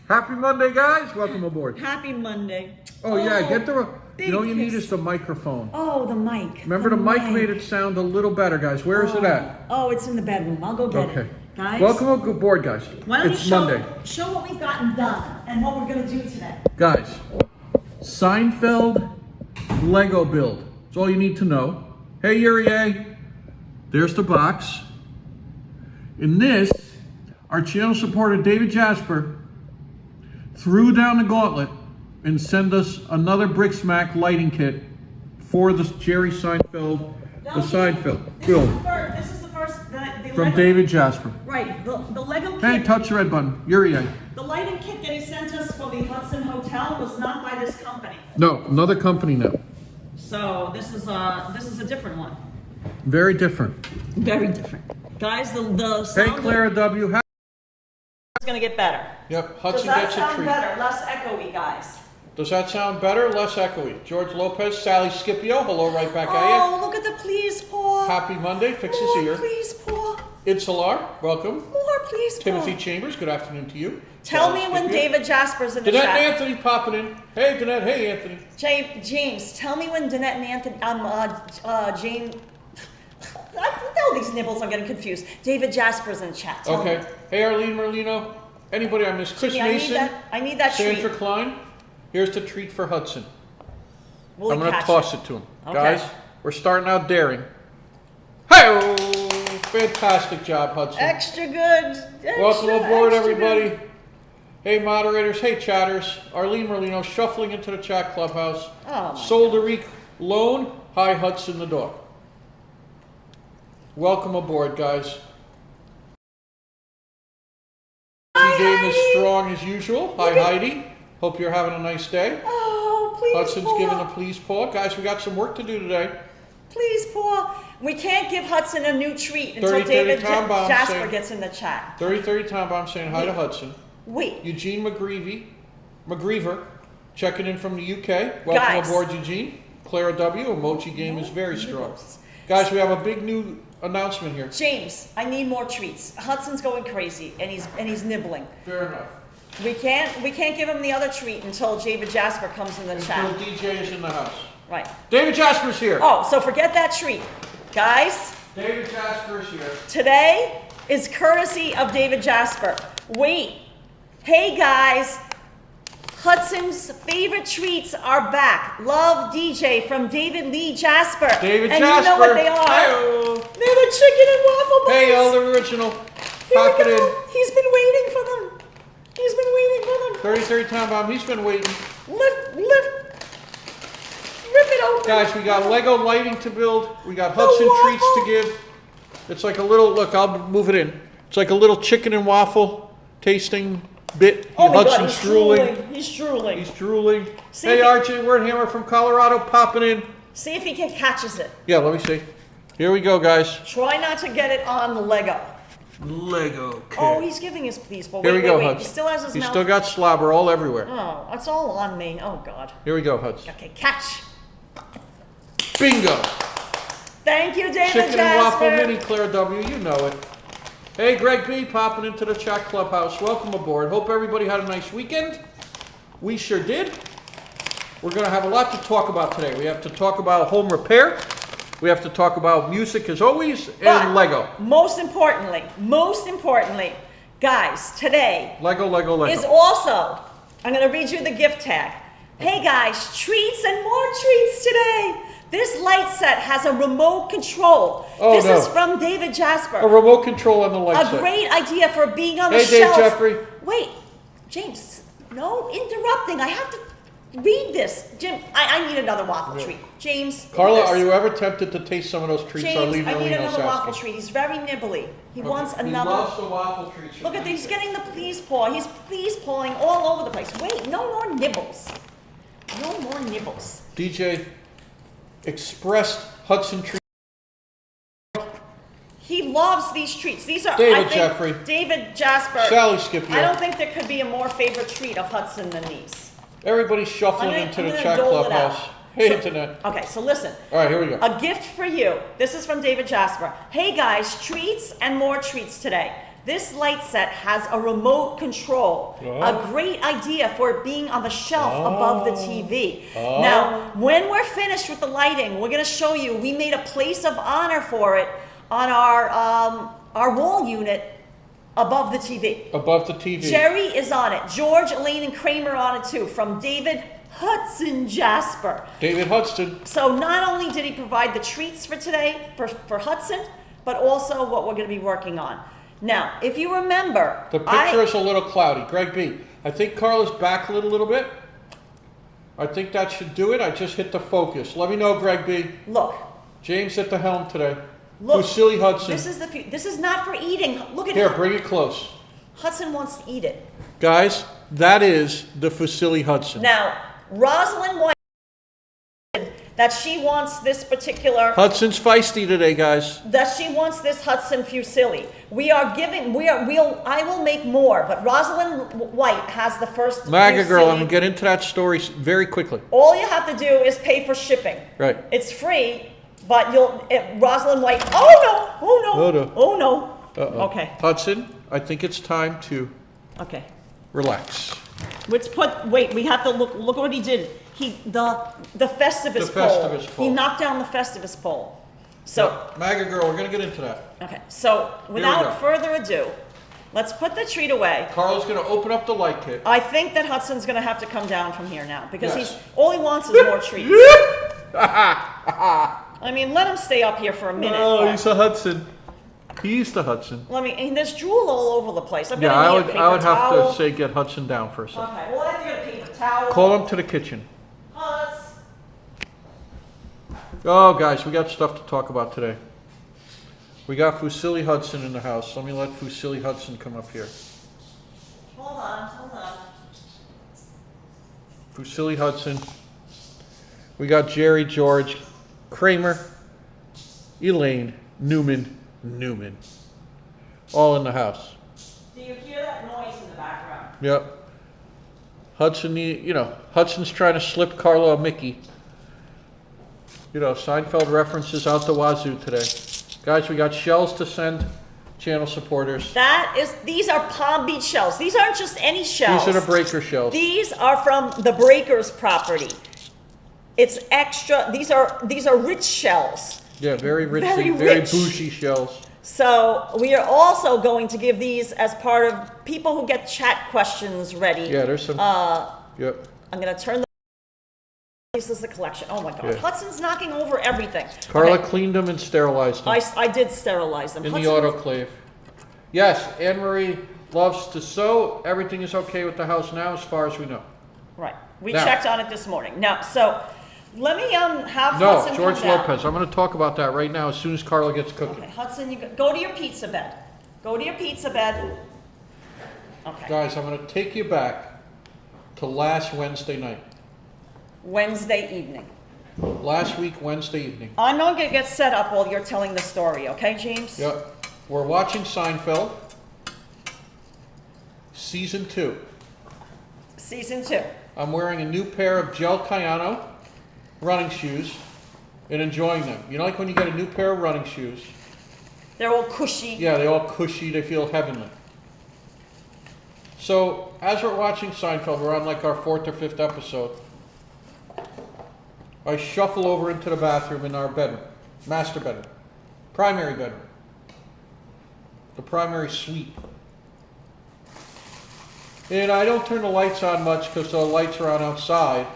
Happy Monday, guys. Welcome aboard. Happy Monday. Oh, yeah, get the... You know what you kiss. need is the microphone. Oh, the mic. Remember, the mic made it sound a little better, guys. Where is it at? Oh, it's in the bedroom. I'll go get it. Guys. Welcome aboard, guys. Why don't it's you Monday. Show what we've gotten done and what we're going to do today. Guys, Seinfeld Lego build. That's all you need to know. Hey, Yuri. There's the box. In this, our channel supporter, David Jasper, threw down the gauntlet and sent us another Briksmax lighting kit for the Jerry Seinfeld, This is the first from Lego, David Jasper. Right, the Lego kit. Hey, touch the red button. Yuri. The lighting kit that he sent us for the Hudson Hotel was not by this company. No, another company now. So this is a different one. Very different. Very different. Guys, the sound Hey, Clara W. is going to get better. Yep, Does Hudson that gets a sound treat. better? Less echoey, guys. Does that sound better? Less echoey. George Lopez, Sally Scipio, hello, right back at Oh, look at the please paw. you. Happy Monday, fix his More ear. please paw. Itzalar, welcome. More please paw. Timothy Chambers, good afternoon to you. Tell Sally me when Scipio. David Jasper's in the Danette chat. and Anthony popping in. Hey, Danette. Hey, Anthony. James, tell me when Danette and Anthony, James, all these nibbles, I'm getting confused. David Jasper's in chat. Tell Okay. me. Hey, Arlene Merlino. Anybody I missed? Chris Jimmy, Mason. I need that Sandra treat. Klein. Here's the treat for Hudson. Will I'm he going to catch toss it to him. Okay. Guys, we're starting out daring. Hey, fantastic job, Hudson. Extra good. Welcome aboard, extra everybody. good. Hey, moderators. Hey, chatters. Arlene Merlino shuffling into the chat clubhouse. Oh, my Solderique Lone. Hi, Hudson the dog. Welcome aboard, guys. Hi, Game Heidi. is strong as usual. Hi, Heidi. Hope you're having a nice day. Oh, please, Hudson's paw. giving a please paw. Guys, we got some work to do today. Please, paw. We can't give Hudson a new treat until 30-30 David Tom Bomb Jasper saying- gets in the chat. 30-30 Tom Bomb saying hi to Hudson. Wait. Eugene McGreever, checking in from the UK. Welcome Guys. aboard, Eugene. Clara W. Emoji game is very strong. Nibbles. Guys, we have a big new announcement here. James, I need more treats. Hudson's going crazy and he's nibbling. Fair enough. We can't give him the other treat until David Jasper comes in the Until chat. DJ is in the house. Right. David Jasper's here. Oh, so forget that treat. Guys, David Jasper's here. today is courtesy of David Jasper. Wait. Hey guys, Hudson's favorite treats are back. Love DJ from David Lee Jasper. David and Jasper. you know what they are. Hey-o. They're the chicken and waffle buns. Hey, Elder Original. Here Pop we it in. go. He's been waiting for them. He's been waiting for them. 30-30 Tom Bomb. He's been waiting. Rip it open. Guys, we got Lego lighting to build. We got Hudson treats to give. It's like a little, look, I'll move it in. It's like a little chicken and waffle tasting bit. Oh my Hudson's God, he's drooling. He's drooling. He's drooling. See Hey, if he- Archie Wordhammer from Colorado popping in. See if he catches it. Yeah, let me see. Here we go, guys. Try not to get it on the Lego. Lego kit. Oh, he's giving us please. But Here wait, we go, wait. Hudson. He still has his He's mouth. still got slobber all everywhere. Oh, it's all on me. Oh God. Here we go, Hudson. Okay, catch. Bingo. Thank you, David Chicken and waffle Jasper. mini, Claire W. You know it. Hey, Greg B. popping into the chat clubhouse. Welcome aboard. Hope everybody had a nice weekend. We sure did. We're going to have a lot to talk about today. We have to talk about home repair. We have to talk about music as always, and But Lego. Most importantly, guys, today Lego. is also, I'm going to read you the gift tag. Hey guys, treats and more treats today. This light set has a remote control. Oh, this no. is from David Jasper. A remote control on the light A set. great idea for being on the Hey, Dave shelf. Jeffrey. Wait, James, no interrupting. I have to read this. Jim, I need another waffle treat. James. Carla, this. are you ever tempted to taste some of those treats James, Arlene I need Merlino's another waffle asking? treat. He's very nibbly. He wants He another. loves the waffle treats. Look at this. He's getting the please paw. He's please pawing all over the place. Wait, no more nibbles. No more nibbles. DJ expressed Hudson treats. He loves these treats. These are David I think, Jeffrey. David Jasper. Sally Scipio. I don't think there could be a more favorite treat of Hudson than these. Everybody's shuffling I'm into gonna the chat dole it clubhouse. out. Hey, So- Internet. Okay, so listen. All right, here we go. A gift for you. This is from David Jasper. Hey guys, treats and more treats today. This light set has a remote control. A great idea for it being on the shelf above the TV. Now, when we're finished with the lighting, we're going to show you, we made a place of honor for it on our wall unit above the TV. Above the TV. Jerry is on it. George, Elaine, and Kramer on it too, from David Hudson Jasper. David Hudson. So not only did he provide the treats for today, for Hudson, but also what we're going to be working on. Now, if you remember... The picture is a little cloudy. Greg B, I think Karla's backlit a little bit. I think that should do it. I just hit the focus. Let me know, Greg B. Look. James at the helm today. Look. Fusilli Hudson. This is not for eating. Look at Here, it. bring it close. Hudson wants to eat it. Guys, that is the Fusilli Hudson. Now, Rosalind White that she wants this particular... Hudson's feisty today, guys. That she wants this Hudson Fusilli. I will make more, but Rosalind White has the first MAGA Fusilli. girl, I'm going to get into that story very quickly. All you have to do is pay for shipping. Right. It's free, but Rosalind White... Oh, no! Oh, no! Oh, no. Oh, no. Uh-oh. Okay. Hudson, I think it's time to relax. Wait, we have to look what he did. The Festivus pole. He knocked down the Festivus pole. So, MAGA girl, we're going to get into that. okay, so without further ado, let's put the treat away. Karla's going to open up the light kit. I think that Hudson's going to have to come down from here now because Yes. all he wants is more treats. I mean, let him stay up here for a minute. Oh, he's a Hudson. He's the Hudson. And there's drool all over the place. I'm Yeah, gonna need a paper I would have towel. to say get Hudson down for a second. Okay, well, I have to get a paper towel. Call him to the kitchen. Huds. Oh, guys, we got stuff to talk about today. We got Fusilli Hudson in the house. Let me let Fusilli Hudson come up here. Hold on. Fusilli Hudson. We got Jerry, George, Kramer, Elaine, Newman. All in the house. Do you hear that noise in the background? Yep. Hudson, Hudson's trying to slip Karla a Mickey. Seinfeld references out the wazoo today. Guys, we got shells to send channel supporters. These are Palm Beach shells. These aren't just any shells. These are the breaker shells. These are from the Breakers property. It's extra. These are rich shells. Yeah, very rich, Very very rich. bougie shells. So we are also going to give these as part of people who get chat questions ready. Yeah, there's some. Yep. I'm going to turn the... This is the collection. Oh my God. Yeah. Hudson's knocking over everything. Karla Okay. cleaned them and sterilized them I did sterilize them. in the Hudson- autoclave. Yes, Anne-Marie loves to sew. Everything is okay with the house now as far as we know. Right. We Now- checked on it this morning. Now, so let me have No, Hudson George come down. Lopez. I'm going to talk about that right now as soon as Karla gets cooking. Okay, Hudson, you go to your pizza bed. Go to your pizza bed. Okay. Guys, I'm going to take you back to last Wednesday night. Wednesday evening. Last week, Wednesday evening. I'm not going to get set up while you're telling the story, okay, James? Yep. We're watching Seinfeld. Season 2. Season 2. I'm wearing a new pair of gel Cayano running shoes and enjoying them. Like when you get a new pair of running shoes? They're all cushy. Yeah, they all cushy, they feel heavenly. So, as we're watching Seinfeld, we're on like our 4th or 5th episode. I shuffle over into the bathroom in our bedroom, master bedroom, primary bedroom, the primary suite. And I don't turn the lights on much because the lights are on outside.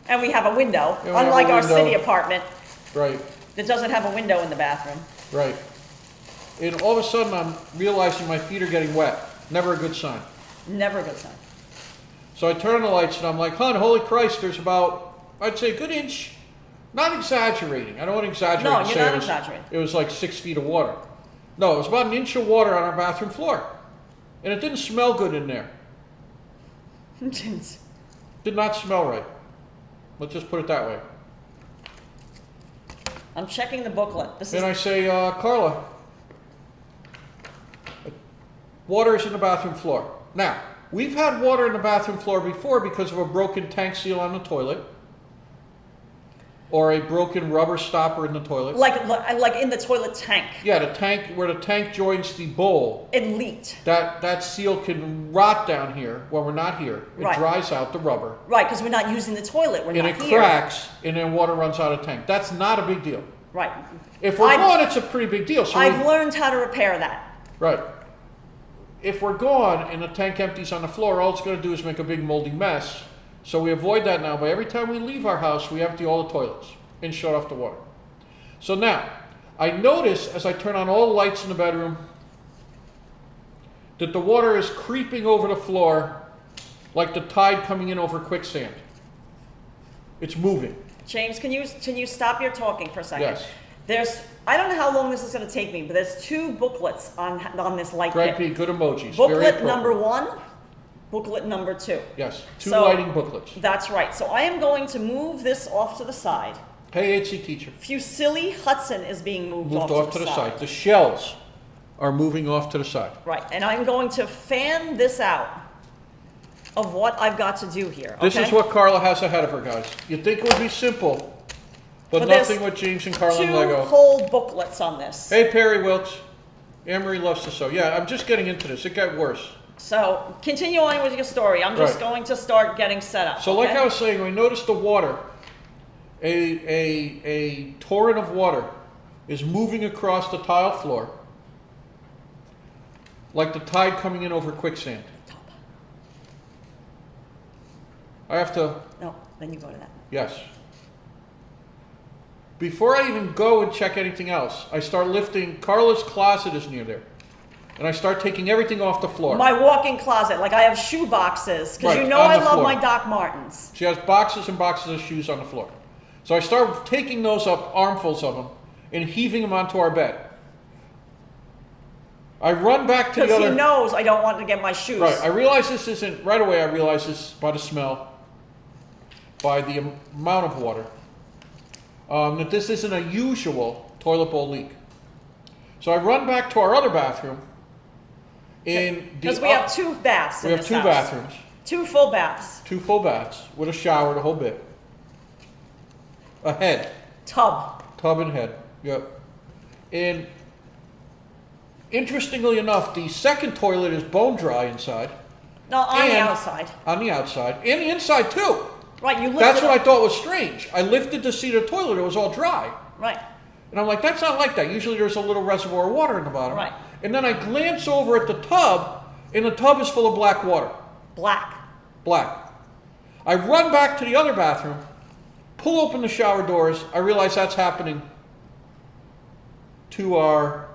And we have a window, And we have unlike a our window. city apartment Right, that doesn't have a window in the bathroom. right. And all of a sudden I'm realizing my feet are getting wet. Never a good sign. Never a good sign. So I turn on the lights and I'm like, hon, holy Christ, there's about, I'd say a good inch, not exaggerating. I don't want to exaggerate. No, and you're say not it was- exaggerating. It was like 6 feet of water. No, it was about an inch of water on our bathroom floor. And it didn't smell good in there. Did not smell right. Let's just put it that way. I'm checking the booklet. This is And I say, Karla, water is in the bathroom floor. Now, we've had water in the bathroom floor before because of a broken tank seal on the toilet. or a broken rubber stopper in the toilet. Like in the toilet tank. Yeah, the tank, where the tank joins the bowl. It leaked. That seal can rot down here when we're not here. It Right. dries out the rubber. Right, because we're not using the toilet. We're And not it here. cracks, and then water runs out of the tank. That's not a big deal. Right. If we're gone, it's a pretty big deal. So I've learned how to repair that. right. If we're gone and the tank empties on the floor, all it's going to do is make a big moldy mess. So we avoid that now. But every time we leave our house, we empty all the toilets and shut off the water. So now, I notice as I turn on all the lights in the bedroom that the water is creeping over the floor like the tide coming in over quicksand. It's moving. James, can you stop your talking for a second? Yes. I don't know how long this is going to take me, but there's 2 booklets on this light Greg kit. P, good emojis. Very Booklet appropriate. number 1, booklet number 2. Yes, 2 So- lighting booklets. That's right. So I am going to move this off to the side. Hey, HC teacher. Fusilli Hudson is being moved Off to the side. The shells are moving off to the side. Right, and I'm going to fan this out of what I've got to do here. This okay? is what Karla has ahead of her, guys. You'd think it would be simple, but there's nothing with James and Karla and 2 Lego. whole booklets on this. Hey, Perry Wilkes. Anne-Marie loves to sew. Yeah, I'm just getting into this. It got worse. So continue on with your story. I'm just Right. going to start getting set up. So like okay? I was saying, we noticed the water, a torrent of water is moving across the tile floor like the tide coming in over quicksand. I have to, No, then you go to that. yes. Before I even go and check anything else, I start lifting, Karla's closet is near there. And I start taking everything off the floor. My walk-in closet, like I have shoe boxes, because Right, you know on I the love floor. my Doc Martens. She has boxes and boxes of shoes on the floor. So I start taking those up, armfuls of them, and heaving them onto our bed. I run back to the Because other... he knows I don't want to get my shoes. Right, I realize this isn't... Right away I realize this by the smell, by the amount of water, that this isn't a usual toilet bowl leak. So I run back to our other bathroom, and... Because we have 2 baths in We have this 2 house. bathrooms, 2 full baths. 2 full baths, with a shower, the whole bit. A head. Tub. Tub and head, yep. And interestingly enough, the second toilet is bone dry inside. No, on the And- outside. On the outside, and the inside too. Right, you lift That's it what I up. thought was strange. I lifted the seat of the toilet, it was all dry. Right. And I'm like, that's not like that. Usually there's a little reservoir of water in the bottom. Right. And then I glance over at the tub, and the tub is full of black water. Black. Black. I run back to the other bathroom, pull open the shower doors. I realize that's happening to our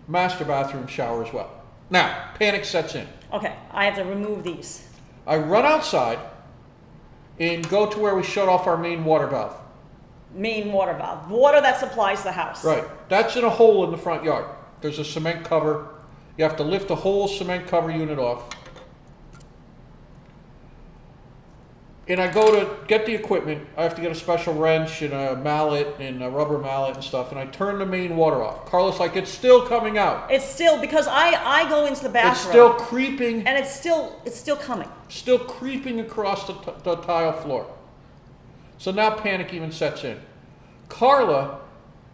master bathroom shower as well. Now, panic sets in. Okay, I have to remove these. I run outside and go to where we shut off our main water valve. Main water valve. Water that supplies the house. Right. That's in a hole in the front yard. There's a cement cover. You have to lift the whole cement cover unit off. And I go to get the equipment. I have to get a special wrench and a mallet and a rubber mallet and stuff. And I turn the main water off. Karla's like, it's still coming out. It's still, because I go into the bathroom. It's still creeping. And it's still coming. Still creeping across the tile floor. So now panic even sets in. Karla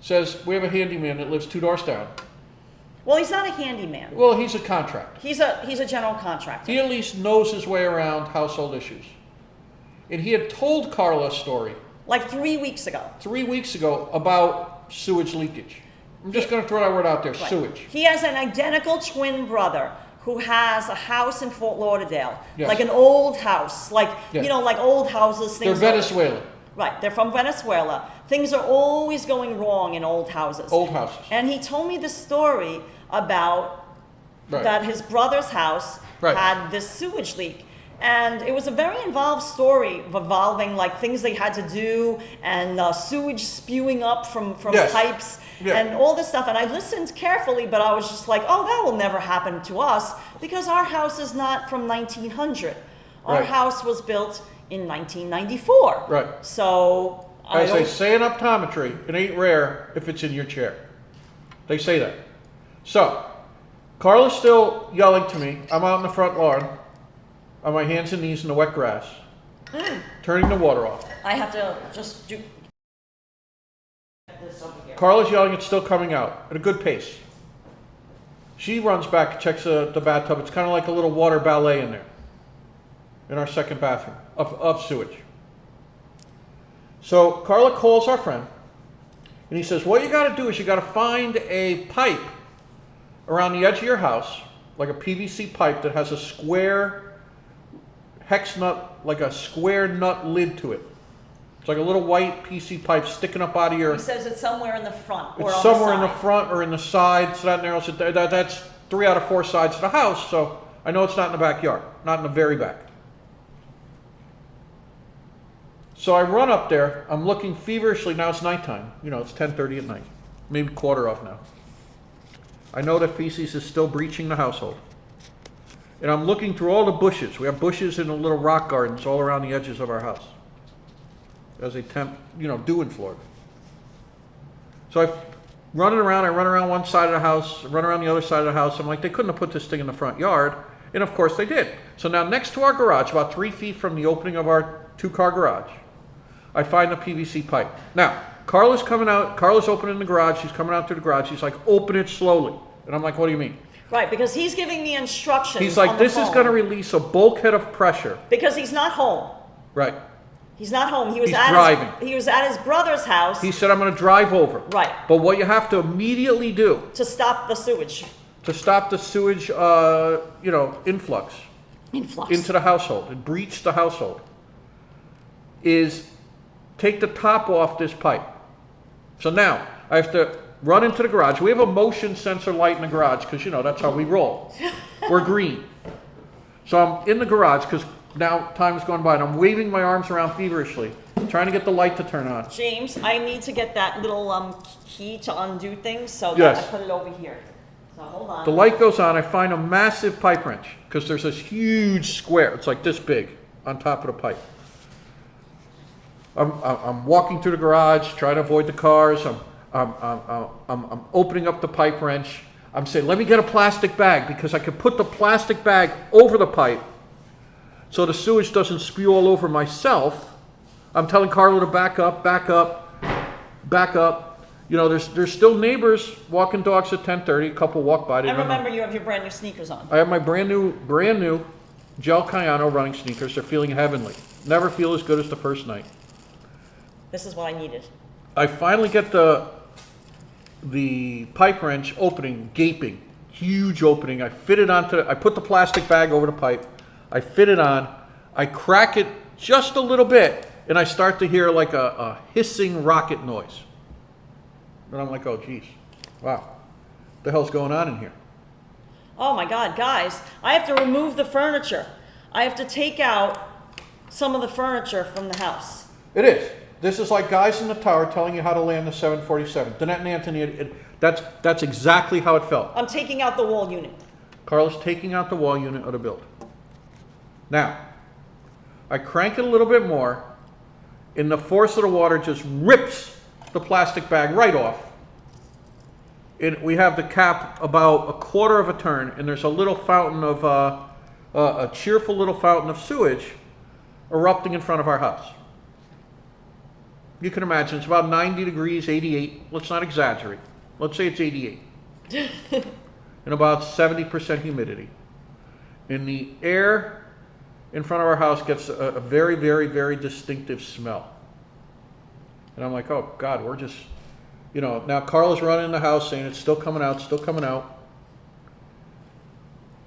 says, we have a handyman that lives 2 doors down. Well, he's not a handyman. Well, he's a contractor. He's a general contractor. He at least knows his way around household issues. And he had told Karla a story Like 3 weeks ago. 3 weeks ago about sewage leakage. I'm just going to throw that word out there, Right. sewage. He has an identical twin brother who has a house in Fort Lauderdale. Yes. Like an old house. Like, Yes. you know, like old houses. They're Things Venezuelan. Right, they're from Venezuela. Things are always going wrong in old houses. Old houses. And he told me the story about Right. that his brother's house Right. had this sewage leak. And it was a very involved story involving like things they had to do and sewage spewing up from Yes. pipes Yeah. and all this stuff. And I listened carefully, but I was just like, oh, that will never happen to us because our house is not from 1900. Our Right. house was built in 1994. Right. So I say, don't- say an optometry. It ain't rare if it's in your chair. They say that. So, Karla's still yelling to me. I'm out in the front lawn on my hands and knees in the wet grass, turning the water off. I have to just do Carla's yelling, it's still coming out at a good pace. She runs back, checks the bathtub. It's kind of like a little water ballet in there, in our second bathroom of sewage. So Karla calls our friend, and he says, what you got to do is you got to find a pipe around the edge of your house, like a PVC pipe that has a square hex nut, like a square nut lid to it. It's like a little white PC pipe sticking up out of your... He says it's somewhere in the front or It's on somewhere the in side. the front or in the side, so that narrows it. That's 3 out of 4 sides of the house, so I know it's not in the backyard, not in the very back. So I run up there. I'm looking feverishly. Now it's nighttime. You know, it's 10:30 at night, maybe quarter of now. I know that feces is still breaching the household. And I'm looking through all the bushes. We have bushes in the little rock gardens all around the edges of our house. As they do in Florida. So I run around one side of the house, run around the other side of the house. I'm like, they couldn't have put this thing in the front yard. And of course they did. So now next to our garage, about 3 feet from the opening of our 2-car garage, I find the PVC pipe. Now, Karla's coming out, Karla's opening the garage, she's coming out through the garage, she's like, open it slowly. And I'm like, what do you mean? Right, because he's giving the instructions. He's like, on the this is phone. going to release a bulkhead of pressure. Because he's not home. Right. He's not home. He was He's at driving. He was at his brother's house He said, I'm going to drive over. Right. But what you have to immediately do to stop the sewage to stop the sewage, influx influx. into the household and breach the household is take the top off this pipe. So now I have to run into the garage. We have a motion sensor light in the garage because, that's how we roll. We're green. So I'm in the garage because now time has gone by and I'm waving my arms around feverishly, trying to get the light to turn on. James, I need to get that little key to undo things, so that Yes. I put it over here. So hold on. The light goes on. I find a massive pipe wrench because there's this huge square. It's like this big on top of the pipe. I'm walking through the garage, trying to avoid the cars. I'm opening up the pipe wrench. I'm saying, let me get a plastic bag because I can put the plastic bag over the pipe so the sewage doesn't spew all over myself. I'm telling Karla to back up, back up, back up. There's still neighbors walking dogs at 10:30. A couple walk by. And remember, you have your brand new sneakers on. I have my brand new gel Cayano running sneakers. They're feeling heavenly. Never feel as good as the first night. This is what I needed. I finally get the pipe wrench opening, gaping, huge opening. I put the plastic bag over the pipe. I fit it on. I crack it just a little bit, and I start to hear like a hissing rocket noise. And I'm like, oh, geez. Wow. What the hell's going on in here? Oh my God, guys, I have to remove the furniture. I have to take out some of the furniture from the house. It is. This is like guys in the tower telling you how to land the 747. Danette and Anthony, that's exactly how it felt. I'm taking out the wall unit. Karla's taking out the wall unit of the build. Now, I crank it a little bit more, and the force of the water just rips the plastic bag right off. And we have the cap about a quarter of a turn, and there's a little fountain of, a cheerful little fountain of sewage erupting in front of our house. You can imagine, it's about 90 degrees, 88. Let's not exaggerate. Let's say it's 88. And about 70% humidity. And the air in front of our house gets a very, very, very distinctive smell. And I'm like, oh God, we're just, now Karla's running in the house saying it's still coming out, still coming out.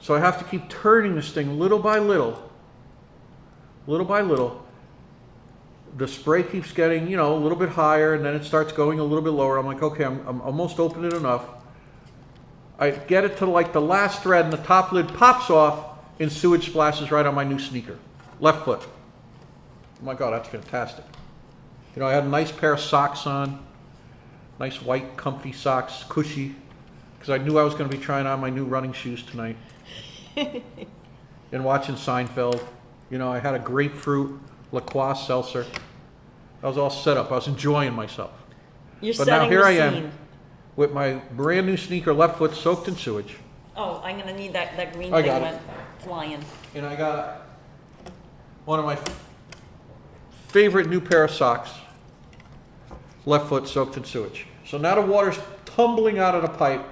So I have to keep turning this thing little by little. Little by little. The spray keeps getting, a little bit higher, and then it starts going a little bit lower. I'm like, okay, I'm almost opened it enough. I get it to like the last thread, and the top lid pops off, and sewage splashes right on my new sneaker. Left foot. Oh my God, that's fantastic. I had a nice pair of socks on. Nice white, comfy socks, cushy. Because I knew I was going to be trying on my new running shoes tonight. And watching Seinfeld. I had a grapefruit LaCroix seltzer. I was all set up. I was enjoying myself. You're But now setting here the I scene. am with my brand new sneaker, left foot soaked in sewage. Oh, I'm gonna need that green I thing got it. went flying. And I got one of my favorite new pair of socks, left foot soaked in sewage. So now the water's tumbling out of the pipe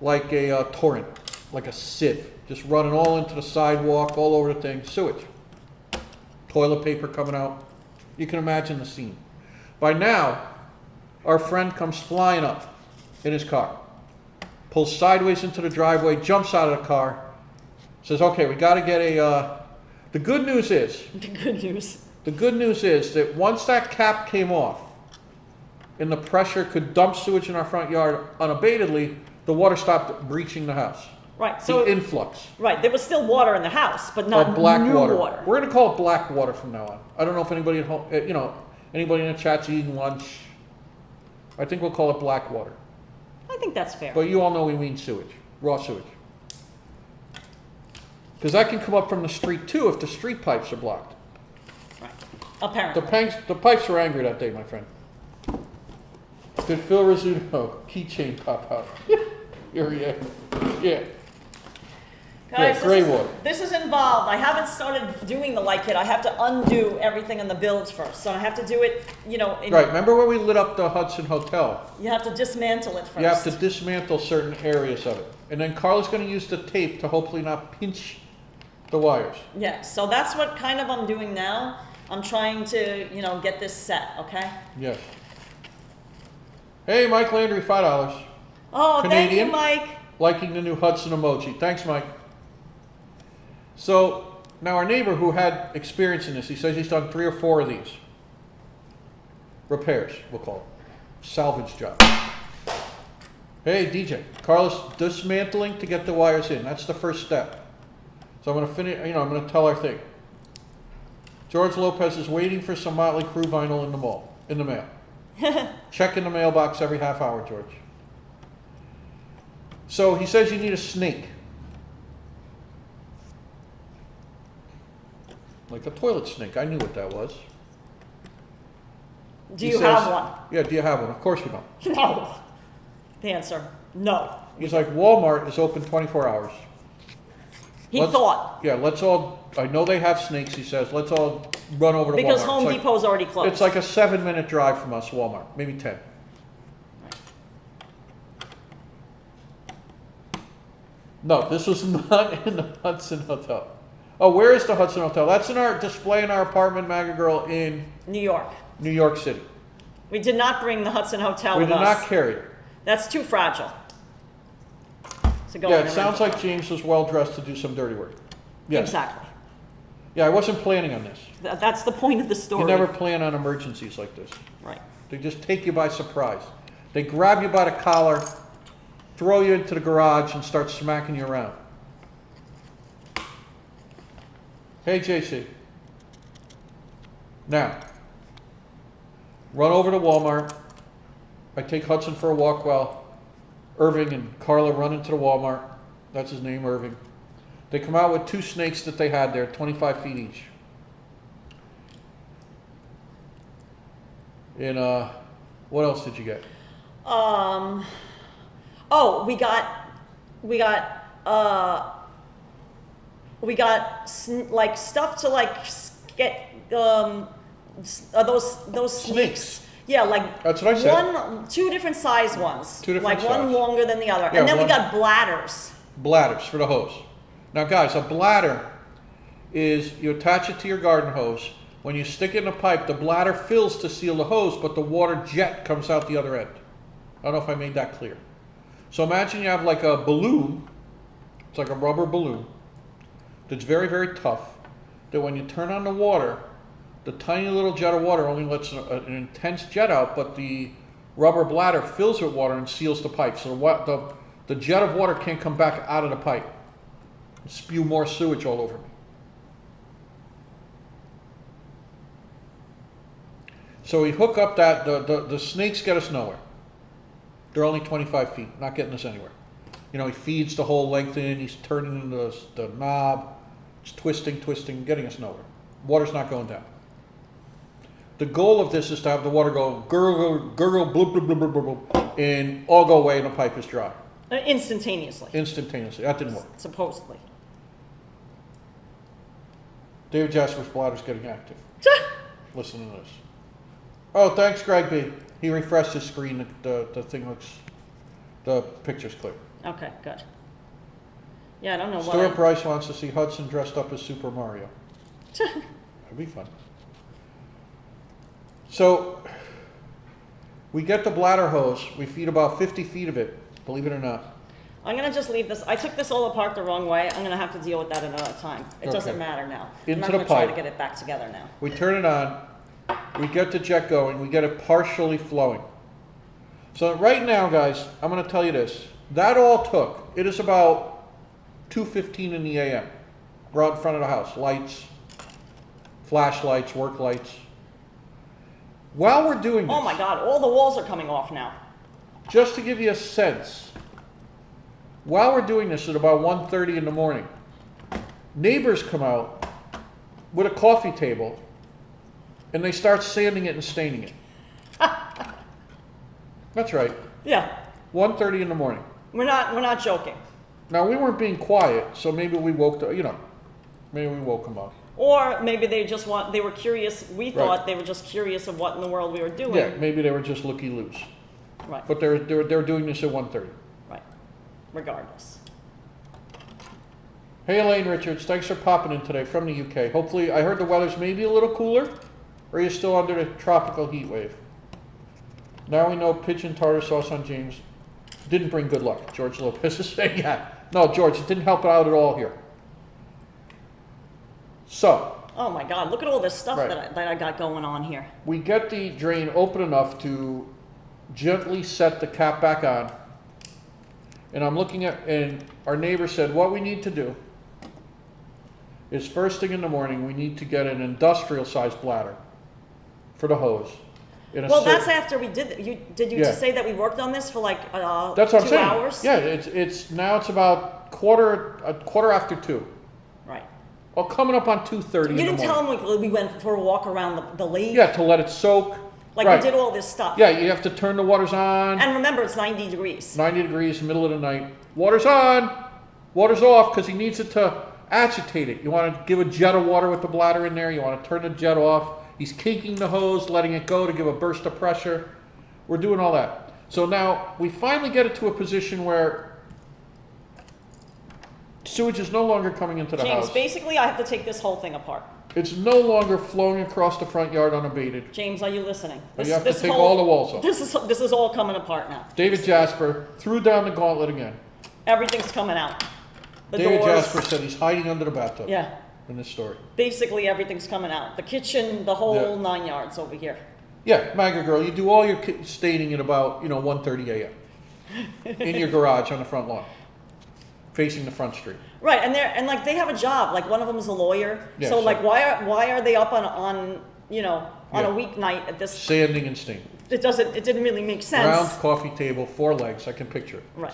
like a torrent, like a sieve, just running all into the sidewalk, all over the thing, sewage. Toilet paper coming out. You can imagine the scene. By now, our friend comes flying up in his car, pulls sideways into the driveway, jumps out of the car, says, okay, we got to get the good news is... The good news. The good news is that once that cap came off and the pressure could dump sewage in our front yard unabatedly, the water stopped breaching the house. Right. So the influx. Right. There was still water in the house, but not black new water. water. We're going to call it black water from now on. I don't know if anybody at home, anybody in the chat's eating lunch. I think we'll call it black water. I think that's fair. But you all know we mean sewage, raw sewage. Because that can come up from the street too if the street pipes are blocked. Right. Apparently. The pipes were angry that day, my friend. Did Phil Rizzuto keychain pop out? Yeah. Guys, yeah, gray water. This is involved. I haven't started doing the light kit. I have to undo everything in the builds first. So I have to do it, Right, remember when we lit up the Hudson Hotel? You have to dismantle it first. You have to dismantle certain areas of it. And then Carla's going to use the tape to hopefully not pinch the wires. Yeah, so that's what kind of I'm doing now. I'm trying to, get this set, okay? Yes. Hey, Mike Landry, $5. Oh, Canadian, thank you, Mike. Liking the new Hudson emoji. Thanks, Mike. So, now our neighbor who had experience in this, he says he's done 3 or 4 of these. Repairs, we'll call it. Salvage job. Hey, DJ. Carla's dismantling to get the wires in. That's the first step. So I'm going to finish, I'm going to tell our thing. George Lopez is waiting for some Motley Crue vinyl in the mail. Check in the mailbox every half hour, George. So he says you need a snake. Like a toilet snake. I knew what that was. Do you have one? Yeah, do you have one? Of course we don't. No. The answer, no. He's like, Walmart is open 24 hours. He thought. Yeah, let's all, I know they have snakes, he says, let's all run over to Walmart. Because Home Depot's already closed. It's like a 7-minute drive from us, Walmart, maybe 10. No, this was not in the Hudson Hotel. Oh, where is the Hudson Hotel? That's in our display in our apartment, Maga Girl, in New York. New York City. We did not bring the Hudson Hotel We with did us. not carry it. That's too fragile. To go Yeah, in it a sounds rental. like James was well dressed to do some dirty work. Yes. Exactly. Yeah, I wasn't planning on this. That's the point of the story. You never plan on emergencies like this. Right. They just take you by surprise. They grab you by the collar, throw you into the garage, and start smacking you around. Hey, JC. Now, run over to Walmart. I take Hudson for a walk while Irving and Carla run into the Walmart. That's his name, Irving. They come out with 2 snakes that they had there, 25 feet each. And what else did you get? Oh, we got like stuff to like get those Snakes. Yeah, like That's what I said. 2 different size ones. 2 different like one size. longer than the other, Yeah, and then we one- got bladders. Bladders for the hose. Now guys, a bladder is, you attach it to your garden hose. When you stick it in a pipe, the bladder fills to seal the hose, but the water jet comes out the other end. I don't know if I made that clear. So imagine you have like a balloon, it's like a rubber balloon, that's very, very tough, that when you turn on the water, the tiny little jet of water only lets an intense jet out, but the rubber bladder fills with water and seals the pipe. So the jet of water can't come back out of the pipe and spew more sewage all over me. So we hook up that, the snakes get us nowhere. They're only 25 feet, not getting us anywhere. He feeds the whole length in, he's turning the knob, it's twisting, getting us nowhere. Water's not going down. The goal of this is to have the water go gurgle, gurgle, bloop, bloop, bloop, bloop, bloop, bloop, and all go away and the pipe is dry. Instantaneously. Instantaneously. That didn't work. Supposedly. David Jasper's bladder's getting active. Listen to this. Oh, thanks, Greg B. He refreshed his screen. The thing looks, the picture's clear. Okay, good. Yeah, I don't know what. Stuart Bryce wants to see Hudson dressed up as Super Mario. That'd be fun. So, we get the bladder hose. We feed about 50 feet of it, believe it or not. I'm gonna just leave this. I took this all apart the wrong way. I'm gonna have to deal with that another time. It doesn't Okay. matter now. Into I'm not the gonna try to pipe. get it back together now. We turn it on. We get the jet going. We get it partially flowing. So right now, guys, I'm going to tell you this. That all took, it is about 2:15 in the a.m. We're out in front of the house. Lights, flashlights, work lights. While we're doing this, Oh my God, all the walls are coming off now. just to give you a sense, while we're doing this at about 1:30 in the morning, neighbors come out with a coffee table and they start sanding it and staining it. That's right. Yeah, 1:30 in the morning. we're not joking. Now, we weren't being quiet, so maybe we woke maybe we woke them up. Or maybe they were curious. We Right. thought they were just curious of what in the world we were doing. Yeah, maybe they were just looky-loos. Right, But they're doing this at 1:30. right. Regardless. Hey, Elaine Richards, thanks for popping in today from the UK. Hopefully, I heard the weather's maybe a little cooler, or you're still under the tropical heat wave. Now we know pigeon tartar sauce on James didn't bring good luck. George Lopez is saying, yeah. No, George, it didn't help out at all here. So, Oh my God, look at all this stuff Right. that I got going on here. we get the drain open enough to gently set the cap back on. And I'm looking at, and our neighbor said, what we need to do is first thing in the morning, we need to get an industrial sized bladder for the hose. In a Well, cer- that's after we did. Did you Yeah. just say that we worked on this for like That's what I'm 2 saying. hours? Yeah, it's now it's about quarter after 2. Right. Well, coming up on 2:30 You in the didn't morning. tell them we went for a walk around the lake. Yeah, to let it soak. Like Right. we did all this stuff. Yeah, you have to turn the waters on. And remember, it's 90 degrees. 90 degrees, middle of the night. Water's on, water's off, because he needs it to agitate it. You want to give a jet of water with the bladder in there. You want to turn the jet off. He's kinking the hose, letting it go to give a burst of pressure. We're doing all that. So now we finally get it to a position where sewage is no longer coming into the James, house. basically, I have to take this whole thing apart. It's no longer flowing across the front yard unabated. James, are you listening? You have to take all the walls off. This is all coming apart now. David Jasper threw down the gauntlet again. Everything's coming out. The David doors. Jasper said he's hiding under the bathtub Yeah. in this story. Basically, everything's coming out. The kitchen, the whole Yeah. 9 yards over here. Yeah, Maggie girl, you do all your staining at about 1:30 a.m. in your garage on the front lawn, facing the front street. Right, and like they have a job. Like one of them is a lawyer. Yeah, so so- like why are they up on on a Yeah. weeknight at this? Sanding and staining. It didn't really make sense. Round coffee table, 4 legs. I can picture it. Right,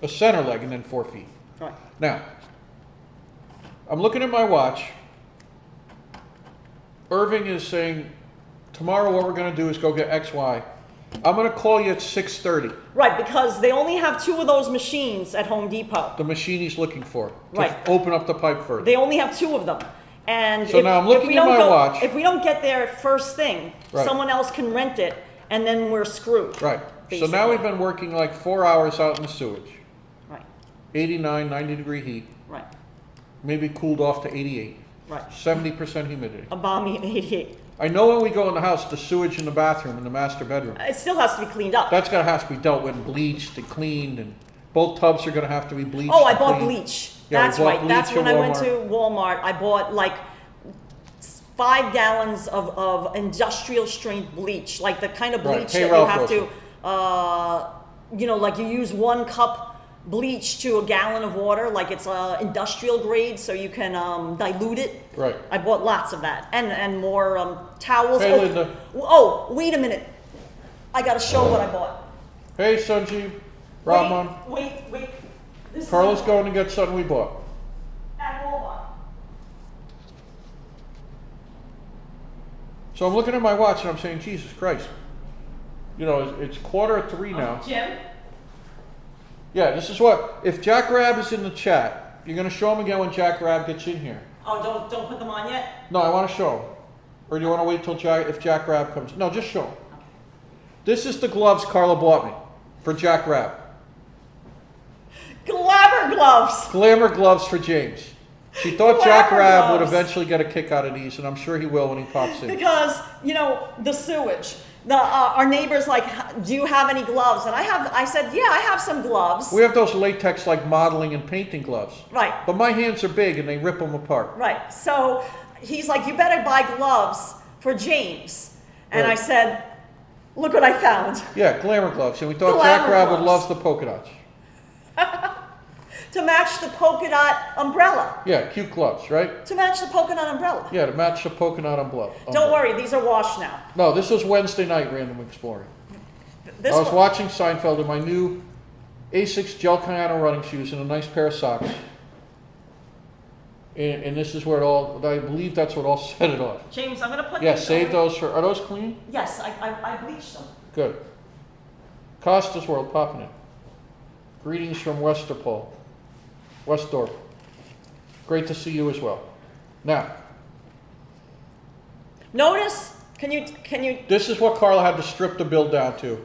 A center leg and then 4 feet. right. Now, I'm looking at my watch. Irving is saying, tomorrow what we're going to do is go get XY. I'm going to call you at 6:30. Right, because they only have 2 of those machines at Home Depot. The machine he's looking for to Right. open up the pipe further. They only have 2 of them. And So now I'm looking we at don't my watch. If we don't get there first thing, Right. someone else can rent it, and then we're screwed. Right. So basically. now we've been working like 4 hours out in the sewage. Right, 89, 90 degree heat. right, Maybe cooled off to 88. right. 70% humidity. A balmy 88. I know when we go in the house, the sewage in the bathroom, in the master bedroom, It still has to be cleaned up. that's going to have to be dealt with and bleached and cleaned, and both tubs are going to have to be bleached. Oh, I and bought cleaned. bleach. Yeah, we That's bought right. That's bleach when at I went to Walmart. I bought like 5 gallons of industrial strength bleach, like the kind of Right. bleach Hey, that you Ralph have Wilson. to, like you use 1 cup bleach to a gallon of water, like it's industrial grade, so you can dilute it. Right. I bought lots of that, and more towels. Hey, oh, Linda. oh, wait a minute. I got to show what I bought. Hey, Sanjeev, Rahman. Wait. This is Carla's going to get something we bought. at Walmart. So I'm looking at my watch and I'm saying, Jesus Christ. It's 2:45 now. Jim. Yeah, this is what, if Jack Rab is in the chat, you're going to show him again when Jack Rab gets in here. Oh, don't put them on yet. No, I want to show him. Or do you want to wait till if Jack Rabb comes? No, just show him. This is the gloves Karla bought me for Jack Rabb. Glamour gloves. Glamour gloves for James. She thought Jack Glamour Rabb would gloves. eventually get a kick out of these, and I'm sure he will when he pops in. Because, you know, the sewage. Our neighbor's like, do you have any gloves? And I said, yeah, I have some gloves. We have those latex like modeling and painting gloves. Right. But my hands are big and they rip them apart. Right. So he's like, you better buy gloves for James. And Right. I said, look what I found. Yeah, glamour gloves. And we thought Glamour Jack Rabb would gloves. love the polka dots. To match the polka dot umbrella. Yeah, cute gloves, right? To match the polka dot umbrella. Yeah, to match the polka dot umbrella. Don't worry, these are washed now. No, this was Wednesday night, Random Exploring. This I was one- watching Seinfeld in my new Asics Gel Cayano running shoes and a nice pair of socks. And this is where it all, I believe that's what all set it off. James, I'm going to put Yeah, these save over- those for, are those clean? Yes, I bleached them. Good. Costa's World popping in. Greetings from Westdorp. Great to see you as well. Now, Notice, can you, this is what Karla had to strip the bill down to.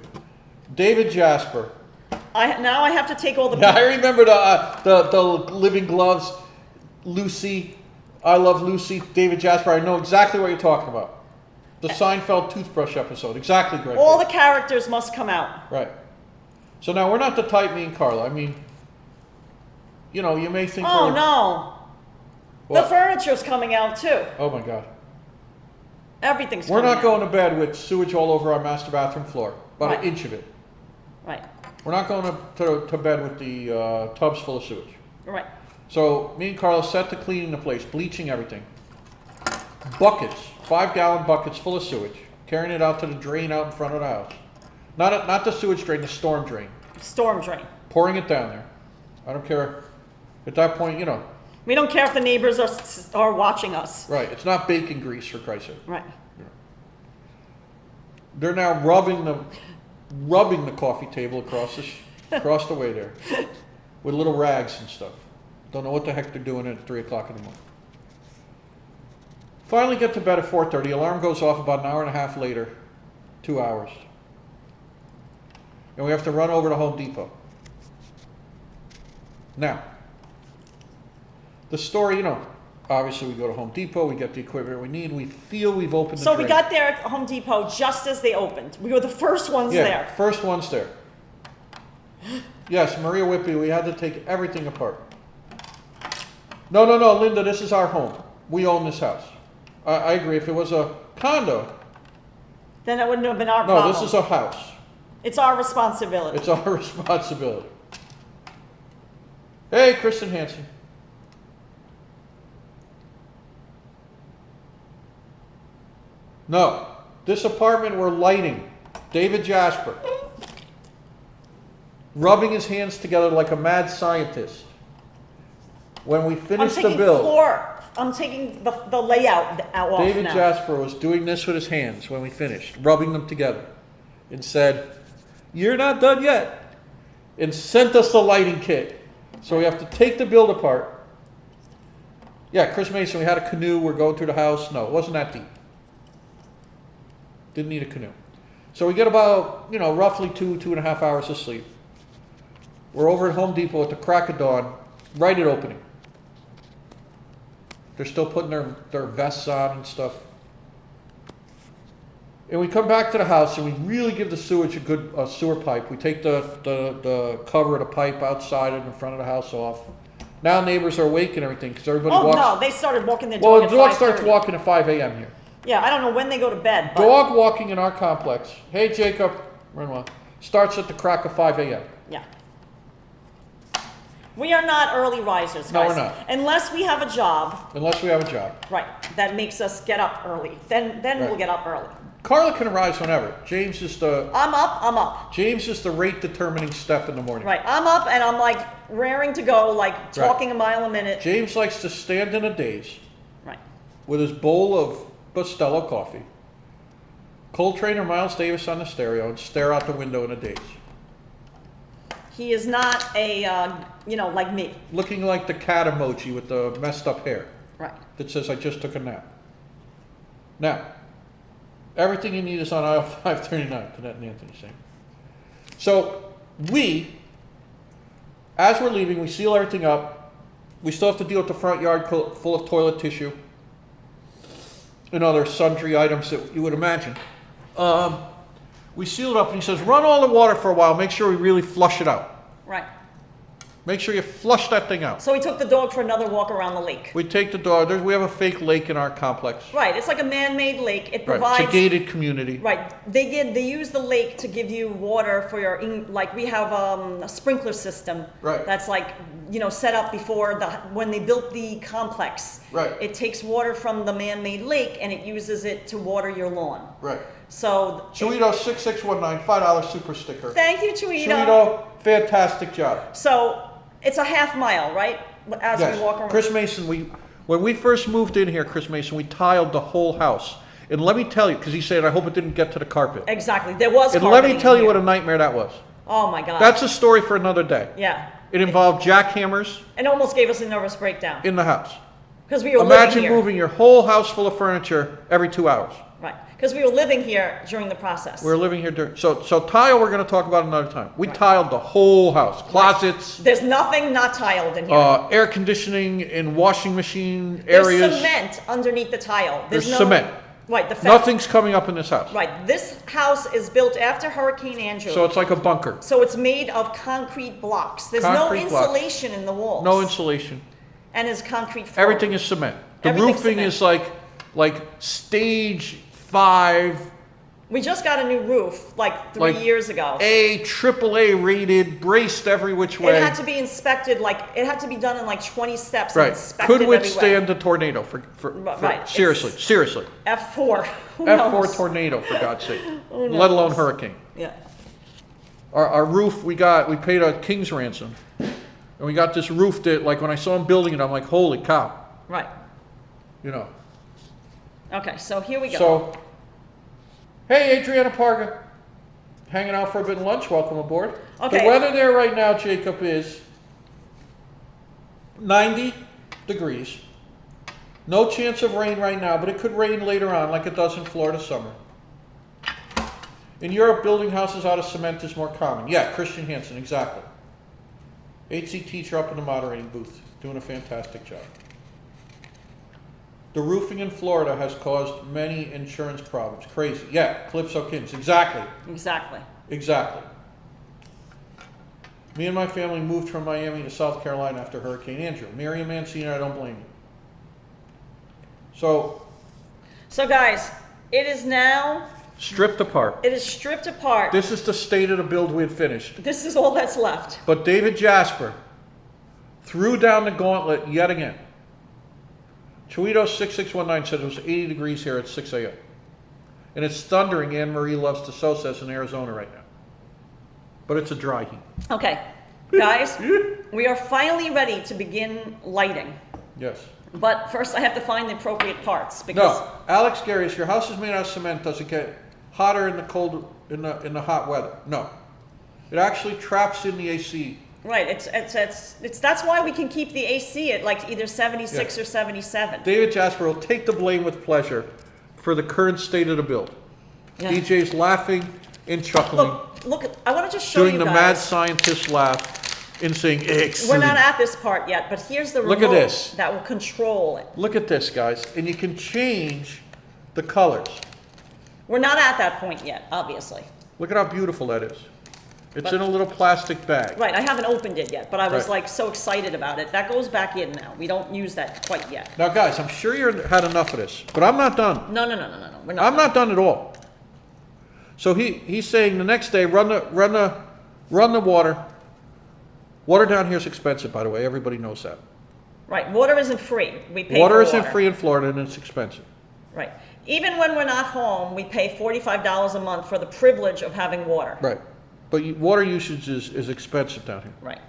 David Jasper. now I have to take all the, Yeah, I remember the living gloves. Lucy, I Love Lucy, David Jasper. I know exactly what you're talking about. The Seinfeld toothbrush episode. Exactly, Greg. all the characters must come out. Right. So now we're not the type, me and Karla. I mean, you know, you may think Oh we're... no, What? the furniture's coming out too. Oh my God. Everything's We're coming not out. going to bed with sewage all over our master bathroom floor. About Right. an inch of it. Right, We're not going to bed with the tubs full of sewage. right. So me and Karla set to cleaning the place, bleaching everything. Buckets, 5-gallon buckets full of sewage, carrying it out to the drain out in front of the house. Not the sewage drain, the storm drain. Storm drain. Pouring it down there. I don't care. At that point, you know, We don't care if the neighbors are watching us. right, it's not bacon grease for Christ's sake. Right. They're now rubbing the coffee table across the way there with little rags and stuff. Don't know what the heck they're doing at 3 o'clock in the morning. Finally get to bed at 4:30. Alarm goes off about an hour and a half later, 2 hours. And we have to run over to Home Depot. Now, the story, you know, obviously we go to Home Depot, we get the equipment we need, we feel we've opened the So we drain. got there at Home Depot just as they opened. We were the first ones Yeah, there. first one's there. Yes, Maria Whippy, we had to take everything apart. No, Linda, this is our home. We own this house. I agree. If it was a condo, Then it wouldn't have been our no, problem. this is a house. It's our responsibility. It's our responsibility. Hey, Kristen Hansen. No, this apartment we're lighting. David Jasper. Rubbing his hands together like a mad scientist. When we I'm finished the taking bill, floor. I'm taking the layout off David now. Jasper was doing this with his hands when we finished, rubbing them together, and said, "You're not done yet," and sent us the lighting kit. So we have to take the build apart. Yeah, Chris Mason, we had a canoe. We're going through the house. No, it wasn't that deep. Didn't need a canoe. So we get about, you know, roughly 2.5 hours of sleep. We're over at Home Depot at the crack of dawn, right at opening. They're still putting their vests on and stuff. And we come back to the house and we really give the sewage a good sewer pipe. We take the cover of the pipe outside and in front of the house off. Now neighbors are awake and everything because everybody Oh walks. no, they started walking their Well, dog the at dog 5:30. starts walking at 5 a.m. here. Yeah, I don't know when they go to bed. But Dog walking in our complex. Hey, Jacob. Renwa. Starts at the crack of 5 a.m. Yeah. We are not early risers, guys. No, we're not. Unless we have a job, Unless we have a job. right, that makes us get up early. Then we'll Right. get up early. Karla can arise whenever. James is the I'm up. rate determining step in the morning. Right, I'm up and I'm like raring to go, like talking a mile a minute. James likes to stand in a daze Right. with his bowl of Bustelo coffee, Coltrane or Miles Davis on the stereo, and stare out the window in a daze. He is not a, like me. Looking like the cat emoji with the messed up hair Right. that says, "I just took a nap." Now, everything you need is on aisle 539, Annette and Anthony saying. So as we're leaving, we seal everything up. We still have to deal with the front yard full of toilet tissue and other sundry items that you would imagine. We seal it up, and he says, run all the water for a while. Make sure we really flush it out. Right. Make sure you flush that thing out. So we took the dog for another walk around the lake. We take the dog. We have a fake lake in our complex. Right. It's like a man-made lake. It Right. provides. It's a gated community. Right. They use the lake to give you water for your, like we have a sprinkler system. Right. That's like, set up before when they built the complex. Right. It takes water from the man-made lake and it uses it to water your lawn. Right. So. Chuito 6619, $5 super sticker. Thank you, Chuito. Chuito, fantastic job. So it's a half mile, right? As Yes. we walk around. Chris Mason, when we first moved in here, Chris Mason, we tiled the whole house. And let me tell you, because he said, I hope it didn't get to the carpet. Exactly. There was And carpeting let me tell you here. what a nightmare that was. Oh my God. That's a story for another day. Yeah. It involved jackhammers It almost gave us a nervous breakdown. in the house. Because we were living Imagine here. moving your whole house full of furniture every 2 hours. Right. Because we were living here during the process. We were living here during, so tile we're going to talk about another time. We tiled the whole house. Closets, There's nothing not tiled in here. air conditioning and washing machine There's areas. cement underneath the tile. There's no, cement. Right. The Nothing's coming up in this house. Right. This house is built after Hurricane Andrew. So it's like a bunker. So it's made of concrete blocks. There's Concrete no blocks. insulation in the walls. No insulation. And it's concrete floor. Everything is cement. The Everything's roofing cement. is like stage 5, We just got a new roof like 3 Like years ago. AAA rated, braced every which way. It had to be inspected, it had to be done in like 20 steps and Right. inspected Could everywhere. withstand a tornado for Right. seriously. F4. Who F4 knows? tornado, for God's sake. Who Let alone knows? hurricane. Yeah. Our roof, we paid a king's ransom. And we got this roof that, like, when I saw him building it, I'm like, holy cow. Right. You know. Okay, so here we go. So, hey, Adriana Parga. Hanging out for a bit of lunch. Welcome aboard. Okay. The weather there right now, Jacob, is 90 degrees. No chance of rain right now, but it could rain later on like it does in Florida summer. In Europe, building houses out of cement is more common. Yeah, Christian Hansen, exactly. HC teacher up in the moderating booth, doing a fantastic job. The roofing in Florida has caused many insurance problems. Crazy. Yeah, Calypso Kings, exactly. Exactly. Me and my family moved from Miami to South Carolina after Hurricane Andrew. Miriam Mancini, I don't blame you. So guys, it is now, stripped apart. it is stripped apart. This is the state of the build we had finished. This is all that's left. But David Jasper threw down the gauntlet yet again. Chuito 6619 said it was 80 degrees here at 6 a.m. And it's thundering, Anne Marie Loves to Sew says, in Arizona right now. But it's a dry heat. Okay, guys, we are finally ready to begin lighting. Yes. But first I have to find the appropriate parts because No, Alex Gary, if your house is made out of cement, does it get hotter in the cold, in the hot weather? No. It actually traps in the AC. right, it's that's why we can keep the AC at like either 76 Yeah. or 77. David Jasper will take the blame with pleasure for the current state of the build. Yeah. DJ's laughing and chuckling, Look, I want to just show doing you the guys. mad scientist laugh and saying, We're excellent. not at this part yet, but here's the Look remote at this. that will control it. Look at this, guys. And you can change the colors. We're not at that point yet, obviously. Look at how beautiful that is. It's But- in a little plastic bag. Right, I haven't opened it yet, but I was Right. like so excited about it. That goes back in now. We don't use that quite yet. Now, guys, I'm sure you had enough of this, but I'm not done. No. We're not. I'm not done at all. So he's saying the next day, run the water. Water down here is expensive, by the way. Everybody knows that. Right, water isn't free. We pay Water for isn't water. free in Florida, and it's expensive. Right. Even when we're not home, we pay $45 a month for the privilege of having water. Right. But water usage is expensive down here. Right.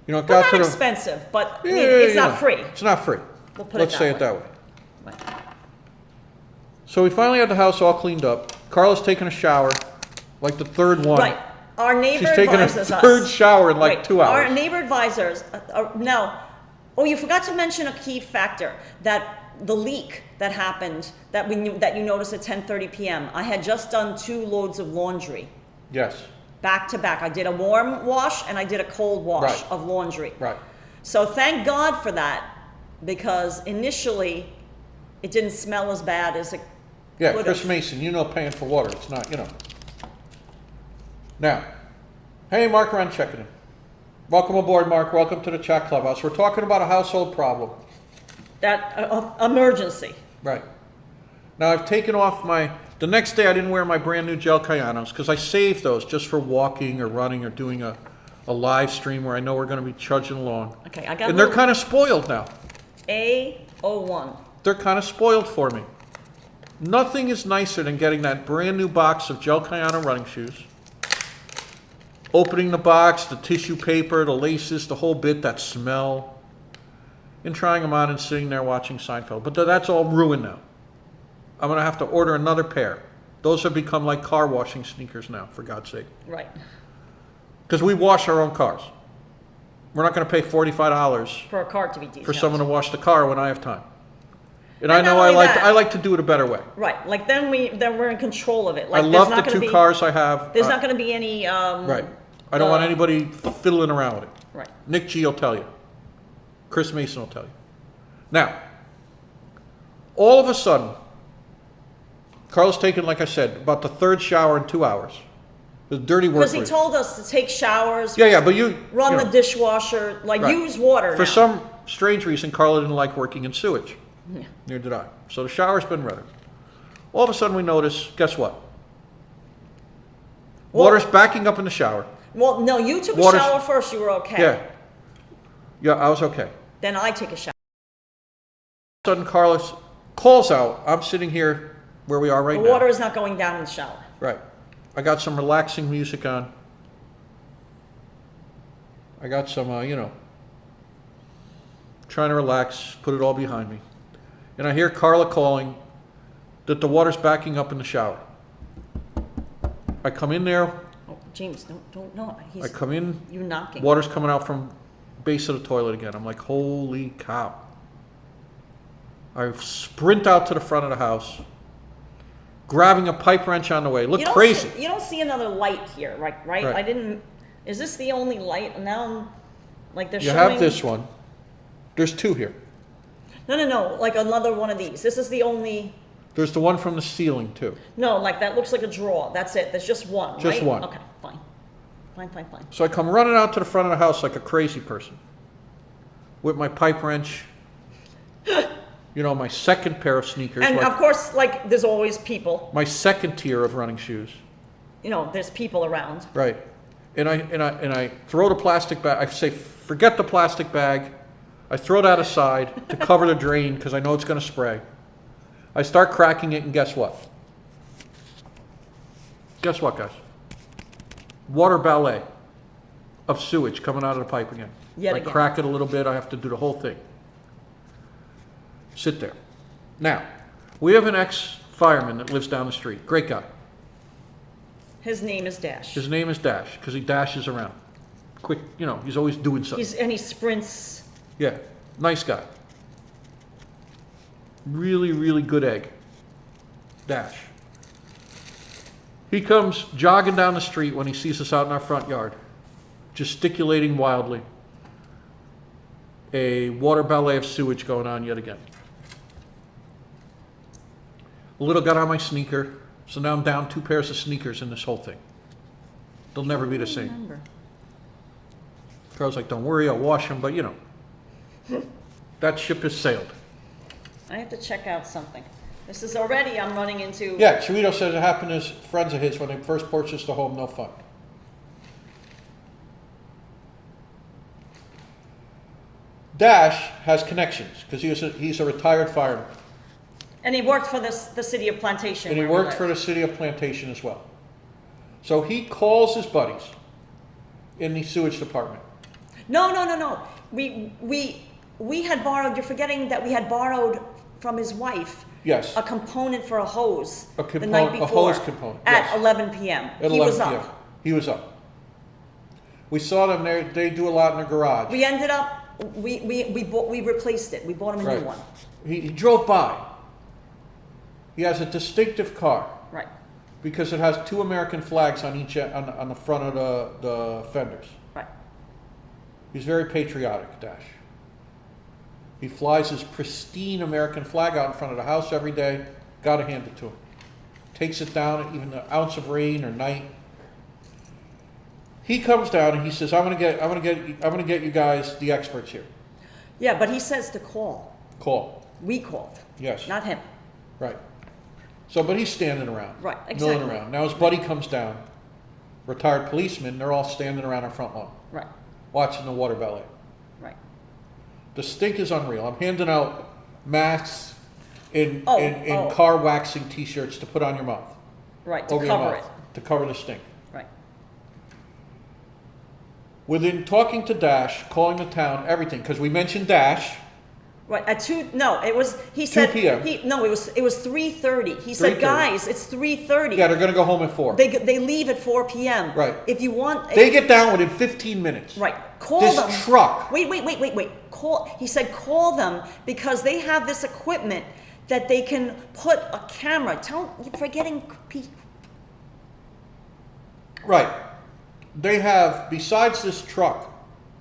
You know, it Well, got not to the. expensive, but I mean, Yeah, it's yeah, not yeah. free. It's not free. We'll put Let's it say that it that way. Right. So we finally had the house all cleaned up. Carla's taking a shower, like the third one. Right. Our neighbor She's taking a advises us. third shower in like Right. 2 hours. Our neighbor advisors, now, oh, you forgot to mention a key factor, that the leak that happened that you noticed at 10:30 p.m. I had just done 2 loads of laundry. Yes. Back to back. I did a warm wash and I did a cold wash Right. of laundry. Right. So thank God for that, because initially it didn't smell as bad as it Yeah, could Chris have. Mason, you know paying for water. It's not, you know. Now, hey, Mark Wren checking in. Welcome aboard, Mark. Welcome to the chat clubhouse. We're talking about a household problem. That emergency. Right. Now, I've taken off the next day I didn't wear my brand new gel Cayanos because I saved those just for walking or running or doing a live stream where I know we're going to be trudging along. Okay, I got And they're kind of spoiled now. A01. They're kind of spoiled for me. Nothing is nicer than getting that brand new box of gel Cayano running shoes, opening the box, the tissue paper, the laces, the whole bit, that smell, and trying them on and sitting there watching Seinfeld. But that's all ruined now. I'm going to have to order another pair. Those have become like car washing sneakers now, for God's sake. Right. Because we wash our own cars. We're not going to pay $45 For a car to be detailed. for someone to wash the car when I have time. And I And know not only that- I like to do it a better way. Right. Like then we're in control of it. I Like love there's not the gonna 2 be, cars I have. There's not going to be any. Right. I don't want anybody fiddling around with it. Right. Nick G will tell you. Chris Mason will tell you. Now, all of a sudden, Carl's taken, like I said, about the 3rd shower in 2 hours. The dirty work. Because he told us to take showers, Yeah, but you run you the know, dishwasher, like Right. use water. For now. some strange reason, Carla didn't like working in sewage. Yeah. Neither did I. So the shower's been running. All of a sudden we notice, guess what? Well- Water's backing up in the shower. Well, no, you took Water's- a shower first. You were okay. Yeah. Yeah, I was okay. Then I take a shower. All of a sudden Carla calls out. I'm sitting here where we are right The now. water is not going down in the shower. Right. I got some relaxing music on. I got some, trying to relax, put it all behind me. And I hear Carla calling that the water's backing up in the shower. I come in there, Oh, James, don't know. I come in, You're knocking. water's coming out from base of the toilet again. I'm like, holy cow. I sprint out to the front of the house, grabbing a pipe wrench on the way. Look You don't crazy. You don't see another light here, right? Right. I didn't. Is this the only light? Now, like they're You showing. have this one. There's 2 here. No. Like another one of these. This is the only. There's the one from the ceiling too. No, like that looks like a drawer. That's it. There's just one. Just right? one. Okay, fine. Fine. So I come running out to the front of the house like a crazy person with my pipe wrench, my second pair of sneakers, And like of course, like there's always people. my second tier of running shoes. There's people around. Right. And I throw the plastic bag. I say, forget the plastic bag. I throw that aside to cover the drain because I know it's going to spray. I start cracking it, and guess what? Guess what, guys? Water ballet of sewage coming out of the pipe again. Yet I again. crack it a little bit. I have to do the whole thing. Sit there. Now, we have an ex-fireman that lives down the street. Great guy. His name is Dash. His name is Dash because he dashes around. Quick, he's always doing something. He sprints. Yeah, nice guy. Really, really good egg. Dash. He comes jogging down the street when he sees us out in our front yard, gesticulating wildly. A water ballet of sewage going on yet again. A little got on my sneaker, so now I'm down 2 pairs of sneakers in this whole thing. They'll never be the same. Remember. Carl's like, don't worry, I'll wash them, but that ship has sailed. I have to check out something. This is already. I'm running into. Yeah, Chirito says it happened to friends of his when they first purchased the home, no fun. Dash has connections because he's a retired fireman. And he worked for the city of Plantation. And he where we worked live. for the city of Plantation as well. So he calls his buddies in the sewage department. No. We had borrowed. You're forgetting that we had borrowed from his wife. Yes. A component for a hose. A the component- night a before. hose component, At yes. 11 p.m. At He 11 was p.m. up. He was up. We saw them there. They do a lot in the garage. We ended up we replaced it. We bought him a Right. new one. He drove by. He has a distinctive car Right. because it has 2 American flags on each on the front of the fenders. Right. He's very patriotic, Dash. He flies his pristine American flag out in front of the house every day. Gotta hand it to him. Takes it down, even an ounce of rain or night. He comes down and he says, "I'm gonna get you guys, the experts here. Yeah, but he says to call. Call." We called. Yes. Not him. Right. So, but he's standing around. Right, Milling exactly. around. Now his buddy comes down, retired policeman. They're all standing around our front lawn, Right. watching the water ballet. Right. The stink is unreal. I'm handing out masks and Oh. car waxing T-shirts to put on your mouth. Right. To Over your cover mouth, it. to cover the stink. Right. Within talking to Dash, calling the town, everything, because we mentioned Dash. Right. At 2. No, it was. He said. 2 p.m. It was 3:30. He said, 3:30. guys, it's 3:30. Yeah, they're gonna go home at 4. They leave at 4 p.m. Right. If you want. They get down within 15 minutes. Right. Call This them. truck. Wait. Call. He said call them because they have this equipment that they can put a camera. You're forgetting. Right. They have, besides this truck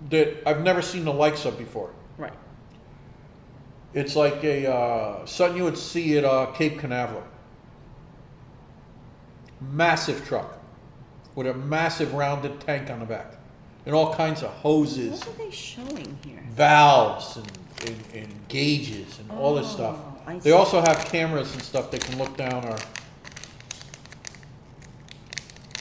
that I've never seen the likes of before. Right. It's like something you would see at Cape Canaveral. Massive truck with a massive rounded tank on the back and all kinds of hoses, What are they showing here? valves, and gauges and all this stuff. I They see. also have cameras and stuff they can look down or...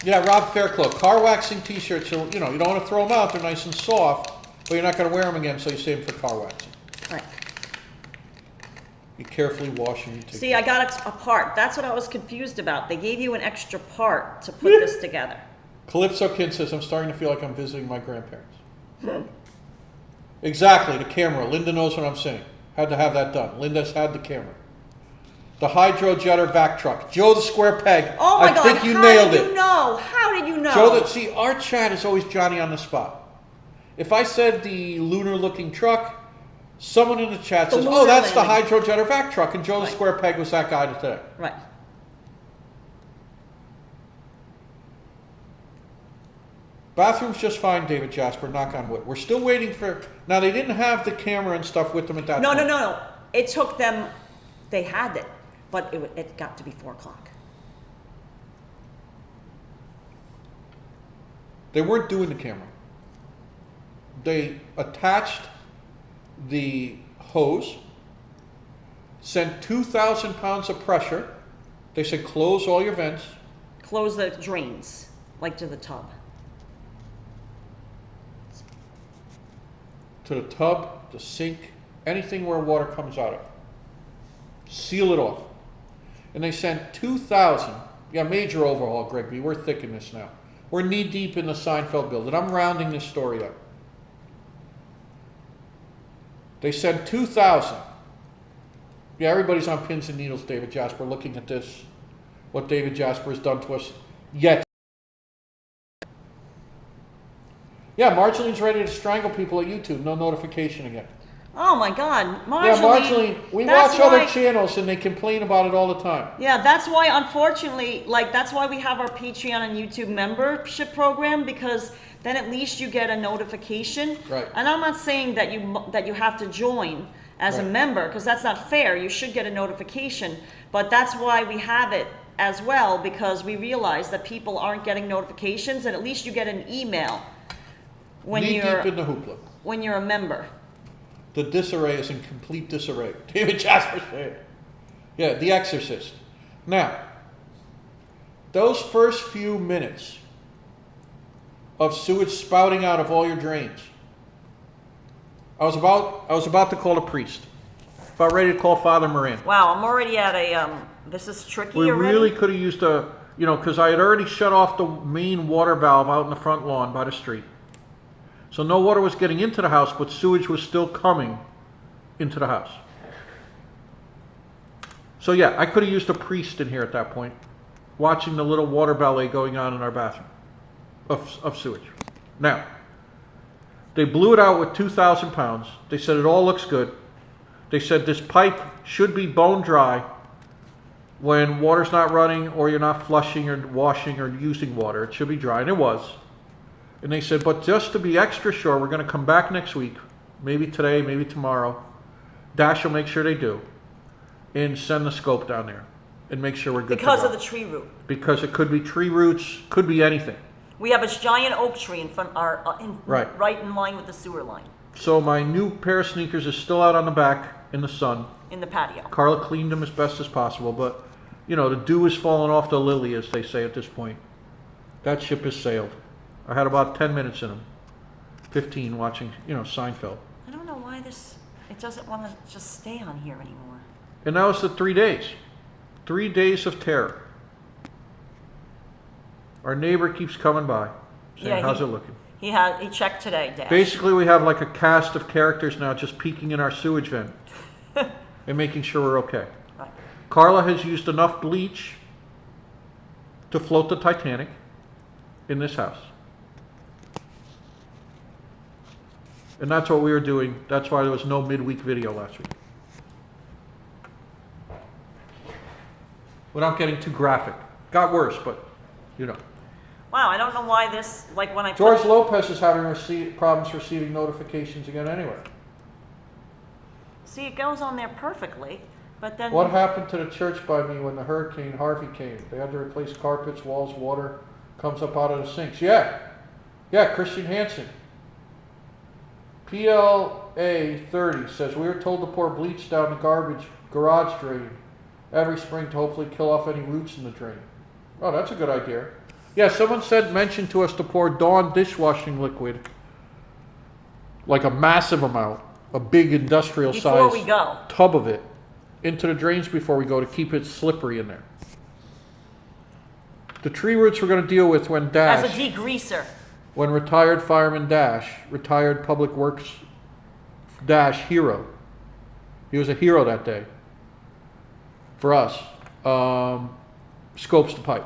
Yeah, Rob Fairclough, car waxing T-shirts, you don't want to throw them out, they're nice and soft, but you're not going to wear them again, so you save them for car waxing. Right. You carefully wash them. See, I got a part. That's what I was confused about. They gave you an extra part to put this together. Calypso Kid says, I'm starting to feel like I'm visiting my grandparents. Exactly, the camera. Linda knows what I'm saying. Had to have that done. Linda's had the camera. The hydro jetter vac truck. Joe the Square Peg. Oh my God! I think you How nailed did it. you know? How did you know? Joe, see, our chat is always Johnny on the spot. If I said the lunar-looking truck, someone in the chat The says, lunar "Oh, that's the landing. hydro jetter vac truck," and Joe the Right. Square Peg was that guy today. Right. Bathroom's just fine, David Jasper. Knock on wood. We're still waiting for. Now they didn't have the camera and stuff with them at that No, point. no. It took them. They had it, but it got to be 4 o'clock. They weren't doing the camera. They attached the hose, sent 2,000 pounds of pressure. They said, close all your vents. Close the drains, like to the tub. To the tub, the sink, anything where water comes out of. Seal it off. And they sent 2,000, major overhaul, Gregby. We're thick in this now. We're knee deep in the Seinfeld building. I'm rounding this story up. They sent 2,000. Yeah, everybody's on pins and needles, David Jasper, looking at this, what David Jasper has done to us yet. Yeah, Marjolie's ready to strangle people at YouTube. No notification again. Oh my God, Marjorie. Yeah, Marjorie, we that's watch other why- channels and they complain about it all the time. Yeah, that's why, unfortunately, that's why we have our Patreon and YouTube membership program, because then at least you get a notification. Right. And I'm not saying that you have to join as a Right. member, because that's not fair. You should get a notification, but that's why we have it as well, because we realize that people aren't getting notifications, and at least you get an email when Knee you're deep in the hoopla. a member. The disarray is in complete disarray. David Jasper said. Yeah, The Exorcist. Now, those first few minutes of sewage spouting out of all your drains, I was about to call a priest. About ready to call Father Moran. Wow, I'm already at a this is tricky We already. really could have used because I had already shut off the main water valve out in the front lawn by the street. So no water was getting into the house, but sewage was still coming into the house. So yeah, I could have used a priest in here at that point, watching the little water ballet going on in our bathroom of sewage. Now, They blew it out with 2,000 pounds. They said it all looks good. They said this pipe should be bone dry when water's not running or you're not flushing or washing or using water. It should be dry, and it was. And they said, but just to be extra sure, we're going to come back next week, maybe today, maybe tomorrow. Dash will make sure they do, and send the scope down there and make sure we're good to go. Because of the tree root. Because it could be tree roots, could be anything. We have a giant oak tree in front, Right. right in line with the sewer line. So my new pair of sneakers is still out on the back in the sun. In the patio. Karla cleaned them as best as possible, but you know, the dew is falling off the lily, as they say at this point. That ship has sailed. I had about 10 minutes in them. 15 watching, you know, Seinfeld. I don't know why it doesn't want to just stay on here anymore. And that was the 3 days. 3 days of terror. Our neighbor keeps coming by, saying, how's it looking? He checked today, Dad. Basically, we have like a cast of characters now just peeking in our sewage vent and making sure we're okay. Right. Karla has used enough bleach to float the Titanic in this house. And that's what we were doing. That's why there was no midweek video last week. Without getting too graphic. Got worse, but you know. Wow, I don't know why this, like when I George Lopez is having problems receiving notifications again anyway. See, it goes on there perfectly, but then... What happened to the church by me when the Hurricane Harvey came? They had to replace carpets, walls, water comes up out of the sinks. Yeah, Christian Hansen. PLA 30 says, we were told to pour bleach down the garage drain every spring to hopefully kill off any roots in the drain. Oh, that's a good idea. Yeah, someone mentioned to us to pour Dawn dishwashing liquid, like a massive amount, a big industrial size tub of it, into the drains before we go to keep it slippery in there. The tree roots we're going to deal with when Dash... As a degreaser. When retired fireman Dash, retired public works Dash hero. He was a hero that day. For us. Scopes the pipe.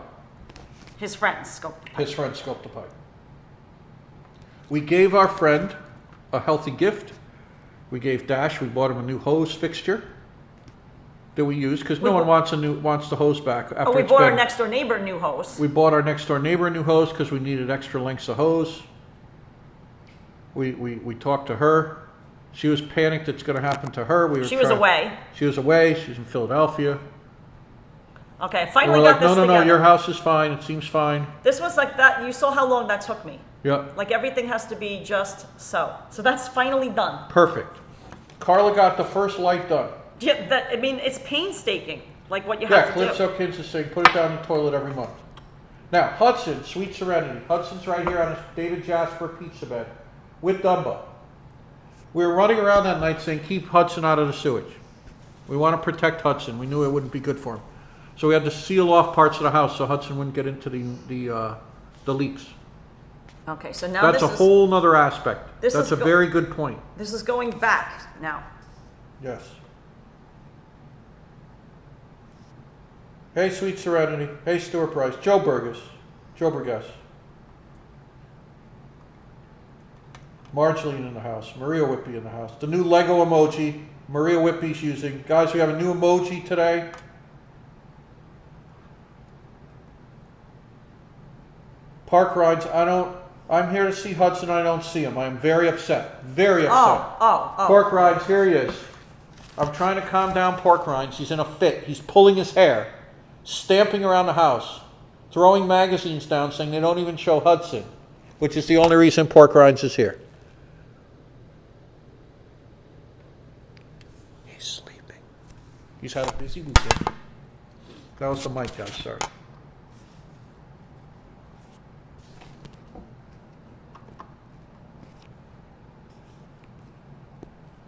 His friends scoped the pipe. His friend scoped the pipe. We gave our friend a healthy gift. We gave Dash, we bought him a new hose fixture that we use because no one wants the hose back. After we bought our next door neighbor a new hose. We bought our next door neighbor a new hose because we needed extra lengths of hose. We talked to her. She was panicked it's going to happen to her. She was away. She was away. She's in Philadelphia. Okay, finally got this together. No, your house is fine. It seems fine. This was like that. You saw how long that took me. Yep. Like everything has to be just so. So that's finally done. Perfect. Karla got the first light done. Yeah, I mean, it's painstaking, like what you have to do. Yeah, Cliff's O'Kins is saying put it down in the toilet every month. Now, Hudson, Sweet Serenity. Hudson's right here on his David Jasper pizza bed with Dumbo. We were running around that night saying keep Hudson out of the sewage. We want to protect Hudson. We knew it wouldn't be good for him. So we had to seal off parts of the house so Hudson wouldn't get into the leaks. Okay, so now that's a whole nother aspect. That's a very good point. This is going back now. Yes. Hey, Sweet Serenity. Hey, Stuart Price. Joe Burgess. Marceline in the house. Maria Whippy in the house. The new Lego emoji Maria Whippy's using. Guys, we have a new emoji today. Park rides. I'm here to see Hudson. I don't see him. I'm very upset. Very upset. Oh. Pork rinds. Here he is. I'm trying to calm down Pork rinds. He's in a fit. He's pulling his hair, stamping around the house, throwing magazines down, saying they don't even show Hudson, which is the only reason Pork rinds is here. He's sleeping. He's had a busy weekend. That was the mic, guys. Sorry.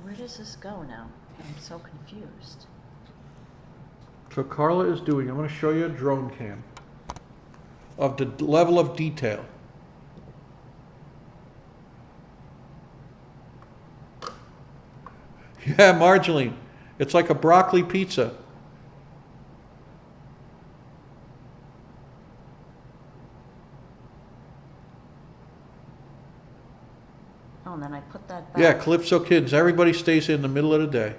Where does this go now? I'm so confused. So Karla is doing, I'm going to show you a drone cam of the level of detail. Yeah, Marjorie, it's like a broccoli pizza. Oh, and then Yeah, Calypso Kittens. Everybody stays in the middle of the day.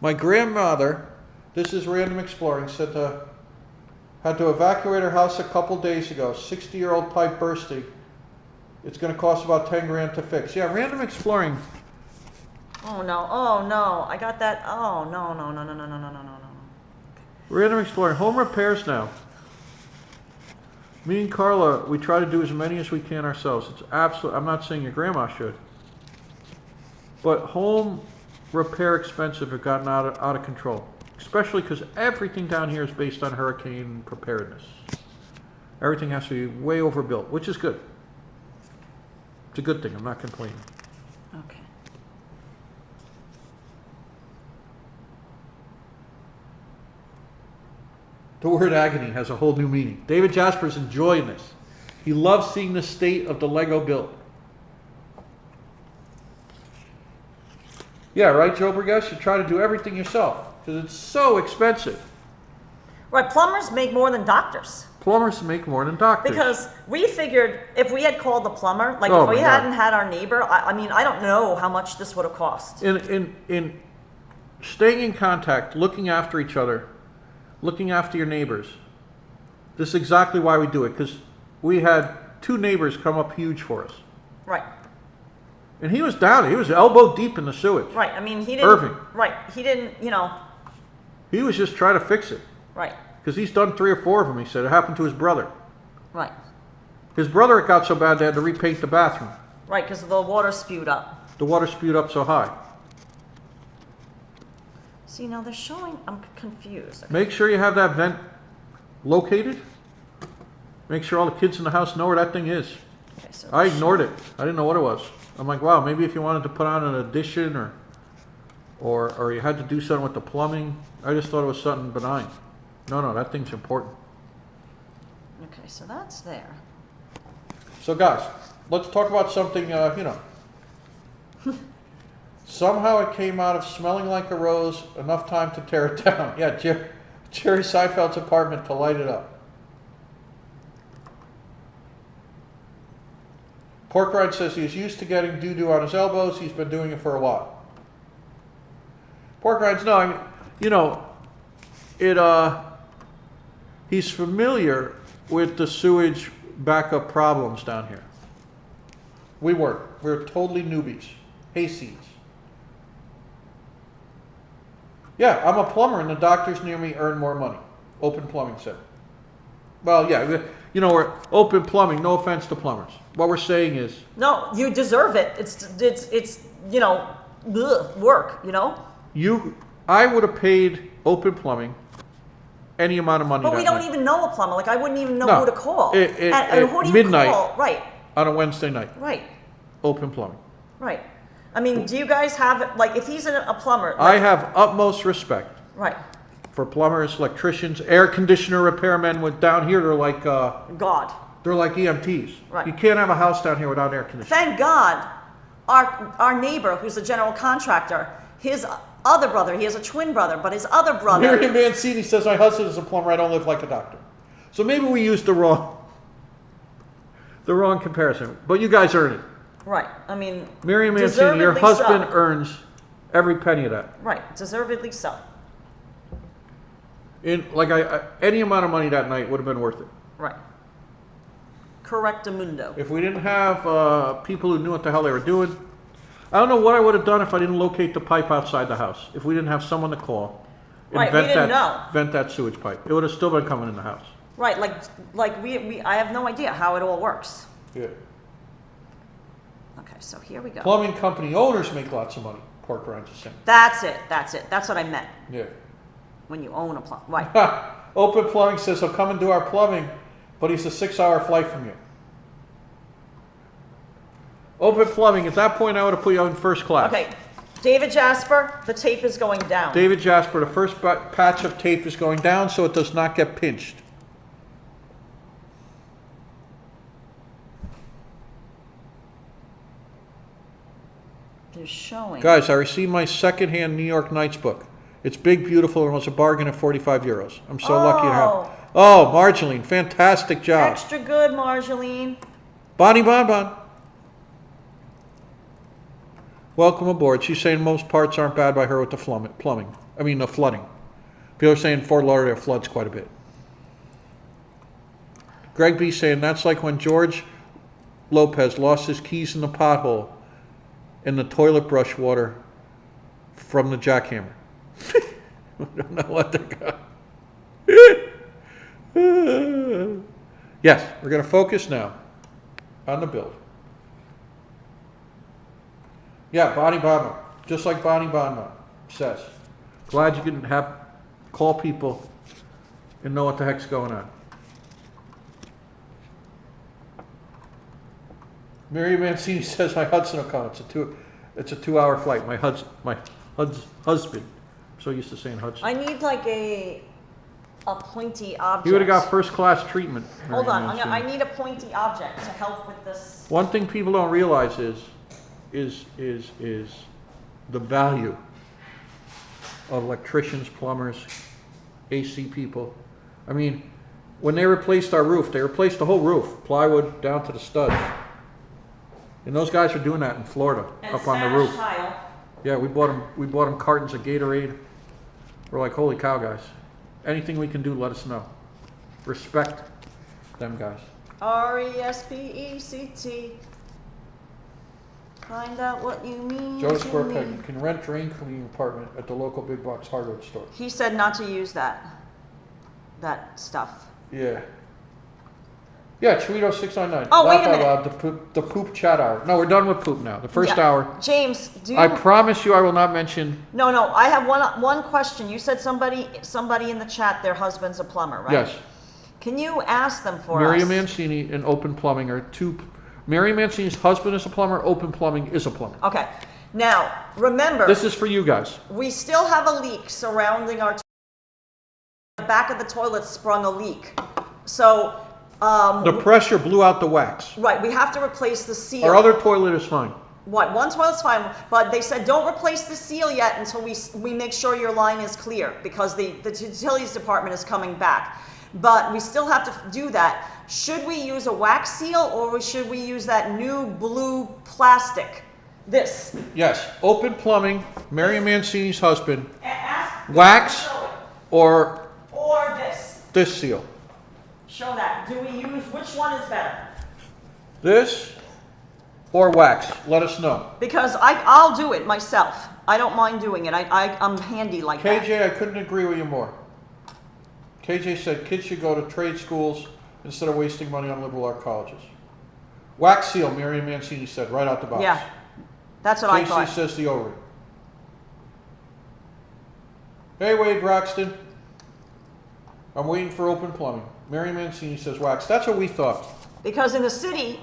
My grandmother, this is random exploring, said had to evacuate her house a couple days ago. 60-year-old pipe bursting. It's going to cost about 10 grand to fix. Yeah, random exploring. Oh no, I got that. Oh no. Random exploring. Home repairs now. Me and Carla, we try to do as many as we can ourselves. It's absolute. I'm not saying your grandma should. But home repair expenses have gotten out of control. Especially because everything down here is based on hurricane preparedness. Everything has to be way overbuilt, which is good. It's a good thing. I'm not complaining. Okay. The word agony has a whole new meaning. David Jasper's enjoying this. He loves seeing the state of the Lego build. Yeah, right, Joe Burgess? You try to do everything yourself because it's so expensive. Right, plumbers make more than doctors. Plumbers make more than doctors. Because we figured if we had called the plumber, like Oh if we my God. hadn't had our neighbor, I mean, I don't know how much this would have cost. In staying in contact, looking after each other, looking after your neighbors, this is exactly why we do it, because we had 2 neighbors come up huge for us. Right. And he was down, he was elbow deep in the sewage. Right. I mean, he didn't. Irving. Right. He didn't, you know. He was just trying to fix it. Right. Because he's done 3 or 4 of them, he said. It happened to his brother. Right. His brother, it got so bad they had to repaint the bathroom. Right, because the water spewed up. The water spewed up so high. See, now they're showing, I'm confused. Okay. Make sure you have that vent located. Make sure all the kids in the house know where that thing is. Okay, so I ignored it. I didn't know what it was. I'm like, wow, maybe if you wanted to put on an addition or you had to do something with the plumbing. I just thought it was something benign. No, that thing's important. Okay, so that's there. So guys, let's talk about something, Somehow it came out of smelling like a rose, enough time to tear it down. Yeah, Jerry Seinfeld's apartment to light it up. Pork Rind says he's used to getting doo-doo on his elbows. He's been doing it for a while. Pork Rinds, no, I mean, he's familiar with the sewage backup problems down here. We weren't. We're totally newbies. Hayseeds. Yeah, I'm a plumber and the doctors near me earn more money. Open Plumbing said. Well, yeah, we're Open Plumbing, no offense to plumbers. What we're saying is... No, you deserve it. It's work, I would have paid Open Plumbing any amount of money. But we don't even know a plumber. Like, I wouldn't even know who to call. And who do you midnight call? Right. On a Wednesday night. Right. Open Plumbing. Right. I mean, do you guys have, like, if he's a plumber... Like, I have utmost respect. Right. For plumbers, electricians, air conditioner repairmen. With down here, they're like... God. They're like EMTs. Right. You can't have a house down here without air conditioning. Thank God, our neighbor, who's a general contractor, his other brother, he has a twin brother, but his other brother... Miriam Mancini says, my husband is a plumber, I don't live like a doctor. So maybe we used the wrong comparison. But you guys earn it. Right. I mean... Miriam Mancini, your husband so. earns every penny of that. Right. Deservedly so. Any amount of money that night would have been worth it. Right. Correctamundo. If we didn't have people who knew what the hell they were doing, I don't know what I would have done if I didn't locate the pipe outside the house. If we didn't have someone to call and right, vent that sewage pipe, it would have still been coming in the house. Right, I have no idea how it all works. Yeah. Okay, so here we go. Plumbing company owners make lots of money. Pork Rinds is saying. That's it. That's what I meant. Yeah. When you own a plumber, right? Open Plumbing says he'll come and do our plumbing, but he's a 6-hour flight from you. Open Plumbing, at that point I would have put you in first class. Okay, David Jasper, the tape is going down. David Jasper, the first patch of tape is going down so it does not get pinched. They're showing. Guys, I received my second-hand New York Knights book. It's big, beautiful, and was a bargain at 45 euros. I'm so lucky to have it. Oh, Marjeline, fantastic job. Extra good, Marjeline. Bonnie Bonbon. Welcome aboard. She's saying most parts aren't bad by her with the plumbing. I mean, the flooding. People are saying Fort Lauderdale floods quite a bit. Greg B saying that's like when George Lopez lost his keys in the pothole in the toilet brush water from the jackhammer. I don't know what they got. Yes, we're going to focus now on the build. Yeah, Bonnie Bonbon, just like Bonnie Bonbon says. Glad you can call people and know what the heck's going on. Mary Mancini says my Hudson will come. It's a 2-hour flight. My husband. I'm so used to saying Hudson. I need like a pointy object. He would have got first class treatment. Hold on, I need a pointy object to help with this. One thing people don't realize is the value of electricians, plumbers, AC people. I mean, when they replaced our roof, they replaced the whole roof, plywood down to the studs. And those guys are doing that in Florida, and up on the roof. Tile. Yeah, we bought them cartons of Gatorade. We're like, holy cow, guys. Anything we can do, let us know. Respect them guys. RESPECT. Find out what you mean. Joe Squarepeg, you can rent drain cleaning apartment at the local big box hardware store. He said not to use that stuff. Yeah. Yeah, Cheeto699. Oh, wait a minute. Out loud, the poop chat hour. No, we're done with poop now. The first hour. James, I promise you I will not mention. No, I have one question. You said somebody in the chat, their husband's a plumber, right? Yes. Can you ask them for Mary us? Mancini and Open Plumbing are two. Mary Mancini's husband is a plumber. Open Plumbing is a plumber. Okay. Now, remember. This is for you guys. We still have a leak surrounding our the back of the toilet sprung a leak. So, the pressure blew out the wax. right, we have to replace the seal. Our other toilet is fine. What? One toilet's fine, but they said don't replace the seal yet until we make sure your line is clear because the utilities department is coming back. But we still have to do that. Should we use a wax seal or should we use that new blue plastic? This. Yes, Open Plumbing, Mary Mancini's husband, Ask wax or this seal. Show that. Do we use, which one is better? This or wax? Let us know. Because I'll do it myself. I don't mind doing it. I'm handy like that. KJ, I couldn't agree with you more. KJ said kids should go to trade schools instead of wasting money on liberal art colleges. Wax seal, Mary Mancini said, right out the box. Yeah, that's what I thought. Casey says the ovary. Hey, Wade Braxton. I'm waiting for Open Plumbing. Mary Mancini says wax. That's what we thought. Because in the city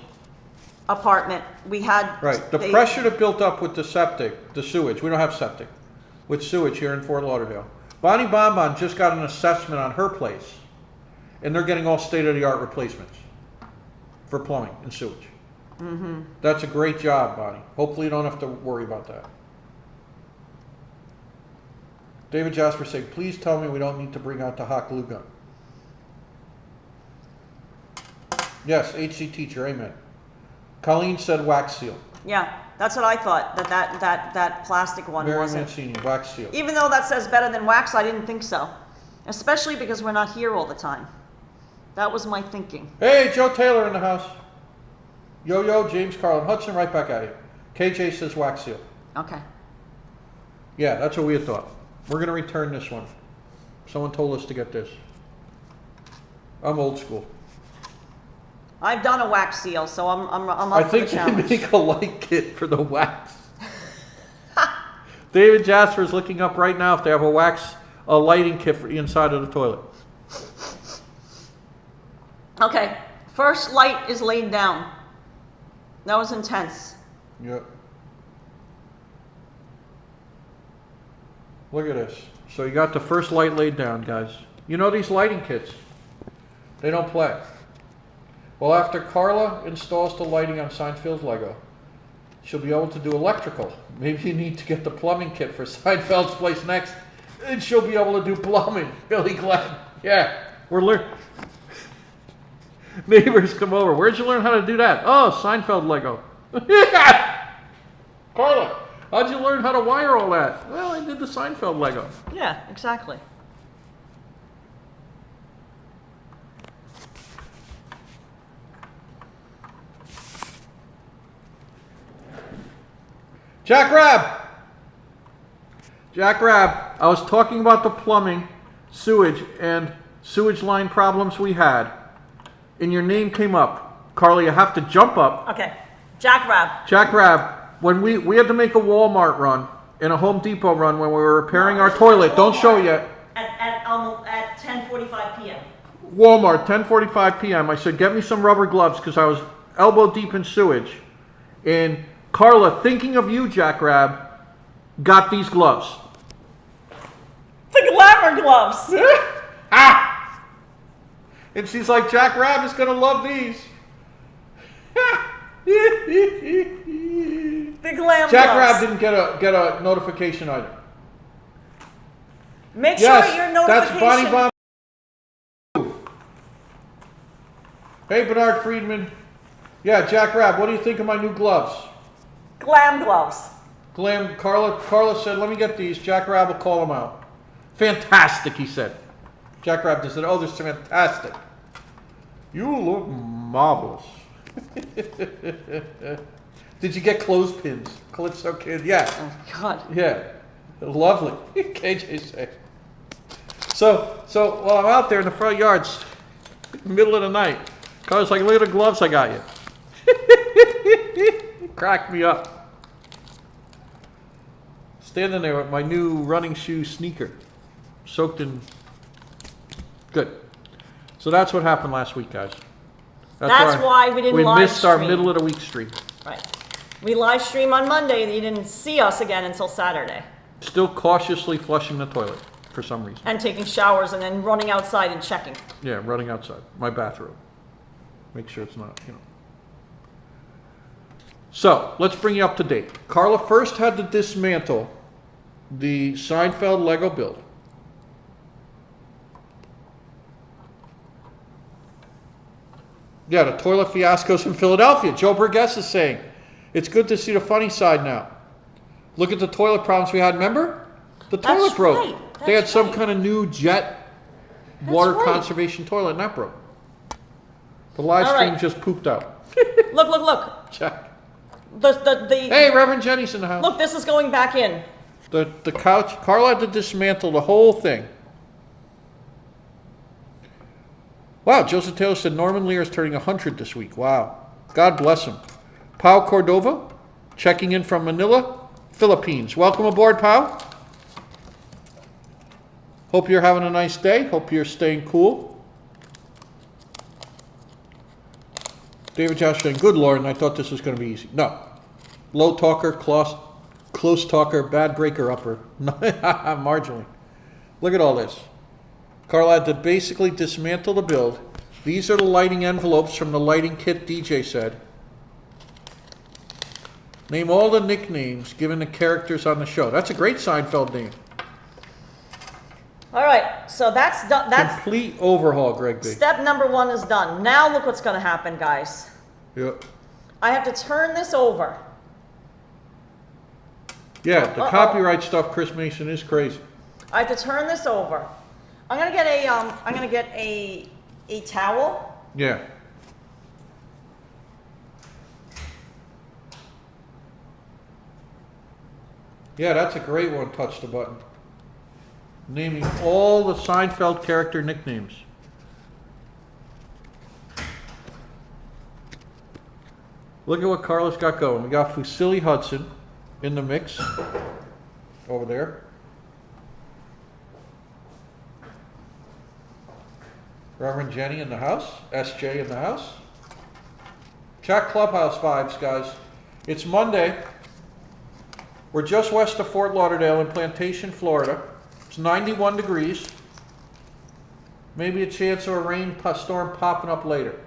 apartment, we had... Right. The pressure that built up with the septic, the sewage. We don't have septic. With sewage here in Fort Lauderdale. Bonnie Bonbon just got an assessment on her place. And they're getting all state-of-the-art replacements for plumbing and sewage. Mm-hmm. That's a great job, Bonnie. Hopefully you don't have to worry about that. David Jasper said, please tell me we don't need to bring out the hot glue gun. Yes, HC teacher, amen. Colleen said wax seal. Yeah, that's what I thought, that plastic one Mary wasn't. Mancini, wax seal. Even though that says better than wax, I didn't think so. Especially because we're not here all the time. That was my thinking. Hey, Joe Taylor in the house. Yo, JamesandKarla, Hudson, right back at you. KJ says wax seal. Okay. Yeah, that's what we had thought. We're going to return this one. Someone told us to get this. I'm old school. I've done a wax seal, so I'm up I for the think they challenge. make a light kit for the wax. David Jasper is looking up right now if they have a lighting kit for the inside of the toilet. Okay, first light is laid down. That was intense. Yep. Look at this. So you got the first light laid down, guys. You know these lighting kits, they don't play. Well, after Carla installs the lighting on Seinfeld's Lego, she'll be able to do electrical. Maybe you need to get the plumbing kit for Seinfeld's place next, and she'll be able to do plumbing. Billy Glenn. Yeah, we're learning. Neighbors come over. Where'd you learn how to do that? Oh, Seinfeld Lego. Yeah! Carla, How'd you learn how to wire all that? Well, I did the Seinfeld Lego. Yeah, exactly. Jack Rab, I was talking about the plumbing, sewage, and sewage line problems we had, and your name came up. Carla, you have to jump up. Okay. Jack Rab, when we had to make a Walmart run and a Home Depot run when we were repairing our toilet. Don't show it yet. At 10:45 p.m. Walmart, 10:45 p.m. I said, get me some rubber gloves because I was elbow deep in sewage. And Carla, thinking of you, Jack Rab, got these gloves. The glamour gloves. And she's like, Jack Rab is going to love these. The glam Jack gloves. Rab didn't get a notification either. Make sure your notification. That's Bonnie Bomb. Hey, Bernard Friedman. Yeah, Jack Rab, what do you think of my new gloves? Glam gloves. Glam. Carla said, let me get these. Jack Rab will call them out. Fantastic, he said. Jack Rab just said, oh, this is fantastic. You look marvelous. Did you get clothespins? Calypso Kid? Yeah. Oh, God. Yeah. Lovely. KJ said. So while I'm out there in the front yards, middle of the night, Carla's like, look at the gloves I got you. Cracked me up. Standing there with my new running shoe sneaker, soaked in. Good. So that's what happened last week, guys. That's why we didn't live missed our stream. middle of the week stream. Right. We live stream on Monday and you didn't see us again until Saturday. Still cautiously flushing the toilet for some reason. And taking showers and then running outside and checking. Yeah, running outside. My bathroom. Make sure it's not, So, let's bring you up to date. Carla first had to dismantle the Seinfeld Lego build. Yeah, the toilet fiascos in Philadelphia. Joe Burgess is saying, it's good to see the funny side now. Look at the toilet problems we had, remember? The toilet broke. Right. They had That's some right. kind of new jet water right. conservation toilet, and that broke. The live All stream right. just pooped out. Look. Check. The Hey, Reverend Jenny's in the house. Look, this is going back in. The couch. Carla had to dismantle the whole thing. Wow, Joseph Taylor said Norman Lear is turning 100 this week. Wow. God bless him. Pau Cordova, checking in from Manila, Philippines. Welcome aboard, Pau. Hope you're having a nice day. Hope you're staying cool. David Josh saying, good Lord, and I thought this was going to be easy. No. Low talker, close talker, bad breaker upper. Marginally. Look at all this. Carla had to basically dismantle the build. These are the lighting envelopes from the lighting kit DJ said. Name all the nicknames given the characters on the show. That's a great Seinfeld name. All right, so that's done. That's complete overhaul, Greg B. Step number 1 is done. Now look what's going to happen, guys. Yep. I have to turn this over. Yeah, the copyright stuff, Chris Mason, is crazy. I have to turn this over. I'm gonna get a towel. Yeah. Yeah, that's a great one. Touch the button. Naming all the Seinfeld character nicknames. Look at what Carla's got going. We got Fusilli Hudson in the mix over there. Reverend Jenny in the house. SJ in the house. Check Clubhouse vibes, guys. It's Monday. We're just west of Fort Lauderdale in Plantation, Florida. It's 91 degrees. Maybe a chance of a rain storm popping up later.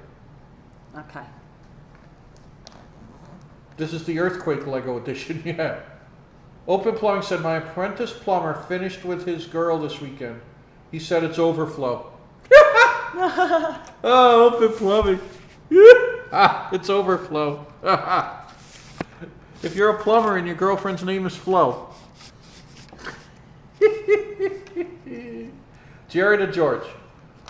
Okay. This is the earthquake Lego edition, yeah. Open Plumbing said, my apprentice plumber finished with his girl this weekend. He said it's overflow. Oh, Open Plumbing. It's overflow. If you're a plumber and your girlfriend's name is Flo. Jerry to George.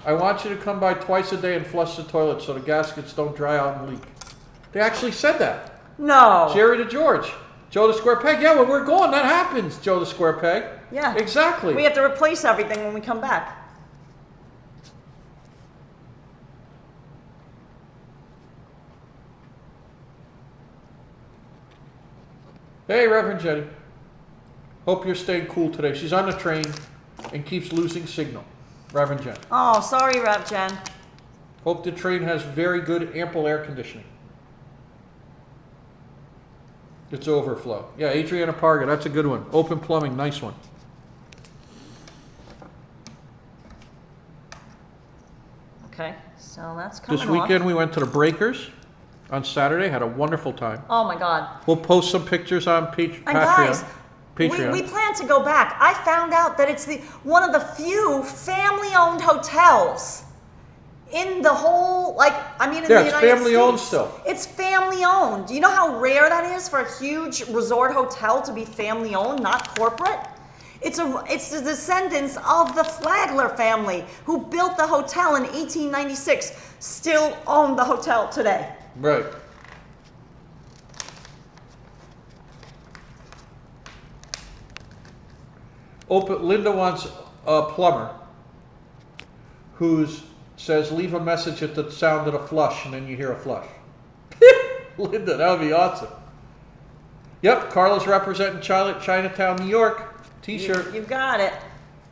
I want you to come by twice a day and flush the toilet so the gaskets don't dry out and leak. They actually said that. No. Jerry to George. Joe the Square Peg. Yeah, when we're gone, that happens, Joe the Square Peg. Yeah. Exactly. We have to replace everything when we come back. Hey, Reverend Jenny. Hope you're staying cool today. She's on the train and keeps losing signal. Reverend Jen. Oh, sorry, Rev Jen. Hope the train has very good, ample air conditioning. It's overflow. Yeah, Adriana Parga, that's a good one. Open plumbing, nice one. Okay, so that's coming This weekend we went to the Breakers on Saturday, had a wonderful time. Oh my God. We'll post some pictures on Patreon. And guys, Patreon. we plan to go back. I found out that it's one of the few family-owned hotels in the whole, in the United States. Yeah, it's family-owned still. It's family-owned. Do you know how rare that is for a huge resort hotel to be family-owned, not corporate? It's the descendants of the Flagler family who built the hotel in 1896, still own the hotel today. Right. Linda wants a plumber who says, leave a message at the sound of a flush, and then you hear a flush. Linda, that would be awesome. Yep, Carla's representing Chinatown, New York. T-shirt. You got it.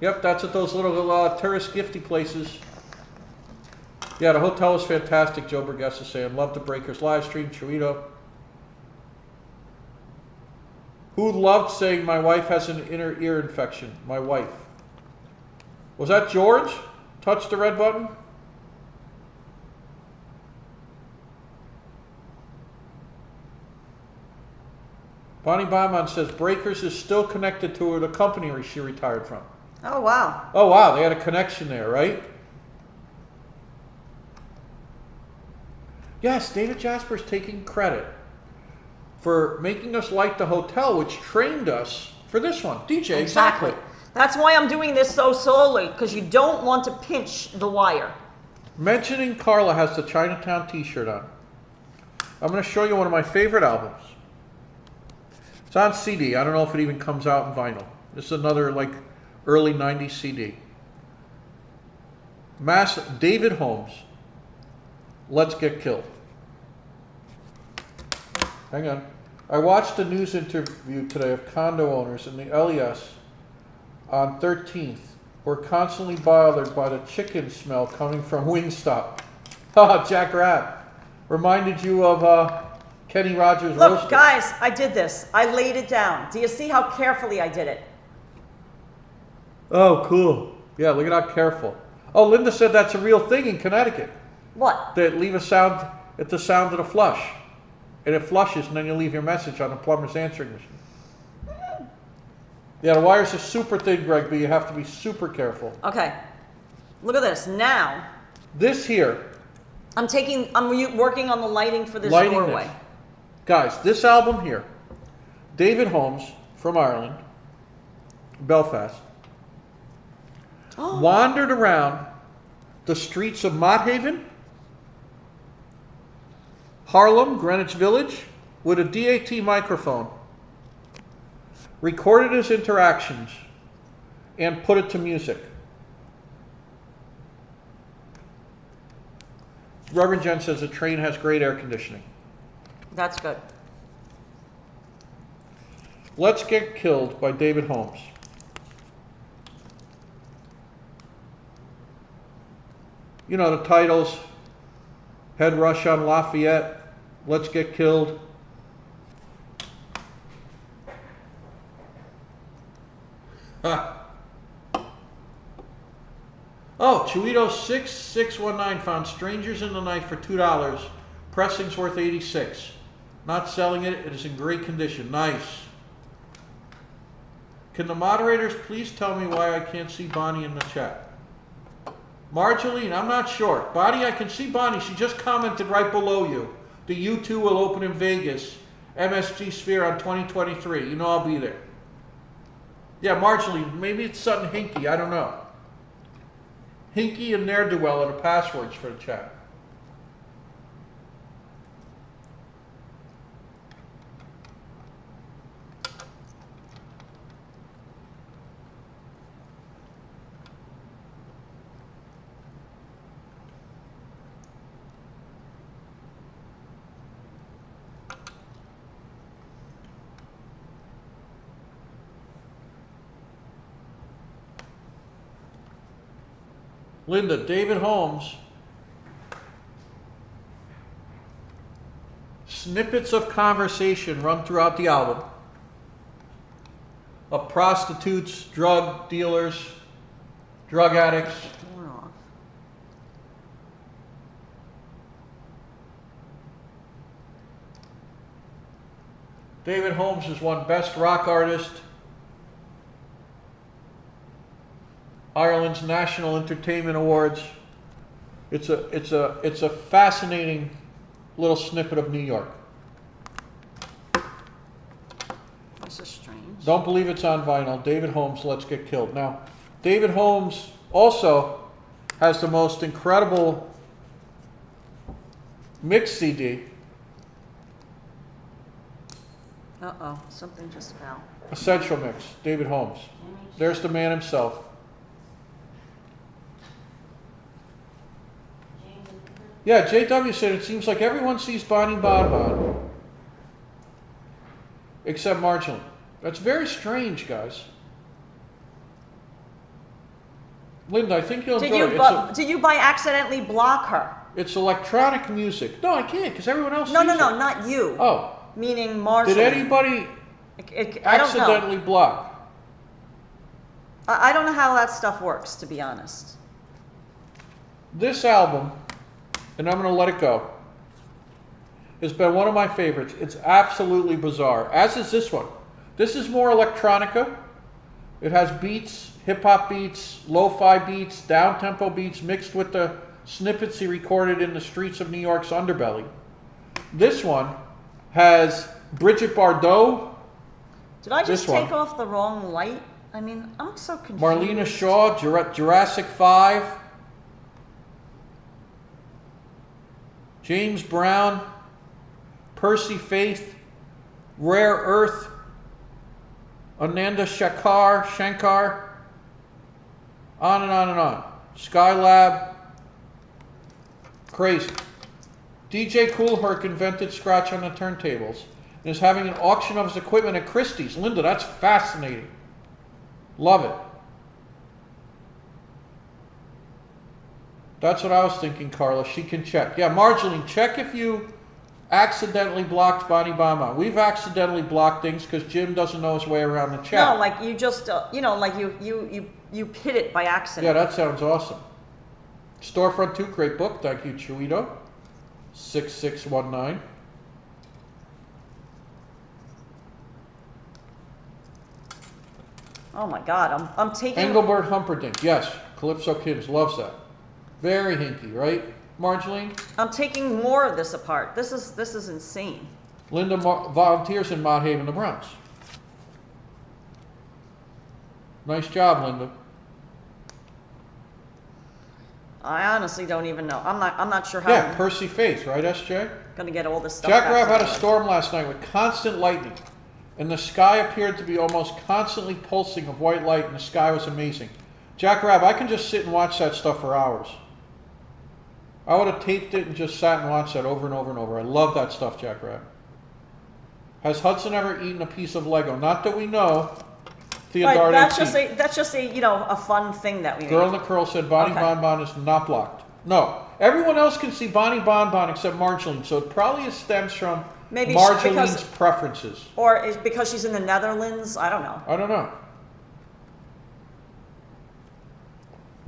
Yep, that's at those little tourist gifty places. Yeah, the hotel is fantastic, Joe Burgess is saying. Love the Breakers live stream, Churrito. Who loved saying my wife has an inner ear infection? My wife. Was that George? Touch the red button. Bonnie Baumann says Breakers is still connected to the company she retired from. Oh, wow. Oh, wow, they had a connection there, right? Yes, David Jasper's taking credit for making us like the hotel, which trained us for this one. DJ, exactly. That's why I'm doing this so slowly, because you don't want to pinch the wire. Mentioning Carla has the Chinatown t-shirt on. I'm going to show you one of my favorite albums. It's on CD. I don't know if it even comes out in vinyl. This is another early 90s CD. David Holmes, Let's Get Killed. Hang on. I watched a news interview today of condo owners in the LES on 13th who are constantly bothered by the chicken smell coming from Wingstop. Jack Rabb. Reminded you of Kenny Rogers Look, roasted. guys, I did this. I laid it down. Do you see how carefully I did it? Oh, cool. Yeah, look at how careful. Oh, Linda said that's a real thing in Connecticut. What? That leave a sound at the sound of the flush. And it flushes, and then you leave your message on the plumber's answering machine. Yeah, the wires are super thin, Greg, but you have to be super careful. Okay. Look at this. Now. This here. I'm working on the lighting for this lighting doorway. This. Guys, this album here, David Holmes from Ireland, Belfast, wandered around the streets of Mott Haven, Harlem, Greenwich Village, with a DAT microphone, recorded his interactions, and put it to music. Reverend Jen says the train has great air conditioning. That's good. Let's Get Killed by David Holmes. You know the titles, Head Rush on Lafayette, Let's Get Killed. Oh, Chuito 6619 found Strangers in the Night for $2. Pressing's worth $86. Not selling it. It is in great condition. Nice. Can the moderators please tell me why I can't see Bonnie in the chat? Marjoline, I'm not sure. Bonnie, I can see Bonnie. She just commented right below you. The U2 will open in Vegas MSG Sphere on 2023. You know I'll be there. Yeah, Marjorie, maybe it's something hinky. I don't know. Hinky and ne'er-do-well are the passwords for the chat. Linda, David Holmes. Snippets of conversation run throughout the album of prostitutes, drug dealers, drug addicts. David Holmes has won Best Rock Artist, Ireland's National Entertainment Awards. It's a fascinating little snippet of New York. This is strange. Don't believe it's on vinyl. David Holmes, Let's Get Killed. Now, David Holmes also has the most incredible mix CD. Uh-oh, something just fell. Essential Mix, David Holmes. There's the man himself. Yeah, JW said it seems like everyone sees Bonnie Bonbon except Marjorie. That's very strange, guys. Linda, I think you'll enjoy it. Did you by accidentally block her? It's electronic music. No, I can't, because everyone else No, sees no, it. no, not you. Oh. Meaning Marshall. Did anybody I don't know. accidentally block? I don't know how that stuff works, to be honest. This album, and I'm going to let it go, has been one of my favorites. It's absolutely bizarre, as is this one. This is more electronica. It has beats, hip-hop beats, lo-fi beats, down-tempo beats mixed with the snippets he recorded in the streets of New York's underbelly. This one has Bridget Bardot. Did I just take off the wrong light? I mean, I'm so confused. Marlena Shaw, Jurassic 5. James Brown, Percy Faith, Rare Earth, Ananda Shankar, on and on and on. Skylab, crazy. DJ Kool Herc invented scratch on the turntables and is having an auction of his equipment at Christie's. Linda, that's fascinating. Love it. That's what I was thinking, Carla. She can check. Yeah, Marjorie, check if you accidentally blocked Bonnie Bonbon. We've accidentally blocked things because Jim doesn't know his way around the chat. No, like you just, like you hit it by accident. Yeah, that sounds awesome. Storefront 2, great book. Thank you, Chuito. 6619. Oh my God, I'm taking... Engelbert Humperdinck, yes. Calypso Kids loves that. Very hinky, right, Marjorie? I'm taking more of this apart. This is insane. Linda volunteers in Mott Haven, the Bronx. Nice job, Linda. I honestly don't even know. I'm not sure how. Yeah, Percy Faith, right, SJ? Gonna get all this stuff. Jack back Rabb had a together. storm last night with constant lightning, and the sky appeared to be almost constantly pulsing of white light, and the sky was amazing. Jack Rabb, I can just sit and watch that stuff for hours. I would have taped it and just sat and watched that over and over and over. I love that stuff, Jack Rabb. Has Hudson ever eaten a piece of Lego? Not that we know. Theodore, right, that's just a a fun thing that we Girl in made. the Curl said Bonnie Bonbon is not blocked. No, everyone else can see Bonnie Bonbon except Marjorie, so it probably stems from Maybe Marjolie's preferences. Or is because she's in the Netherlands? I don't know. I don't know.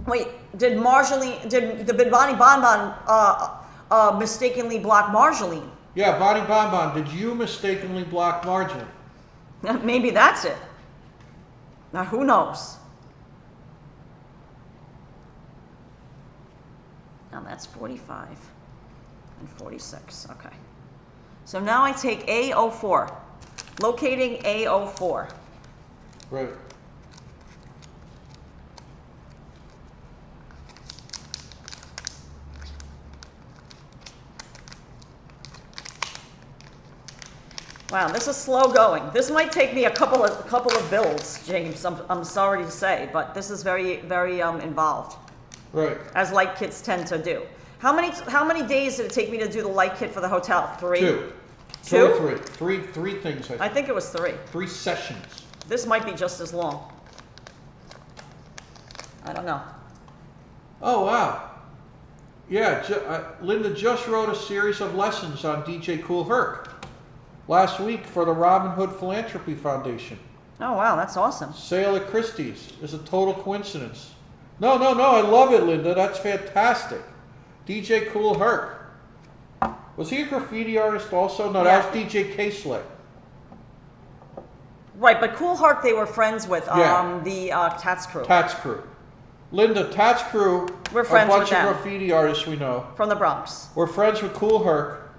Wait, did Bonnie Bonbon mistakenly block Marjorie? Yeah, Bonnie Bonbon, did you mistakenly block Marjorie? Maybe that's it. Now who knows? Now that's 45 and 46. Okay. So now I take A04, locating A04. Right. Wow, this is slow going. This might take me a couple of builds, James. I'm sorry to say, but this is very involved. Right. As light kits tend to do. How many days did it take me to do the light kit for the hotel? 3? 2. Two? 3. Three things. I think it was 3. 3 sessions. This might be just as long. I don't know. Oh wow. Yeah, Linda just wrote a series of lessons on DJ Kool Herc last week for the Robin Hood Philanthropy Foundation. Oh wow, that's awesome. Sale at Christie's is a total coincidence. No, I love it, Linda. That's fantastic. DJ Kool Herc. Was he a graffiti artist also? No, Yeah. that was DJ K-Slay. Right, but Kool Herc they were friends with Yeah. the Tats crew. Tats Crew. Linda, Tats Crew We're are friends a bunch with them. of graffiti artists we know. From the Bronx. We're friends with Kool Herc.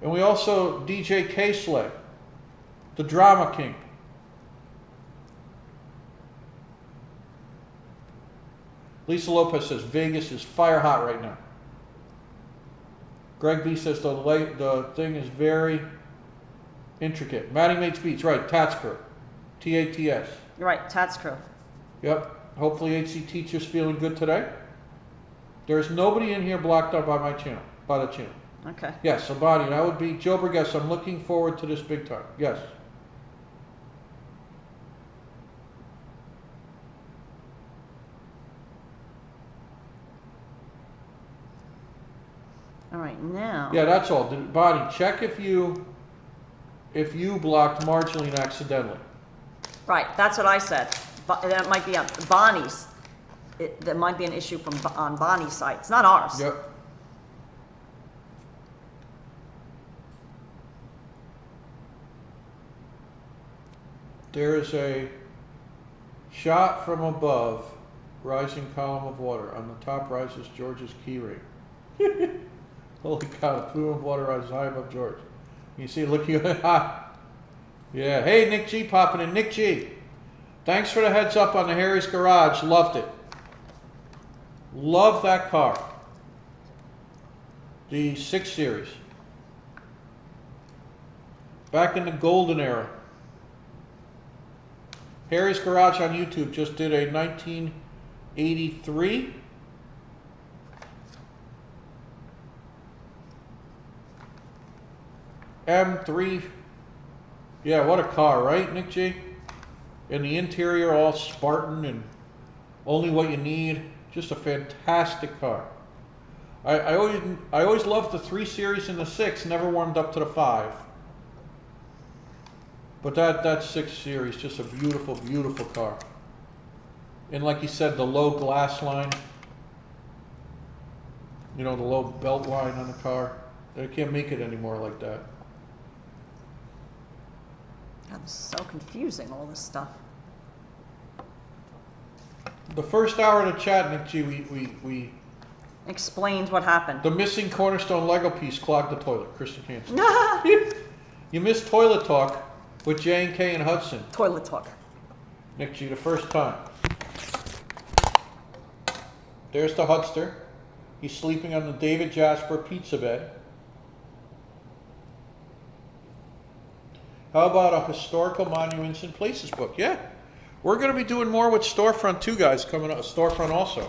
And we also DJ K-Slay, the Drama King. Lisa Lopez says Vegas is fire hot right now. Greg B says the thing is very intricate. Maddie Mates Beats, right, Tats Crew. T-A-T-S. You're right, Tats crew. Yep. Hopefully HC Teacher's feeling good today. There's nobody in here blocked up by my channel, by the channel. Okay. Yes, so Bonnie, that would be Joe Burgess. I'm looking forward to this big time. Yes. All right, now. Yeah, that's all. Bonnie, check if you blocked Marjorie accidentally. Right, that's what I said. But that might be on Bonnie's. There might be an issue on Bonnie's site. It's not ours. Yep. There is a shot from above, rising column of water. On the top rises George's key ring. Holy cow, the plume of water rises high above George. You see it looking hot. Yeah. Hey, Nick G popping in. Nick G. Thanks for the heads up on the Harry's Garage. Loved it. Love that car. The 6 Series. Back in the golden era. Harry's Garage on YouTube just did a 1983 M3. Yeah, what a car, right, Nick G? And the interior all Spartan and only what you need. Just a fantastic car. I always loved the 3 Series and the 6. Never warmed up to the 5. But that 6 Series, just a beautiful, beautiful car. And like you said, the low glass line. You know, the low belt line on the car. They can't make it anymore like that. That was so confusing, all this stuff. The first hour of the chat, Nick G, we Explains what happened. the missing cornerstone Lego piece clogged the toilet. Kristen Hansen. You missed Toilet Talk with J&K and Hudson. Toilet talk. Nick G, the first time. There's the Hudster. He's sleeping on the David Jasper pizza bed. How about a historical monuments and places book? Yeah. We're going to be doing more with Storefront too, guys, coming up. Storefront also.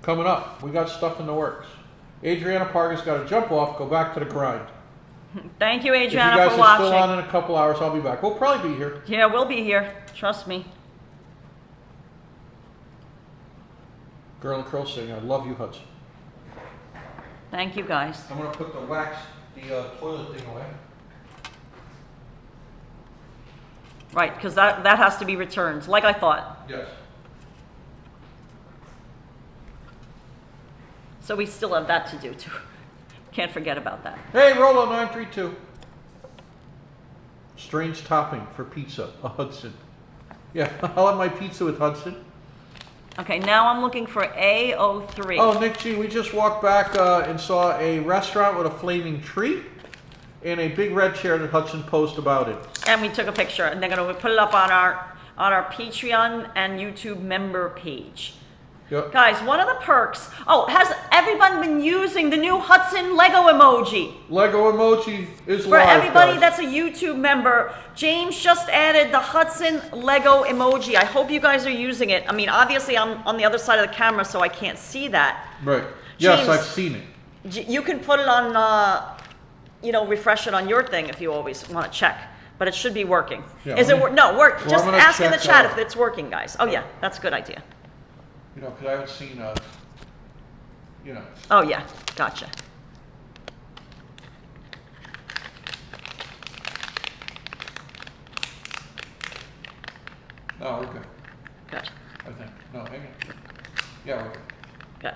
Coming up. We got stuff in the works. Adriana Parker's got to jump off, go back to the grind. Thank you, If you Adriana, guys for are still watching. on in a couple hours, I'll be back. We'll probably be here. Yeah, we'll be here. Trust me. Girl and Curl saying, I love you, Hudson. Thank you, guys. I'm going to put the toilet thing away. Right, because that has to be returned, like I thought. Yes. So we still have that to do, too. Can't forget about that. Hey, Rolo 932. Strange topping for pizza, a Hudson. Yeah, I'll have my pizza with Hudson. Okay, now I'm looking for A03. Oh, Nick G, we just walked back and saw a restaurant with a flaming tree. and a big red chair that Hudson posted about it. And we took a picture, and they're gonna put it up on our Patreon and YouTube member page. Yep. Guys, one of the perks. Oh, has everyone been using the new Hudson Lego emoji? Lego emoji is For live, everybody guys. that's a YouTube member, James just added the Hudson Lego emoji. I hope you guys are using it. I mean, obviously I'm on the other side of the camera, so I can't see that. Right. Yes, James, I've seen it. You can put it on, you know, refresh it on your thing if you always want to check. But it should be working. Yeah, Is it no work? Well, Just I'm gonna ask in the check, chat if it's working, guys. Oh yeah, that's a good idea. You know, because I haven't seen, you know. Oh yeah, gotcha. No, we're good. Good. I think. No, hang on. Yeah, we're good. Good.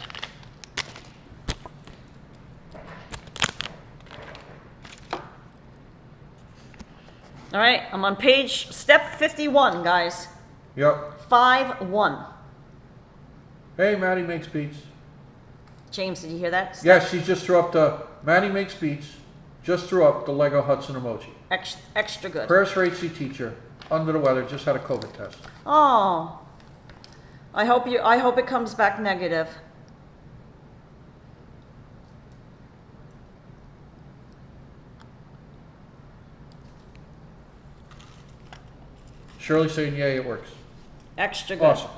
All right, I'm on step 51, guys. Yep. 5-1. Hey, Maddie makes beats. James, did you hear that? Yes, she just threw up the, Maddie makes beats, just threw up the Lego Hudson emoji. Extra good. Prayers for HC teacher, under the weather, just had a COVID test. Oh, I hope it comes back negative. Shirley saying, yay, it works. Extra good. Awesome.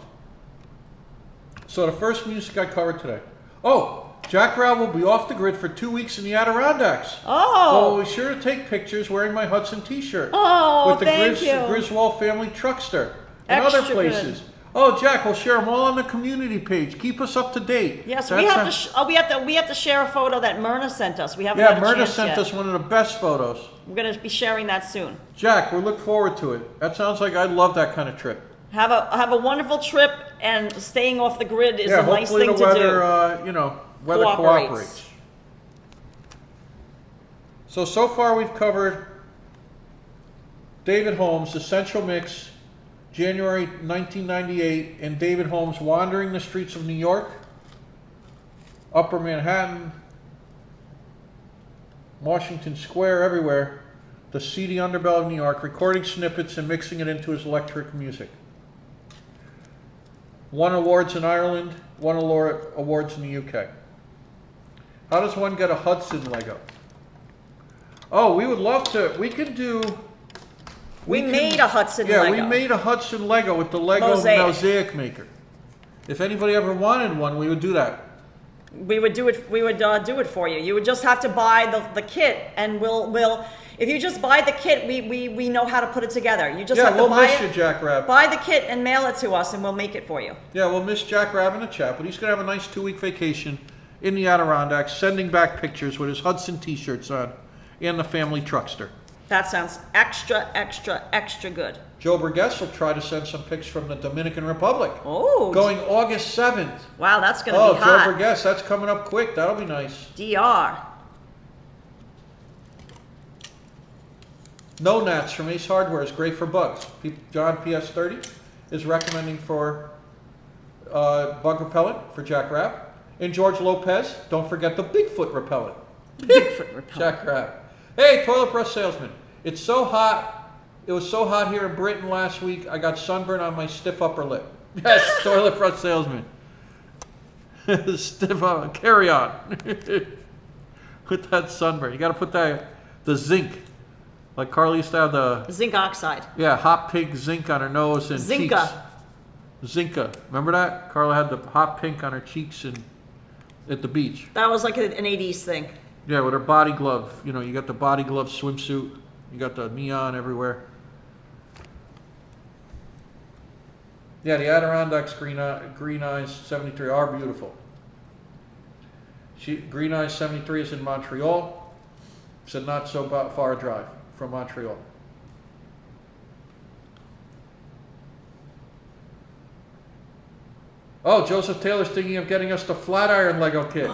So the first music I covered today. Oh, Jack Rabb will be off the grid for 2 weeks in the Adirondacks. Oh. Oh, be sure to take pictures wearing my Hudson t-shirt. Oh, with the thank you. Griswold family truckster and Extra other places. good. Oh, Jack, we'll share them all on the community page. Keep us up to date. Yes, That's we have to share a photo that Myrna sent us. We haven't Yeah, had a Myrna chance sent yet. us one of the best photos. We're gonna be sharing that soon. Jack, we look forward to it. That sounds like I'd love that kind of trip. Have a wonderful trip, and staying off the grid is Yeah, a nice hopefully thing the to do. weather, you know, weather cooperates. So far we've covered David Holmes' Essential Mix, January 1998, and David Holmes wandering the streets of New York, Upper Manhattan, Washington Square, everywhere, the seedy underbelly of New York, recording snippets and mixing it into his electric music. Won awards in Ireland, won awards in the UK. How does one get a Hudson Lego? Oh, we would love to. We can do. We made a Hudson Lego. Yeah, we made a Hudson Lego with the Lego Mosaic Maker. If anybody ever wanted one, we would do that. We would do it. We would do it for you. You would just have to buy the kit, and we'll. If you just buy the kit, we know how to put it together. You just have to buy miss you, Jack Rabb. Buy the kit and mail it to us, and we'll make it for you. Yeah, we'll miss Jack Rabb in the chat, but he's gonna have a nice 2-week vacation in the Adirondacks, sending back pictures with his Hudson t-shirts on and the family truckster. That sounds extra good. Joe Burgess will try to send some pics from the Dominican Republic. Oh. Going August 7th. Wow, that's going to be hot. Oh, Joe Burgess, that's coming up quick. That'll be nice. DR. No Nats from Ace Hardware is great for bugs. John PS30 is recommending for bug repellent for Jack Rabb. And George Lopez, don't forget the Bigfoot repellent. Bigfoot repellent. Jack Rabb. Hey, toilet brush salesman. It's so hot. It was so hot here in Britain last week, I got sunburn on my stiff upper lip. Yes, toilet brush salesman. Stiff carry on. With that sunburn. You got to put the zinc. Like Carla used to have the... Zinc oxide. Yeah, hot pink zinc on her nose and Zinca. cheeks. Zinca. Remember that? Carla had the hot pink on her cheeks and at the beach. That was like an 80s thing. Yeah, with her body glove. You know, you got the body glove swimsuit. You got the neon everywhere. Yeah, the Adirondacks Green Eyes 73 are beautiful. Green Eyes 73 is in Montreal. It's a not so far a drive from Montreal. Oh, Joseph Taylor's thinking of getting us the Flatiron Lego kit.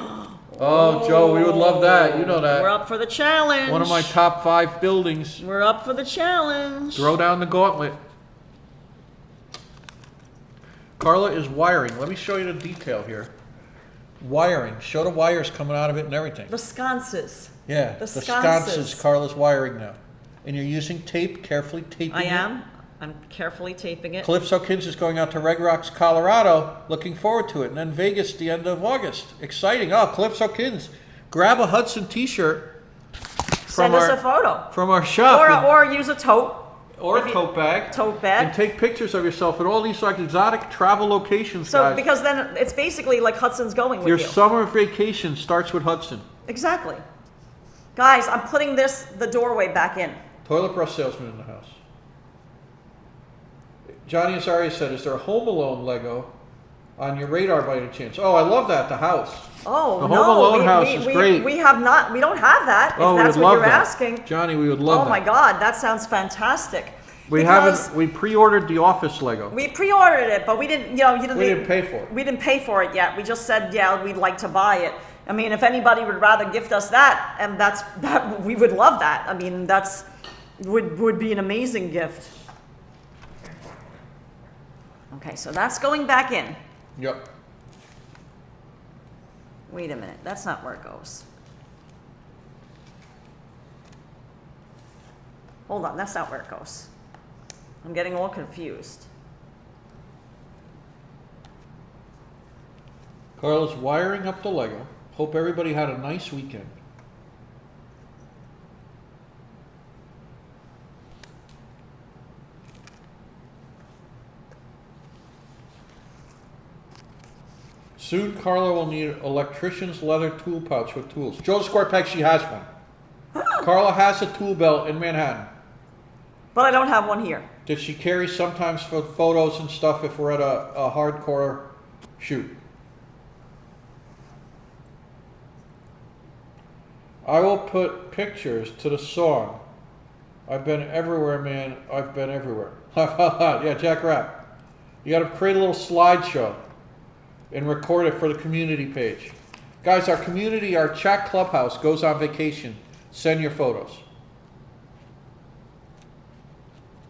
Oh, Joe, we would love that. You know that. We're up for the challenge. One of my top 5 buildings. We're up for the challenge. Throw down the gauntlet. Carla is wiring. Let me show you the detail here. wiring. Show the wires coming out of it and everything. The sconces. Yeah, The the sconces. sconces Karla's wiring now. And you're using tape, carefully taping I it. am. I'm carefully taping it. Calypso Kids is going out to Red Rocks, Colorado. Looking forward to it. And then Vegas the end of August. Exciting. Oh, Calypso Kids. Grab a Hudson t-shirt Send us a photo. from our shop. Or use a tote. Or a tote bag. Tote bag. And take pictures of yourself at all these like exotic travel locations, So, guys. because then it's basically like Hudson's going with Your you. summer vacation starts with Hudson. Exactly. Guys, I'm putting the doorway back in. Toilet brush salesman in the house. Johnny Azaria said, is there a Home Alone Lego on your radar by any chance? Oh, I love that, the house. Oh, The no. Home Alone house is great. We have not, we don't have that, Oh, if we that's would what love you're that. asking. Johnny, we would love that. Oh my God, that sounds fantastic. We pre-ordered the Office Lego. We pre-ordered it, but we didn't, you know, We didn't pay for it. We didn't pay for it yet. We just said, yeah, we'd like to buy it. I mean, if anybody would rather gift us that, and that we would love that. I mean, would be an amazing gift. Okay, so that's going back in. Yep. Wait a minute, that's not where it goes. Hold on, that's not where it goes. I'm getting all confused. Karla's wiring up the Lego. Hope everybody had a nice weekend. Soon Karla will need electrician's leather tool pouch with tools. Joe Squarepeg, she has one. Karla has a tool belt in Manhattan. But I don't have one here. That she carries sometimes for photos and stuff if we're at a hardcore shoot. I will put pictures to the song. I've been everywhere, man. I've been everywhere. Yeah, Jack Rapp. You got to create a little slideshow and record it for the community page. Guys, our community, our chat clubhouse goes on vacation. Send your photos.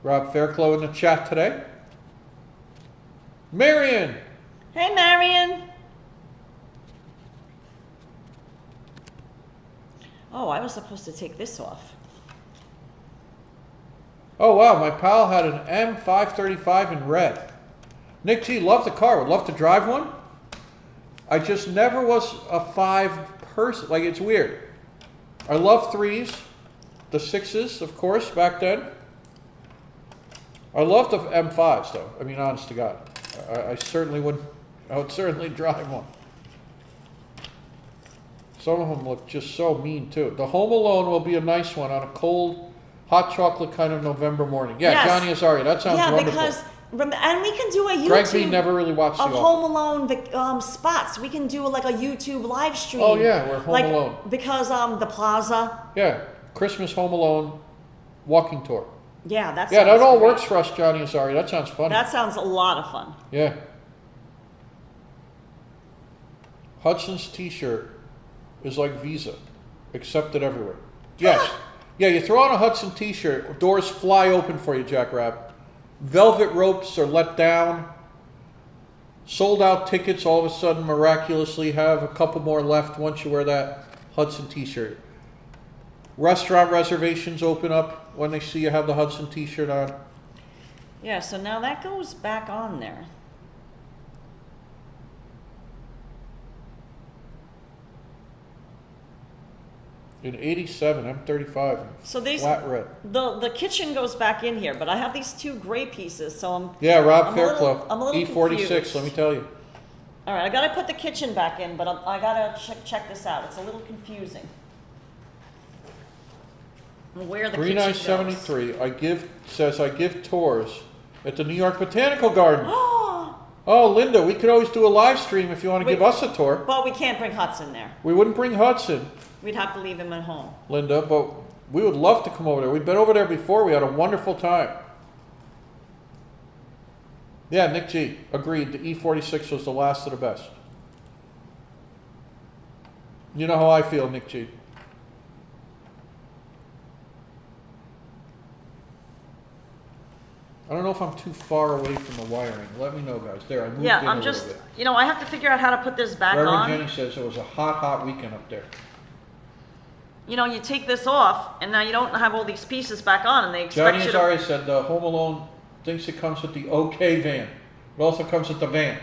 Rob Fairclough in the chat today. Marion! Hey, Marion. Oh, I was supposed to take this off. Oh wow, my pal had an M535 in red. Nick G, love the car, would love to drive one. I just never was a 5-person, like it's weird. I love 3s, the 6s, of course, back then. I love the M5s though, I mean honest to God. I certainly would, I would certainly drive one. Some of them look just so mean too. The Home Alone will be a nice one on a cold, hot chocolate kind of November morning. Yeah, Yes. Johnny Azaria, that sounds wonderful. Because, and we can do a YouTube Greg B never really watched the of Office. Home Alone spots. We can do like a YouTube live stream. Oh yeah, we're Home like, Alone. Because the plaza. Yeah, Christmas Home Alone walking tour. Yeah, that Yeah, that sounds all great. works for us, Johnny Azaria. That sounds funny. That sounds a lot of fun. Yeah. Hudson's t-shirt is like Visa, accepted everywhere. Yes. Yeah, you throw on a Hudson t-shirt, doors fly open for you, Jack Rapp. Velvet ropes are let down. Sold out tickets all of a sudden miraculously have a couple more left once you wear that Hudson t-shirt. Restaurant reservations open up when they see you have the Hudson t-shirt on. Yeah, so now that goes back on there. In 87, M35, So these, flat red. the kitchen goes back in here, but I have these two gray pieces, so I'm. Yeah, Rob I'm a little- Fairclough, I'm a little E46, confused. let me tell you. All right, I gotta put the kitchen back in, but I gotta check this out. It's a little confusing. Where the kitchen goes. 3973, I give tours at the New York Botanical Garden. Oh, Linda, we could always do a live stream if you want to Wait. give us a tour. But we can't bring Hudson there. We wouldn't bring Hudson, We'd have to leave him at home. Linda, but we would love to come over there. We've been over there before. We had a wonderful time. Yeah, Nick G, agreed. The E46 was the last of the best. You know how I feel, Nick G. I don't know if I'm too far away from the wiring. Let me know, guys. There, I moved Yeah, in I'm a just, little bit. you know, I have to figure out how to put this back Reverend on. Jenny says it was a hot, hot weekend up there. You know, you take this off, and now you don't have all these pieces back on, and they expect Johnny you to... Azari said the Home Alone thinks it comes with the OK van. It also comes with the van.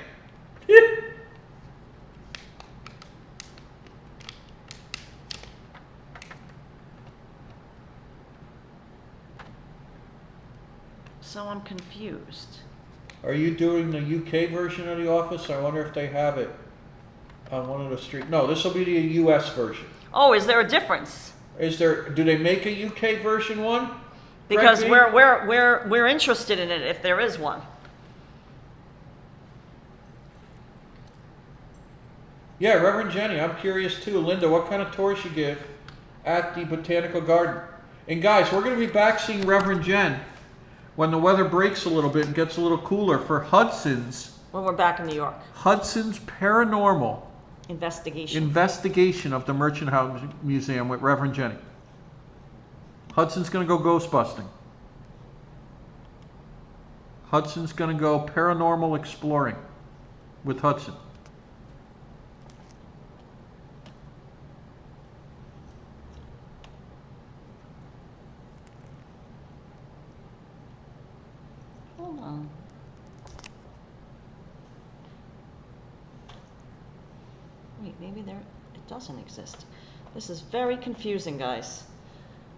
So I'm confused. Are you doing the UK version of The Office? I wonder if they have it on one of the streets. No, this will be the US version. Oh, is there a difference? Is there? Do they make a UK version one? Because Frank B? we're interested in it if there is one. Yeah, Reverend Jenny, I'm curious too. Linda, what kind of tours you give at the Botanical Garden? And guys, we're going to be back seeing Reverend Jen when the weather breaks a little bit and gets a little cooler for Hudson's When we're back in New York. Hudson's Paranormal Investigation. of the Merchant House Museum with Reverend Jenny. Hudson's going to go ghost busting. Hudson's going to go paranormal exploring with Hudson. Hold on. Wait, maybe it doesn't exist. This is very confusing, guys.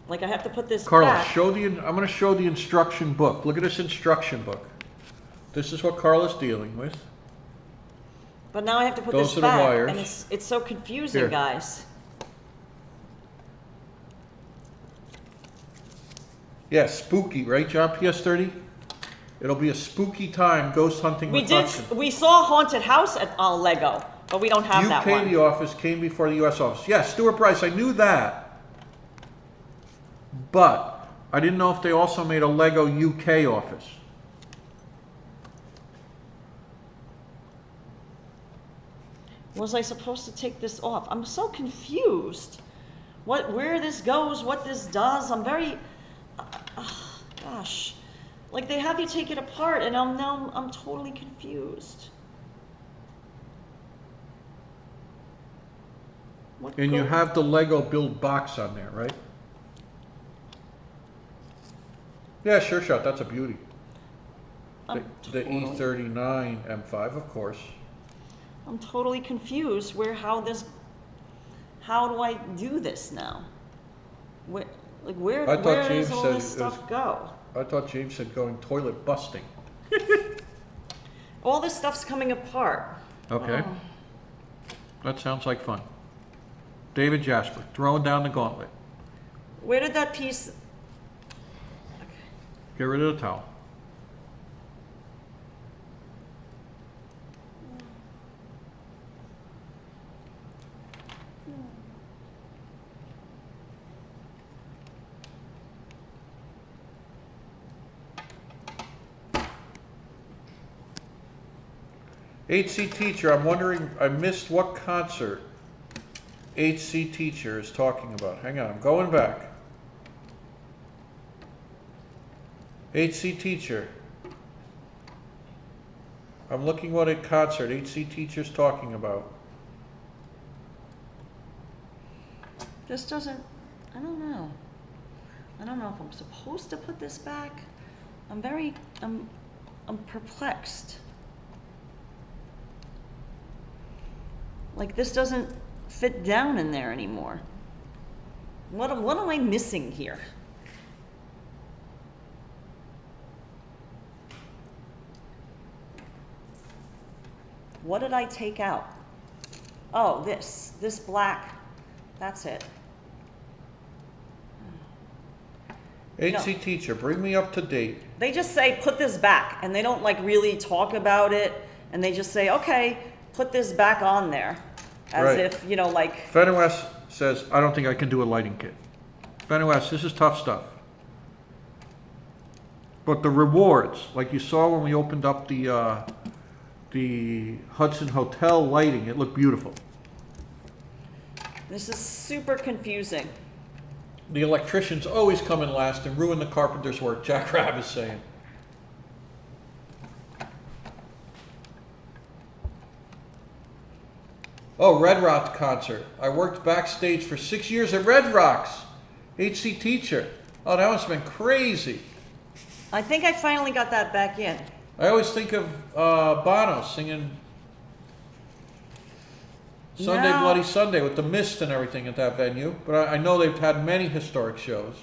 Like I have to put this Carla, back. I'm going to show the instruction book. Look at this instruction book. This is what Carla's dealing with. But now I have to put Those this are the back, wires. and it's so confusing, Here. guys. Yeah, spooky, right, John PS30? It'll be a spooky time ghost hunting with Hudson. We saw Haunted House at Lego, but we don't have that one. UK, the office came before the US office. Yeah, Stuart Price, I knew that. But I didn't know if they also made a Lego UK office. Was I supposed to take this off? I'm so confused. Where this goes, what this does. I'm very, gosh. Like they have you take it apart, and I'm totally confused. And you have the Lego build box on there, right? Yeah, sure shot. That's a beauty. The E39 M5, of course. I'm totally confused. How do I do this now? Where does all this stuff go? I thought James said going toilet busting. All this stuff's coming apart. Okay. That sounds like fun. David Jasper, throwing down the gauntlet. Where did that piece... Get rid of the towel. HC Teacher, I'm wondering, I missed what concert HC Teacher is talking about. Hang on, I'm going back. HC Teacher. I'm looking what a concert HC Teacher's talking about. This doesn't... I don't know. I don't know if I'm supposed to put this back. I'm perplexed. Like this doesn't fit down in there anymore. What am I missing here? What did I take out? Oh, this black. That's it. HC Teacher, bring me up to date. They just say, put this back, and they don't like really talk about it, and they just say, okay, put this back on there. As Right. if, you know, like, Fenwest says, I don't think I can do a lighting kit. Fenwest, this is tough stuff. But the rewards, like you saw when we opened up the Hudson Hotel lighting, it looked beautiful. this is super confusing. The electricians always come in last and ruin the carpenter's work, Jack Rabb is saying. Oh, Red Rock concert. I worked backstage for 6 years at Red Rocks. HC teacher. Oh, that must have been crazy. I think I finally got that back in. I always think of Bono singing Sunday No. Bloody Sunday with the mist and everything at that venue. But I know they've had many historic shows.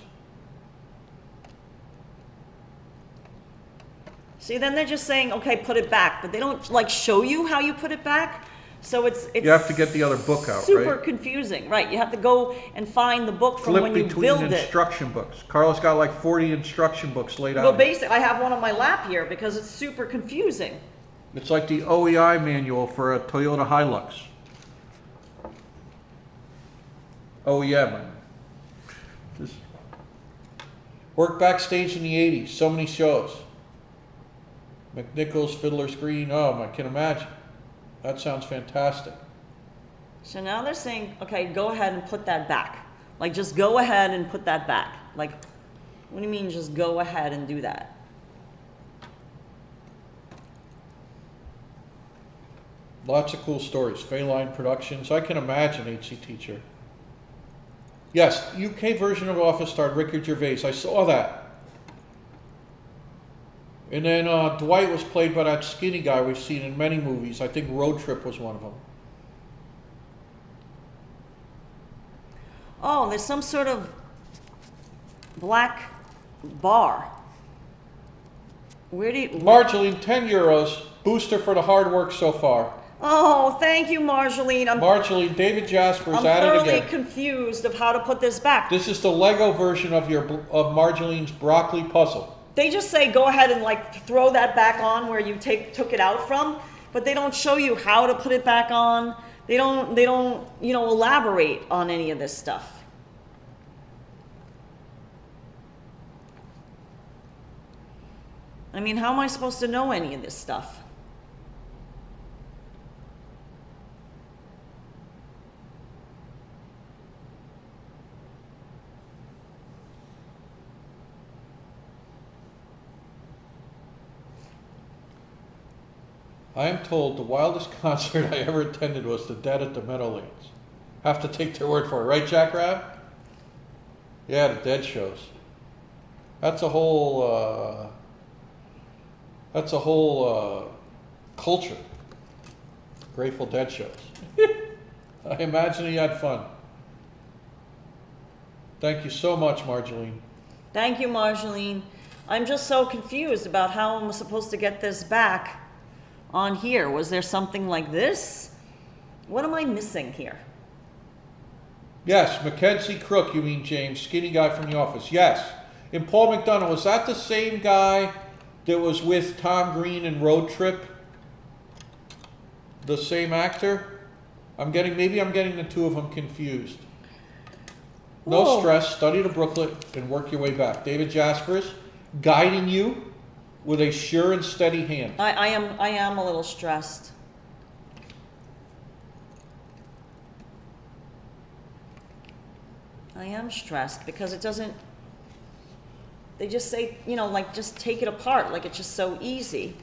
See, then they're just saying, okay, put it back, but they don't like show you how you put it back. So it's You have to get the other book out, super right? confusing, right? You have to go and find the book from Flip when you between build it. instruction books. Carla's got like 40 instruction books laid out. Well, here. basically, I have one on my lap here because it's super confusing. It's like the OEI manual for a Toyota Hilux. OEM. Just worked backstage in the 80s. So many shows. McNichols, Fiddler's Green. Oh, I can imagine. That sounds fantastic. So now they're saying, okay, go ahead and put that back. Like, just go ahead and put that back. Like, what do you mean just go ahead and do that? Lots of cool stories. Fayline Productions. I can imagine HC Teacher. Yes, UK version of Office starred Ricky Gervais. I saw that. And then Dwight was played by that skinny guy we've seen in many movies. I think Road Trip was one of them. Oh, there's some sort of black bar. Where do you... Marceline, 10 euros. Booster for the hard work so far. Oh, thank you, Marceline. Marceline, David Jasper's I'm at it thoroughly again. confused of how to put this back. This is the Lego version of Marjoline's broccoli puzzle. They just say go ahead and like throw that back on where you took it out from, but they don't show you how to put it back on. They don't elaborate on any of this stuff. I mean, how am I supposed to know any of this stuff? I am told the wildest concert I ever attended was the Dead at the Meadowlands. Have to take their word for it, right, Jack Rabb? Yeah, the Dead shows. That's a whole culture. Grateful Dead shows. I imagine he had fun. Thank you so much, Marceline. Thank you, Marceline. I'm just so confused about how I'm supposed to get this back on here. Was there something like this? What am I missing here? Yes, Mackenzie Crook, you mean, James, skinny guy from The Office. Yes. And Paul McDonough, was that the same guy that was with Tom Green in Road Trip? The same actor? Maybe I'm getting the two of them confused. No Whoa. stress, study the booklet and work your way back. David Jaspers, guiding you with a sure and steady hand. I am a little stressed. I am stressed because it doesn't, they just say, like just take it apart, like it's just so easy.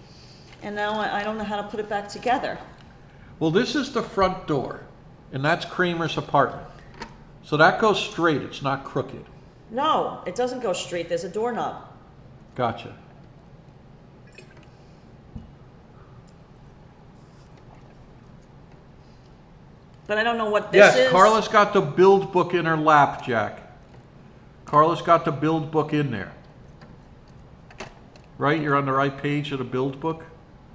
And now I don't know how to put it back together. Well, this is the front door, and that's Kramer's apartment. So that goes straight, it's not crooked. No, it doesn't go straight, there's a doorknob. Gotcha. But I don't know what this is. Yes, Carla's got the build book in her lap, Jack. Carla's got the build book in there. Right? You're on the right page of the build book?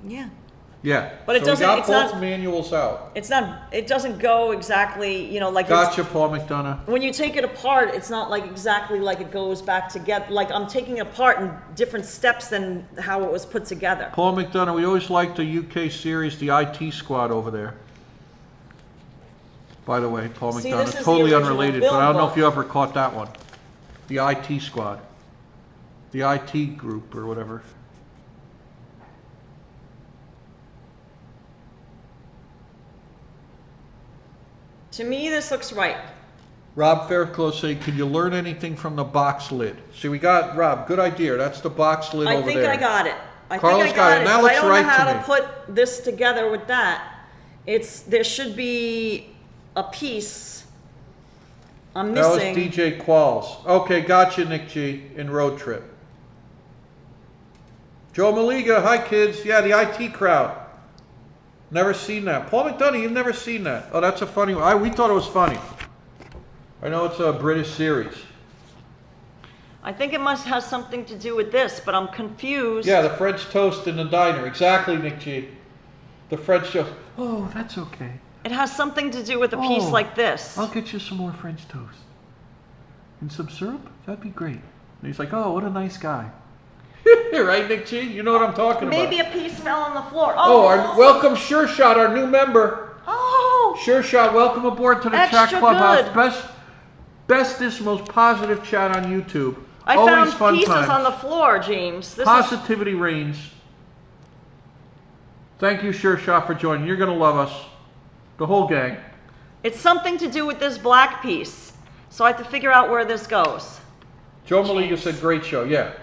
Yeah. Yeah. But it so doesn't- we got it's both not- manuals out. It doesn't go exactly, like Gotcha, Paul McDonough. when you take it apart, it's not like exactly like it goes back together. Like I'm taking it apart in different steps than how it was put together. Paul McDonough, we always liked the UK series, the IT Squad over there. By the way, Paul See, McDonough, this is the totally original unrelated, build but I don't know book. if you ever caught that one. The IT Squad. The IT group or whatever. To me, this looks right. Rob Fairclough saying, can you learn anything from the box lid? See, we got, Rob, good idea. That's the box lid I over think there. I got it. I Carla's think I got got it. it. That But looks I don't right know how to to me. put this together with that. There should be a piece. I'm That was missing. DJ Qualls. Okay, gotcha, Nick G. In Road Trip. Joe Maliga, hi kids. Yeah, the IT crowd. Never seen that. Paul McDonough, you've never seen that. Oh, that's a funny one. We thought it was funny. I know it's a British series. I think it must have something to do with this, but I'm confused. Yeah, the French toast in the diner. Exactly, Nick G. The French toast. Oh, that's okay. It has something to do with a piece like this. I'll get you some more French toast. And some syrup? That'd be great. And he's like, oh, what a nice guy. Right, Nick G? You know what I'm talking Maybe about. a piece fell on the floor. Welcome Sure Shot, our new member. Oh! Sure Shot, welcome aboard to the Extra Chat Clubhouse. good. Bestest, most positive chat on YouTube. I Always found fun pieces times. on the floor, James. Positivity reigns. Thank you, Sure Shot, for joining. You're going to love us. The whole gang. It's something to do with this black piece. So I have to figure out where this goes. Joe Maliga said, great show. Yeah.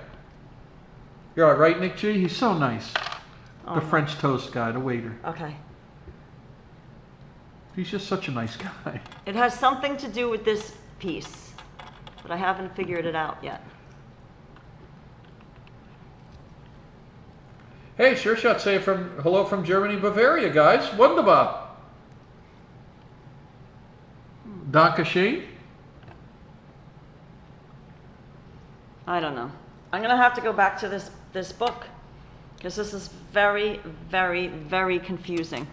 You're all right, Nick G? He's so nice. The French toast guy, the waiter. Okay. He's just such a nice guy. It has something to do with this piece, but I haven't figured it out yet. Hey, Sure Shot, say hello from Germany, Bavaria, guys. Wunderbar. Dankeschön. I don't know. I'm going to have to go back to this book because this is very, very, very confusing.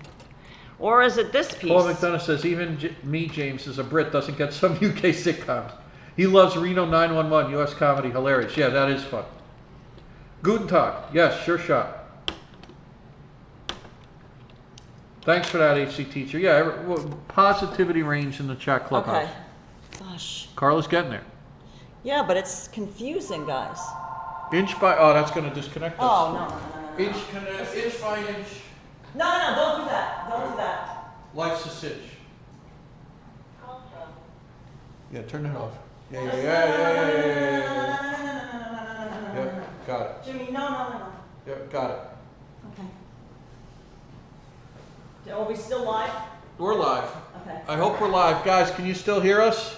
Or is it this piece? Paul McDonough says, even me, James, as a Brit, doesn't get some UK sitcoms. He loves Reno 911, US comedy, hilarious. Yeah, that is fun. Guten Tag. Yes, Sure Shot. Thanks for that, HC Teacher. Yeah, positivity reigns in the Chat Clubhouse. Okay. Gosh. Carla's getting there. Yeah, but it's confusing, guys. Inch by... Oh, that's going to disconnect us. Oh, no. Inch by inch. No, don't do that. Don't do that. Life's a cinch. Yeah, turn it off. Yeah. Yep, got it. Jimmy, no. Yep, got it. Okay. Are we still live? We're live. Okay. I hope we're live. Guys, can you still hear us?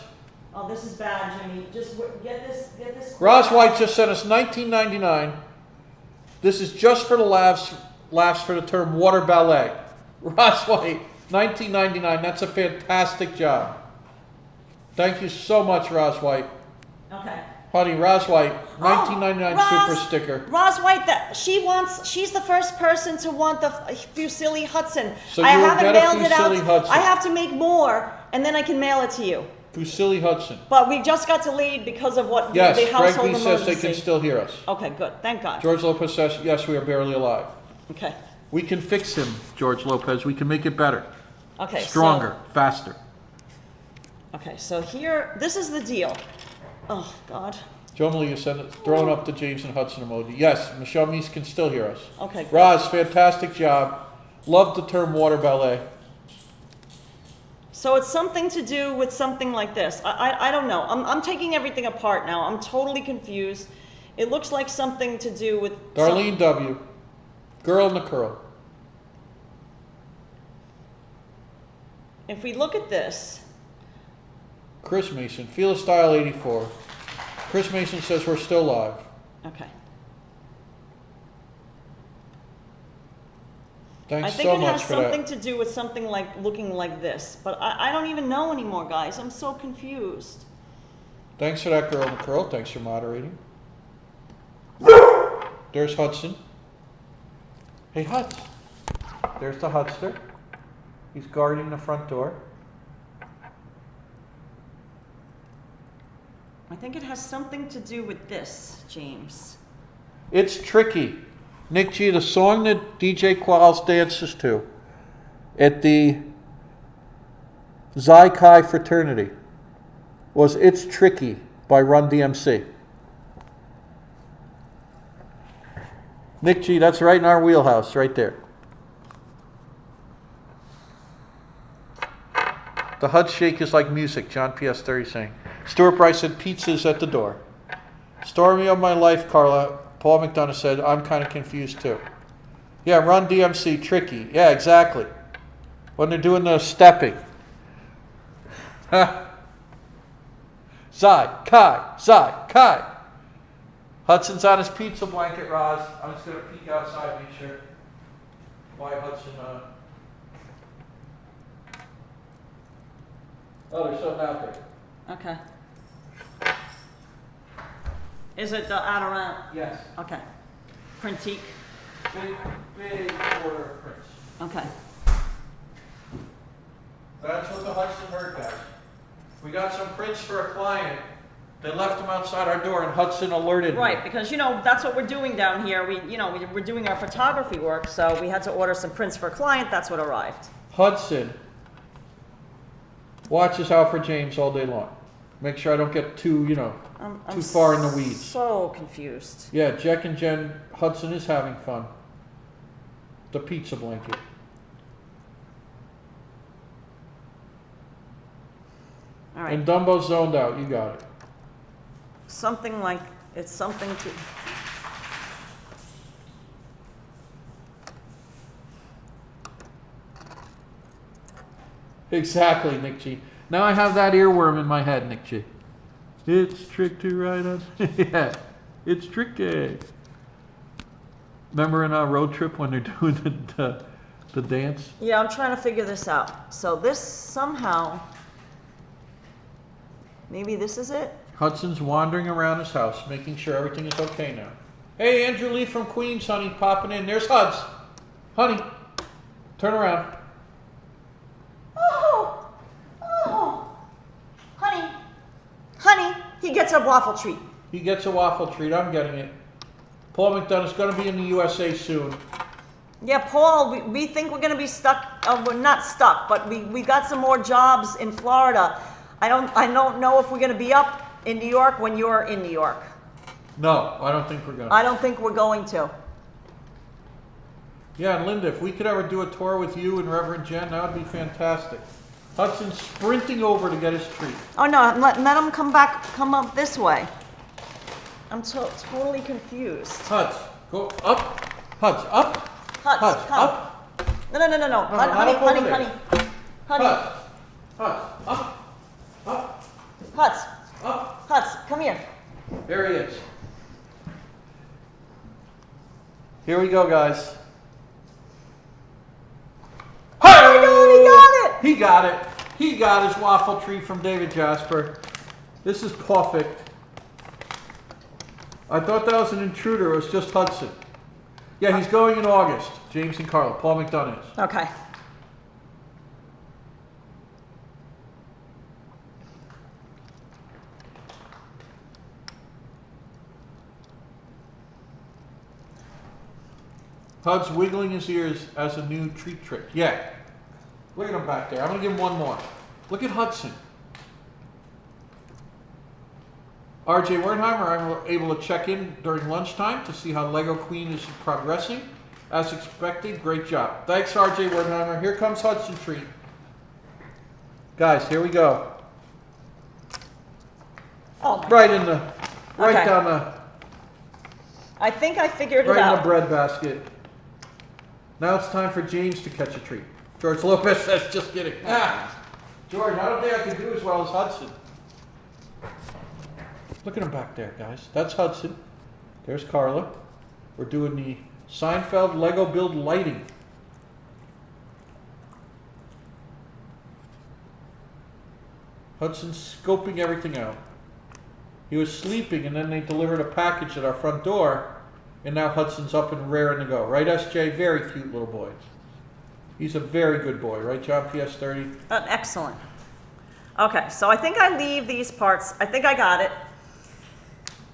Oh, this is bad, Jimmy. Just get this. Ross White just sent us $19.99. This is just for the laughs for the term water ballet. Ross White, $19.99. That's a fantastic job. Thank you so much, Ross White. Okay. Honey, Ross White, $19.99 Ross, super sticker. Ross White, she's the first person to want the Fusilli Hudson. So I you will haven't get a mailed it out. Fusilli Hudson. I have to make more, and then I can mail it to you. Fusilli Hudson. But we just got delayed because of what Yes, the Greg household B says emergency. they can still hear us. Okay, good. Thank God. George Lopez says, yes, we are barely alive. Okay. We can fix him, George Lopez. We can make it better. Okay. Stronger, faster. Okay, so here, this is the deal. Oh, God. Joe Malia said it, throwing up the James and Hudson emoji. Yes, Michelle Meese can still hear us. Okay, good. Roz, fantastic job. Love the term water ballet. So it's something to do with something like this. I don't know. I'm taking everything apart now. I'm totally confused. It looks like something to do with... Darlene W. Girl in the curl. If we look at this... Chris Mason, Feel a Style 84. Chris Mason says we're still live. Okay. Thanks I think so it much has for something that. to do with something like looking like this. But I don't even know anymore, guys. I'm so confused. Thanks for that, Girl in the Curl. Thanks for moderating. There's Hudson. Hey, Hudson. There's the Hudster. He's guarding the front door. I think it has something to do with this, James. It's tricky. Nick G, the song that DJ Qualls dances to at the Xi Chi fraternity was It's Tricky by Run DMC. Nick G, that's right in our wheelhouse, right there. The HUD shake is like music, John PS30 saying. Stuart Bryce said, pizza's at the door. Story of my life, Carla. Paul McDonough said, I'm kind of confused too. Yeah, Run DMC, tricky. Yeah, exactly. when they're doing the stepping. Zai, Kai. Hudson's on his pizza blanket, Roz. I'm just going to peek outside, make sure. Why Hudson, Oh, there's something out there. Okay. Is it the Adirond? Yes. Okay. Printique? Big order of prints. Okay. That's what the Hudson heard, guys. We got some prints for a client. They left them outside our door, and Hudson alerted me. Right, because that's what we're doing down here. We're doing our photography work, so we had to order some prints for a client. That's what arrived. Hudson watches out for James all day long. Make sure I don't get too far in the weeds. So confused. Yeah, Jack and Jen, Hudson is having fun. The pizza blanket. All right. And Dumbo's zoned out. You got it. Something like it's something to. Exactly, Nick G. Now I have that earworm in my head, Nick G. It's trick to ride on. Yeah, it's tricky. Remember in our road trip when they're doing the dance? Yeah, I'm trying to figure this out. So this somehow, maybe this is it? Hudson's wandering around his house, making sure everything is okay now. Hey, Andrew Lee from Queens, honey, popping in. There's Huds. Honey, turn around. Oh, honey, he gets a waffle treat. He gets a waffle treat. I'm getting it. Paul McDonough's going to be in the USA soon. Yeah, Paul, we think we're going to be stuck. We're not stuck, but we got some more jobs in Florida. I don't know if we're going to be up in New York when you're in New York. No, I don't think we're going to. I don't think we're going to. Yeah, and Linda, if we could ever do a tour with you and Reverend Jen, that would be fantastic. Hudson's sprinting over to get his treat. Oh no, let him come up this way. I'm totally confused. Huds, go up. Huds, up. Huds, come. Up. No. Honey. Honey. Huds, up. Up. Up. Huds, come here. There he is. Here we go, guys. Oh my God, He got it. He got his waffle treat from David Jasper. This is perfect. I thought that was an intruder. It was just Hudson. Yeah, he's going in August. James and Carla. Paul McDonough is. Okay. Hud's wiggling his ears as a new treat trick. Yeah. Look at him back there. I'm going to give him one more. Look at Hudson. RJ Wernheimer, I'm able to check in during lunchtime to see how Lego Queen is progressing. As expected, great job. Thanks, RJ Wernheimer. Here comes Hudson treat. Guys, here we go. Oh, Right in the, right Okay. down the, I think I figured it right in the out. bread basket. Now it's time for James to catch a treat. George Lopez says, just kidding. George, I don't think I can do as well as Hudson. Look at him back there, guys. That's Hudson. There's Carla. We're doing the Seinfeld Lego build lighting. Hudson's scoping everything out. He was sleeping, and then they delivered a package at our front door, and now Hudson's up and raring to go. Right, SJ? Very cute little boy. He's a very good boy, right, John PS30? Excellent. Okay, so I think I leave these parts. I think I got it.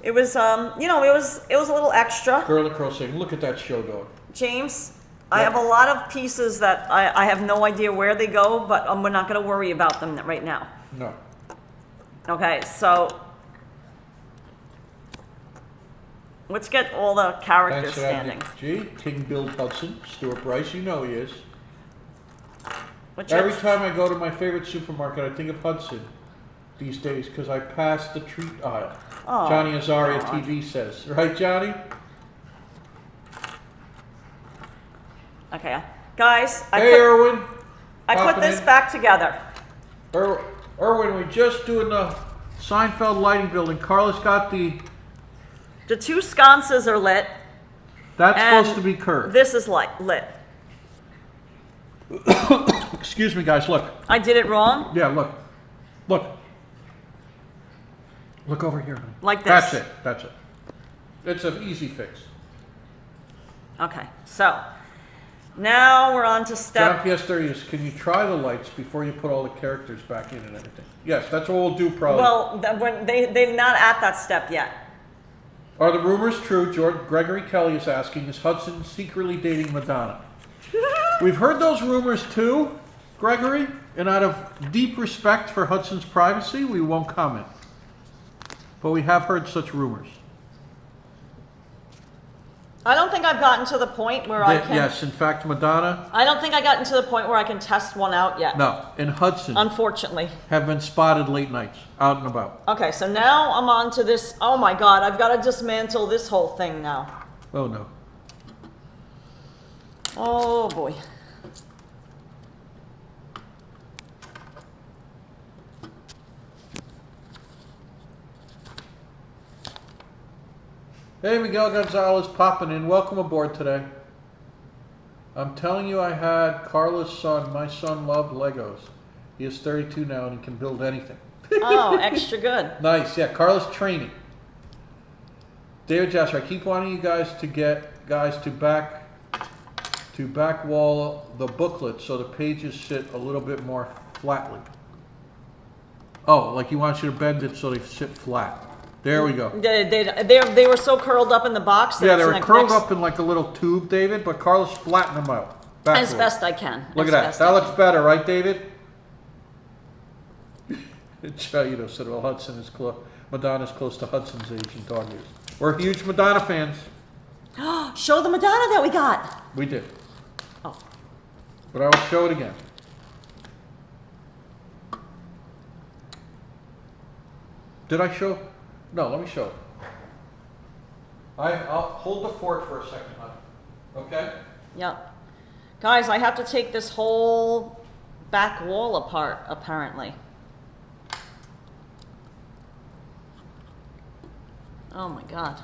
It was, it was a little extra. Girl of Crocheting. Look at that show dog. James, I have a lot of pieces that I have no idea where they go, but we're not going to worry about them right now. No. Okay, so let's get all the characters Thanks for that, standing. Nick G. King Bill Hudson. Stuart Bryce, you know he is. Which Every is- time I go to my favorite supermarket, I think of Hudson these days because I pass the treat aisle. Oh, Johnny Azaria God. TV says. Right, Johnny? Okay, guys, Hey, Erwin. I put popping this in. back together. Erwin, we're just doing the Seinfeld lighting building. Carla's got the... The two sconces are lit. That's and supposed to be curved. This is lit. Excuse me, guys, look. I did it wrong? Yeah, look. Look. Look over here. Like this. That's it. It's an easy fix. Okay, so now we're on to John step. P.S. there he is. Can you try the lights before you put all the characters back in and everything? Yes, that's what we'll do probably. Well, when they're not at that step yet. Are the rumors true? Gregory Kelly is asking, is Hudson secretly dating Madonna? We've heard those rumors too, Gregory, and out of deep respect for Hudson's privacy, we won't comment. But we have heard such rumors. I don't think I've gotten to the point where I can. Yes, in fact, Madonna. I don't think I gotten to the point where I can test one out yet. No, and Hudson Unfortunately. have been spotted late nights, out and about. Okay, so now I'm on to this. Oh my God, I've got to dismantle this whole thing now. Oh no. Oh boy. Hey, Miguel Gonzalez popping in. Welcome aboard today. I'm telling you, I had Carla's son. My son loved Legos. He is 32 now and he can build anything. Oh, extra good. Nice. Yeah, Carla's training. David Jasper, I keep wanting you guys to get guys to back wall the booklet so the pages sit a little bit more flatly. Oh, like he wants you to bend it so they sit flat. There we go. They were so curled up in the box. That Yeah, it's they were like curled next- up in like a little tube, David, but Carlos flattened them out. As backwards. best I can. Look As at that. best That I looks can. better, right, David? Said, well, Hudson is close. Madonna's close to Hudson's age in dog years. We're huge Madonna fans. Show the Madonna that we got. We did. Oh. But I will show it again. Did I show? No, let me show it. I'll hold the fort for a second, honey. Okay? Yep. Guys, I have to take this whole back wall apart, apparently. Oh my God.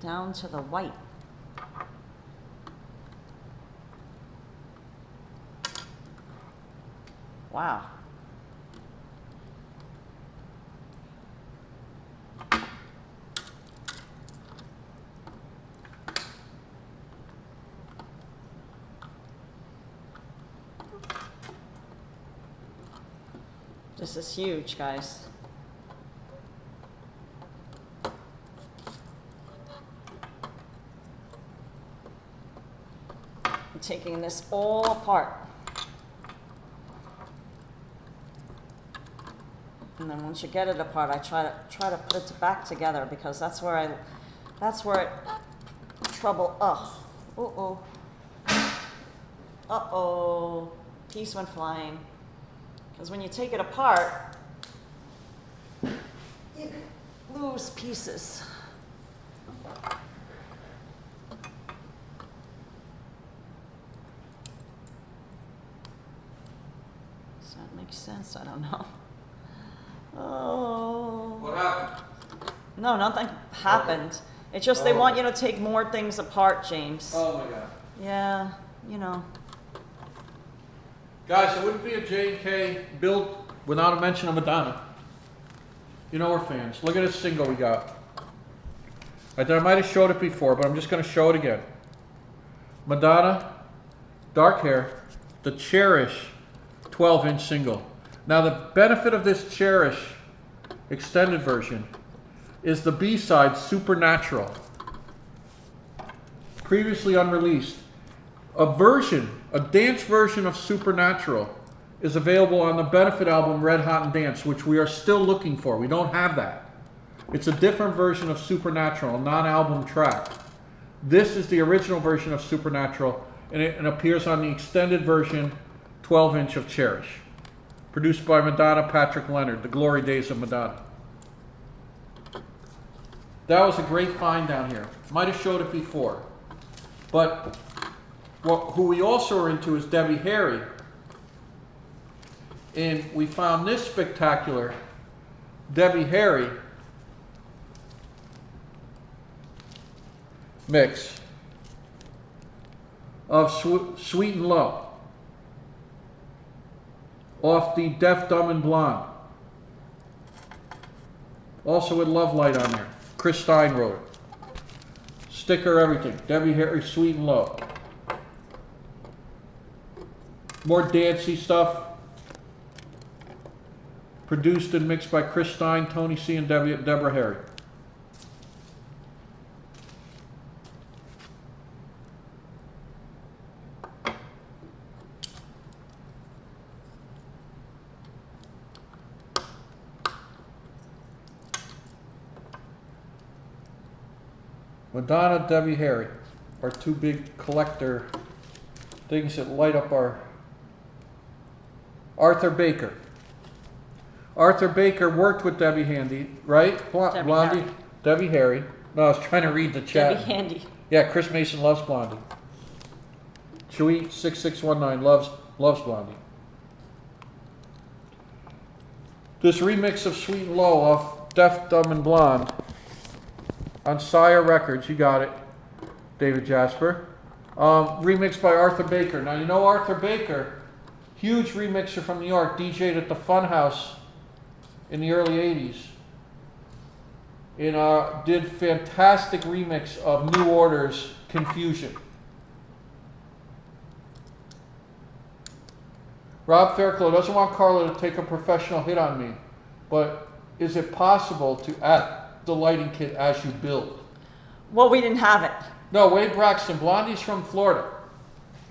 Down to the white. Wow. This is huge, guys. I'm taking this all apart. And then once you get it apart, I try to put it back together because that's where trouble. Uh-oh. Uh-oh. Piece went flying. Because when you take it apart, you lose pieces. Does that make sense? I don't know. Oh. What happened? No, nothing happened. It's just they want you to take more things apart, James. Oh my God. Yeah, you know. Guys, it wouldn't be a J&K build without a mention of Madonna. You know we're fans. Look at this single we got. I might have showed it before, but I'm just going to show it again. Madonna, dark hair, the Cherish 12-inch single. Now the benefit of this Cherish extended version is the B-side, Supernatural. Previously unreleased. A dance version of Supernatural is available on the benefit album Red Hot and Dance, which we are still looking for. We don't have that. It's a different version of Supernatural, a non-album track. This is the original version of Supernatural, and it appears on the extended version, 12-inch of Cherish. Produced by Madonna Patrick Leonard, the glory days of Madonna. That was a great find down here. Might have showed it before. But who we also are into is Debbie Harry. And we found this spectacular Debbie Harry mix of Sweet and Low off the Deaf, Dumb, and Blonde. Also with Love Light on there. Chris Stein wrote it. Sticker, everything. Debbie Harry, Sweet and Low. More dancey stuff. Produced and mixed by Chris Stein, Tony C, and Deborah Harry. Madonna, Debbie Harry are two big collector things that light up our... Arthur Baker. Arthur Baker worked with Debbie Handy, right? Blondie. Harry. Debbie Harry. No, I was trying to read the chat. Debbie Handy. Yeah, Chris Mason loves Blondie. Chewy 6619 loves Blondie. This remix of Sweet and Low off Deaf, Dumb, and Blonde on Sire Records, you got it, David Jasper. Remixed by Arthur Baker. Now you know Arthur Baker, huge remixer from New York, DJ'd at the Funhouse in the early 80s. And did fantastic remix of New Order's Confusion. Rob Fairclough doesn't want Karla to take a professional hit on me, but is it possible to add the lighting kit as you build? Well, we didn't have it. No, Wade Braxton. Blondie's from Florida,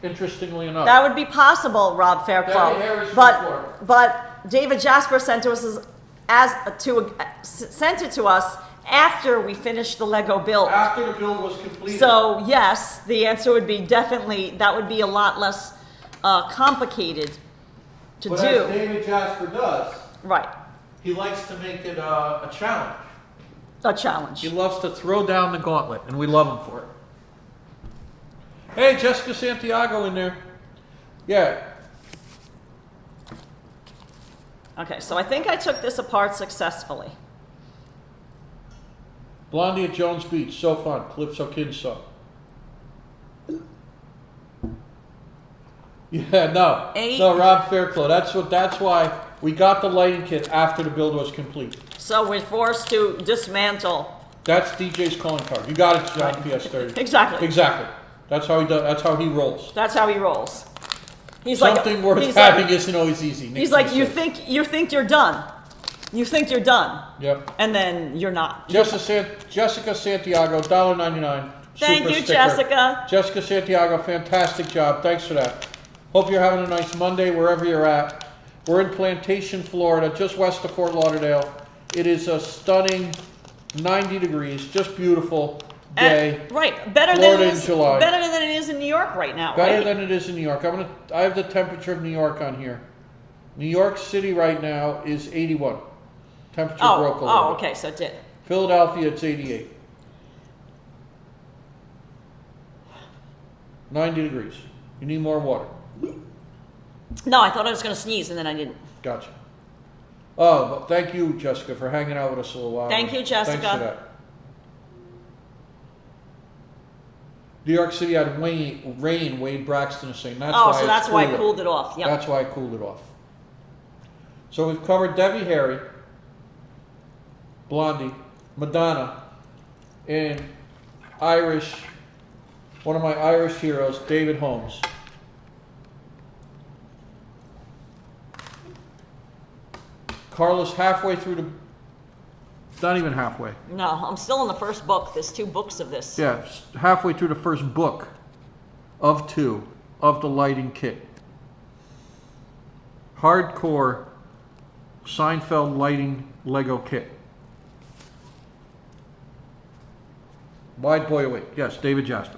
interestingly enough. That would be possible, Rob Fairclough. Debbie Harry's from Florida. But David Jasper sent sent it to us after we finished the Lego build. After the build was completed. So yes, the answer would be definitely, that would be a lot less complicated to but do. as David Jasper does, Right, he likes to make it a challenge. a challenge. He loves to throw down the gauntlet, and we love him for it. Hey, Jessica Santiago in there. Yeah. Okay, so I think I took this apart successfully. Blondie at Jones Beach, so fun. Calypso Kinsaw. Yeah, no. No, Rob Fairclough. That's why we got the lighting kit after the build was complete. So we're forced to dismantle. That's DJ's calling card. You got it, John PS30. Exactly. Exactly. That's how he does. That's how he rolls. That's how he rolls. He's Something worth having isn't always easy. He's like, you think you're done. You think you're done. Yep. And then you're not. Jessica Santiago, $1.99. Thank you, sticker. Jessica. Jessica Santiago, fantastic job. Thanks for that. Hope you're having a nice Monday wherever you're at. We're in Plantation, Florida, just west of Fort Lauderdale. It is a stunning 90 degrees, just beautiful day. Right, better Florida than it in is, July. better than it is in New York right now. Better right? than it is in New York. I have the temperature of New York on here. New York City right now is 81. Temperature broke a little bit. Okay, so it did. Philadelphia, it's 88. 90 degrees. You need more water. No, I thought I was going to sneeze, and then I didn't. Gotcha. Oh, but thank you, Jessica, for hanging out with us a little while. Thank you, Jessica. Thanks for that. New York City had rain, Wade Braxton is saying. That's so that's why I cooled it off. Yep. That's why I cooled it off. So we've covered Debbie Harry, Blondie, Madonna, and one of my Irish heroes, David Holmes. Karla's halfway through not even halfway. No, I'm still in the first book. There's 2 books of this. Yeah, halfway through the first book of 2 of the lighting kit. Hardcore Seinfeld lighting Lego kit. Wide boy awake. Yes, David Jasper.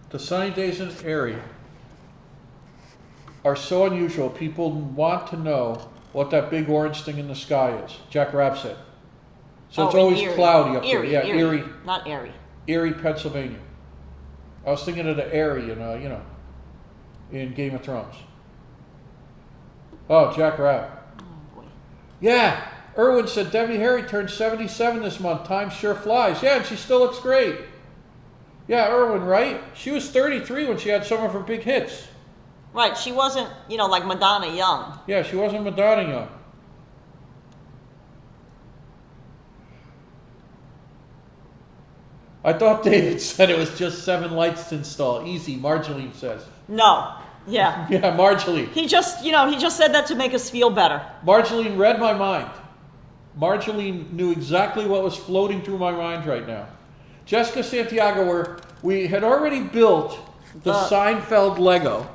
The sunny days in the area are so unusual, people want to know what that big orange thing in the sky is. Jack Rapp said. So it's in always Erie. cloudy up Erie, there. Yeah, Erie. Not Erie. Erie, Pennsylvania. I was thinking of the Erie in Game of Thrones. Oh, Jack Rapp. Oh, boy. Yeah, Irwin said Debbie Harry turned 77 this month. Time sure flies. Yeah, and she still looks great. Yeah, Irwin, right? She was 33 when she had some of her big hits. Right, she wasn't, like Madonna young. Yeah, she wasn't Madonna young. I thought David said it was just 7 lights to install. Easy, Marjorie says. No. Yeah. Yeah, Marjorie. He just said that to make us feel better. Marjorie read my mind. Marjorie knew exactly what was floating through my mind right now. Jessica Santiago, we had already built the Seinfeld Lego.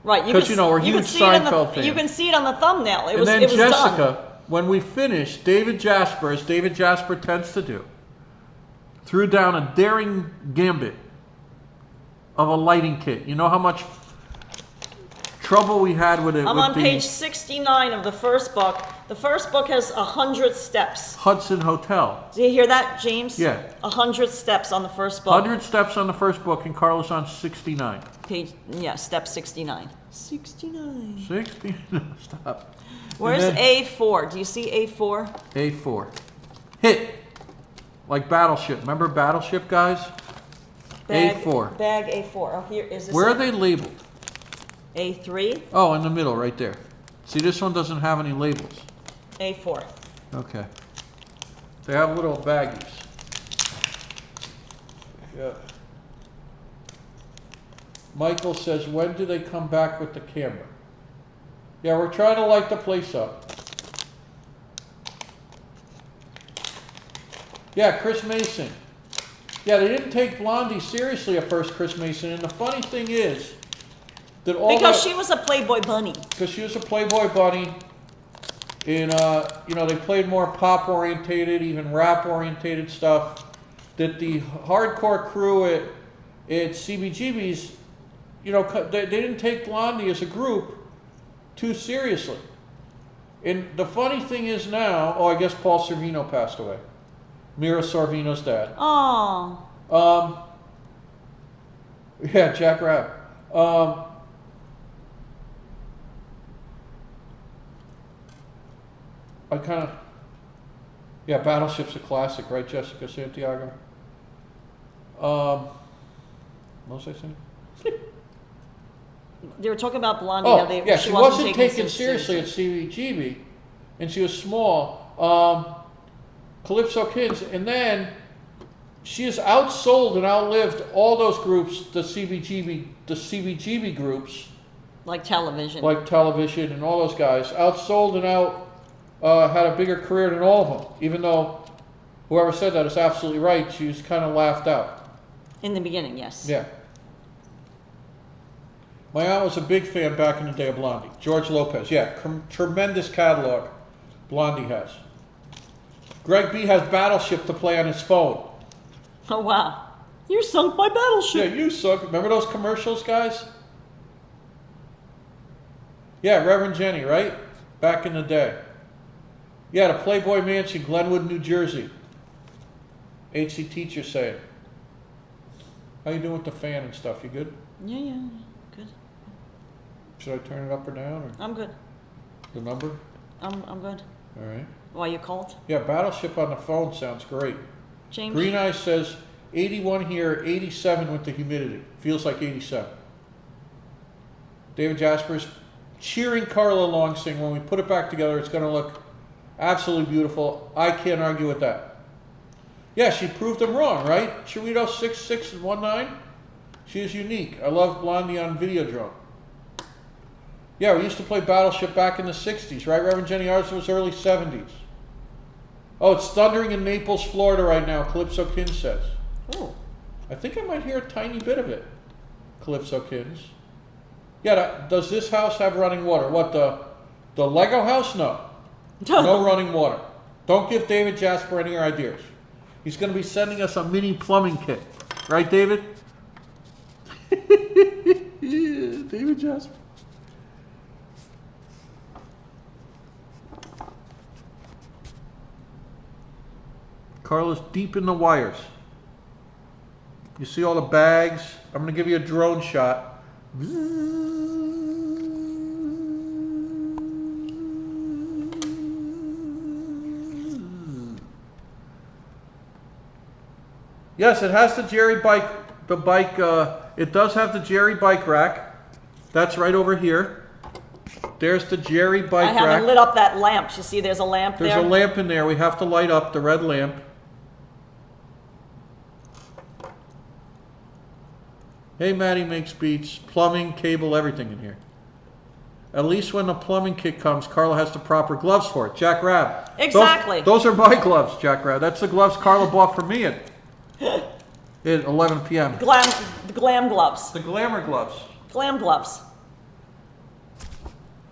Right, because we're huge Seinfeld fans. You can see it on the thumbnail. It was Jessica, done. when we finished, David Jasper, as David Jasper tends to do, threw down a daring gambit of a lighting kit. You know how much trouble we had with it. I'm on page 69 of the first book. The first book has 100 steps. Hudson Hotel. Do you hear that, James? Yeah. 100 steps on the first book. 100 steps on the first book, and Carla's on 69. Step 69. 69. 60? Stop. Where's A4? Do you see A4? A4. Hit. Like Battleship. Remember Battleship, guys? A4. Bag A4. Oh, here is this. Where are they labeled? A3. Oh, in the middle, right there. See, this one doesn't have any labels. A4. Okay. They have little baggies. Yeah. Michael says, when do they come back with the camera? Yeah, we're trying to light the place up. Yeah, Chris Mason. Yeah, they didn't take Blondie seriously at first, Chris Mason. And the funny thing is that she was a Playboy bunny. Because she was a Playboy bunny. And, they played more pop-orientated, even rap-orientated stuff. That the hardcore crew at CBGB's, they didn't take Blondie as a group too seriously. And the funny thing is now, I guess Paul Sorvino passed away. Mira Sorvino's dad. Oh. Yeah, Jack Rapp. Battleship's a classic, right, Jessica Santiago? What was I saying? They were talking about Blondie. She wasn't taken seriously at CBGB, and she was small. Calypso Kids, and then she has outsold and outlived all those groups, the CBGB groups. Like television. And all those guys. Outsold and had a bigger career than all of them. Even though whoever said that is absolutely right, she was kind of laughed out. In the beginning, yes. Yeah. My aunt was a big fan back in the day of Blondie. George Lopez, tremendous catalog Blondie has. Greg B has Battleship to play on his phone. Oh, wow. You're sunk by Battleship. Yeah, you sunk. Remember those commercials, guys? Yeah, Reverend Jenny, right? Back in the day. Yeah, the Playboy Mansion, Glenwood, New Jersey. HC teacher saying. How you doing with the fan and stuff? You good? Yeah, good. Should I turn it up or down? Or I'm good. the number? I'm good. All right. Why, you called? Yeah, Battleship on the phone sounds great. James? Green Eye says 81 here, 87 with the humidity. Feels like 87. David Jasper's cheering Carla along, saying when we put it back together, it's going to look absolutely beautiful. I can't argue with that. Yeah, she proved them wrong, right? Chirito 6619. She is unique. I love Blondie on Videodrome. Yeah, we used to play Battleship back in the 60s, right, Reverend Jenny? Ours was early 70s. Oh, it's thundering in Naples, Florida right now, Calypso Kins says. Ooh. I think I might hear a tiny bit of it, Calypso Kins. Yeah, does this house have running water? What, the Lego house? No. No running water. Don't give David Jasper any ideas. He's going to be sending us a mini plumbing kit. Right, David? Yeah, David Jasper. Carla's deep in the wires. You see all the bags? I'm going to give you a drone shot. Yes, it has the Jerry bike. It does have the Jerry bike rack. That's right over here. There's the Jerry bike rack. I haven't lit up that lamp. You see there's a lamp there? There's a lamp in there. We have to light up the red lamp. Hey, Maddie makes beats. Plumbing, cable, everything in here. At least when the plumbing kit comes, Karla has the proper gloves for it. Jack Rab. Exactly. Those are my gloves, Jack Rab. That's the gloves Karla bought for me at 11 p.m. The glam gloves. The glamour gloves. Glam gloves.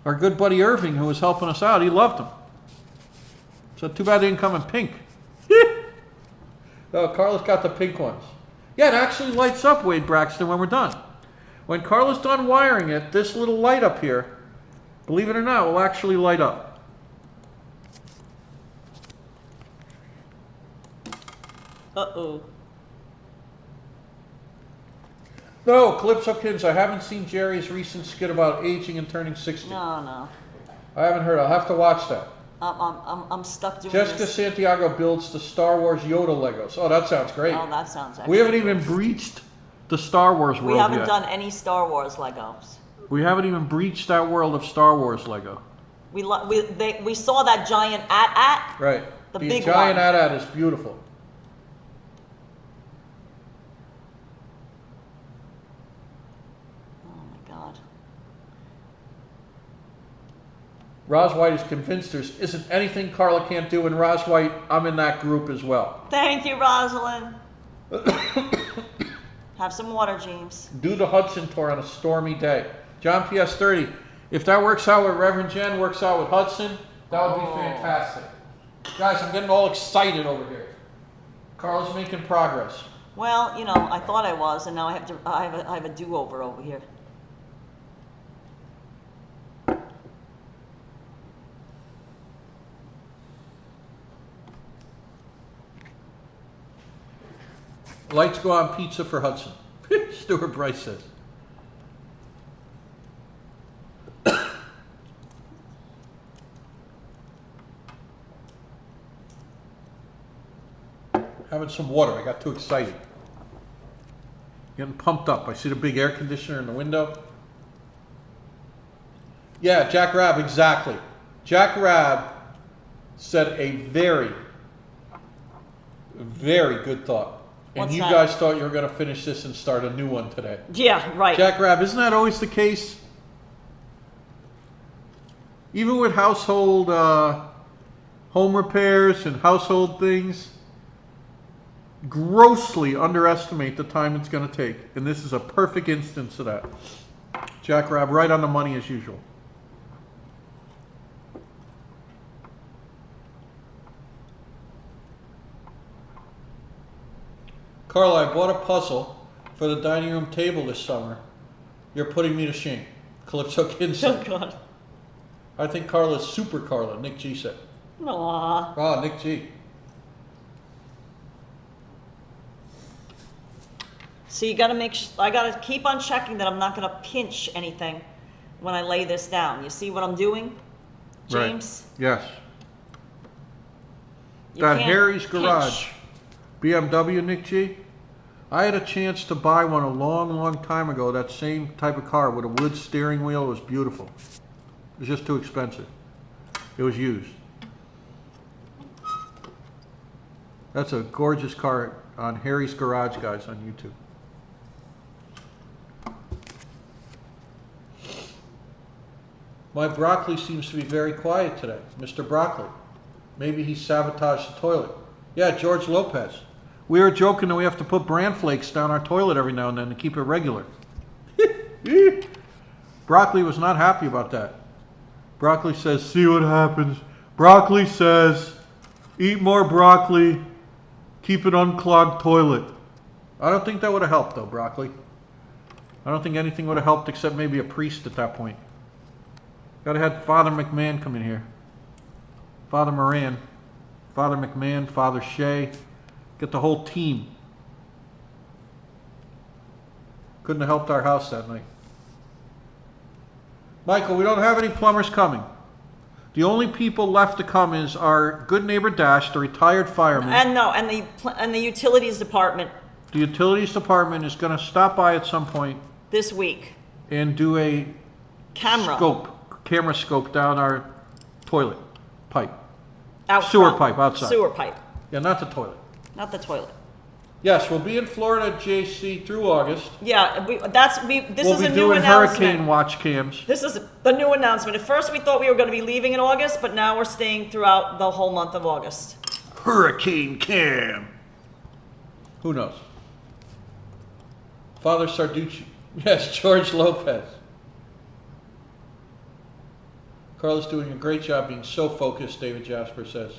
Our good buddy Irving, who was helping us out, he loved them. So too bad they didn't come in pink. Oh, Karla's got the pink ones. Yeah, it actually lights up, Wade Braxton, when we're done. When Karla's done wiring it, this little light up here, believe it or not, will actually light up. Uh-oh. No, Calypso Kins, I haven't seen Jerry's recent skit about aging and turning 60. No. I haven't heard. I'll have to watch that. I'm stuck doing Jessica this. Santiago builds the Star Wars Yoda Legos. Oh, that sounds great. Oh, that sounds excellent. We haven't even breached the Star Wars world yet. We haven't done any Star Wars Legos. We haven't even breached that world of Star Wars Lego. We saw that giant at. Right. The big giant one. AT-AT is beautiful. Oh my God. Roz White is convinced there isn't anything Karla can't do, and Roz White, I'm in that group as well. Thank you, Rosalind. Have some water, James. Do the Hudson tour on a stormy day. John PS30, if that works out with Reverend Jen, works out with Hudson, that would be fantastic. Guys, I'm getting all excited over here. Karla's making progress. Well, you know, I thought I was, and now I have a do-over over here. Lights go on pizza for Hudson. Stuart Bryce says. Having some water. I got too excited. Getting pumped up. I see the big air conditioner in the window. Yeah, Jack Rab, exactly. Jack Rab said a very, very good thought. And What's you that? guys thought you were going to finish this and start a new one today. Yeah, right. Jack Rab, isn't that always the case? Even with household home repairs and household things, grossly underestimate the time it's going to take. And this is a perfect instance of that. Jack Rab, right on the money as usual. Karla, I bought a puzzle for the dining room table this summer. You're putting me to shame. Calypso Kins. Oh, God. I think Karla's super Karla, Nick G said. Aww. Ah, Nick G. So you gotta I gotta keep on checking that I'm not gonna pinch anything when I lay this down. You see what I'm doing, James? Right. Yes. You That can't Harry's pinch. Garage. BMW, Nick G. I had a chance to buy one a long, long time ago, that same type of car with a wood steering wheel. It was beautiful. It was just too expensive. It was used. That's a gorgeous car on Harry's Garage, guys, on YouTube. My broccoli seems to be very quiet today. Mr. Broccoli. Maybe he sabotaged the toilet. Yeah, George Lopez. We were joking that we have to put bran flakes down our toilet every now and then to keep it regular. Broccoli was not happy about that. Broccoli says, see what happens. Broccoli says, eat more broccoli, keep an unclogged toilet. I don't think that would have helped though, Broccoli. I don't think anything would have helped except maybe a priest at that point. Gotta have Father McMahon come in here. Father Moran, Father McMahon, Father Shea. Get the whole team. Couldn't have helped our house that night. Michael, we don't have any plumbers coming. The only people left to come is our good neighbor Dash, the retired fireman. And the utilities department The utilities department is going to stop by at some point this week. and do a camera scope down our toilet pipe. Out Sewer front. pipe outside. Sewer pipe, Yeah, not the toilet. not the toilet. Yes, we'll be in Florida, JC, through August. Yeah, this We'll is be a new doing announcement. hurricane watch cams. This is the new announcement. At first, we thought we were going to be leaving in August, but now we're staying throughout the whole month of August. Hurricane cam. Who knows? Father Sarducci. Yes, George Lopez. Carla's doing a great job being so focused, David Jasper says.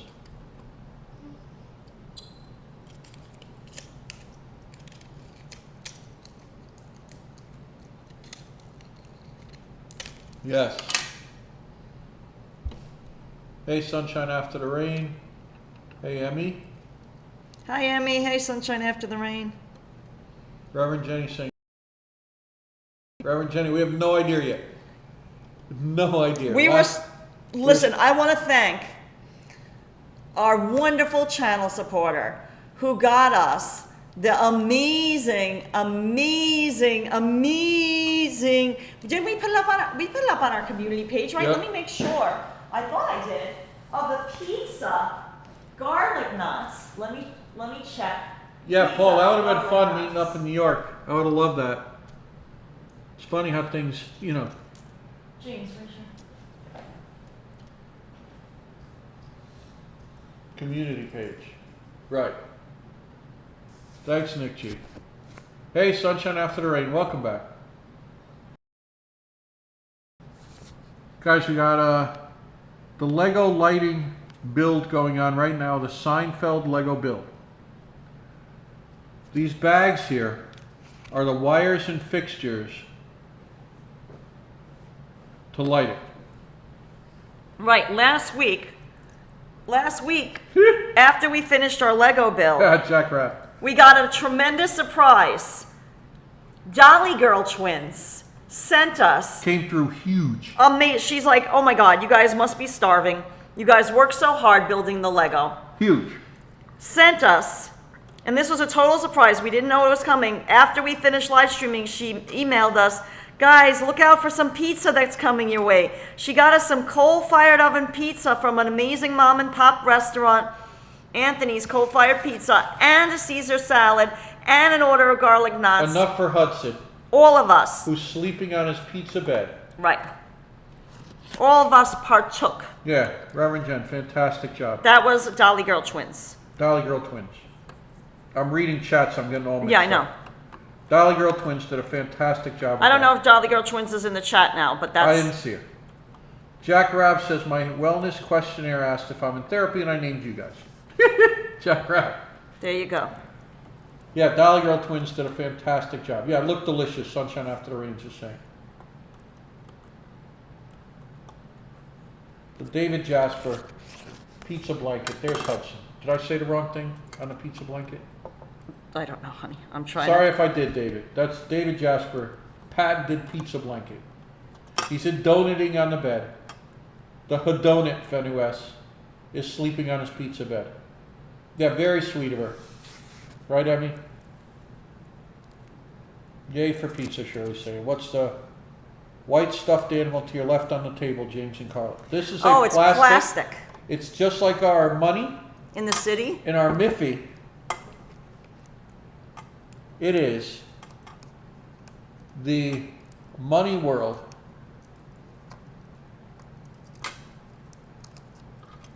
Yes. Hey, sunshine after the rain. Hey, Emmy. Hi, Emmy. Hey, sunshine after the rain. Reverend Jenny saying. Reverend Jenny, we have no idea yet. No idea. Listen, I want to thank our wonderful channel supporter who got us the amazing. Did we put it up on our community page, right? Yep. Let me make sure. I thought I did. Of the pizza garlic nuts. Let me check. Yeah, Pizza Paul, that would have been fun garlic meeting nuts. up in New York. I would have loved that. It's funny how things, James, Richard. community page. Right. Thanks, Nick G. Hey, sunshine after the rain. Welcome back. Guys, we got the Lego lighting build going on right now, the Seinfeld Lego build. These bags here are the wires and fixtures to light it. Right, last week, after we finished our Lego build, Jack Rapp. we got a tremendous surprise. Dolly Girl Twins sent us. Came through huge. She's like, oh my God, you guys must be starving. You guys worked so hard building the Lego. Huge. Sent us, and this was a total surprise. We didn't know it was coming. After we finished live streaming, she emailed us, guys, look out for some pizza that's coming your way. She got us some coal-fired oven pizza from an amazing mom and pop restaurant, Anthony's Coal-Fired Pizza, and a Caesar salad, and an order of garlic nuts. Enough for Hudson, All of us. who's sleeping on his pizza bed. Right. All of us partook. Yeah, Reverend Jen, fantastic job. That was Dolly Girl Twins. Dolly Girl Twins. I'm reading chats, I'm getting all mixed Yeah, I know. up. Dolly Girl Twins did a fantastic job. I don't know if Dolly Girl Twins is in the chat now, but I that's... didn't see her. Jack Rabb says, my wellness questionnaire asked if I'm in therapy, and I named you guys. Jack Rabb. There you go. Yeah, Dolly Girl Twins did a fantastic job. Yeah, it looked delicious. Sunshine after the rain, just saying. The David Jasper pizza blanket. There's Hudson. Did I say the wrong thing on the pizza blanket? I don't know, honey. I'm trying Sorry if I did, David. That's David Jasper, patented pizza blanket. He's donating on the bed. The Hedonit Fenues is sleeping on his pizza bed. Yeah, very sweet of her. Right, Emmy? Yay for pizza, Shirley's saying. What's the white stuffed animal to your left on the table, James and Carla? This is a it's plastic. It's just like our money In the city? in our Miffy. It is the money world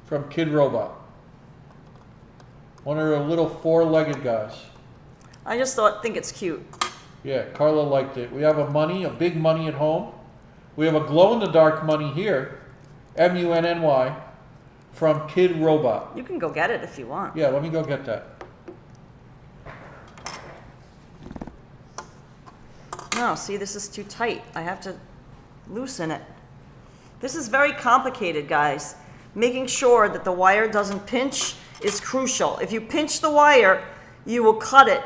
from Kid Robot. One of the little four-legged guys. I just think it's cute. Yeah, Carla liked it. We have a big money at home. We have a glow-in-the-dark money here, M-U-N-N-Y, from Kid Robot. You can go get it if you want. Yeah, let me go get that. No, see, this is too tight. I have to loosen it. This is very complicated, guys. Making sure that the wire doesn't pinch is crucial. If you pinch the wire, you will cut it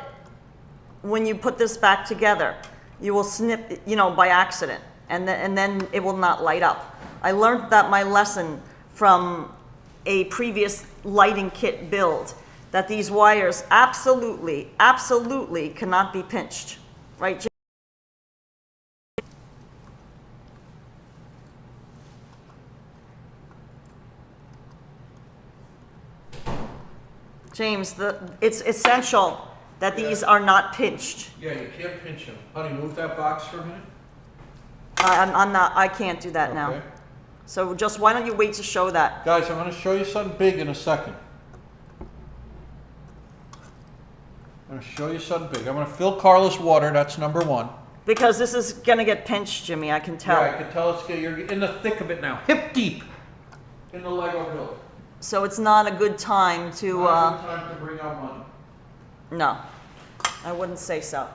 when you put this back together. You will snip, by accident, and then it will not light up. I learned that my lesson from a previous lighting kit build, that these wires absolutely, absolutely cannot be pinched. Right, James, it's essential that these are not pinched. Yeah, you can't pinch them. Honey, move that box for a minute. I can't do that now. So just, why don't you wait to show that? Guys, I'm going to show you something big in a second. I'm going to show you something big. I'm going to fill Carla's water. That's number one. Because this is going to get pinched, Jimmy. I can tell. Yeah, I can tell you're in the thick of it now. Hip deep in the Lego build. So it's not a good time to... Not a good time to bring out money. No, I wouldn't say so.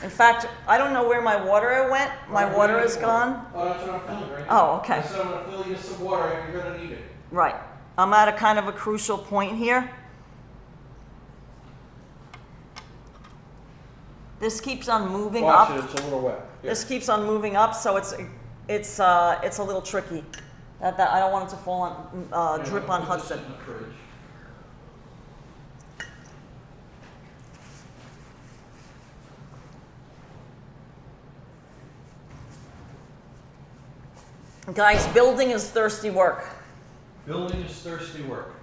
In fact, I don't know where my water went. My water is gone. Oh, that's what I'm filling right now. Oh, okay. I said I'm going to fill you some water and you're going to need it. Right. I'm at a kind of a crucial point here. This keeps on moving up. Watch it, it's a little wet. Yeah. This keeps on moving up, so it's a little tricky. That I don't want it to fall on, drip on Hudson. In the fridge. Guys, building is thirsty work. Building is thirsty work.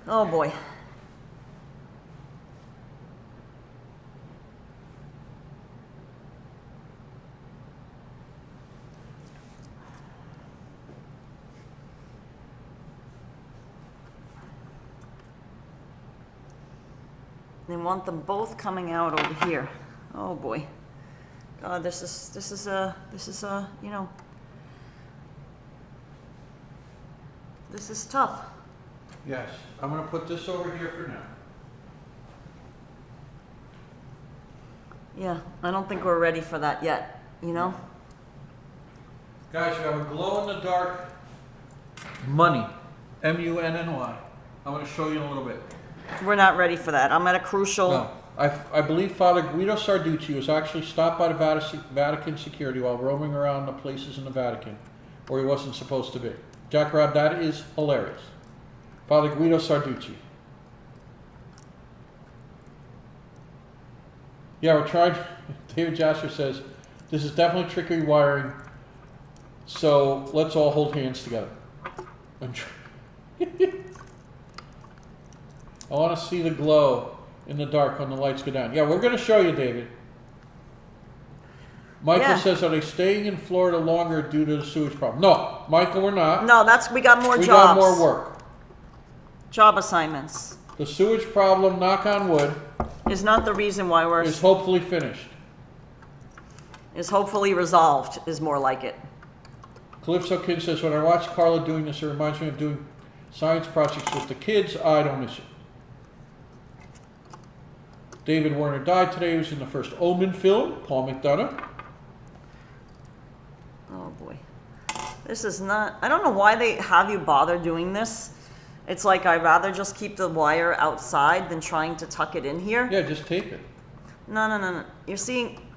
Oh boy. They want them both coming out over here. Oh boy. God, this is this is tough. Yes, I'm going to put this over here for now. Yeah, I don't think we're ready for that yet, Guys, we have a glow-in-the-dark money, M-U-N-N-Y. I'm going to show you in a little bit. We're not ready for that. I'm at a crucial... No, I believe Father Guido Sarducci was actually stopped by the Vatican security while roaming around the places in the Vatican where he wasn't supposed to be. Jack Rob, that is hilarious. Father Guido Sarducci. Yeah, we're trying. David Jasper says, this is definitely trickery wiring, so let's all hold hands together. I want to see the glow in the dark when the lights go down. Yeah, we're going to show you, David. Michael says, are they staying in Florida longer due to the sewage problem? No, Michael, we're not. No, we got more jobs. We got more work. Job assignments. The sewage problem, knock on wood, is not the reason why we're... is hopefully finished. Is hopefully resolved, is more like it. Calypso Kid says, when I watch Carla doing this, it reminds me of doing science projects with the kids. I don't miss it. David Warner died today. He was in the first Omen film, Paul McDonough. Oh boy. This is not... I don't know why they have you bother doing this. It's like I'd rather just keep the wire outside than trying to tuck it in here. Yeah, just tape it. No. You're seeing...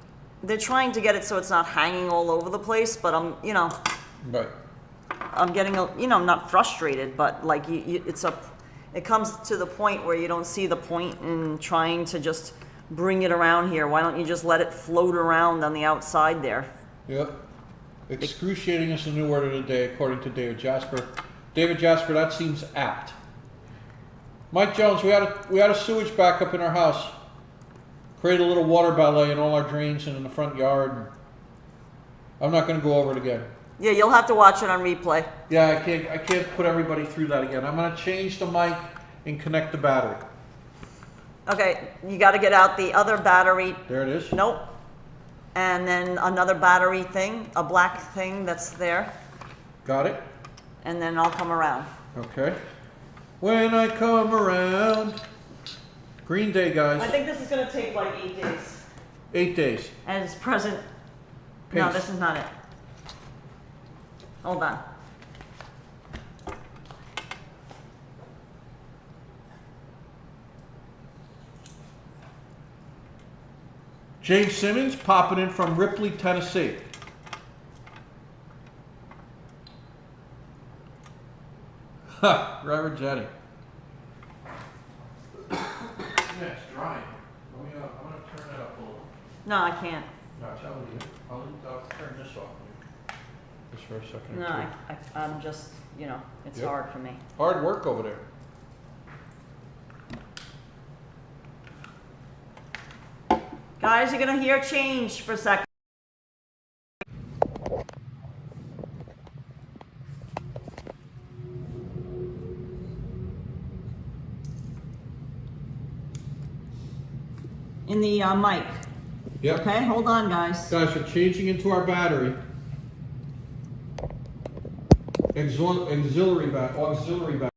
They're trying to get it so it's not hanging all over the place, but I'm, Right. I'm getting, not frustrated, but like it comes to the point where you don't see the point in trying to just bring it around here. Why don't you just let it float around on the outside there? Yep. Excruciating is the new word of the day, according to David Jasper. David Jasper, that seems apt. Mike Jones, we had a sewage backup in our house. Created a little water ballet in all our drains and in the front yard. I'm not going to go over it again. Yeah, you'll have to watch it on replay. Yeah, I can't put everybody through that again. I'm gonna change the mic and connect the battery. Okay, you got to get out the other battery. There it is. Nope. And then another battery thing, a black thing that's there. Got it? And then I'll come around. Okay. When I come around. Green Day, guys. I think this is going to take like 8 days. 8 days. And it's present. No, Paste. this is not it. Hold on. James Simmons popping in from Ripley, Tennessee. Ha, Reverend Jenny. Yeah, it's drying. I'm gonna turn it up a little. No, I can't. No, I'll turn this off. Just for a second. No, I'm just, you know, it's Yep. hard for me. Hard work over there. Guys, you're going to hear change for a second. In the mic. Yep. Okay, hold on, guys. Guys, we're changing into our battery. Auxiliary battery.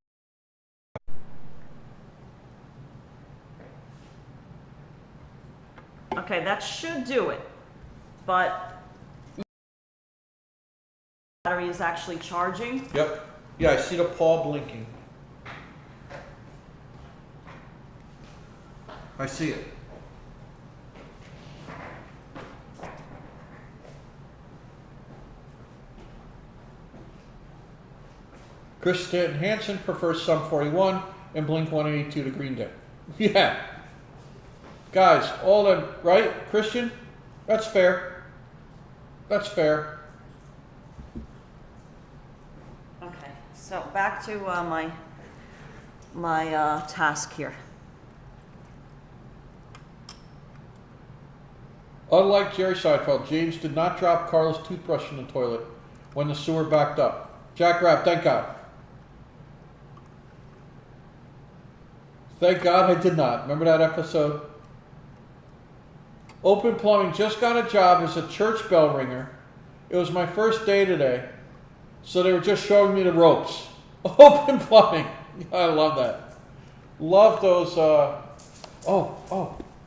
Okay, that should do it. But battery is actually charging. Yep. Yeah, I see the paw blinking. I see it. Chris Stanton Hansen prefers Sum 41 and Blink 182 to Green Day. Yeah. Guys, all them, right? Christian? That's fair. That's fair. Okay, so back to my task here. Unlike Jerry Seinfeld, James did not drop Carla's toothbrush in the toilet when the sewer backed up. Jack Rapp, thank God. Thank God I did not. Remember that episode? Open Plumbing just got a job as a church bell ringer. It was my first day today, so they were just showing me the ropes. Open Plumbing. I love that. Love those, oh.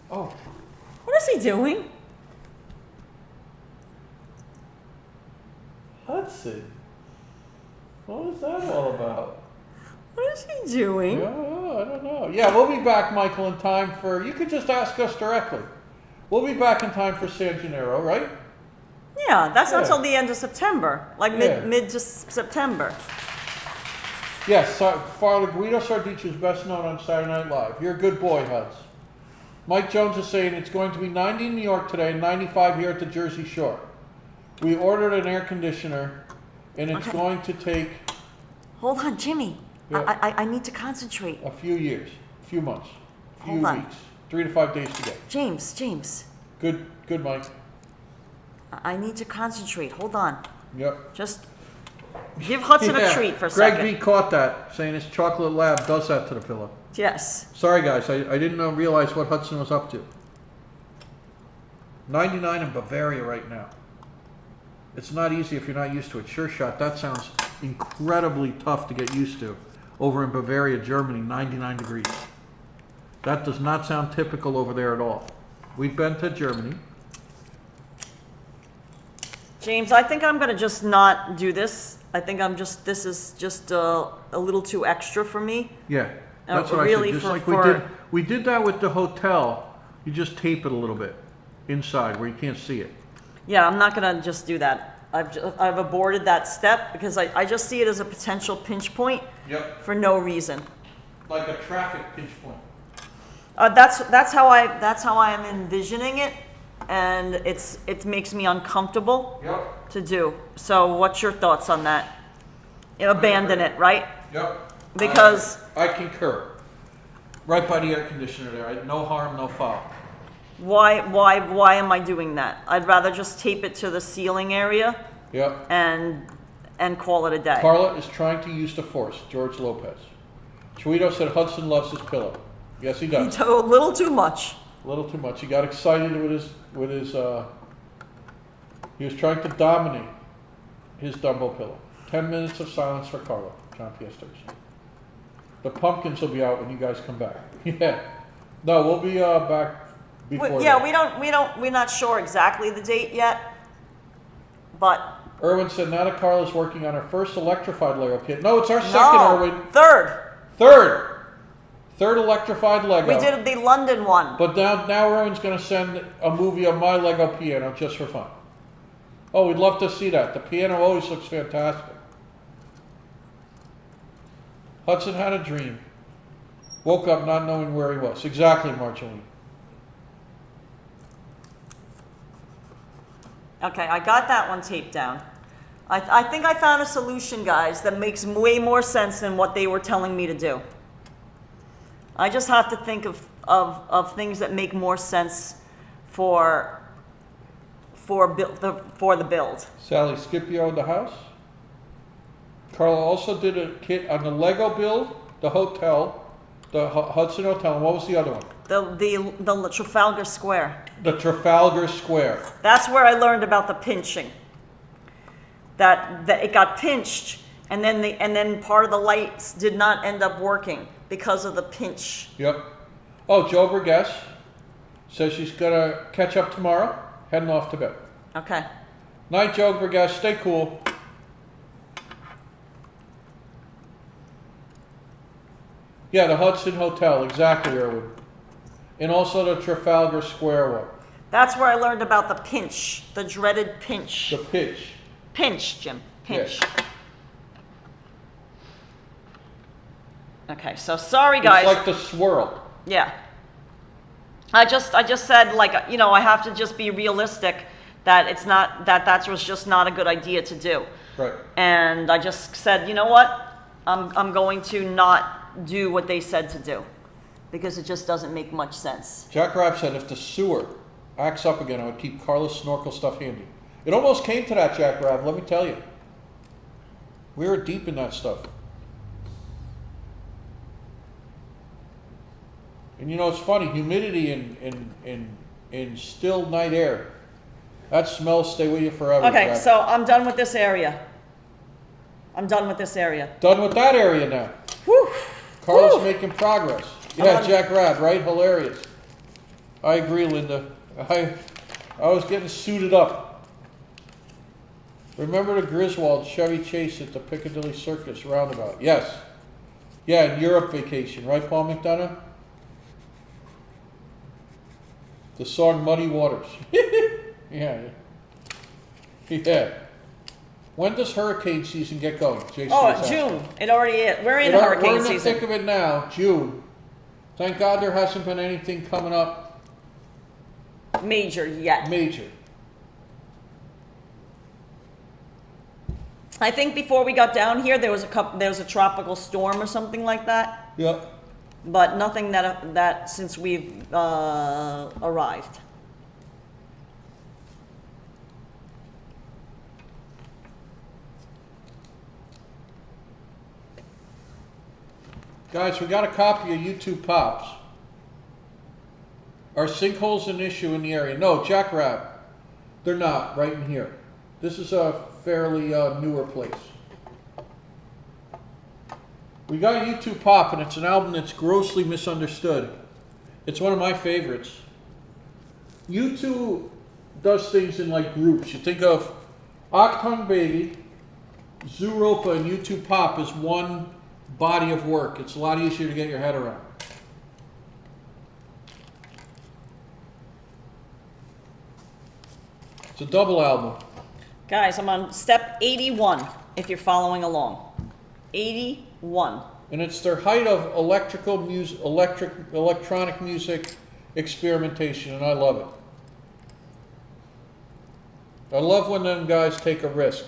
What is he doing? Hudson. What was that all about? What is he doing? Yeah, I don't know. Yeah, we'll be back, Michael, in time for... You could just ask us directly. We'll be back in time for San Gennaro, right? Yeah, that's not Yeah. till the end of September, like Yeah. mid to September. Yes, Father Guido Sardici is best known on Saturday Night Live. You're a good boy, Huds. Mike Jones is saying it's going to be 90 in New York today and 95 here at the Jersey Shore. We ordered an air conditioner, and it's Okay. going to take Hold on, Jimmy. Yeah. I need to concentrate. a few years, a few months, a few Hold on. weeks, 3 to 5 days to get. James. Good, Mike. I need to concentrate. Hold on. Yep. Just give Hudson a treat for a Greg second. B caught that, saying his chocolate lab does that to the pillow. Yes. Sorry, guys, I didn't realize what Hudson was up to. 99 in Bavaria right now. It's not easy if you're not used to it. Sure shot, that sounds incredibly tough to get used to. Over in Bavaria, Germany, 99 degrees. That does not sound typical over there at all. We've been to Germany. James, I think I'm going to just not do this. I think this is just a little too extra for me. Yeah, that's what really I said. Just like for- we did that with the hotel. You just tape it a little bit inside where you can't see it. Yeah, I'm not going to just do that. I've aborted that step because I just see it as a potential pinch point Yep. for no reason. Like a traffic pinch point. That's how I am envisioning it, and it makes me uncomfortable Yep. to do. So, what's your thoughts on that? Abandon it, right? Yep. Because I concur. Right by the air conditioner there. No harm, no foul. why am I doing that? I'd rather just tape it to the ceiling area Yep. and call it a day. Carla is trying to use the force. George Lopez. Tweedo said Hudson loves his pillow. Yes, he does. A little too much. A little too much. He got excited with his. He was trying to dominate his Dumbo pillow. 10 minutes of silence for Carla. John P.S. Thursday. The pumpkins will be out when you guys come back. Yeah. No, we'll be back before. Yeah, we're not sure exactly the date yet, but. Erwin said now that Carla's working on her first electrified Lego kit. No, it's our second, Erwin. Third electrified Lego. We did the London one. But now Erwin's going to send a movie of my Lego piano just for fun. Oh, we'd love to see that. The piano always looks fantastic. Hudson had a dream. Woke up not knowing where he was. Exactly, Marjorie. Okay, I got that one taped down. I think I found a solution, guys, that makes way more sense than what they were telling me to do. I just have to think of things that make more sense for the build. Sally Scipio in the house. Carla also did a kit on the Lego build, the hotel, the Hudson Hotel, and what was the other one? The Trafalgar Square. The Trafalgar Square. That's where I learned about the pinching. That it got pinched, and then part of the lights did not end up working because of the pinch. Yep. Oh, Joe Burgess says she's gonna catch up tomorrow, heading off to bed. Okay. Night, Joe Burgess. Stay cool. Yeah, the Hudson Hotel, exactly, Erwin. And also the Trafalgar Square one. That's where I learned about the pinch, the dreaded pinch. The pitch. Pinch, Jim. Pinch. Yes. Okay, so sorry, guys. It's like the swirl. Yeah. I just said, like, I have to just be realistic that it's not that was just not a good idea to do. Right. And I just said, you know what? I'm going to not do what they said to do because it just doesn't make much sense. Jack Rapp said if the sewer acts up again, I would keep Carla's snorkel stuff handy. It almost came to that, Jack Rapp, let me tell you. We were deep in that stuff. And it's funny, humidity in still night air, that smell stay with you forever. Okay, Jack. so I'm done with this area. Done with that area now. Whew. Carla's Whew. making progress. Yeah, Jack Rabb, right? Hilarious. I agree, Linda. I was getting suited up. Remember the Griswold Chevy Chase at the Piccadilly Circus roundabout? Yes. Yeah, in Europe vacation, right, Paul McDonough? The song Muddy Waters. Yeah. Yeah. When does hurricane season get going? Jason June. It already is. We're in hurricane season. We're in the thick of it now, June. Thank God there hasn't been anything coming up. Major yet. Major. I think before we got down here, there was a tropical storm or something like that. Yep. But nothing that since we've arrived. Guys, we got a copy of YouTube Pops. Are sinkholes an issue in the area? No, Jack Rabb. They're not, right in here. This is a fairly newer place. We got YouTube Pop, and it's an album that's grossly misunderstood. It's one of my favorites. YouTube does things in like groups. You think of Octung Baby, Zooropa, and YouTube Pop as one body of work. It's a lot easier to get your head around. It's a double album. Guys, I'm on step 81, if you're following along. 81. And it's their height of electronic music experimentation, and I love it. I love when them guys take a risk.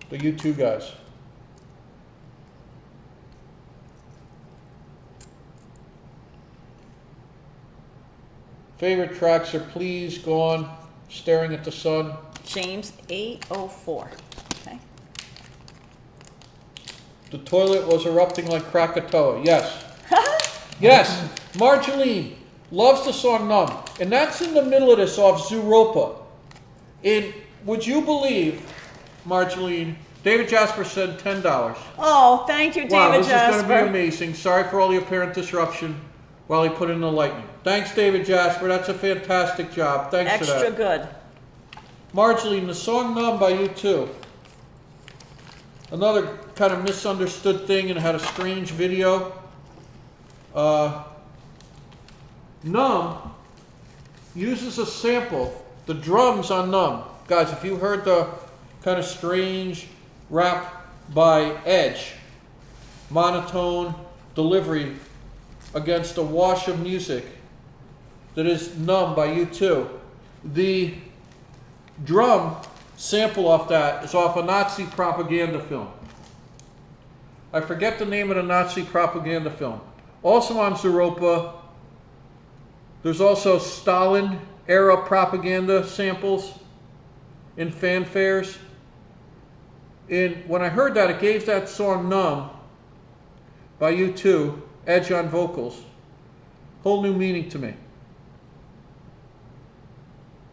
The U2 guys. Favorite tracks are Please, Gone, Staring at the Sun. James 804. Okay. The toilet was erupting like Krakatoa. Yes. Yes. Marceline loves the song Numb. And that's in the middle of this off Zooropa. And would you believe, Marceline, David Jasper said $10. Oh, thank you, David Wow, this Jasper. is going to be amazing. Sorry for all the apparent disruption while he put in the lightning. Thanks, David Jasper. That's a fantastic job. Thanks for that. Extra good. Marceline, the song Numb by U2. Another kind of misunderstood thing and had a strange video. Numb uses a sample, the drums on Numb. Guys, if you heard the kind of strange rap by Edge, monotone delivery against a wash of music that is Numb by U2, the drum sample off that is off a Nazi propaganda film. I forget the name of the Nazi propaganda film. Also on Zooropa, there's also Stalin era propaganda samples in fanfares. And when I heard that, it gave that song Numb by U2, Edge on vocals, whole new meaning to me.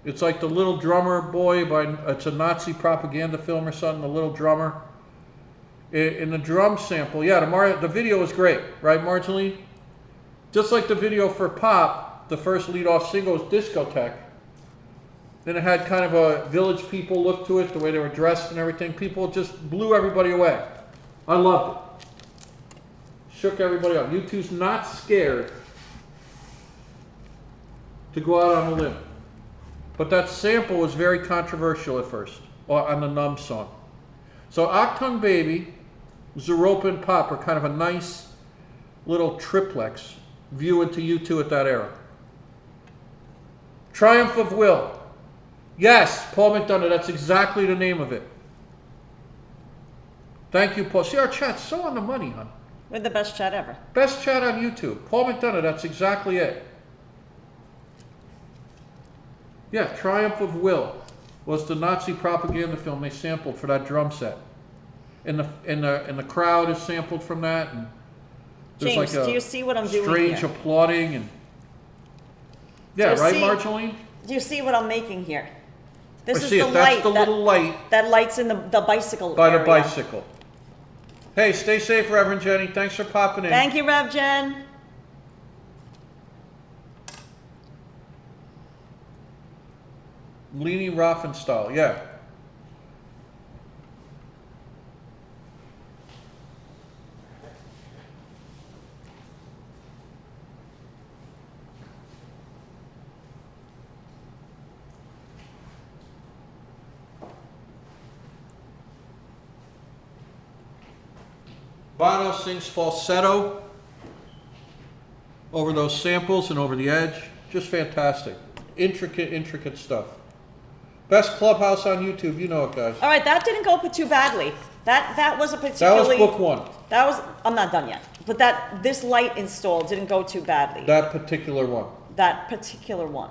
It's like The Little Drummer Boy it's a Nazi propaganda film or something, The Little Drummer. In the drum sample, yeah, the video was great, right, Marceline? Just like the video for Pop, the first lead-off single was Discotheque. Then it had kind of a Village People look to it, the way they were dressed and everything. People just blew everybody away. I loved it. Shook everybody up. U2's not scared to go out on a limb. But that sample was very controversial at first, on the Numb song. So Octung Baby, Zooropa, and Pop are kind of a nice little triplex view into U2 at that era. Triumph of Will. Yes, Paul McDonough, that's exactly the name of it. Thank you, Paul. See, our chat's so on the money, hon. We're the best chat ever. Best chat on YouTube. Paul McDonough, that's exactly it. Yeah, Triumph of Will was the Nazi propaganda film they sampled for that drum set. And the crowd is sampled from that. And there's James, like do you see what I'm doing strange here? applauding and yeah, right, Marceline? Do you see what I'm making here? This I is see the it. light. That's the little light that light's in the bicycle by area. the bicycle. Hey, stay safe, Reverend Jenny. Thanks for popping in. Thank you, Rev Jen. Leni Riefenstahl, yeah. Bono sings falsetto over those samples and over the edge. Just fantastic. Intricate stuff. Best Clubhouse on YouTube, you know it, guys. All right, that didn't go too badly. That was a particularly... That was book one. That was... I'm not done yet. But this light installed didn't go too badly. That particular one. That particular one.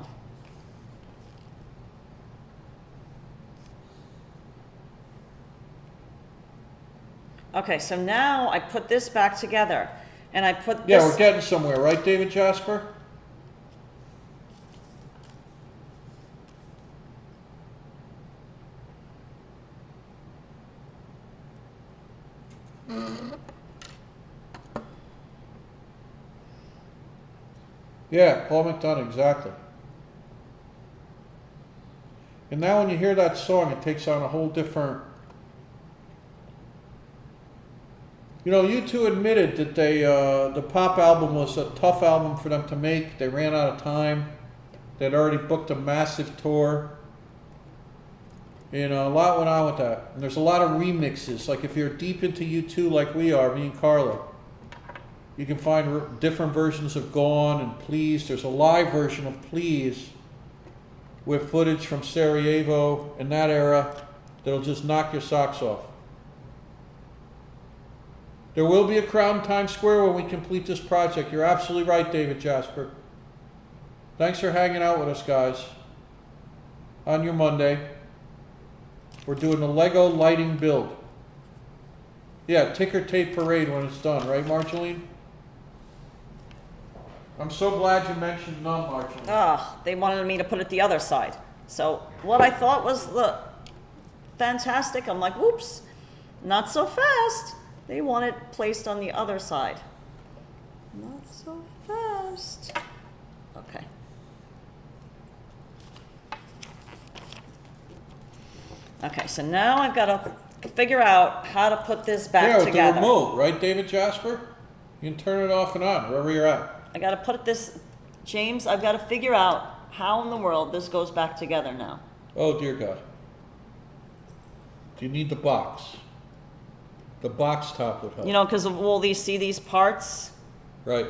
Okay, so now I put this back together. And I put this... Yeah, we're getting somewhere, right, David Jasper? Yeah, Paul McDonough, exactly. And now when you hear that song, it takes on a whole different... You know, U2 admitted that the Pop album was a tough album for them to make. They ran out of time. They'd already booked a massive tour. You know, a lot went on with that. And there's a lot of remixes. Like if you're deep into U2 like we are, me and Karla, you can find different versions of Gone and Please. There's a live version of Please with footage from Sarajevo in that era that'll just knock your socks off. There will be a crowd in Times Square when we complete this project. You're absolutely right, David Jasper. Thanks for hanging out with us, guys, on your Monday. We're doing the Lego lighting build. Yeah, ticker tape parade when it's done, right, Marceline? I'm so glad you mentioned none, Marceline. Ah, they wanted me to put it the other side. So what I thought was the fantastic, I'm like, whoops, not so fast. They want it placed on the other side. Not so fast. Okay. Okay, so now I've got to figure out how to put this back with together. the remote, right, David Jasper? You can turn it off and on, wherever you're at. I got to put this, James, I've got to figure out how in the world this goes back together now. Oh, dear God. Do you need the box? The box top would help. You know, because of all these, see these parts? Right.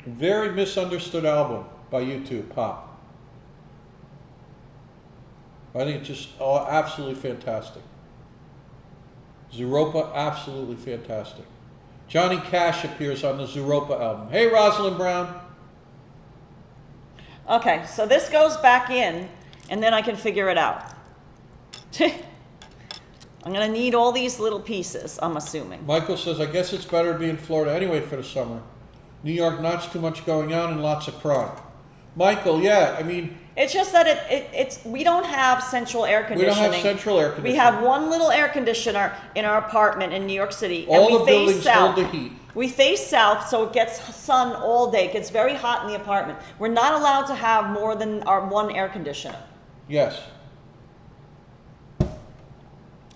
Very misunderstood album by U2, Pop. I think it's just absolutely fantastic. Zooropa, absolutely fantastic. Johnny Cash appears on the Zooropa album. Hey, Rosalind Brown. Okay, so this goes back in, and then I can figure it out. I'm going to need all these little pieces, I'm assuming. Michael says, I guess it's better to be in Florida anyway for the summer. New York, not too much going on and lots of crime. Michael, yeah, I mean... It's just that it's we don't have central air conditioning. We don't have central air conditioning. We have one little air conditioner in our apartment in New York City. All and the buildings hold the heat. We face south, so it gets sun all day. It gets very hot in the apartment. We're not allowed to have more than our one air conditioner. Yes.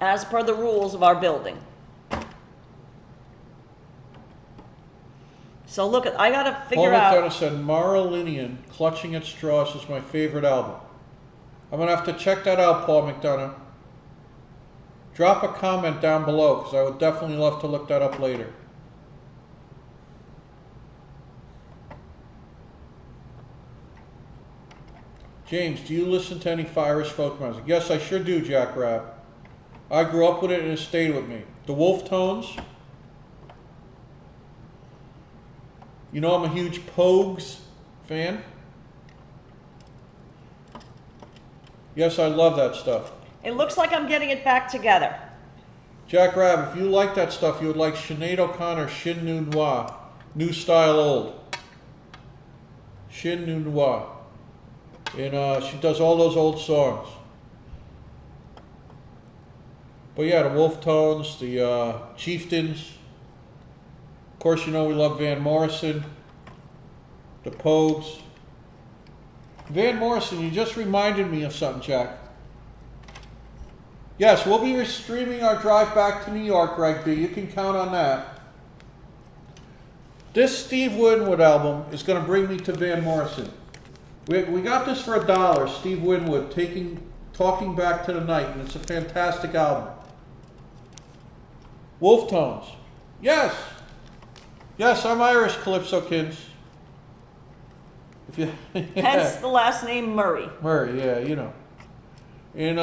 As per the rules of our building. So look, I gotta figure out. Paul McDonough said, Marillion, Clutching at Straws is my favorite album. I'm gonna have to check that out, Paul McDonough. Drop a comment down below, because I would definitely love to look that up later. James, do you listen to any Irish folk music? Yes, I sure do, Jack Rabb. I grew up with it and it stayed with me. The Wolf Tones. You know I'm a huge Pogues fan. Yes, I love that stuff. It looks like I'm getting it back together. Jack Rabb, if you like that stuff, you would like Sinead O'Connor, Shin Nu Noir, New Style Old. Shin Nu Noir. And she does all those old songs. But yeah, the Wolf Tones, the Chieftains. Of course, you know we love Van Morrison, the Pogues. Van Morrison, you just reminded me of something, Jack. Yes, we'll be streaming our drive back to New York, Greg B. You can count on that. This Steve Winwood album is going to bring me to Van Morrison. We got this for $1, Steve Winwood, Talking Back to the Night, and it's a fantastic album. Wolf Tones. Yes. Yes, I'm Irish, Calypso-kins. If you, yeah. Hence the last name Murray. Murray, yeah, you know. And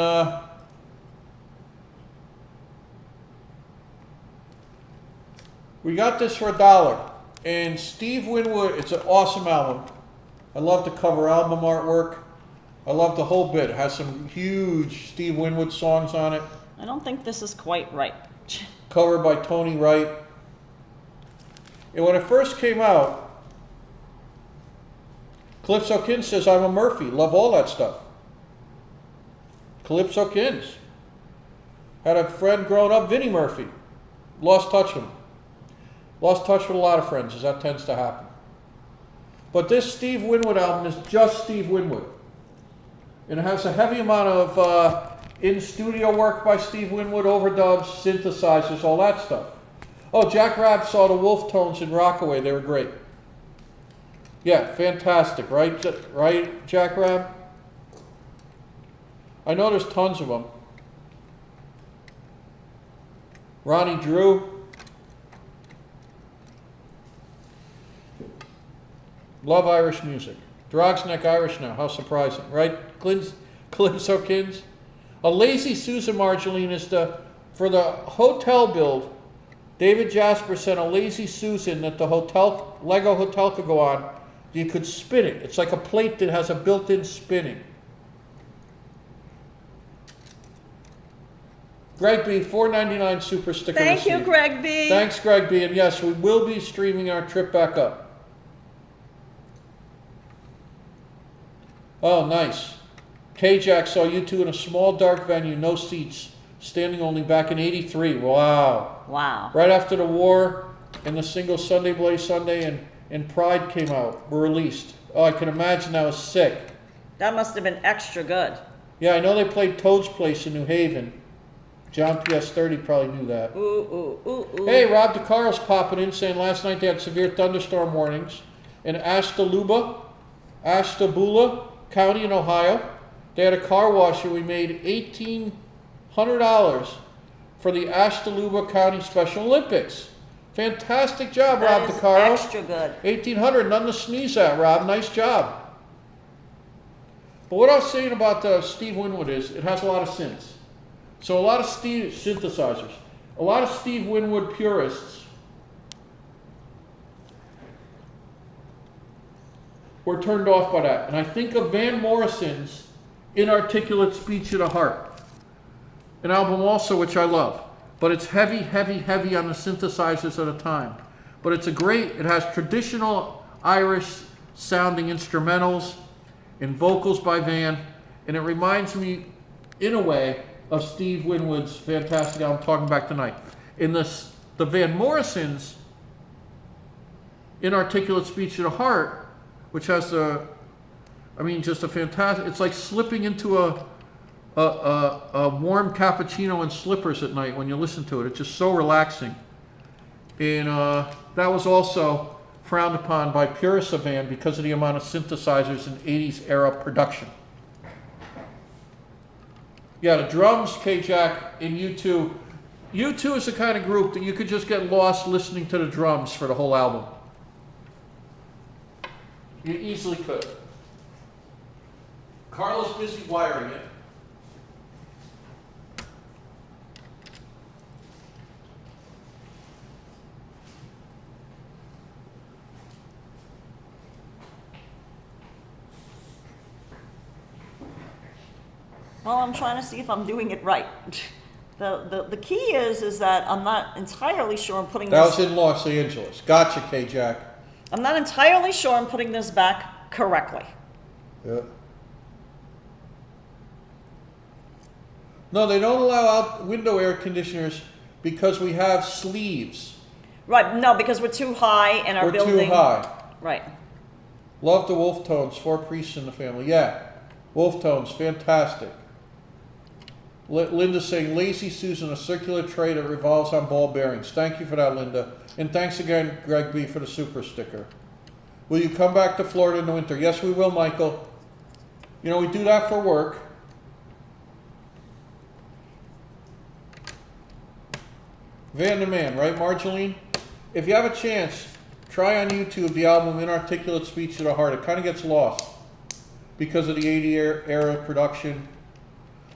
we got this for $1. And Steve Winwood, it's an awesome album. I love the cover album artwork. I love the whole bit. It has some huge Steve Winwood songs on it. I don't think this is quite right. Covered by Tony Wright. And when it first came out, Calypso-kins says, I'm a Murphy. Love all that stuff. Calypso-kins. Had a friend growing up, Vinnie Murphy. Lost touch with him. Lost touch with a lot of friends, as that tends to happen. But this Steve Winwood album is just Steve Winwood. And it has a heavy amount of in-studio work by Steve Winwood, overdubs, synthesizers, all that stuff. Oh, Jack Rabb saw the Wolf Tones in Rockaway. They were great. Yeah, fantastic, right? Right, Jack Rabb? I know there's tons of them. Ronnie Drew. Love Irish music. Drog's Neck Irish now. How surprising, right? Calypso-kins. A Lazy Susan, Marceline, is for the hotel build. David Jasper sent a Lazy Susan that the Lego hotel could go on You could spin it. It's like a plate that has a built-in spinning. Greg B, $4.99 super sticker. Thank you, received. Greg B. Thanks, Greg B. And yes, we will be streaming our trip back up. Oh, nice. K-Jack saw you two in a small, dark venue, no seats, standing only back in '83. Wow. Wow. Right after the war and the single Sunday Bloody Sunday and Pride came out, were released. Oh, I can imagine that was sick. That must have been extra good. Yeah, I know they played Toad's Place in New Haven. John PS30 probably knew that. Ooh, ooh, ooh, ooh. Hey, Rob DeCarlo's popping in saying last night they had severe thunderstorm warnings in Ashtabula County in Ohio. They had a car wash and we made $1,800 for the Ashtabula County Special Olympics. Fantastic job, That Rob is DeCarlo. extra good. $1,800, nothing to sneeze at, Rob. Nice job. But what I was saying about Steve Winwood is it has a lot of synths. So a lot of synthesizers. A lot of Steve Winwood purists were turned off by that. And I think of Van Morrison's Inarticulate Speech of the Heart, an album also which I love. But it's heavy, heavy, heavy on the synthesizers at a time. But it's it has traditional Irish sounding instrumentals and vocals by Van. And it reminds me, in a way, of Steve Winwood's fantastic album, Talking Back Tonight. In the Van Morrison's Inarticulate Speech of the Heart, which has just a fantastic, it's like slipping into a warm cappuccino and slippers at night when you listen to it. It's just so relaxing. And that was also frowned upon by purists of Van because of the amount of synthesizers in 80s era production. Yeah, the drums, K-Jack, and U2. U2 is the kind of group that you could just get lost listening to the drums for the whole album. You easily could. Carla's busy wiring it. Well, I'm trying to see if I'm doing it right. The key is that I'm not entirely sure I'm putting That this... was in Los Angeles. Gotcha, K-Jack. I'm not entirely sure I'm putting this back correctly. Yeah. No, they don't allow out window air conditioners because we have sleeves. Right, no, because we're too high in our building. We're too high. Right. Love the Wolf Tones, 4 priests in the family. Yeah, Wolf Tones, fantastic. Linda saying, Lazy Susan, a circular tray that revolves on ball bearings. Thank you for that, Linda. And thanks again, Greg B, for the super sticker. Will you come back to Florida in the winter? Yes, we will, Michael. You know, we do that for work. Van the Man, right, Marceline? If you have a chance, try on YouTube the album Inarticulate Speech of the Heart. It kind of gets lost because of the 80s era production.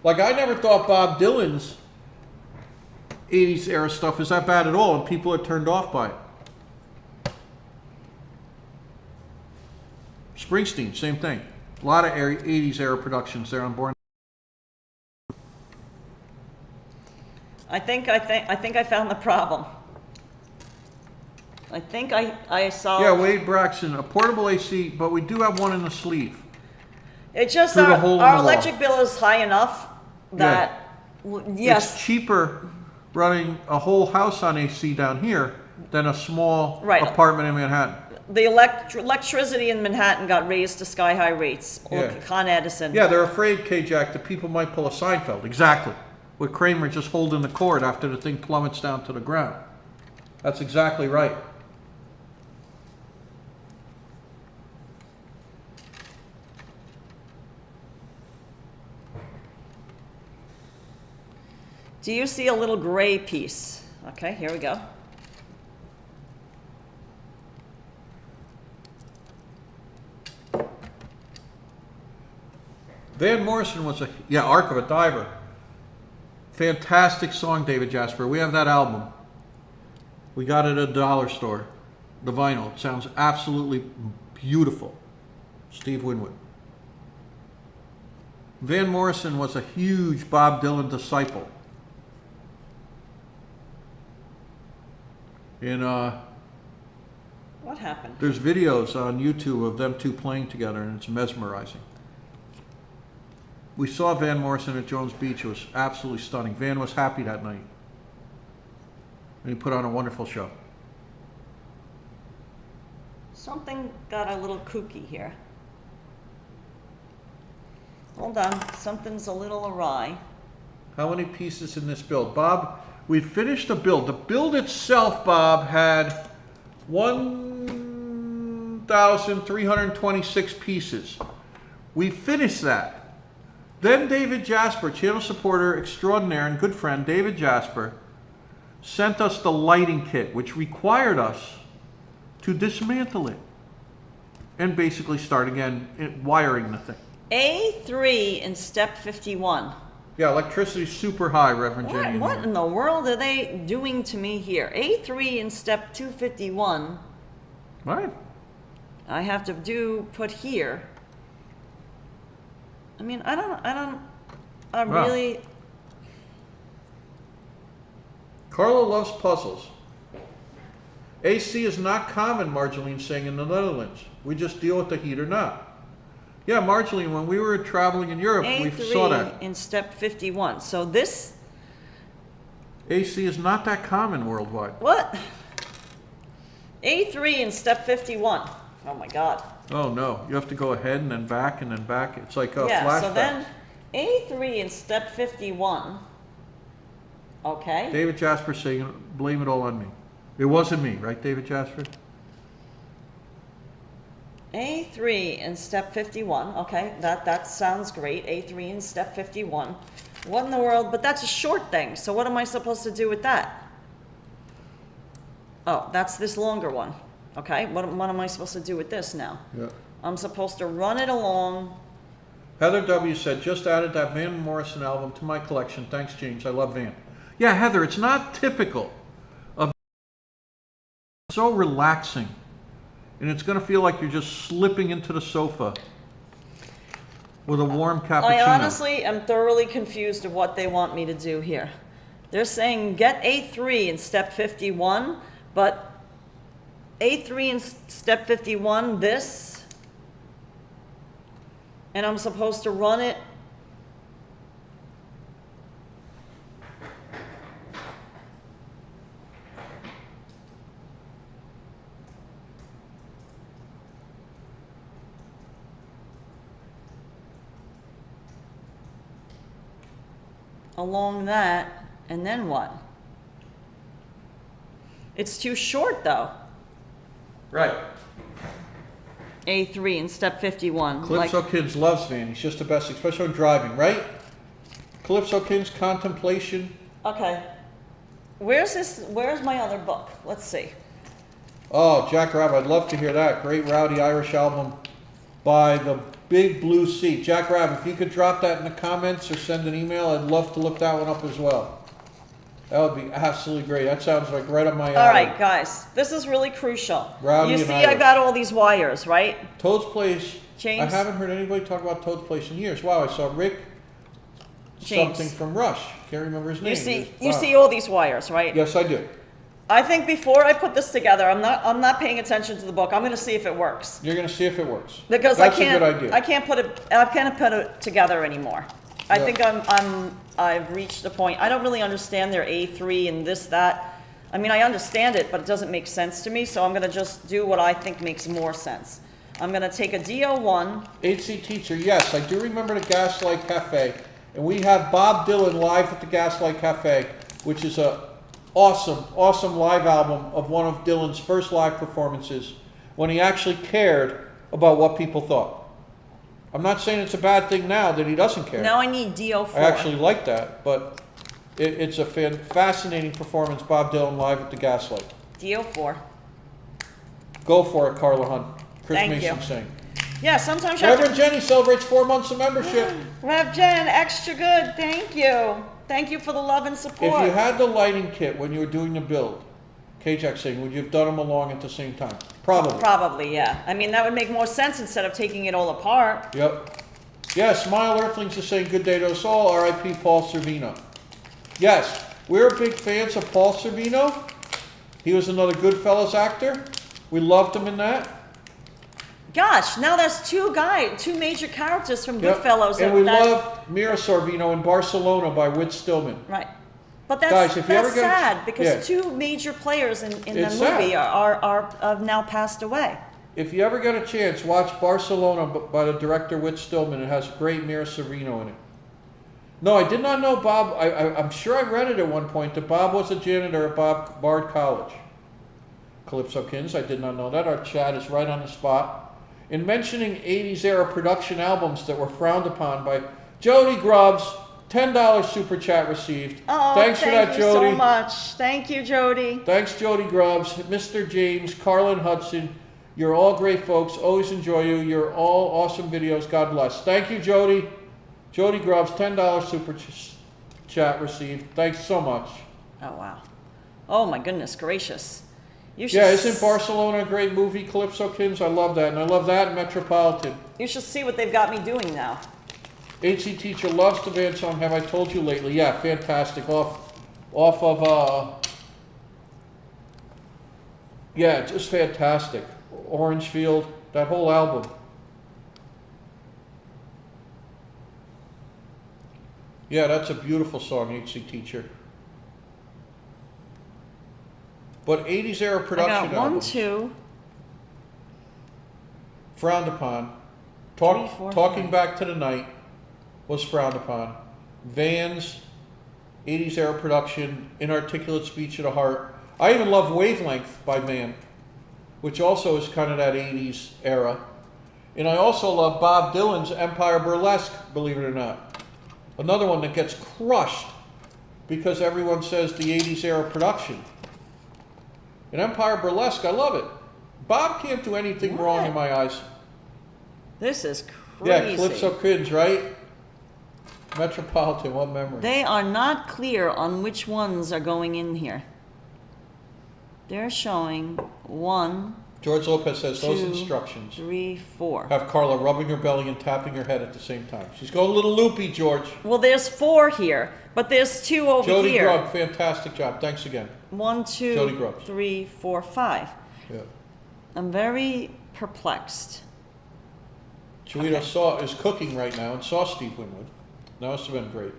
Like, I never thought Bob Dylan's 80s era stuff is that bad at all, and people are turned off by it. Springsteen, same thing. A lot of 80s era productions there on board. I think I found the problem. I think I solved... Yeah, Wade Braxton, a portable AC, but we do have one in the sleeve. It's just Through the hole in our the electric wall. bill is high enough that, yes, It's cheaper running a whole house on AC down here than a small Right. apartment in Manhattan. the electricity in Manhattan got raised to sky-high rates. Or Yeah. Con Edison. Yeah, they're afraid, K-Jack, that people might pull a Seinfeld. Exactly. With Kramer just holding the cord after the thing plummets down to the ground. That's exactly right. Do you see a little gray piece? Okay, here we go. Van Morrison was Ark of a Diver. Fantastic song, David Jasper. We have that album. We got it at a dollar store. The vinyl. It sounds absolutely beautiful. Steve Winwood. Van Morrison was a huge Bob Dylan disciple. And What happened? there's videos on YouTube of them two playing together, and it's mesmerizing. We saw Van Morrison at Jones Beach. It was absolutely stunning. Van was happy that night. And he put on a wonderful show. Something got a little kooky here. Hold on, something's a little awry. How many pieces in this build? Bob, we finished the build. The build itself, Bob, had 1,326 pieces. We finished that. Then David Jasper, channel supporter extraordinaire and good friend, David Jasper, sent us the lighting kit, which required us to dismantle it and basically start again wiring the thing. A3 in step 51. Yeah, electricity's super high, Reverend Jenny. What in the world are they doing to me here? A3 in step 251. Right. I have to put here. I mean, I Wow. really, Carla loves puzzles. AC is not common, Marjolie's saying, in the Netherlands. We just deal with the heat or not. Yeah, Marjorie, when we were traveling in Europe, we saw that. A3 in step 51. So this, AC is not that common worldwide. what? A3 in step 51. Oh my God. Oh no, you have to go ahead and then back and then back. It's like a Yeah, flashback. so then A3 in step 51. Okay. David Jasper saying, blame it all on me. It wasn't me, right, David Jasper? A3 in step 51. Okay, that sounds great. A3 in step 51. What in the world? But that's a short thing. So what am I supposed to do with that? Oh, that's this longer one. Okay, what am I supposed to do with this now? Yeah. I'm supposed to run it along. Heather W. said, just added that Van Morrison album to my collection. Thanks, James. I love Van. Yeah, Heather, it's not typical of so relaxing. And it's going to feel like you're just slipping into the sofa with a warm cappuccino. I honestly am thoroughly confused of what they want me to do here. They're saying get A3 in step 51, but A3 in step 51, this, and I'm supposed to run it. Along that, and then what? It's too short though. Right. A3 in step 51. Calypso Kids loves Van. He's just the best, especially when driving, right? Calypso Kids, Contemplation. Okay. Where's my other book? Let's see. Oh, Jack Rabb, I'd love to hear that. Great Rowdy Irish album by the Big Blue Sea. Jack Rabb, if you could drop that in the comments or send an email, I'd love to look that one up as well. That would be absolutely great. That sounds like right up my alley. All right, guys, this is really crucial. Rowdy You and see, I Irish. got all these wires, right? Toad's Place. James? I haven't heard anybody talk about Toad's Place in years. Wow, I saw Rick James. something from Rush. Can't remember his name. You Wow. see all these wires, right? Yes, I do. I think before I put this together, I'm not paying attention to the book. I'm going to see if it works You're going to see if it works. because That's I a good idea. can't put it together anymore. I Yeah. think I've reached a point. I don't really understand their A3 and this that. I mean, I understand it, but it doesn't make sense to me. So I'm going to just do what I think makes more sense. I'm going to take a DO1. HC Teacher, yes, I do remember the Gaslight Cafe, and we have Bob Dylan live at the Gaslight Cafe, which is a awesome live album of one of Dylan's first live performances when he actually cared about what people thought. I'm not saying it's a bad thing now that he doesn't care. Now I need DO4. I actually like that, but it's a fascinating performance, Bob Dylan live at the Gaslight. DO4. Go for it, Carla Hunt. Chris Thank Mason you. saying. Yeah, sometimes you have Reverend Jenny celebrates 4 months of membership. to... Rev Jen, extra good. Thank you. Thank you for the love and If support. you had the lighting kit when you were doing the build, K-Jack saying, would you have done them along at the same time? Probably. Probably, yeah. I mean, that would make more sense instead of taking it all apart. Yep. Yeah, Smile Earthlings is saying good day to us all. R.I.P. Paul Servino. Yes, we're big fans of Paul Servino. He was another Goodfellas actor. We loved him in that. Gosh, now that's two major characters from Yep. Goodfellas. And we love Mira Sorvino in Barcelona by Whit Stillman. Right. But that's, Guys, if you ever that's get a- sad because yeah. two major players in the It's movie sad. are have now passed away. If you ever get a chance, watch Barcelona by the director Whit Stillman. It has great Mira Sorvino in it. No, I did not know Bob. I'm sure I read it at one point that Bob was a janitor at Bard College. Calypso Kins, I did not know that. Our chat is right on the spot. In mentioning 80s era production albums that were frowned upon by Jody Grubbs, $10 super chat received. Oh, thanks for that, thank Jody. you so much. Thank you, Jody. Thanks, Jody Grubbs, Mr. James, Karla, and Hudson. You're all great folks. Always enjoy you. You're all awesome videos. God bless. Thank you, Jody. Jody Grubbs, $10 super chat received. Thanks so much. Oh, wow. Oh, my goodness gracious. You should Yeah, isn't Barcelona a great movie, Calypso Kins? I love that. And I love that in Metropolitan. You should see what they've got me doing now. HC Teacher loves the band song Have I Told You Lately. Yeah, fantastic. Off of, yeah, just fantastic. Orangefield, that whole album. Yeah, that's a beautiful song, HC Teacher. But 80s era I production got 1, albums, 2, frowned upon. 3, 4, Talking 5. Back to the Night was frowned upon. Vans, 80s era production, Inarticulate Speech of the Heart. I even love Wavelength by Man, which also is kind of that 80s era. And I also love Bob Dylan's Empire Burlesque, believe it or not. Another one that gets crushed because everyone says the 80s era production. And Empire Burlesque, I love it. Bob can't do anything wrong in my eyes. This is crazy. Yeah, Calypso Cringe, right? Metropolitan, what memory? They are not clear on which ones are going in here. They're showing 1, George Lopez says those 2, instructions 3, 4. have Karla rubbing her belly and tapping her head at the same time. She's going a little loopy, George. Well, there's 4 here, but there's 2 over Jody here. Grubb, fantastic job. Thanks again. 1, Jody 2, Grubbs. 3, 4, 5. Yeah. I'm very perplexed. Chiwetel is cooking right now and saw Steve Winwood. That must have been great.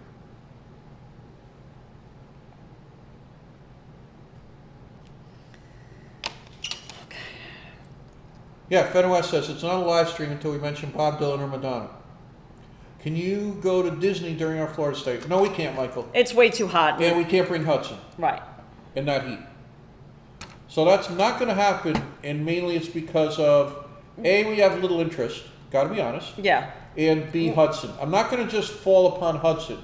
Yeah, Fenn West says it's not a live stream until we mention Bob Dylan or Madonna. Can you go to Disney during our Florida stay? No, we can't, Michael. It's way too hot. And we can't bring Hudson Right. in that heat. So that's not going to happen, and mainly it's because of, A, we have little interest, got to be honest, Yeah. and B, Hudson. I'm not going to just fall upon Hudson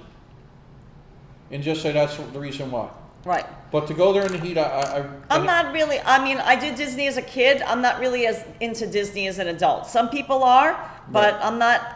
and just say that's the reason why. Right. But to go there in the heat, I'm not really, I mean, I did Disney as a kid. I'm not really as into Disney as an adult. Some people are, but Right.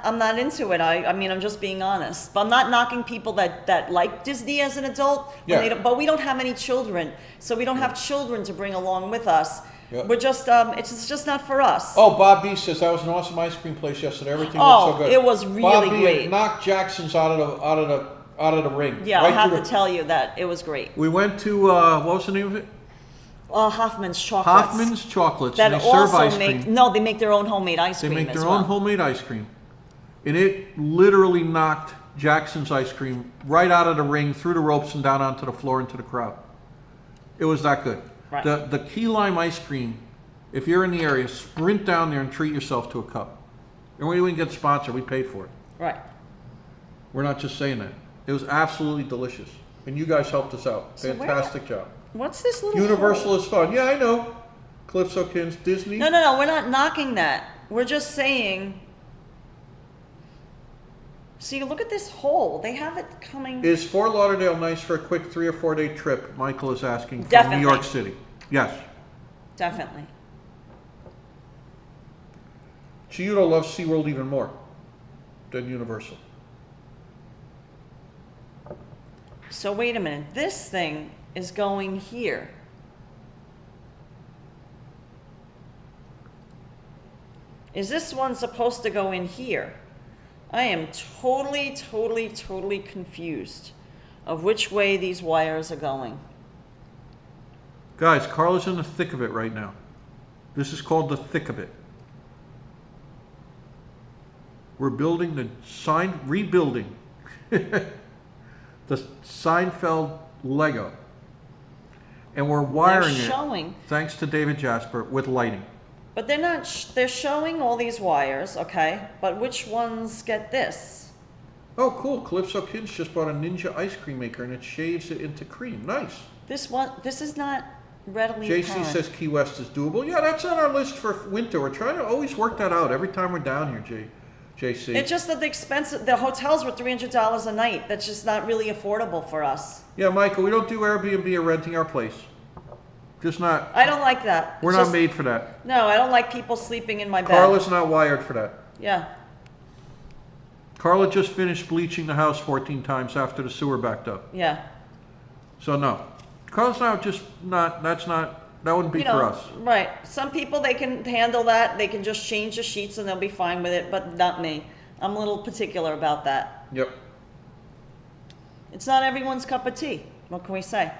I'm not into it. I mean, I'm just being honest. But I'm not knocking people that like Disney as an adult. When Yeah. they don't, but we don't have any children, so we don't have children to bring along with us. Yeah. We're just, it's just not for us. Oh, Bob B says that was an awesome ice cream place yesterday. Everything Oh, looked so good. it was really Bob B great. knocked Jackson's out of the ring. Yeah, right I have through to the- tell you that it was great. We went to what was the name of it? Hoffman's Chocolates. Hoffman's Chocolates. That and they serve also ice make, cream. no, they make their own homemade ice They cream make as their well. own homemade ice cream. And it literally knocked Jackson's ice cream right out of the ring, through the ropes, and down onto the floor into the crowd. It was that good. Right. The key lime ice cream, if you're in the area, sprint down there and treat yourself to a cup. And we didn't get sponsored, we paid for it. Right. We're not just saying that. It was absolutely delicious. And you guys helped us out. So where- Fantastic job. What's this little Universal hole? is fun. Yeah, I know. Calypso Kins, Disney. No, no, no, we're not knocking that. We're just saying. See, look at this hole. They have it coming. Is Fort Lauderdale nice for a quick 3 or 4 day trip? Michael is asking from Definitely. New York City. Yes. Definitely. Chiyuto loves SeaWorld even more than Universal. So wait a minute. This thing is going here. Is this one supposed to go in here? I am totally confused of which way these wires are going. Guys, Karla's in the thick of it right now. This is called the thick of it. We're building rebuilding the Seinfeld Lego. And we're wiring it, thanks to David Jasper, with lighting. But they're not, they're showing all these wires, okay, but which ones get this? Oh, cool. Calypso Kids just bought a Ninja ice cream maker and it shaves it into cream. Nice. This is not readily JC apparent. says Key West is doable. Yeah, that's on our list for winter. We're trying to always work that out every time we're down here, JC. It's just that the hotels were $300 a night. That's just not really affordable for us. Yeah, Michael, we don't do Airbnb or renting our place. Just not. I don't like that. We're not made for that. No, I don't like people sleeping in my bed. Karla's not wired for that. Yeah. Karla just finished bleaching the house 14 times after the sewer backed up. Yeah. So no. Karla's that wouldn't be for us. Right. Some people, they can handle that. They can just change the sheets and they'll be fine with it, but not me. I'm a little particular about that. Yep. It's not everyone's cup of tea. What can we say?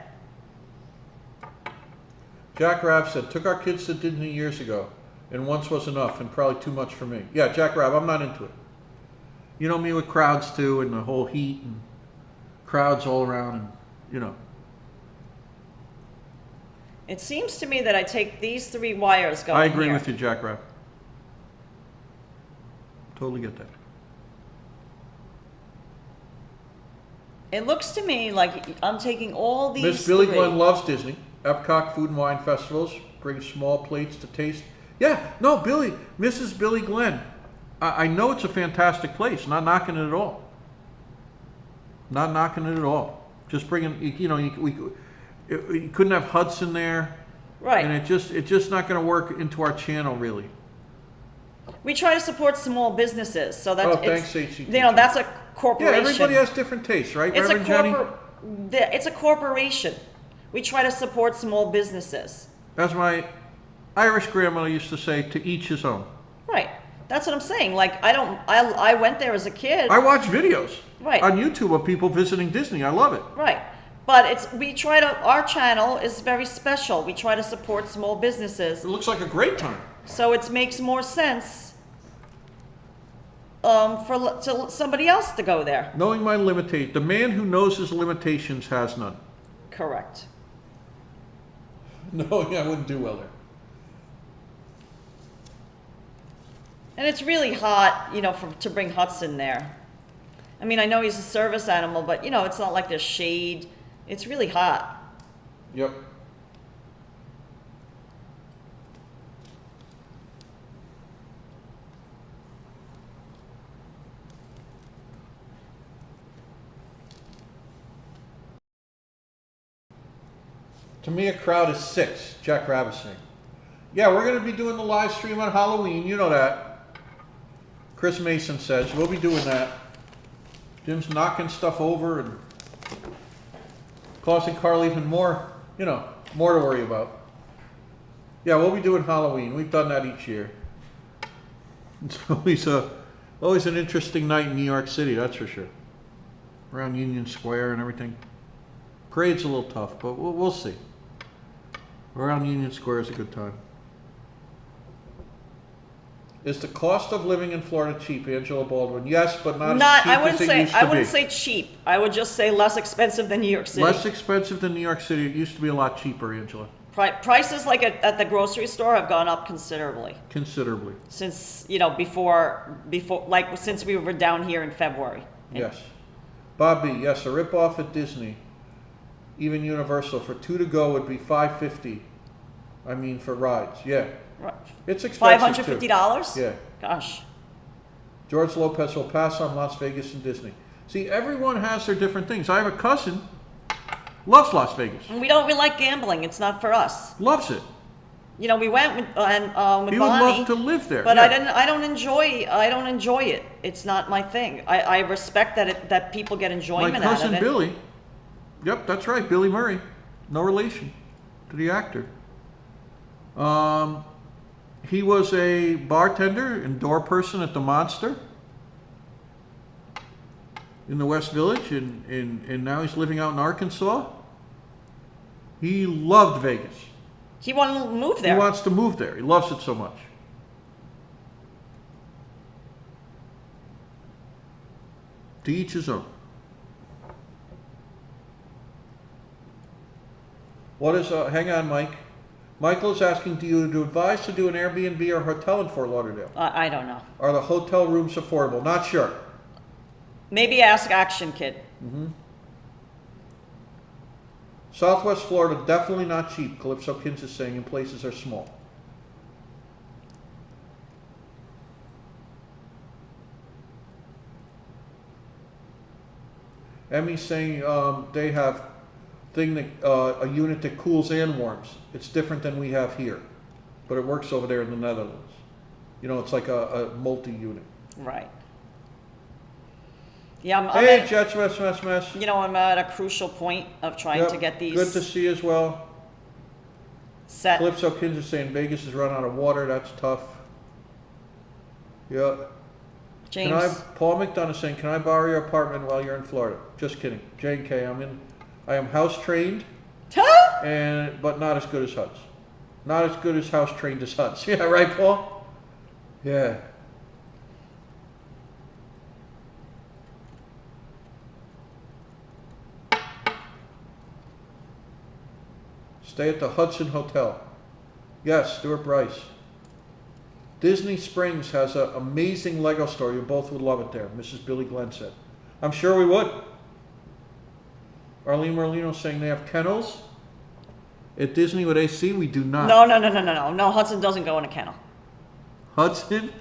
Jack Rabb said, took our kids to Disney years ago, and once was enough, and probably too much for me. Yeah, Jack Rabb, I'm not into it. You know me with crowds too, and the whole heat, and crowds all around, and you know. It seems to me that I take these 3 wires going I agree here. with you, Jack Rabb. Totally get that. It looks to me like I'm taking all these Miss Billy 3. Glenn loves Disney. Epcot Food and Wine Festivals bring small plates to taste. Yeah, no, Mrs. Billy Glenn. I know it's a fantastic place. Not knocking it at all. Not knocking it at all. Just bringing, you couldn't have Hudson there. Right. And it's just not going to work into our channel really. We try to support small businesses, so that's thanks, HCT. that's a corporation. Yeah, everybody has different tastes, right, It's Reverend Jenny? It's a corporation. We try to support small businesses. As my Irish grandmother used to say, to each his own. Right. That's what I'm saying. Like I went there as a kid. I watch videos Right. on YouTube of people visiting Disney. I love it. Right. But our channel is very special. We try to support small businesses. It looks like a great time. So it makes more sense for somebody else to go there. Knowing my the man who knows his limitations has none. Correct. No, yeah, I wouldn't do well there. And it's really hot, to bring Hudson there. I mean, I know he's a service animal, but it's not like there's shade. It's really hot. Yep. To me, a crowd is 6, Jack Rabb saying. Yeah, we're going to be doing the live stream on Halloween. You know that. Chris Mason says we'll be doing that. Jim's knocking stuff over and causing Karla even more, more to worry about. Yeah, we'll be doing Halloween. We've done that each year. It's always an interesting night in New York City, that's for sure. Around Union Square and everything. Parade's a little tough, but we'll see. Around Union Square is a good time. Is the cost of living in Florida cheap, Angela Baldwin? Yes, but not as cheap as it used to be. I wouldn't say cheap. I would just say less expensive than New York City. Less expensive than New York City. It used to be a lot cheaper, Angela. Prices like at the grocery store have gone up considerably. Considerably. Since, since we were down here in February. Yes. Bobby, yes, a ripoff at Disney. Even Universal for 2 to go would be $550. I mean, for rides, yeah. Right. It's expensive $550? Yeah. Gosh. George Lopez will pass on Las Vegas and Disney. See, everyone has their different things. I have a cousin, loves Las Vegas. And we don't really like gambling. It's not for us. Loves it. We went with He would Bonnie, love to live there. but yeah. I don't enjoy it. It's not my thing. I respect that people get enjoyment My cousin out of it. Billy. Yep, that's right, Billy Murray. No relation to the actor. He was a bartender and door person at the Monster in the West Village, and now he's living out in Arkansas. He loved Vegas. He wanted to move there. He wants to move there. He loves it so much. To each his own. What is, hang on, Mike. Michael is asking, do you advise to do an Airbnb or hotel in Fort Lauderdale? I don't know. Are the hotel rooms affordable? Not sure. Maybe ask Action Kid. Southwest Florida, definitely not cheap, Calypso Kins is saying, and places are small. Emmy's saying they have a unit that cools and warms. It's different than we have here, but it works over there in the Netherlands. You know, it's like a multi-unit. Right. Yeah, Hey, Jets, mess. You know, I'm at a crucial point of trying to get these Good to see you as well. set. Calypso Kins is saying Vegas has run out of water. That's tough. Yeah. James. Paul McDonough is saying, can I borrow your apartment while you're in Florida? Just kidding. J&K, I am house trained, but not as good as Hudson. Not as good as house trained as Hudson. Yeah, right, Paul? Yeah. Stay at the Hudson Hotel. Yes, Stuart Bryce. Disney Springs has an amazing Lego store. You both would love it there, Mrs. Billy Glenn said. I'm sure we would. Arlene Merlino saying they have kennels at Disney with AC. We do not. No. Hudson doesn't go in a kennel. Hudson?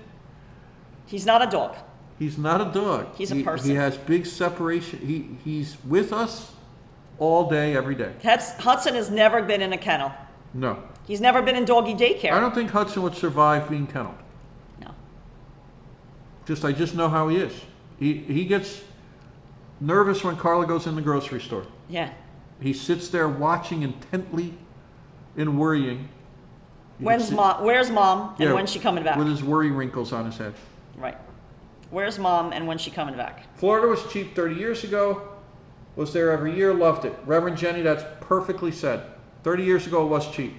He's not a dog. He's not a dog. He's a person. He has big separation. He's with us all day, every day. Hudson has never been in a kennel. No. He's never been in doggy daycare. I don't think Hudson would survive being kenneled. No. I just know how he is. He gets nervous when Carla goes in the grocery store. Yeah. He sits there watching intently and worrying. Where's mom and when's she coming back? With his worry wrinkles on his head. Right. Where's mom and when's she coming back? Florida was cheap 30 years ago. Was there every year, loved it. Reverend Jenny, that's perfectly said. 30 years ago it was cheap.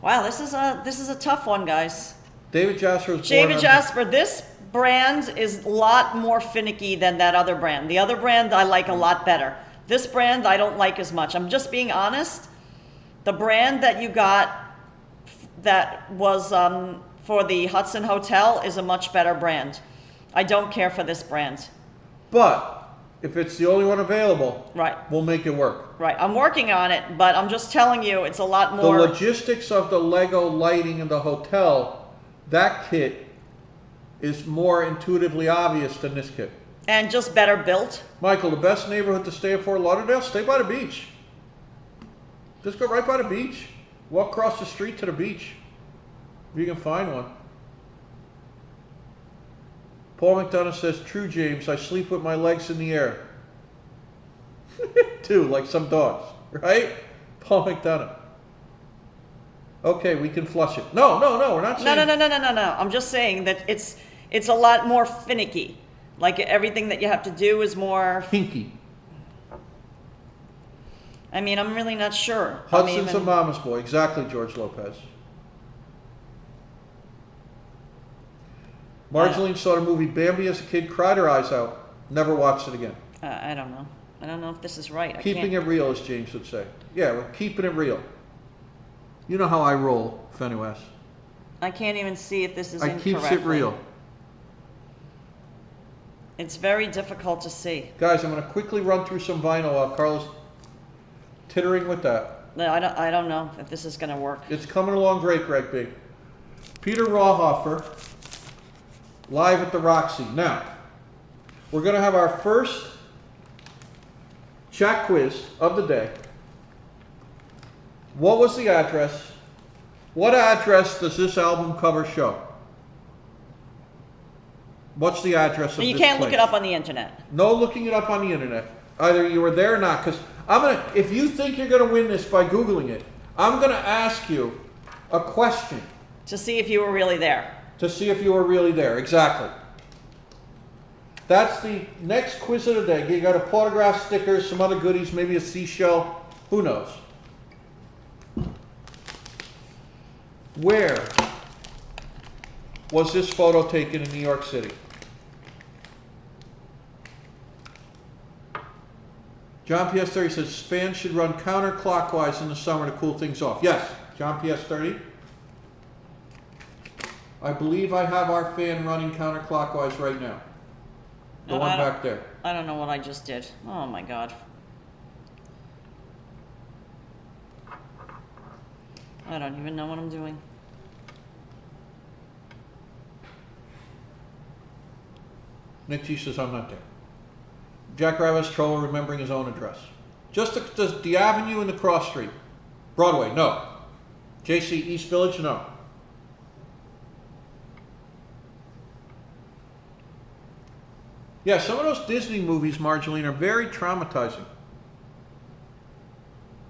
Wow, this is a tough one, guys. David Jasper was David Jasper, this brand is a lot more finicky than that other brand. The other brand I like a lot better. This brand I don't like as much. I'm just being honest. The brand that you got that was for the Hudson Hotel is a much better brand. I don't care for this brand. But if it's the only one available, right, we'll make it work. Right, I'm working on it, but I'm just telling you, it's a lot more. The logistics of the Lego lighting in the hotel, that kit is more intuitively obvious than this kit. And just better built. Michael, the best neighborhood to stay in Fort Lauderdale, stay by the beach. Just go right by the beach. Walk across the street to the beach, if you can find one. Paul McDonough says, true, James, I sleep with my legs in the air. Too, like some dogs, right? Paul McDonough. Okay, we can flush it. No, we're not saying... No. I'm just saying that it's a lot more finicky. Like everything that you have to do is more... Hinky. I mean, I'm really not sure. Hudson's a mama's boy. Exactly, George Lopez. Marceline saw the movie Bambi as a kid, cried her eyes out. Never watched it again. I don't know. I don't know if this is right. Keeping it real, as James would say. Yeah, we're keeping it real. You know how I roll, Fenwes. I can't even see if this is incorrect. Keeps it real. It's very difficult to see. Guys, I'm going to quickly run through some vinyl while Carla's tittering with that. No, I don't know if this is going to work. It's coming along great, Greg B. Peter Rawhofer, live at the Roxy. Now, we're going to have our first chat quiz of the day. What was the address? What address does this album cover show? What's the address of this You can't place? look it up on the internet. No looking it up on the internet. Either you were there or not, because if you think you're going to win this by Googling it, I'm going to ask you a question. To see if you were really there. To see if you were really there. Exactly. That's the next quiz of the day. You got a photograph, stickers, some other goodies, maybe a seashell. Who knows? Where was this photo taken in New York City? John PS30 says fans should run counterclockwise in the summer to cool things off. Yes, John PS30. I believe I have our fan running counterclockwise right now. The one back there. I don't know what I just did. Oh my God. I don't even know what I'm doing. Nick G says I'm not there. Jack Rabbit's troller remembering his own address. Just the avenue and the cross street. Broadway, no. JC East Village, no. Yeah, some of those Disney movies, Marjolaine, are very traumatizing.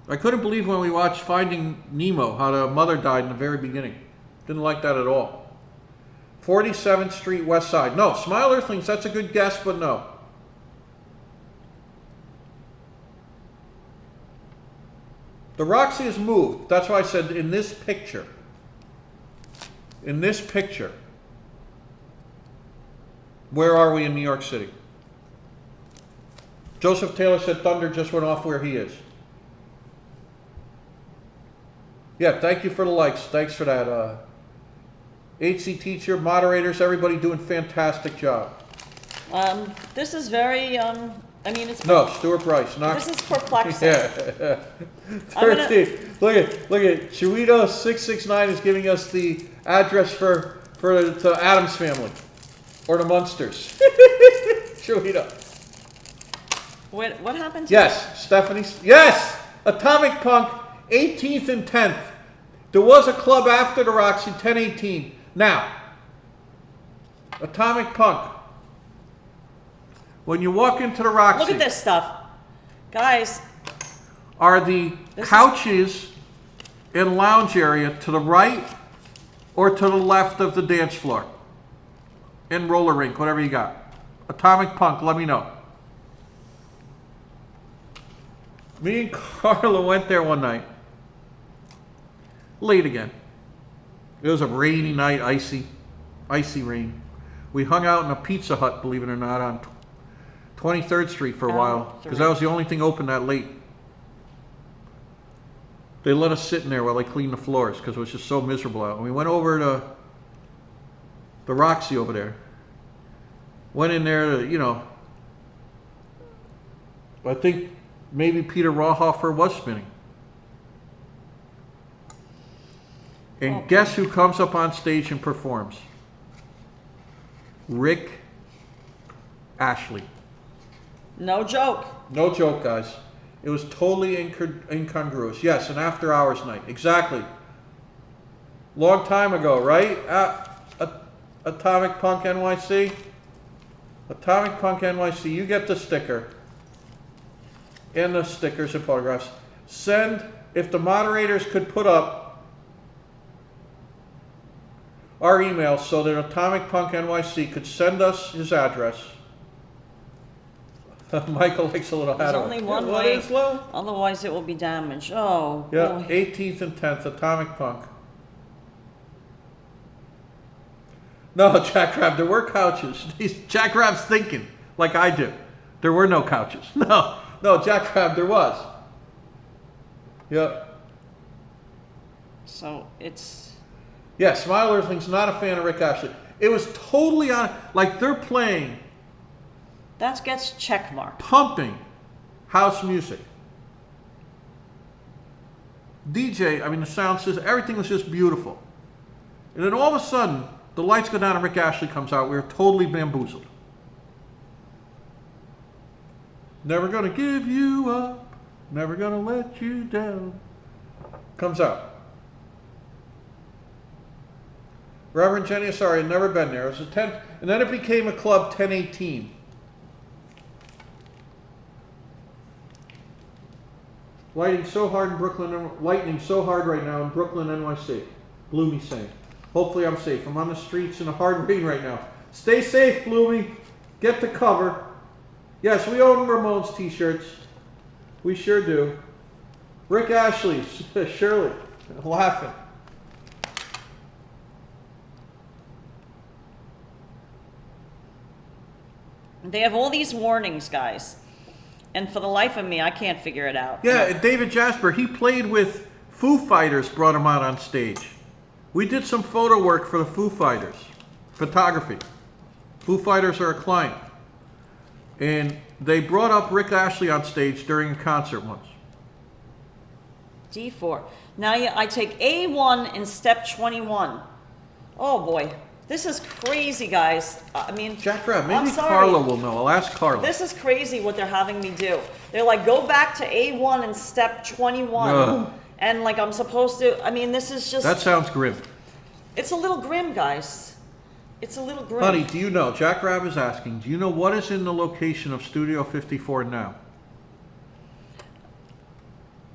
I couldn't believe when we watched Finding Nemo how the mother died in the very beginning. Didn't like that at all. 47th Street, West Side. No, Smile Earthlings, that's a good guess, but no. The Roxy has moved. That's why I said in this picture. In this picture. Where are we in New York City? Joseph Taylor said thunder just went off where he is. Yeah, thank you for the likes. Thanks for that. HC teacher, moderators, everybody doing fantastic job. This is very, I mean, it's... No, Stuart Bryce. Not, this is perplexing. Yeah. 13. Look at Cheweto 669 is giving us the address for the Addams family. Or the Munsters. Cheweto. What happened to Yes, Stephanie. Yes! Atomic Punk, 18th and 10th. There was a club after the Roxy, 1018. Now, Atomic Punk. When you walk into the Roxy... Look at this stuff. Guys. Are the couches and lounge area to the right or to the left of the dance floor? And roller rink, whatever you got. Atomic Punk, let me know. Me and Carla went there one night. Late again. It was a rainy night, icy rain. We hung out in a Pizza Hut, believe it or not, on 23rd Street for a while. Because that was the only thing open that late. They let us sit in there while they cleaned the floors because it was just so miserable out. And we went over to the Roxy over there. Went in there to, you know, I think maybe Peter Rawhofer was spinning. And guess who comes up on stage and performs? Rick Ashley. No joke. No joke, guys. It was totally incongruous. Yes, an after hours night. Exactly. Long time ago, right? Atomic Punk NYC. Atomic Punk NYC. You get the sticker. And the stickers and photographs. Send, if the moderators could put up our email so that Atomic Punk NYC could send us his address. Michael likes a little hat on. There's only one way, otherwise it will be damaged. Oh, yeah, boy. 18th and 10th, Atomic Punk. No, Jack Rabb, there were couches. Jack Rabb's thinking, like I do. There were no couches. No, Jack Rabb, there was. Yep. So it's... Yeah, Smile Earthling's not a fan of Rick Ashley. It was totally on, like they're playing... That gets checkmarked. Pumping house music. DJ, I mean the sound system, everything was just beautiful. And then all of a sudden, the lights go down and Rick Ashley comes out. We were totally bamboozled. Never gonna give you up, never gonna let you down. Comes out. Reverend Jenny, sorry, I'd never been there. It was a 10, and then it became a club 1018. Lightning so hard in Brooklyn, lightning so hard right now in Brooklyn, NYC. Bloomy saying. Hopefully I'm safe. I'm on the streets in a hard rain right now. Stay safe, Bloomy. Get the cover. Yes, we own Ramones t-shirts. We sure do. Rick Ashley, Shirley, laughing. They have all these warnings, guys. And for the life of me, I can't figure it out. Yeah, David Jasper, he played with Foo Fighters, brought him out on stage. We did some photo work for the Foo Fighters, photography. Foo Fighters are a client. And they brought up Rick Ashley on stage during a concert once. D4. Now I take A1 in step 21. Oh boy, this is crazy, guys. I mean, Jack Rabb, I'm maybe sorry. Carla will know. I'll ask Carla. This is crazy what they're having me do. They're like, go back to A1 in step 21. Ugh. And like I'm supposed to, I mean, this is just... That sounds grim. It's a little grim, guys. It's a little grim. Honey, do you know, Jack Rabb is asking, do you know what is in the location of Studio 54 now?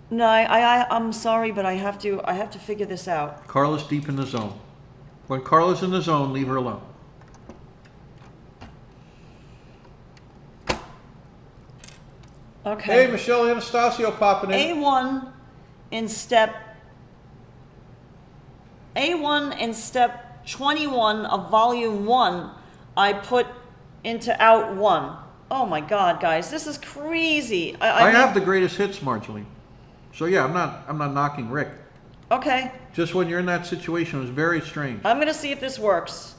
No, I'm sorry, but I have to figure this out. Carla's deep in the zone. When Carla's in the zone, leave her alone. Okay. Hey, Michelle Anastasio popping in. A1 in step 21 of volume 1, I put into out 1. Oh my God, guys, this is crazy. I have the greatest hits, Marjorie. So yeah, I'm not knocking Rick. Okay. Just when you're in that situation, it was very strange. I'm gonna see if this works.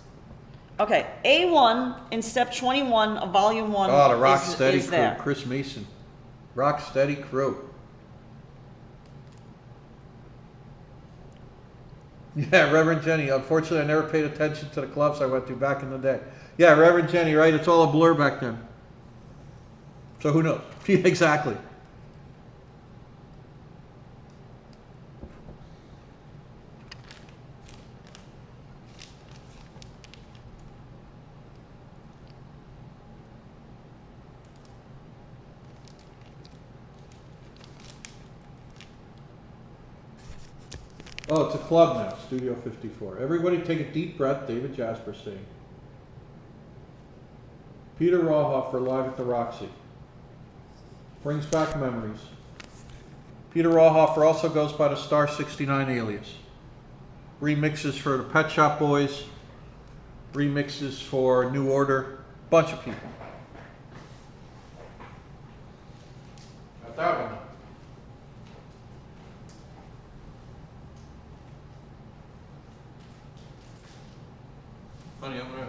Okay, A1 in step 21 of volume 1. Oh, the Rocksteady is crew, there. Chris Mason. Rocksteady crew. Yeah, Reverend Jenny. Unfortunately, I never paid attention to the clubs I went to back in the day. Yeah, Reverend Jenny, right? It's all a blur back then. So who knows? Yeah, exactly. Oh, it's a club now, Studio 54. Everybody take a deep breath, David Jasper saying. Peter Rawhofer live at the Roxy. Brings back memories. Peter Rawhofer also goes by the Star 69 alias. Remixes for the Pet Shop Boys. Remixes for New Order. Bunch of people. Got that one. Honey, I'm gonna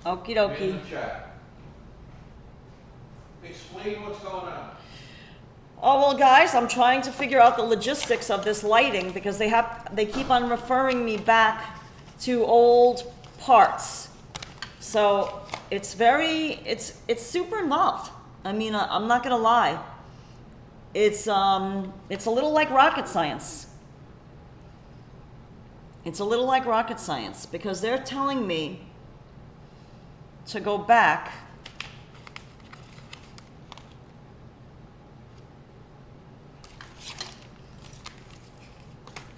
Okie get in dokie. the chat. Explain what's going on. Oh well, guys, I'm trying to figure out the logistics of this lighting because they keep on referring me back to old parts. So it's super involved. I mean, I'm not gonna lie. It's a little like rocket science. It's a little like rocket science because they're telling me to go back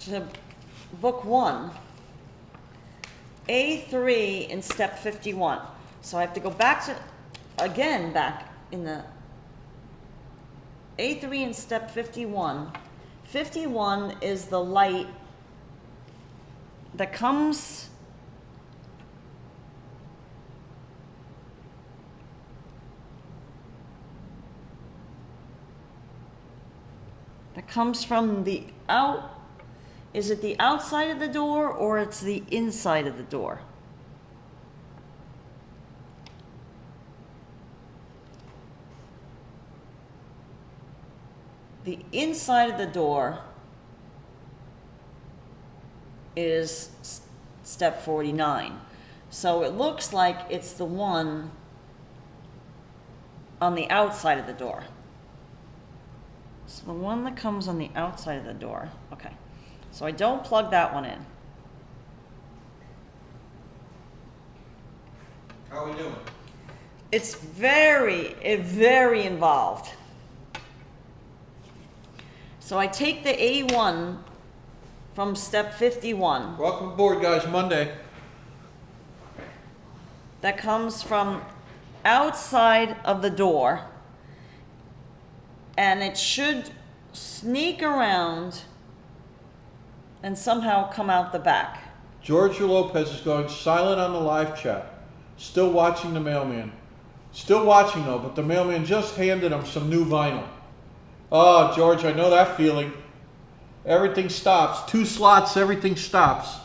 to book 1, A3 in step 51. So I have to go back in the A3 in step 51. 51 is the light that comes from the is it the outside of the door or it's the inside of the door? The inside of the door is step 49. So it looks like it's the one on the outside of the door. So the one that comes on the outside of the door. Okay. So I don't plug that one in. How are we doing? It's very involved. So I take the A1 from step 51. Welcome aboard, guys. Monday. That comes from outside of the door. And it should sneak around and somehow come out the back. Georgia Lopez is going silent on the live chat. Still watching the mailman. Still watching though, but the mailman just handed him some new vinyl. Oh, George, I know that feeling. Everything stops. 2 slots, everything stops,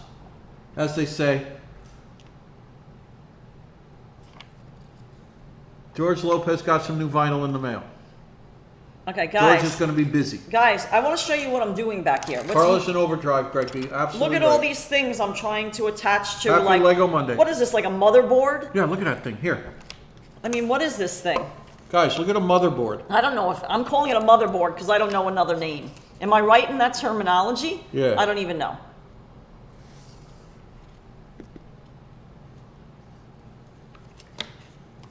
as they say. George Lopez got some new vinyl in the mail. Okay, guys. George is going to be busy. Guys, I want to show you what I'm doing back here. Carla's in overdrive, Greg B. Absolutely. Look at all these things I'm trying to attach to. Happy like Lego Monday. What is this, like a motherboard? Yeah, look at that thing. Here. I mean, what is this thing? Guys, look at a motherboard. I don't know if I'm calling it a motherboard because I don't know another name. Am I right in that terminology? Yeah. I don't even know.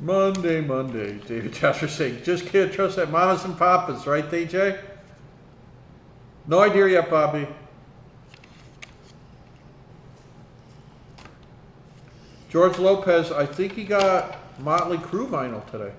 Monday, Monday. David Jasper saying, just can't trust that mamas and papas, right, DJ? No idea yet, Bobby. George Lopez, I think he got Motley Crue vinyl today.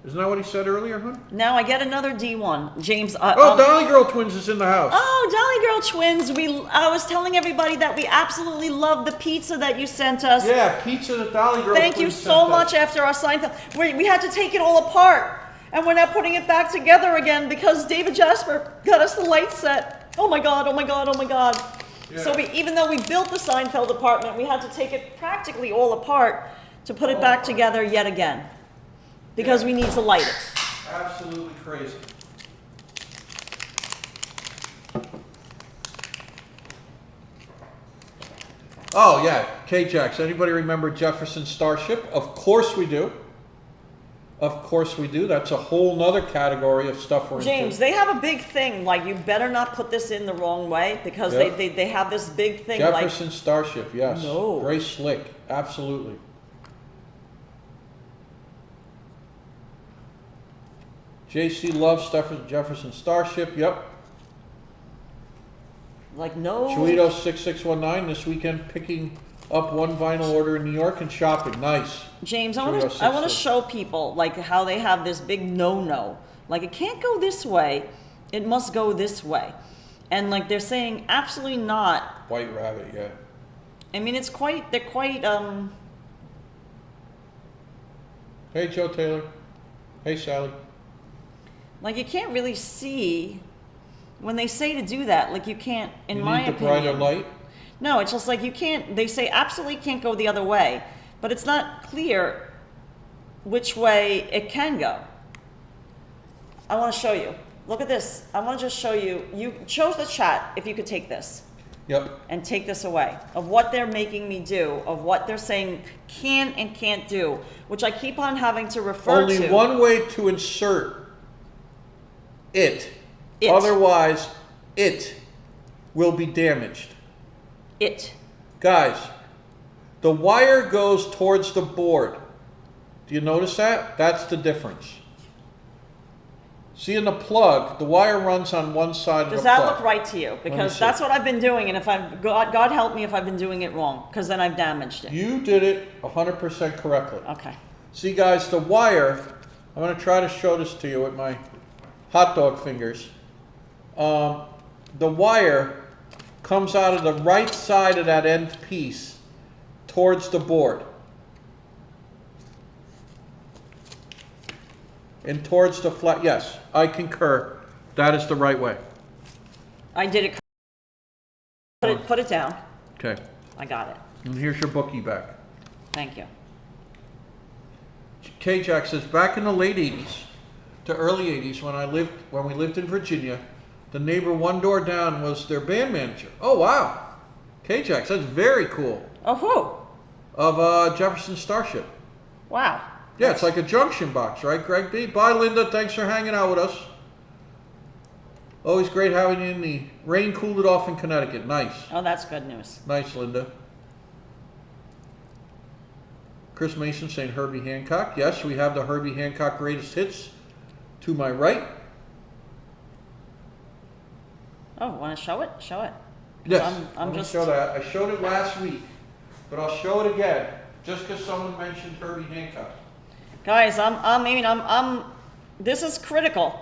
Isn't that what he said earlier, huh? Now I get another D1. James. Oh, Dolly Girl Twins is in the house. Oh, Dolly Girl Twins. I was telling everybody that we absolutely love the pizza that you sent us. Yeah, pizza that Dolly Girl Thank Twins you so sent much us. after our Seinfeld. We had to take it all apart. And we're now putting it back together again because David Jasper got us the light set. Oh my God, oh my God, oh my God. Yeah. So even though we built the Seinfeld apartment, we had to take it practically all apart to put it back together yet again. Because we need to light it. Absolutely crazy. Oh yeah, K-Jax. Anybody remember Jefferson Starship? Of course we do. Of course we do. That's a whole nother category of stuff we're James, into. they have a big thing, like you better not put this in the wrong way because Yep. they have this big thing Jefferson Starship, yes. No. Very slick. Absolutely. JC loves Jefferson Starship, yep. like no. Chuito 6619 this weekend picking up one vinyl order in New York and shopping. Nice. James, I Chuito want to 66. show people like how they have this big no-no. Like it can't go this way, it must go this way. And like they're saying absolutely not. White Rabbit, yeah. I mean they're quite Hey Joe Taylor. Hey Sally. like you can't really see when they say to do that, like you can't, in my You need the opinion. brighter light? No, it's just like you can't, they say absolutely can't go the other way, but it's not clear which way it can go. I want to show you. Look at this. I want to just show you. You chose the chat if you could take this Yep. and take this away of what they're making me do, of what they're saying can and can't do, which I keep on having to refer Only to. one way to insert it. It. Otherwise, it will be damaged. It. Guys, the wire goes towards the board. Do you notice that? That's the difference. See in the plug, the wire runs on one side of the Does plug. that look right to you? Because see. that's what I've been doing, and if I've, God help me if I've been doing it wrong, because then I've damaged it. You did it 100% correctly. Okay. See guys, the wire, I'm going to try to show this to you with my hot dog fingers. The wire comes out of the right side of that end piece towards the board. And towards the flat, yes, I concur. That is the right way. I did it. Put it down. Okay. I got it. And here's your bookie back. Thank you. K-Jack says, back in the late 80s to early 80s when we lived in Virginia, the neighbor one door down was their band manager. Oh, wow. K-Jack, that's very cool. Oh, who? Of Jefferson Starship. Wow. Yeah, it's like a junction box, right, Greg B? Bye, Linda. Thanks for hanging out with us. Always great having you in the rain cooled it off in Connecticut. Nice. Oh, that's good news. Nice, Linda. Chris Mason saying Herbie Hancock. Yes, we have the Herbie Hancock greatest hits to my right. Oh, want to show it? Show it. Yes, I'm let me just show that. I showed it last week, but I'll show it again, just because someone mentioned Herbie Hancock. guys. This is critical.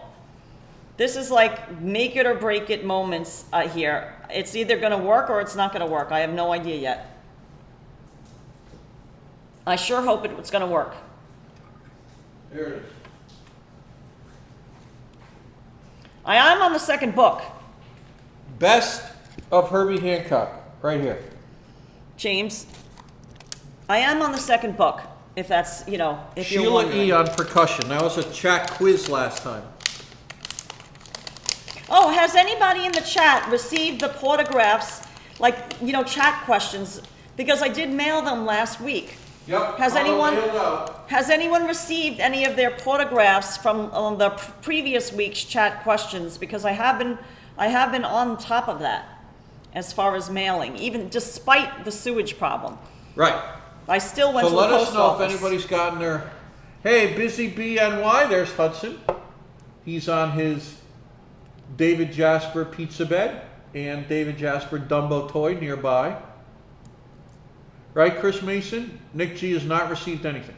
This is like make it or break it moments here. It's either going to work or it's not going to work. I have no idea yet. I sure hope it's going to work. There it is. I am on the second book. Best of Herbie Hancock, right here. James, I am on the second book, if that's, if you're Sheila wondering. E. on percussion. That was a chat quiz last time. Oh, has anybody in the chat received the portographs, chat questions? Because I did mail them last week. Yep. Has Mailed anyone received any of their portographs from the previous week's chat questions? Because I have been on top of that as far as mailing, even despite the sewage problem. Right. I still went So to the let post us know office. if anybody's gotten their. Hey, Busy BNY, there's Hudson. He's on his David Jasper pizza bed and David Jasper Dumbo toy nearby. Right, Chris Mason? Nick G has not received anything.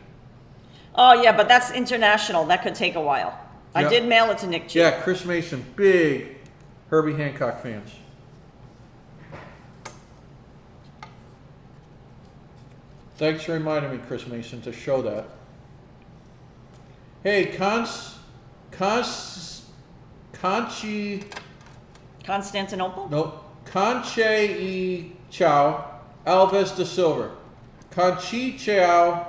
Oh yeah, but that's international. That could take a while. I Yep. did mail it to Nick G. Yeah, Chris Mason, big Herbie Hancock fans. Thanks for reminding me, Chris Mason, to show that. Hey, Constantinople? Conche E. Chow, Alves de Silva. Conchi Chow,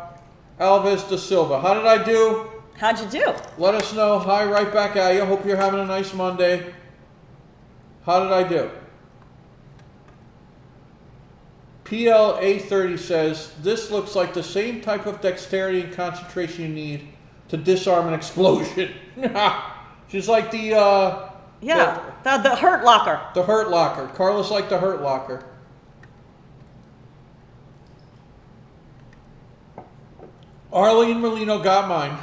Alves de Silva. How did I do? How'd you do? Let us know. Hi, right back at you. Hope you're having a nice Monday. How did I do? PLA30 says, this looks like the same type of dexterity and concentration you need to disarm an explosion. She's like the Hurt Locker. The Hurt Locker. Carla's like the Hurt Locker. Arlene Molino got mine.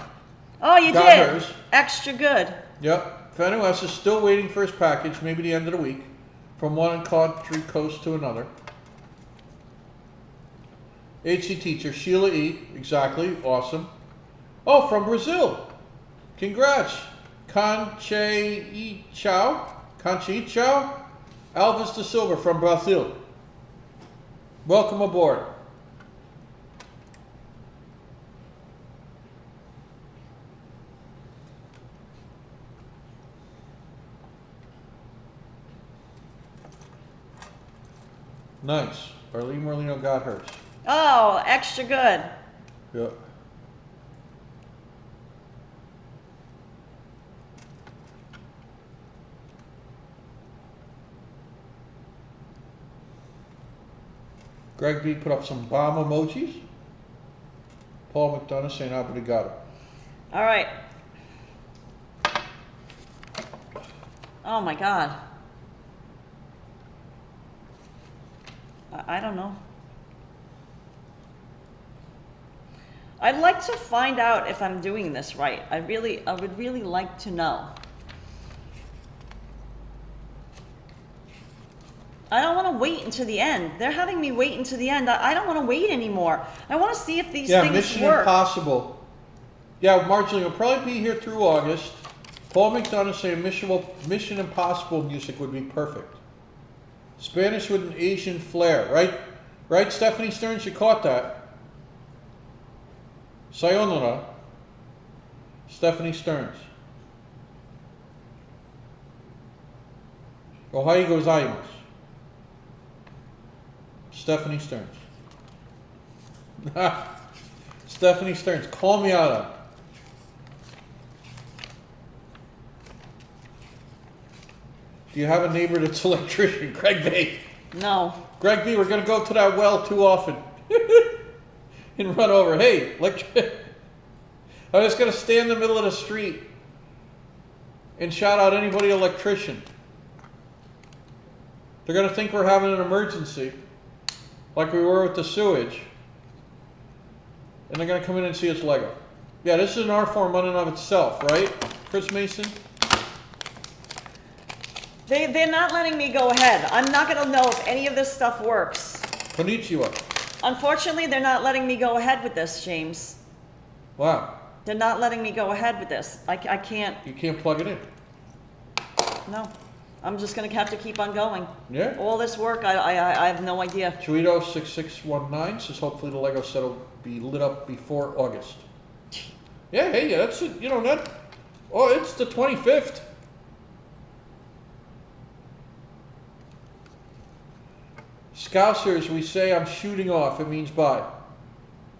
Oh, you Got did. hers. Extra good. Yep. FNOS is still waiting for his package, maybe the end of the week, from one country coast to another. HC teacher, Sheila E. Exactly. Awesome. Oh, from Brazil. Congrats. Conche Chao. Alves de Silva from Brazil. Welcome aboard. Nice. Arlene Merlino got hers. Oh, extra good. Yep. Greg B put up some bomb emojis. Paul McDonough saying obrigado. All right. Oh my God. I don't know. I'd like to find out if I'm doing this right. I would really like to know. I don't want to wait until the end. They're having me wait until the end. I don't want to wait anymore. I want to see if these things Mission work. Impossible. Yeah, Marjorie will probably be here through August. Paul McDonough saying Mission Impossible music would be perfect. Spanish with an Asian flair, right? Right, Stephanie Stearns, you caught that. Sayonara. Stephanie Stearns. Ohio gozaimasu. Stephanie Stearns. Stephanie Stearns, call me out on it. Do you have a neighbor that's an electrician? Greg B. No. Greg B, we're going to go to that well too often. And run over. Hey, I'm just going to stand in the middle of the street and shout out anybody electrician. They're going to think we're having an emergency, like we were with the sewage. And they're going to come in and see it's Lego. Yeah, this is an art form in and of itself, right, Chris Mason? They're not letting me go ahead. I'm not gonna know if any of this stuff works. Konnichiwa. Unfortunately, they're not letting me go ahead with this, James. Wow. They're not letting me go ahead with this. I can't. You can't plug it in. No. I'm just gonna have to keep on going. Yeah. All this work, I have no idea. Chuito6619 says hopefully the Lego set will be lit up before August. Yeah, hey, yeah, that's it. You know, that. Oh, it's the 25th. Scousers, we say I'm shooting off. It means bye.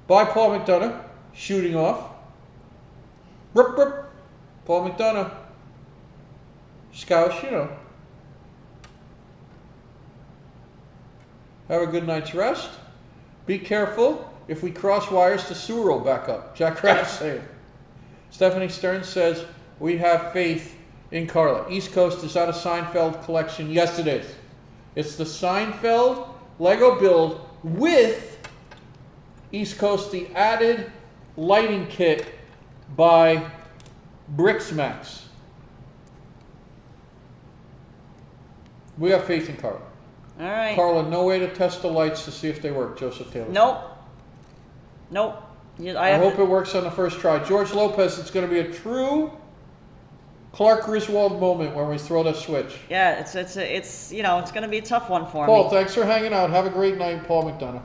Bye, Paul McDonough. Shooting off. Rup, rup. Paul McDonough. Scouse, you know. Have a good night's rest. Be careful if we cross wires, the sewer will back up. Jack Rapp saying. Stephanie Stern says, we have faith in Karla. East Coast is out of Seinfeld collection. Yes, it is. It's the Seinfeld Lego build with East Coast, the added lighting kit by Briksmax. We have faith in Karla. All right. Karla, no way to test the lights to see if they work, Joseph Taylor. Nope. Nope. I hope it works on the first try. George Lopez, it's going to be a true Clark Griswold moment when we throw that switch. Yeah, it's you know, it's going to be a tough one for Paul, me. thanks for hanging out. Have a great night, Paul McDonough.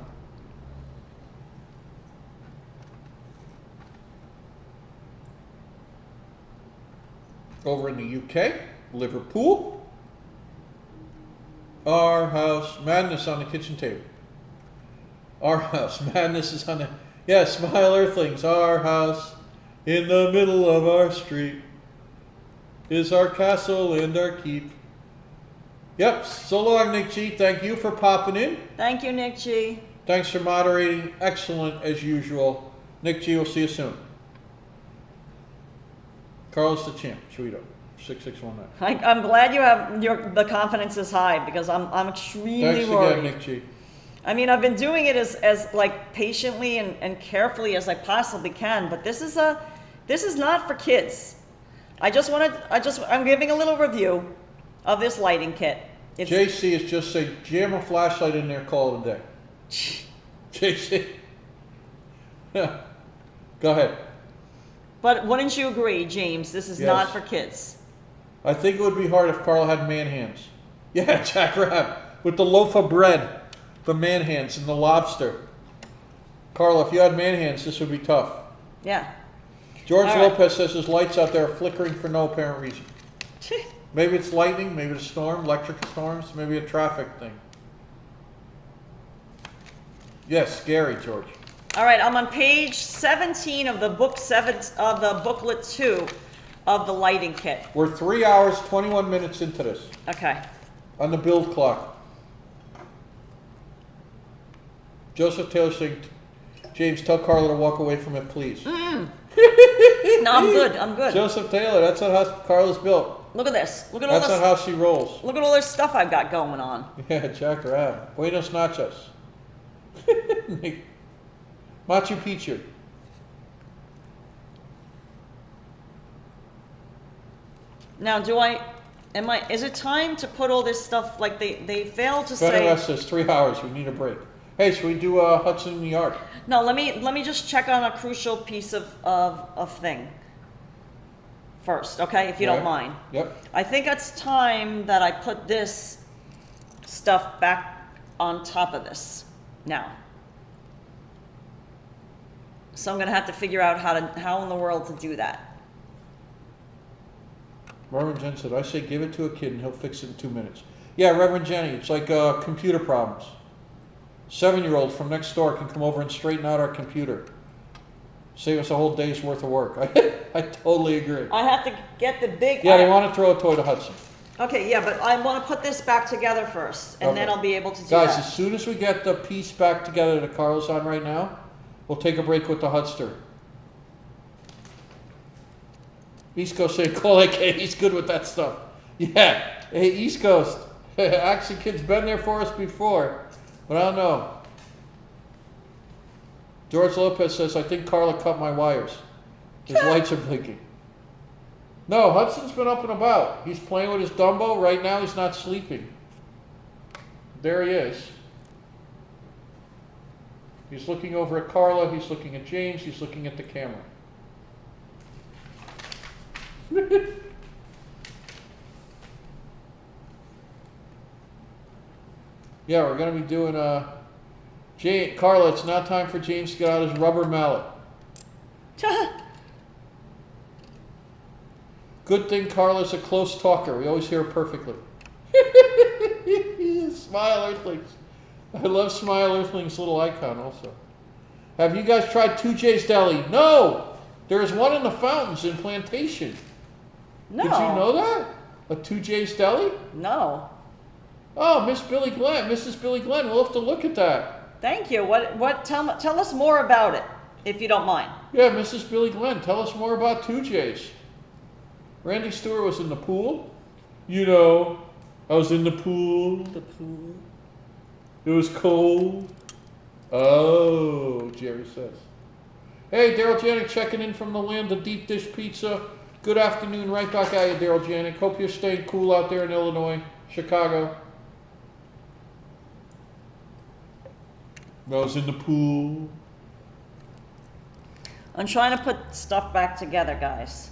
Over in the UK, Liverpool. Our house, madness on the kitchen table. Our house, madness is on the... Yeah, smile earthlings. Our house, in the middle of our street, is our castle and our keep. Yep, so long, Nick G. Thank you for popping in. Thank you, Nick G. Thanks for moderating. Excellent as usual. Nick G, we'll see you soon. Carlos the champ, Chuito, 6619. I'm glad you have the confidence is high because I'm extremely Thanks worried. again, Nick G. I mean, I've been doing it as like patiently and carefully as I possibly can, but this is not for kids. I'm giving a little review of this lighting kit. JC is just say, jam a flashlight in there, call it a day. JC. Yeah. Go ahead. But wouldn't you agree, James, this is Yes. not for kids? I think it would be hard if Karla had man hands. Yeah, Jack Rapp. With the loaf of bread, the man hands, and the lobster. Karla, if you had man hands, this would be tough. Yeah. George All right. Lopez says his lights out there are flickering for no apparent reason. Maybe it's lightning, maybe it's a storm, electric storms, maybe a traffic thing. Yes, scary, George. All right, I'm on page 17 of the booklet 2 of the lighting kit. We're 3 hours, 21 minutes into this Okay. on the build clock. Joseph Taylor saying, James, tell Karla to walk away from it, please. No, I'm good. I'm good. Joseph Taylor, that's not how Karla's built. Look at this. Look at all That's not this. how she rolls. Look at all this stuff I've got going on. Yeah, Jack Rabb. Buenos nachos. Machu Picchu. Now, is it time to put all this stuff, like they failed to Better say. West says 3 hours, we need a break. Hey, should we do Hudson in the yard? No, let me just check on a crucial piece of thing first, okay, if you don't mind. Yep. I think it's time that I put this stuff back on top of this now. So I'm gonna have to figure out how in the world to do that. Reverend Jen said, I say give it to a kid and he'll fix it in 2 minutes. Yeah, Reverend Jenny, it's like computer problems. 7-year-old from next door can come over and straighten out our computer. Save us a whole day's worth of work. I totally agree. I have to get the big. Yeah, they want to throw a toy to Hudson. Okay, yeah, but I want to put this back together first, and then Okay. I'll be able to do Guys, that. as soon as we get the piece back together that Carl's on right now, we'll take a break with the Hudster. East Coast saying, call AK, he's good with that stuff. Yeah, hey, East Coast. Actually, kid's been there for us before, but I don't know. George Lopez says, I think Karla cut my wires. His lights are blinking. No, Hudson's been up and about. He's playing with his Dumbo. Right now he's not sleeping. There he is. He's looking over at Carla. He's looking at James. He's looking at the camera. Yeah, we're going to be doing Carla, it's now time for James to get out his rubber mallet. Good thing Carla's a close talker. We always hear her perfectly. Smile Earthlings. I love Smile Earthlings' little icon also. Have you guys tried 2J's Deli? No! There's one in the fountains in Plantation. No. Did you know that? A 2J's Deli? No. Oh, Mrs. Billy Glenn, we'll have to look at that. Tell us more about it, if you don't mind. Yeah, Mrs. Billy Glenn, tell us more about 2J's. Randy Stewart was in the pool. You know, I was in the pool. The pool. It was cold. Oh, Jerry says. Hey, Daryl Janik checking in from the land of deep dish pizza. Good afternoon, right back at you, Daryl Janik. Hope you're staying cool out there in Illinois, Chicago. I was in the pool. I'm trying to put stuff back together, guys.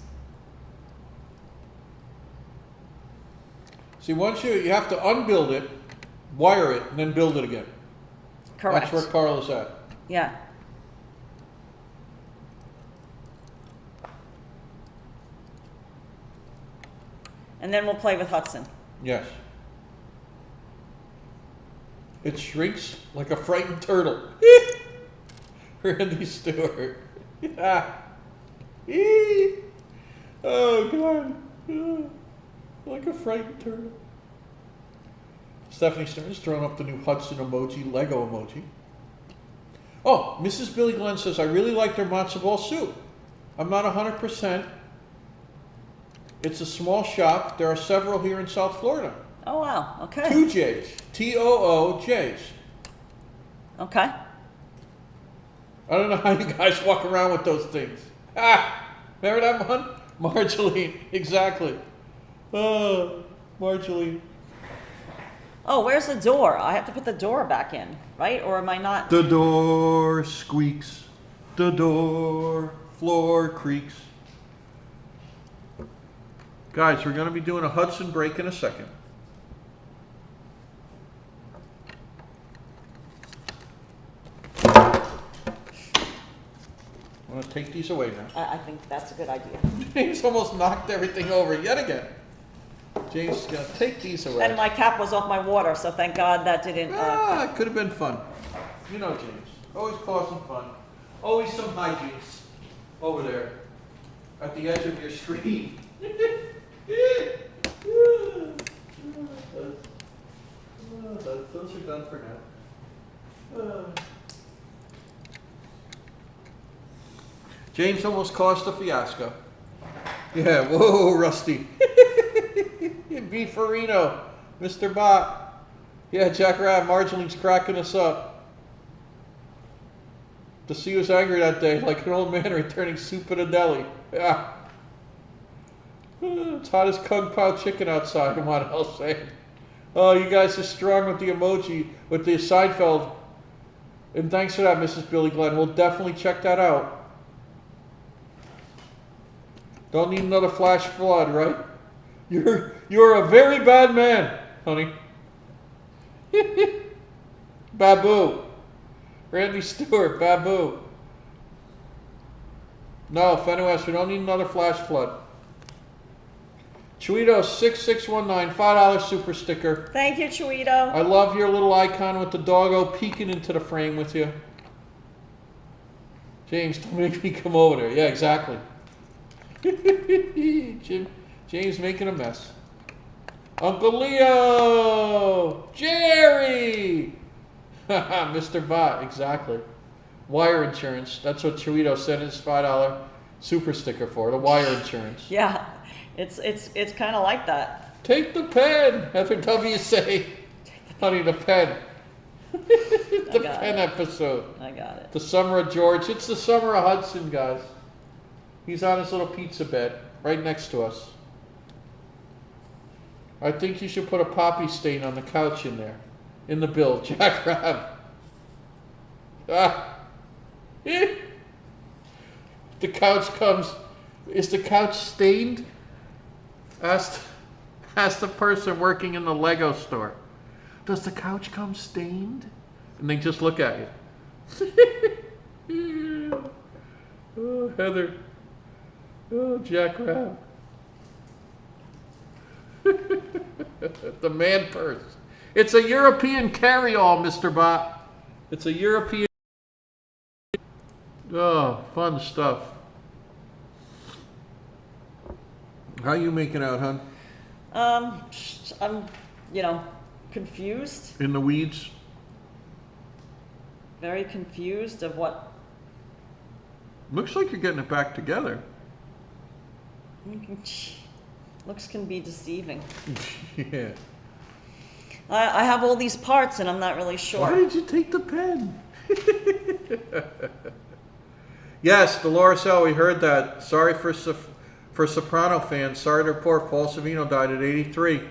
See, once you have to unbuild it, wire it, and then build it again. Correct. That's where Carla's at. Yeah. And then we'll play with Hudson. Yes. It shrinks like a frightened turtle. Randy Stewart. Yeah. Oh, God. Like a frightened turtle. Stephanie Stern's throwing up the new Hudson emoji, Lego emoji. Oh, Mrs. Billy Glenn says, I really like their matzo ball soup. I'm not 100%. It's a small shop. There are several here in South Florida. Oh, wow. Okay. 2J's. TOOJ's. Okay. I don't know how you guys walk around with those things. Ah! Remember that one? Marjorie. Exactly. Oh, Marjorie. Oh, where's the door? I have to put the door back in, right? Or am I not? The door squeaks. The door floor creaks. Guys, we're going to be doing a Hudson break in a second. I'm going to take these away now. I think that's a good idea. James almost knocked everything over yet again. James is going to take these away. And my cap was off my water, so thank God that didn't. It could have been fun. You know James. Always causing fun. Always some hijinks over there at the edge of your screen. Those are done for now. James almost caused a fiasco. Yeah, whoa, Rusty. Beefarino, Mr. Bot. Yeah, Jack Rabb, Marjolie's cracking us up. To see who's angry that day, like an old man returning soup at a deli. Yeah. It's hot as Kung Pao chicken outside, and what else say? Oh, you guys are strong with the emoji, with the Seinfeld. And thanks for that, Mrs. Billy Glenn. We'll definitely check that out. Don't need another flash flood, right? You're a very bad man, honey. Babu. Randy Stewart, Babu. No, Fenwest, we don't need another flash flood. Chuito 6619, $5 super sticker. Thank you, Chuito. I love your little icon with the doggo peeking into the frame with you. James, don't make me come over there. Yeah, exactly. James making a mess. Uncle Leo! Jerry! Mr. Bot, exactly. Wire insurance. That's what Chuito sent his $5 super sticker for, the wire insurance. Yeah, it's kind of like that. Take the pen, FW say. Honey, the pen. The pen episode. I got it. The summer of George. It's the summer of Hudson, guys. He's on his little pizza bed. right next to us. I think you should put a poppy stain on the couch in there. In the bill, Jack Rabb. Ah. The couch comes. Is the couch stained? Asked the person working in the Lego store. Does the couch come stained? And they just look at you. Oh, Heather. Oh, Jack Rabb. The man purse. It's a European carry-all, Mr. Bot. It's a European. Oh, fun stuff. How you making out, hon? I'm, confused. In the weeds? Very confused of what. Looks like you're getting it back together. Looks can be deceiving. Yeah. I have all these parts and I'm not really sure. Why did you take the pen? Yes, Dolores L., we heard that. Sorry for Soprano fans. Sorry to report Paul Sorvino died at 83.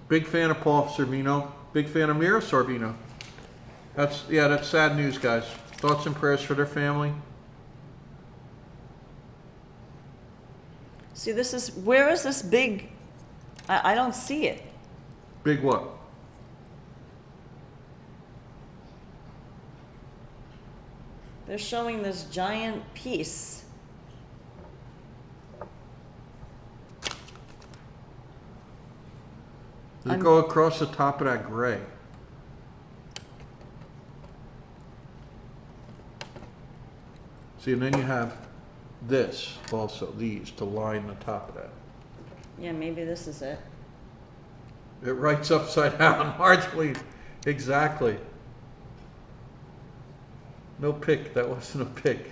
Big fan of Paul Sorvino. Big fan of Mira Sorvino. That's sad news, guys. Thoughts and prayers for their family. See, where is this big? I don't see it. Big what? They're showing this giant piece. Does it go across the top of that gray? See, and then you have this also, these, to line the top of that. Yeah, maybe this is it. It writes upside down, largely. Exactly. No pick, that wasn't a pick.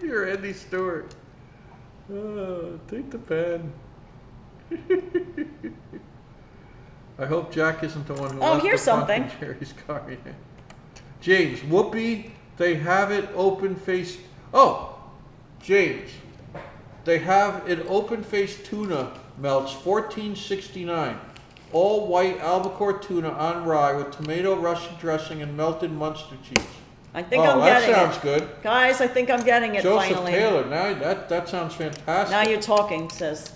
You're Andy Stewart. Oh, take the pen. I hope Jack isn't the one who left here's the front something. in Jerry's car. Yeah. James, Whoopi, they have it open-faced. Oh, James, they have it open-faced tuna melts, $14.69. All white albacore tuna on rye with tomato Russian dressing and melted Munster cheese. I think I'm getting it. That sounds good. Guys, I think I'm getting it Joseph finally. Taylor, now that sounds fantastic. Now you're talking, says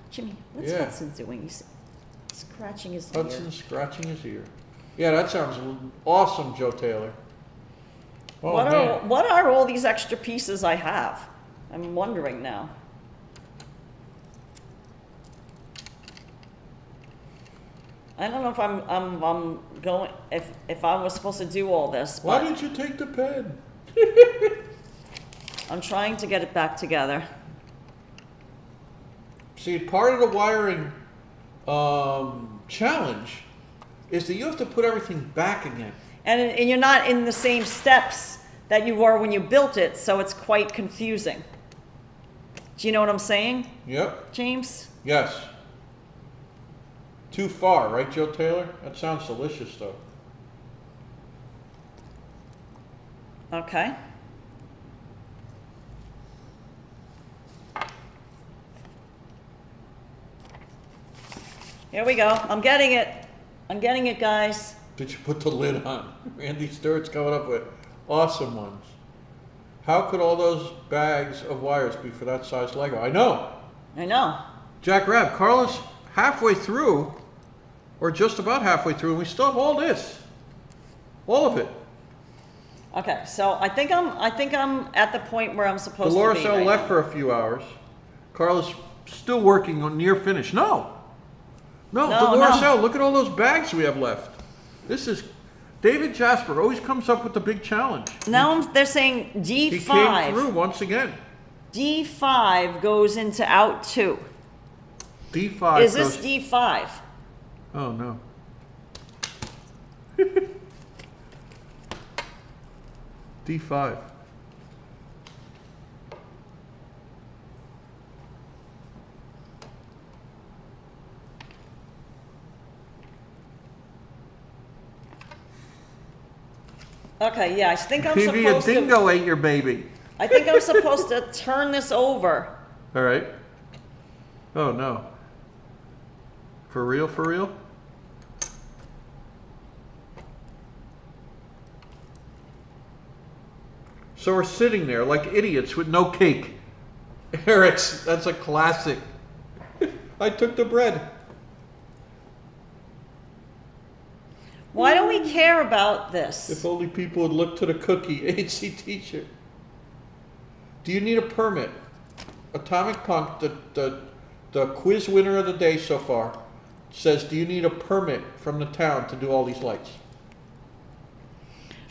Jimmy. What's Yeah. Hudson doing? He's scratching his ear. Hudson scratching his ear. Yeah, that sounds awesome, Joe Taylor. Oh, What are all these extra pieces I have? I'm wondering now. I don't know if I'm going if I was supposed to do all this. Why But did you take the pen? I'm trying to get it back together. See, part of the wiring challenge is that you have to put everything back again. And you're not in the same steps that you were when you built it, so it's quite confusing. Do you know what I'm saying, Yep. James? Yes. Too far, right, Joe Taylor? That sounds delicious, though. Okay. Here we go. I'm getting it. I'm getting it, guys. Did you put the lid on? Andy Stewart's coming up with awesome ones. How could all those bags of wires be for that size Lego? I know. I know. Jack Rabb, Carla's halfway through, or just about halfway through, and we still have all this. All of it. Okay, so I think I'm at the point where I'm supposed Dolores to be. L. Right left now. for a few hours. Carla's still working on near finish. No, Dolores L., look at all those bags we have left. This is, David Jasper always comes up with the big challenge. Now they're saying He D5. came through once again. D5 goes into out 2. D5 Is this goes, D5? oh no. D5. Okay, yeah, I think I'm Maybe a supposed to. dingo ate your baby. I think I'm supposed to turn this over. All right. Oh, no. For real, for real? So we're sitting there like idiots with no cake. Eric's, that's a classic. I took the bread. Why don't we care about this? If only people would look to the cookie HC t-shirt. Do you need a permit? Atomic Punk, the quiz winner of the day so far, says, do you need a permit from the town to do all these lights?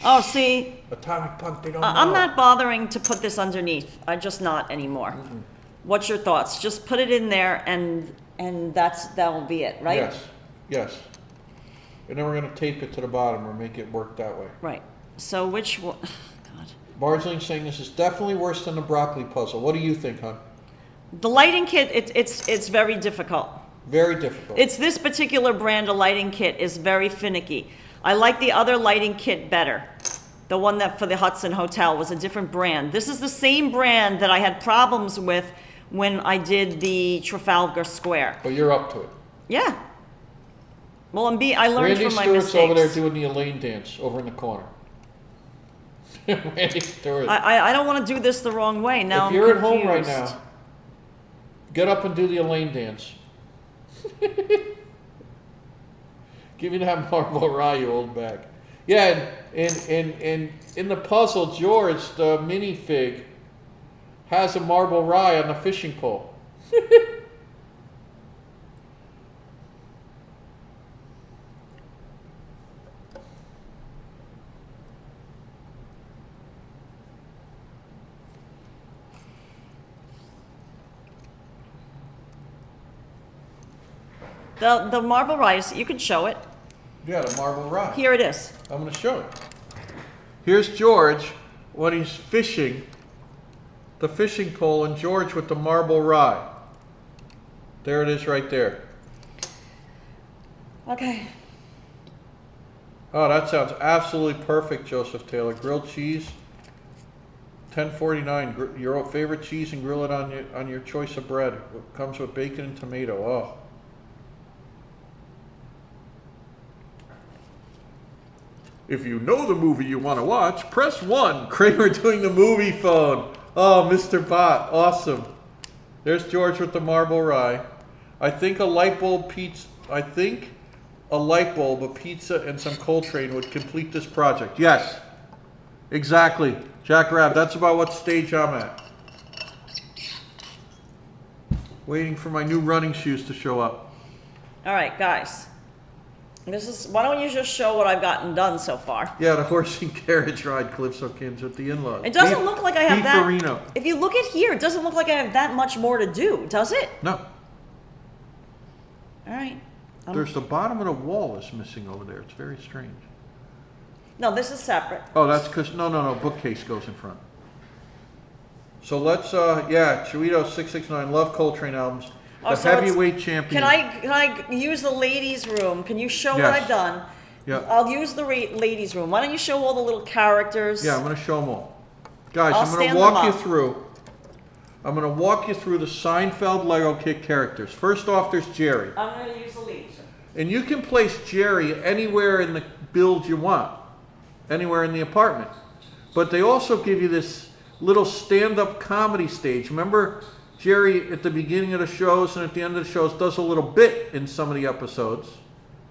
Oh, see, Atomic Punk, they don't know. I'm not bothering to put this underneath. I'm just not anymore. What's your thoughts? Just put it in there and that'll be it, right? Yes, yes. And then we're going to tape it to the bottom or make it work that way. Right. So which one? God. Marjolaine's saying this is definitely worse than the broccoli puzzle. What do you think, hon? The lighting kit, it's very difficult. Very difficult. It's this particular brand of lighting kit is very finicky. I like the other lighting kit better. The one that for the Hudson Hotel was a different brand. This is the same brand that I had problems with when I did the Trafalgar Square. But you're up to it. Yeah. Well, I learned Randy from my Stewart's mistakes. over there doing the Elaine dance over in the corner. Randy Stewart. I don't want to do this the wrong way. Now If you're I'm at home right confused. now, get up and do the Elaine dance. Give me that marble rye, you old bag. Yeah, and in the puzzle, George, the minifig, has a marble rye on the fishing pole. The marble rice, you can show it. Yeah, the marble rye. Here it is. I'm going to show it. Here's George when he's fishing, the fishing pole, and George with the marble rye. There it is right there. Okay. Oh, that sounds absolutely perfect, Joseph Taylor. Grilled cheese, $10.49. Your favorite cheese and grill it on your choice of bread. It comes with bacon and tomato. Oh. If you know the movie you want to watch, press 1. Kramer doing the movie phone. Oh, Mr. Bot. Awesome. There's George with the marble rye. I think a light bulb, a pizza, and some Coltrane would complete this project. Yes. Exactly. Jack Rabb, that's about what stage I'm at. Waiting for my new running shoes to show up. All right, guys. Why don't you just show what I've gotten done so far? Yeah, the horse and carriage ride, Calypso Kins with the in-laws. It doesn't look like I have that. Farino. If you look at here, it doesn't look like I have that much more to do, does it? No. All right. There's the bottom of the wall is missing over there. It's very strange. No, this is separate. Oh, that's because, no, bookcase goes in front. So let's, yeah, Chuito 669, love Coltrane albums. The So heavyweight champion. Can I use the ladies' room? Can you show what Yes. I've done? Yeah. I'll use the ladies' room. Why don't you show all the little characters? Yeah, I'm going to show them all. Guys, I'll I'm going to stand walk them you up. through. I'm going to walk you through the Seinfeld Lego kit characters. First off, there's Jerry. I'm going to use the ladies' room. And you can place Jerry anywhere in the build you want. Anywhere in the apartment. But they also give you this little stand-up comedy stage. Remember, Jerry at the beginning of the shows and at the end of the shows does a little bit in some of the episodes,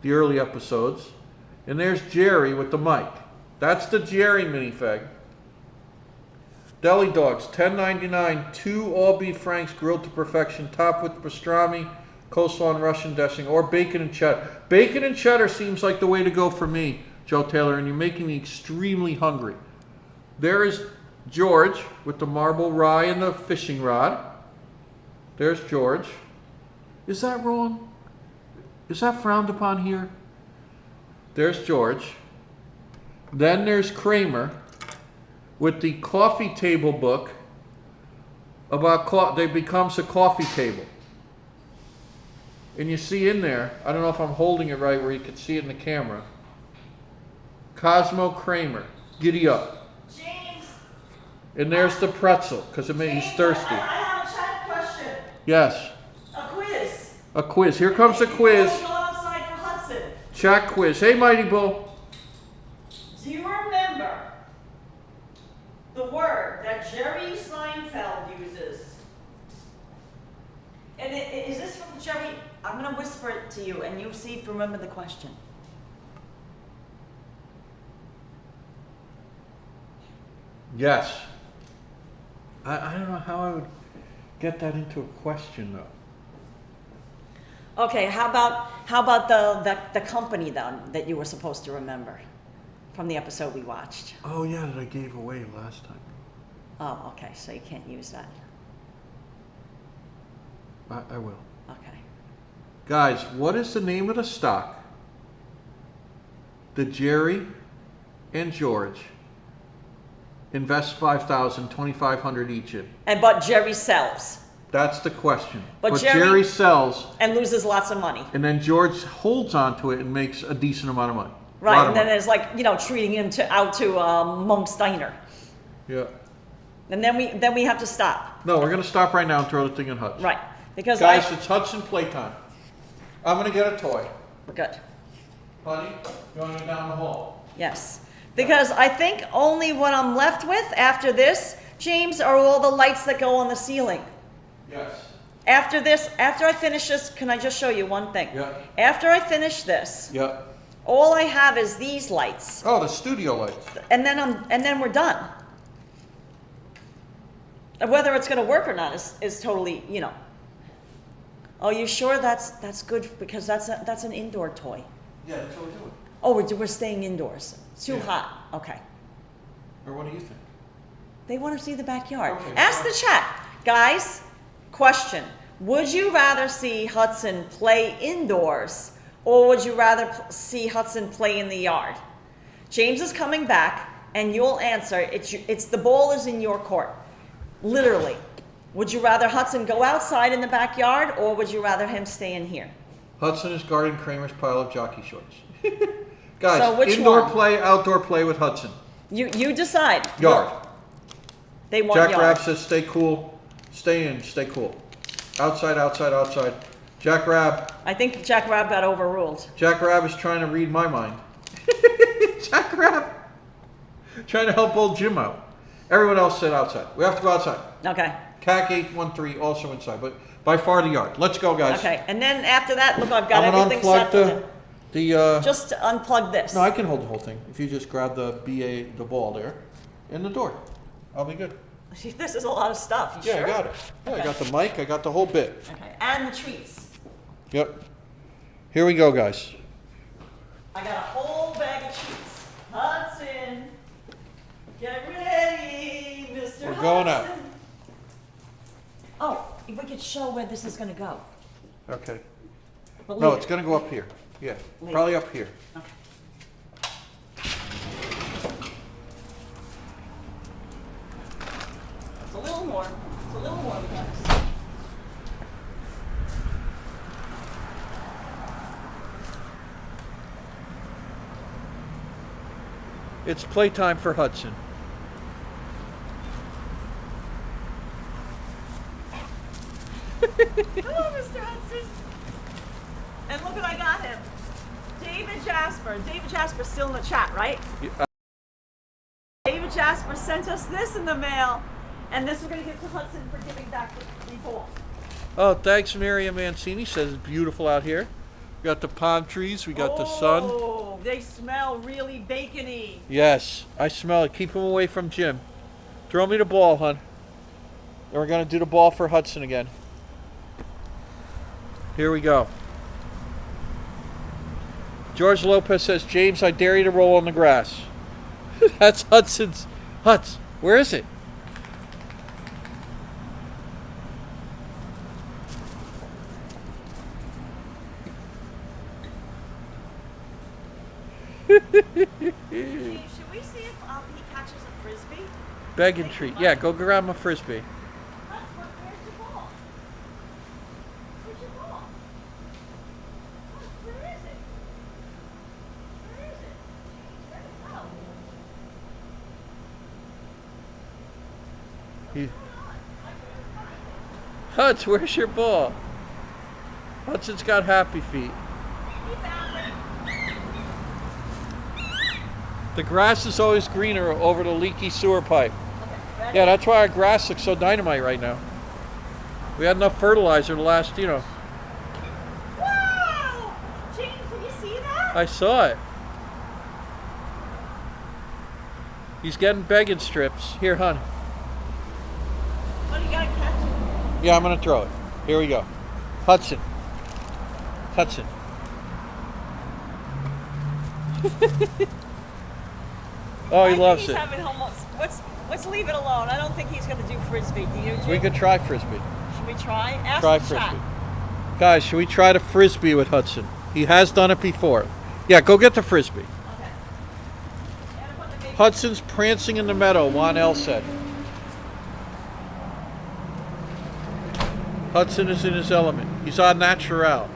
the early episodes. And there's Jerry with the mic. That's the Jerry minifig. Deli dogs, $10.99, 2 all-beef franks grilled to perfection, topped with pastrami, coleslaw and Russian dressing, or bacon and cheddar. Bacon and cheddar seems like the way to go for me, Joe Taylor, and you're making me extremely hungry. There is George with the marble rye and the fishing rod. There's George. Is that wrong? Is that frowned upon here? There's George. Then there's Kramer with the coffee table book about they becomes a coffee table. And you see in there, I don't know if I'm holding it right where you can see it in the camera, Cosmo Kramer, giddy up. James! And there's the pretzel, because he's thirsty. I have a chat question. Yes. A quiz. A quiz. Here comes the quiz. Go outside for Hudson. Chat quiz. Hey, Mighty Bull. Do you remember the word that Jerry Seinfeld uses? And is this from Jerry? I'm going to whisper it to you, and you see if you remember the question. Yes. I don't know how I would get that into a question, though. Okay, how about the company then that you were supposed to remember from the episode we watched? Oh, yeah, that I gave away last time. Oh, okay, so you can't use that. I will. Okay. Guys, what is the name of the stock that Jerry and George invest $5,000, $2,500 each in? But Jerry sells. That's the question. But Jerry sells, and loses lots of money. and then George holds on to it and makes a decent amount of money. Right, and then there's like, treating him out to Monk's Diner. Yeah. And then we have to stop. No, we're going to stop right now and throw the thing in Hudson. Right. Because Guys, it's Hudson playtime. I'm going to get a toy. Good. Honey, you want to go down the hall? Yes. Because I think only what I'm left with after this, James, are all the lights that go on the ceiling. Yes. After I finish this, can I just show you one thing? Yeah. After I finish this, Yeah. all I have is these lights. Oh, the studio lights. And then we're done. Whether it's going to work or not is totally, Oh, you sure that's good? Because that's an indoor toy. Yeah, that's what we're doing. Oh, we're staying indoors. It's too Yeah. hot. Okay. Or what do you think? They want to see the backyard. Okay. Ask the chat. Guys, question. Would you rather see Hudson play indoors or would you rather see Hudson play in the yard? James is coming back and you'll answer. It's the ball is in your court. Literally. Would you rather Hudson go outside in the backyard or would you rather him stay in here? Hudson is guarding Kramer's pile of jockey shorts. Guys, So which indoor one? play, outdoor play with Hudson. You decide. Yard. They want Jack yard. Rabb says stay cool. Stay in, stay cool. Outside, outside, outside. Jack Rabb. I think Jack Rabb got overruled. Jack Rabb is trying to read my mind. Jack Rabb. Trying to help old Jim out. Everyone else said outside. We have to go outside. Okay. CAC 813 also inside, but by far the yard. Let's go, guys. Okay. And then after that, look, I've got I'm gonna everything set unplug for him. the Just to unplug this. No, I can hold the whole thing. If you just grab the ball there, in the door, I'll be good. This is a lot of stuff. You Yeah, sure? I got it. Yeah, Okay. I got the mic. I got the whole bit. Okay. And the treats. Yep. Here we go, guys. I got a whole bag of treats. Hudson, get ready, Mr. We're going out. Hudson. Oh, if we could show where this is going to go. Okay. But No, leave it's it. going to go up here. Yeah, Leave probably up here. Okay. It's a little more. It's a little more, guys. It's playtime for Hudson. Hello, Mr. Hudson. And look what I got him. David Jasper. David Jasper's still in the chat, right? David Jasper sent us this in the mail, and this we're going to give to Hudson for giving back the ball. Oh, thanks, Miriam Mancini. Says it's beautiful out here. We got the palm trees. We got the sun. Oh, they smell really bacony. Yes, I smell it. Keep him away from Jim. Throw me the ball, hon. And we're going to do the ball for Hudson again. Here we go. George Lopez says, James, I dare you to roll on the grass. That's Hudson's. Huds, where is it? Should we see if he catches a frisbee? Beg and treat. Yeah, go grab him a frisbee. Where's your ball? Where's your ball? Where is it? Where is it? Where'd it go? Hutch, where's your ball? Hudson's got happy feet. The grass is always greener over the leaky sewer pipe. Okay, Yeah, that's why our grass looks so dynamite right now. We had enough fertilizer to last, Wow! James, did you see that? I saw it. He's getting begging strips. Here, hon. Oh, you gotta catch it. Yeah, I'm gonna throw it. Here we go. Hudson. Hudson. Oh, he loves he's it. having almost. Let's leave it alone. I don't think he's gonna do frisbee. Do you? Jim? We could try frisbee. Should we try? Ask Try the frisbee. chat. Guys, should we try the frisbee with Hudson? He has done it before. Yeah, go get the frisbee. Okay. And put the baby- Hudson's prancing in the meadow, Juan L said. Hudson is in his element. He's on natural.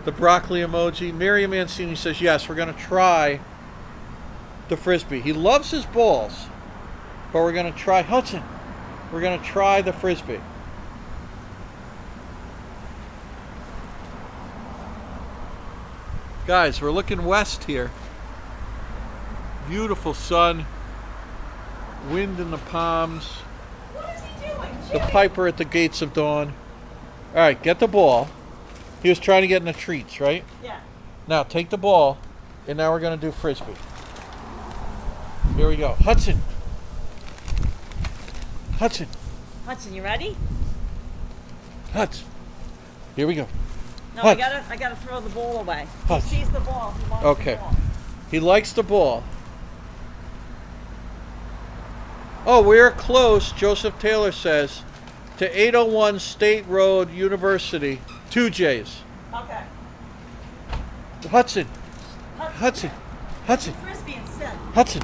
The broccoli emoji. Miriam Mancini says, yes, we're going to try the frisbee. He loves his balls, but we're going to try, Hudson, we're going to try the frisbee. Guys, we're looking west here. Beautiful sun, wind in the palms, What is he doing? the Jimmy? piper at the gates of dawn. All right, get the ball. He was trying to get in the treats, right? Yeah. Now take the ball, and now we're going to do frisbee. Here we go. Hudson. Hudson. Hudson, you ready? Hudson. Here we go. No, Hutch. I gotta throw the ball away. Hutch. He sees the ball. He wants Okay. the ball. He likes the ball. Oh, we're close, Joseph Taylor says, to 801 State Road University. 2 J's. Okay. Hudson. Hudson. Hudson. Frisbee instead. Hudson.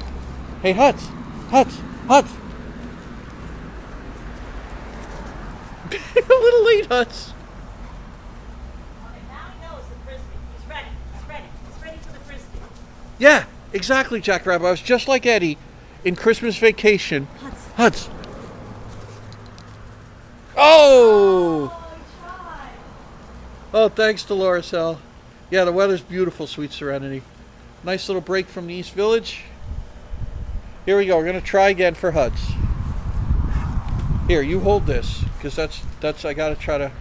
Hey, Hutz. Hutz. Hutz. A little late, Hutz. Okay, now he knows the frisbee. He's ready. He's ready. He's ready for the frisbee. Yeah, exactly, Jack Rabbit. I was just like Eddie in Christmas Vacation. Hudson. Hutz. Oh! Oh, he tried. Oh, thanks, Dolores L. Yeah, the weather's beautiful, Sweet Serenity. Nice little break from the East Village. Here we go. We're going to try again for Hutz. Here, you hold this, because that's I got to try to...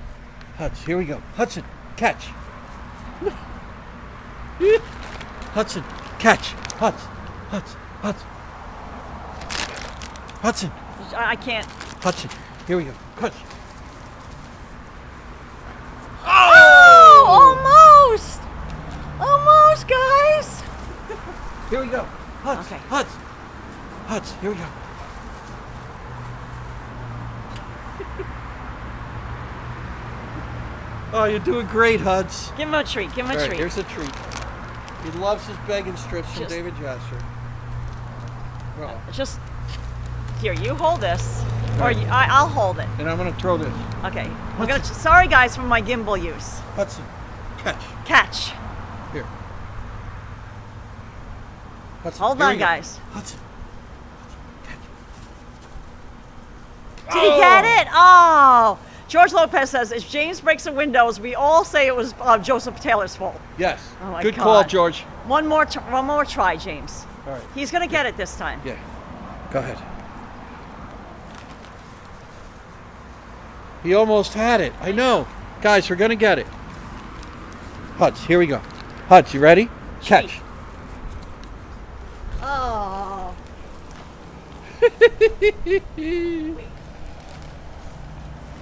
Hutz, here we go. Hudson, catch. Hudson, catch. Hutz, Hutz, Hutz. Hudson, I can't. Hudson, here we go. Hutz. Oh, almost. Almost, guys. Here we go. Hutz, Okay. Hutz. Hutz, here we go. Oh, you're doing great, Hutz. Give him a treat. Give him a All right, treat. here's a treat. He loves his begging strips from Just- David Jasser. Well, Just here. You hold this, or Right. I'll hold it. and I'm going to throw this. Okay. We're gonna. Sorry, guys, for my gimbal use. Hudson, catch. Catch. Here. Hudson, Hold here on, we go. guys. Hudson. Did he get it? Oh. George Lopez says, if James breaks the windows, we all say it was Joseph Taylor's fault. Yes. Oh my Good God. call, George. One more try, James. All right. He's gonna get it this time. Yeah. Go ahead. He almost had it. I know. Guys, we're going to get it. Hutz, here we go. Hutz, you ready? Catch. Oh. Come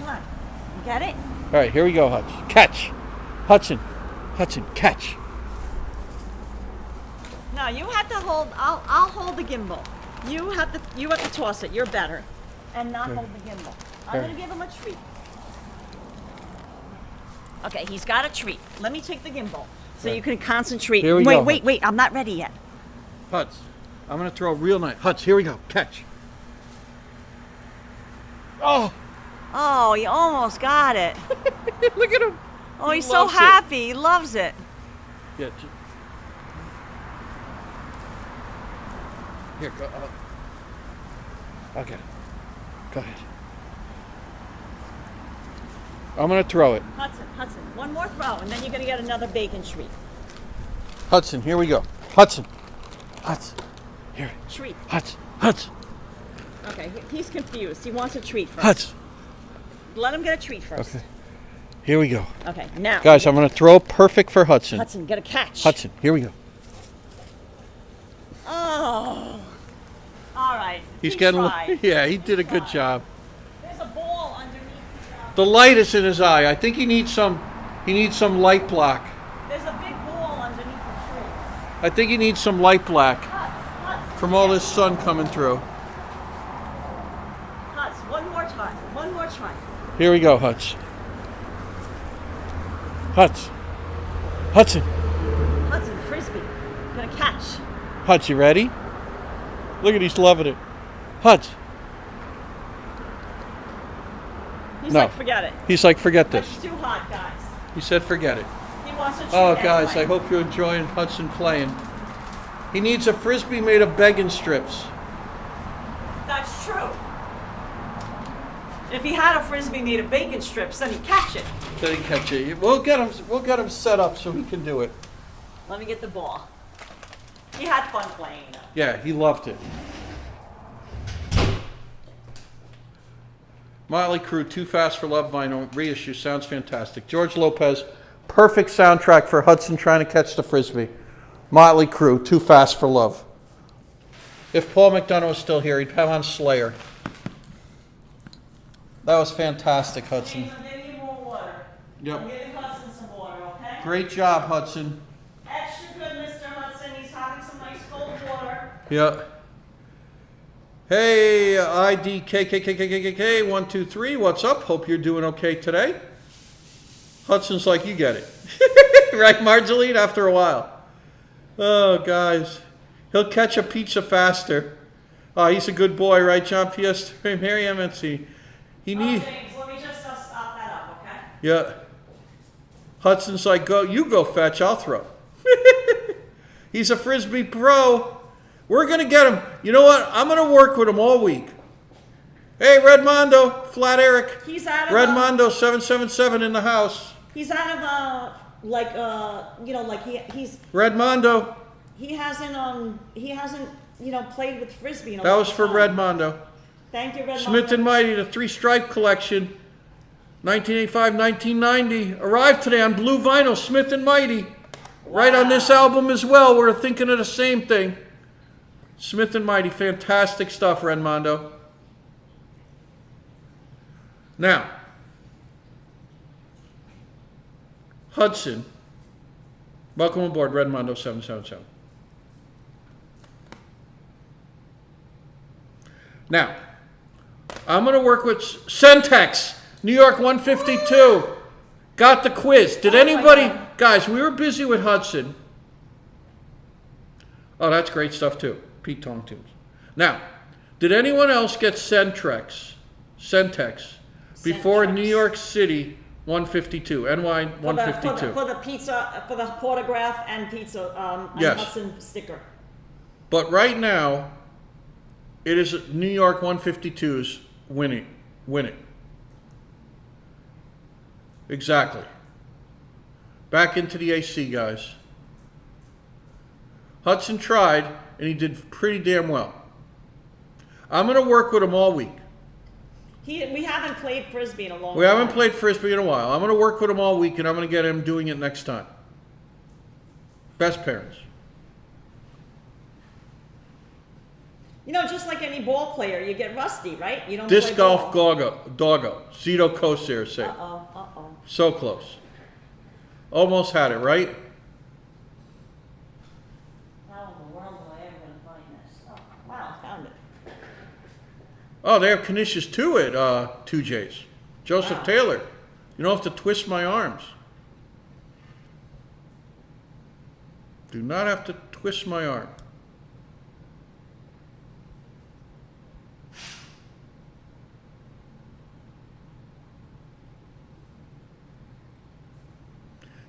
on. You get it? All right, here we go, Hutz. Catch. Hudson. Hudson, catch. No, you have to hold. I'll hold the gimbal. You have to toss it. You're better, and not hold the gimbal. I'm Okay. gonna give him a treat. Okay, he's got a treat. Let me take the gimbal so Okay. you can concentrate. Here we wait, go. wait. I'm not ready yet. Hutz, I'm going to throw a real nice. Hutz, here we go. Catch. Oh, Oh, he almost got it. look at him. Oh, He he's so loves it. happy. He loves it. Yeah. Here, go. I'll get it. Go ahead. I'm going to throw it. Hudson, one more throw, and then you're going to get another bacon treat. Hudson, here we go. Hudson. Here. Treat. Hudson. Okay, he's confused. He wants a treat first. Hudson. Let him get a treat first. Okay. Here we go. Okay, now. Guys, I'm going to throw perfect for Hudson. Hudson, get a catch. Hudson, here we go. Oh. All right. He's he getting. tried. Yeah, he did a good job. There's a ball underneath. The light is in his eye. I think he needs some. He needs some light block. There's a big ball underneath the tree. I think he needs some light black Hudson, from all this sun coming through. Hudson, one more try. One more try. Here we go, Hudson. Hudson, Hudson, frisbee. Gonna catch. Hudson, you ready? Look at he's loving it. Hudson. He's No. like, forget it. He's like, forget this. It's too hot, guys. He said, forget it. He wants a treat. Oh, guys, anyway. I hope you're enjoying Hudson playing. He needs a frisbee made of bacon strips. That's true. If he had a frisbee made of bacon strips, then he'd catch it. Then he catch it. We'll get him set up so he can do it. Let me get the ball. He had fun playing though. Yeah, he loved it. Motley Crue, Too Fast for Love vinyl reissue sounds fantastic. George Lopez, perfect soundtrack for Hudson trying to catch the frisbee. Motley Crue, Too Fast for Love. If Paul McDonough was still here, he'd have on Slayer. That was fantastic, Hudson. James, I'm getting you more water. Yep. I'm giving Hudson some water, okay? Great job, Hudson. Extra good, Mr. Hudson. He's having some nice cold water. Yeah. Hey, ID KKKKKK123, what's up? Hope you're doing okay today. Hudson's like, you get it. Right, Marjorie, after a while. Oh, guys. He'll catch a pizza faster. Oh, he's a good boy, right, John P.S. Mary MNC. He needs... James, let me just stop that up, okay? Yeah. Hudson's like, go, you go fetch, I'll throw. He's a Frisbee pro. We're going to get him. You know what? I'm going to work with him all week. Hey, Redmondo, Flat Eric. He's out of Redmondo 777 in the house. He's out of he's Redmondo. he hasn't played with frisbee in a That long was for time. Redmondo. Thank you, Redmondo. Smith and Mighty, the 3-stripe collection. 1985-1990. Arrived today on blue vinyl, Smith and Mighty. Right on this album as well. We're thinking of the same thing. Smith and Mighty, fantastic stuff, Redmondo. Now, Hudson, welcome aboard, Redmondo 777. Now, I'm going to work with Centex, New York 152. Got the quiz. Did anybody, guys, we were busy with Hudson. Oh, that's great stuff too. Pete Tong Tunes. Now, did anyone else get Centex before Centex. New York City 152, NY 152? For the pizza, for the photograph and pizza, and Yes. Hudson sticker. But right now, it is New York 152's winning. Exactly. Back into the AC, guys. Hudson tried, and he did pretty damn well. I'm going to work with him all week. We haven't played frisbee in a long time. We haven't played Frisbee in a while. I'm going to work with him all week, and I'm going to get him doing it next time. Best parents. You know, just like any ball player, you get rusty, right? You don't Disc play golf ball. doggo. Zito Kosir say. Uh-oh. So close. Almost had it, right? How in the world am I ever going to find this? Oh, wow, I found it. Oh, they have Canisius too at 2J's. Joseph Wow. Taylor. You don't have to twist my arms. Do not have to twist my arm.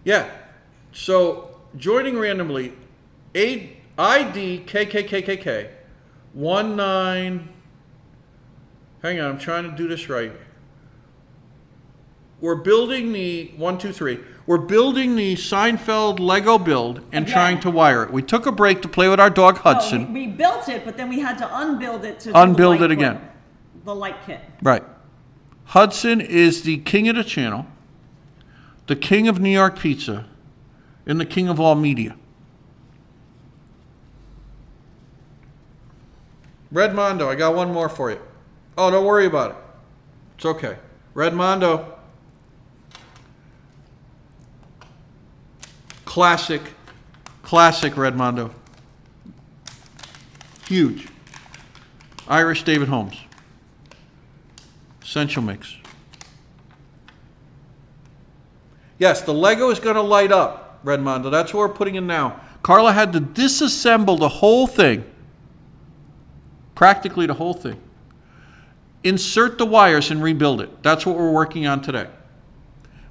Yeah. So joining randomly, ID KKKKK 19. Hang on, I'm trying to do this right. we're building the, 1, 2, 3. We're building the Seinfeld Lego build and Again. trying to wire it. We took a break to play with our dog Hudson. No, we built it, but then we had to unbuild it to Unbuild do it the again. kit. The light kit. Right. Hudson is the king of the channel, the king of New York pizza, and the king of all media. Red Mondo, I got one more for you. Oh, don't worry about it. It's okay. Red Mondo. Classic Red Mondo. Huge. Irish David Holmes. Essential mix. Yes, the Lego is going to light up, Red Mondo. That's what we're putting in now. Karla had to disassemble the whole thing. Practically the whole thing. Insert the wires and rebuild it. That's what we're working on today.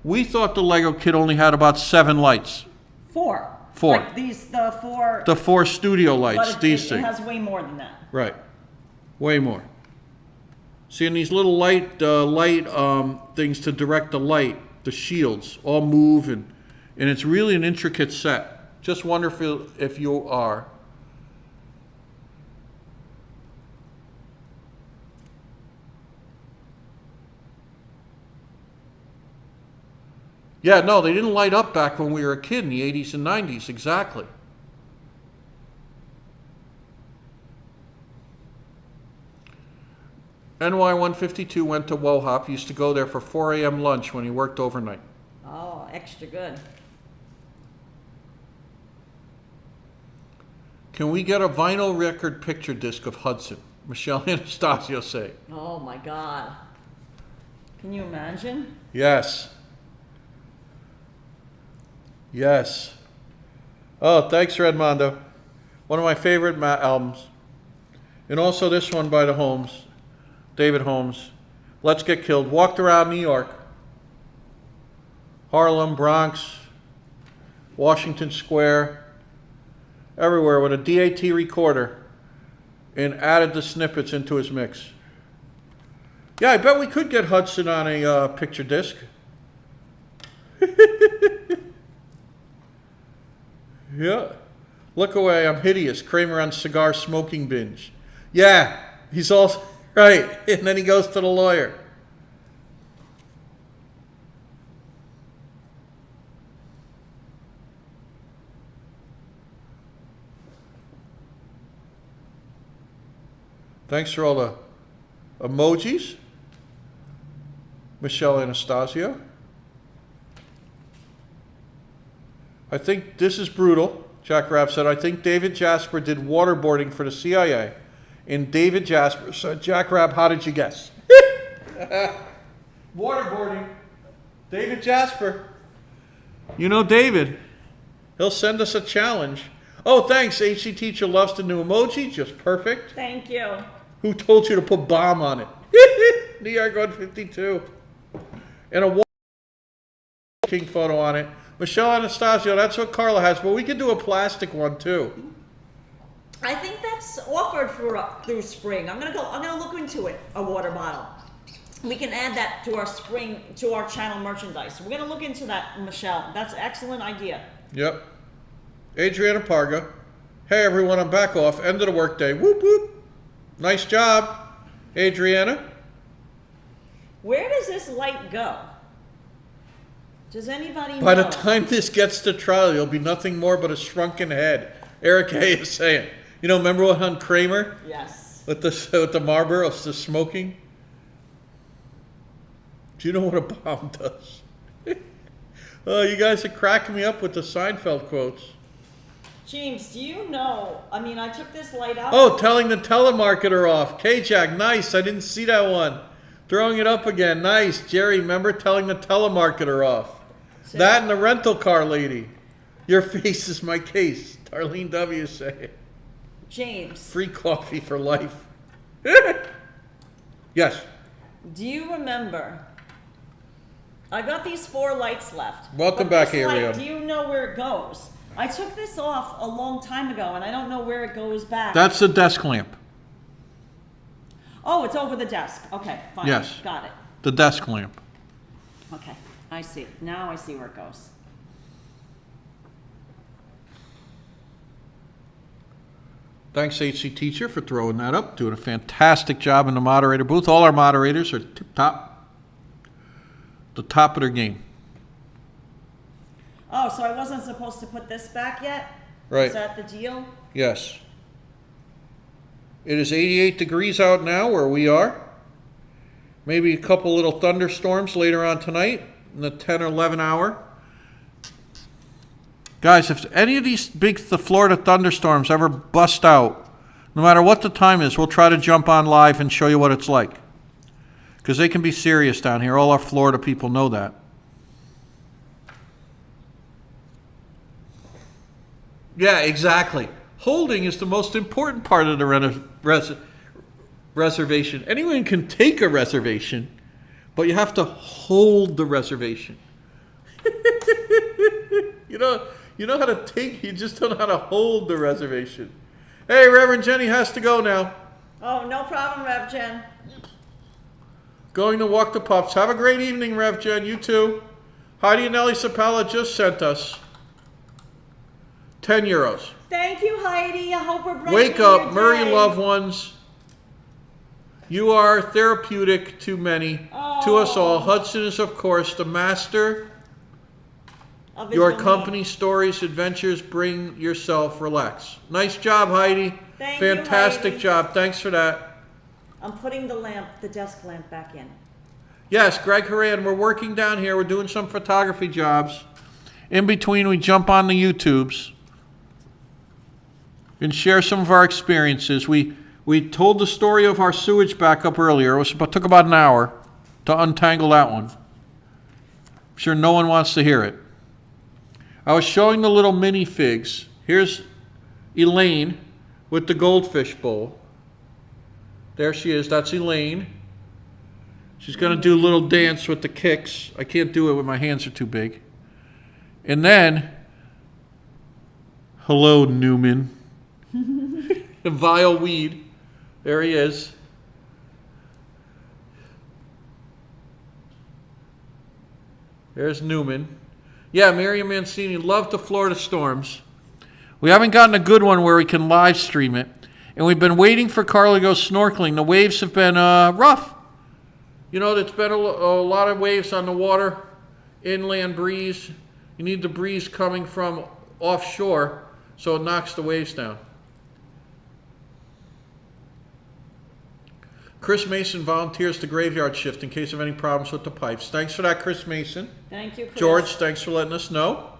We thought the Lego kit only had about 7 lights. 4. Four. Like the 4. The 4 studio lights, But these it things. has way more than that. Right. Way more. See, and these little light things to direct the light, the shields, all move, and it's really an intricate set. Just wonder if you are. Yeah, no, they didn't light up back when we were a kid in the 80s and 90s, exactly. NY152 went to Wohop. He used to go there for 4 a.m. lunch when he worked overnight. Oh, extra good. Can we get a vinyl record picture disc of Hudson? Michelle Anastasio say. Oh my God. Can you imagine? Yes. Yes. Oh, thanks, Redmondo. One of my favorite albums. And also this one by the Holmes, David Holmes. Let's Get Killed. Walked around New York, Harlem, Bronx, Washington Square, everywhere with a DAT recorder and added the snippets into his mix. Yeah, I bet we could get Hudson on a picture disc. Yeah. Look away, I'm hideous. Kramer on cigar smoking binge. Yeah, he's also, right. And then he goes to the lawyer. Thanks for all the emojis. Michelle Anastasio. I think this is brutal. Jack Rapp said, I think David Jasper did waterboarding for the CIA. And David Jasper said, Jack Rapp, how did you guess? Waterboarding. David Jasper. You know David. He'll send us a challenge. Oh, thanks. HC Teacher loves the new emoji. Just perfect. Thank you. Who told you to put bomb on it? New York 152. And a king photo on it. Michelle Anastasio, that's what Karla has, but we could do a plastic one too. I think that's offered through spring. I'm gonna look into it. A water bottle. We can add that to our channel merchandise. We're gonna look into that, Michelle. That's an excellent idea. Yep. Adriana Parga. Hey everyone, I'm back off. End of the workday. Whoop whoop. Nice job, Adriana. Where does this light go? Does anybody know? By the time this gets to trial, you'll be nothing more but a shrunken head. Eric Hay is saying. You know, remember what on Kramer? Yes. With the Marlboro, the smoking? Do you know what a bomb does? Oh, you guys are cracking me up with the Seinfeld quotes. James, do you know, I took this light out. Oh, telling the telemarketer off. K-Jack, nice. I didn't see that one. Throwing it up again. Nice. Jerry, remember telling the telemarketer off. So, that and the rental car lady. Your face is my case. Darlene W. say. James. Free coffee for life. Yes. Do you remember? I got these 4 lights left. Welcome but back, this light, Ariel. do you know where it goes? I took this off a long time ago, and I don't know where it goes back. That's the desk lamp. Oh, it's over the desk. Okay, fine. Yes. Got it. The desk lamp. Okay, I see. Now I see where it goes. Thanks, HC Teacher, for throwing that up. Doing a fantastic job in the moderator booth. All our moderators are tip-top. The top of their game. Oh, so I wasn't supposed to put this back yet? Right. Is that the deal? Yes. It is 88 degrees out now where we are. Maybe a couple little thunderstorms later on tonight in the 10 or 11 hour. Guys, if any of these the Florida thunderstorms ever bust out, no matter what the time is, we'll try to jump on live and show you what it's like. Because they can be serious down here. All our Florida people know that. Yeah, exactly. Holding is the most important part of the reservation. Anyone can take a reservation, but you have to hold the reservation. You know how to take, you just don't know how to hold the reservation. Hey, Reverend Jenny has to go now. Oh, no problem, Rev Jen. Going to walk the pups. Have a great evening, Rev Jen. You too. Heidi and Nellie Sapala just sent us 10 euros. Thank you, Heidi. I hope we're brightening Wake up, your Murray day. loved ones. You are therapeutic to many, to us all. Hudson is, of course, the master. Of his Your domain. company, stories, adventures, bring yourself, relax. Nice job, Heidi. Thank you, Fantastic Heidi. job. Thanks for that. I'm putting the desk lamp back in. Yes, Greg Horan, we're working down here. We're doing some photography jobs. In between, we jump on the YouTubes and share some of our experiences. We told the story of our sewage backup earlier. It took about an hour to untangle that one. I'm sure no one wants to hear it. I was showing the little minifigs. Here's Elaine with the goldfish bowl. There she is. That's Elaine. She's going to do a little dance with the kicks. I can't do it when my hands are too big. And then, hello, Newman. The vile weed. There he is. There's Newman. Yeah, Miriam Mancini, love the Florida storms. We haven't gotten a good one where we can live stream it. And we've been waiting for Karla to go snorkeling. The waves have been rough. You know, there's been a lot of waves on the water, inland breeze. You need the breeze coming from offshore so it knocks the waves down. Chris Mason volunteers the graveyard shift in case of any problems with the pipes. Thanks for that, Chris Mason. Thank you, Chris. George, thanks for letting us know.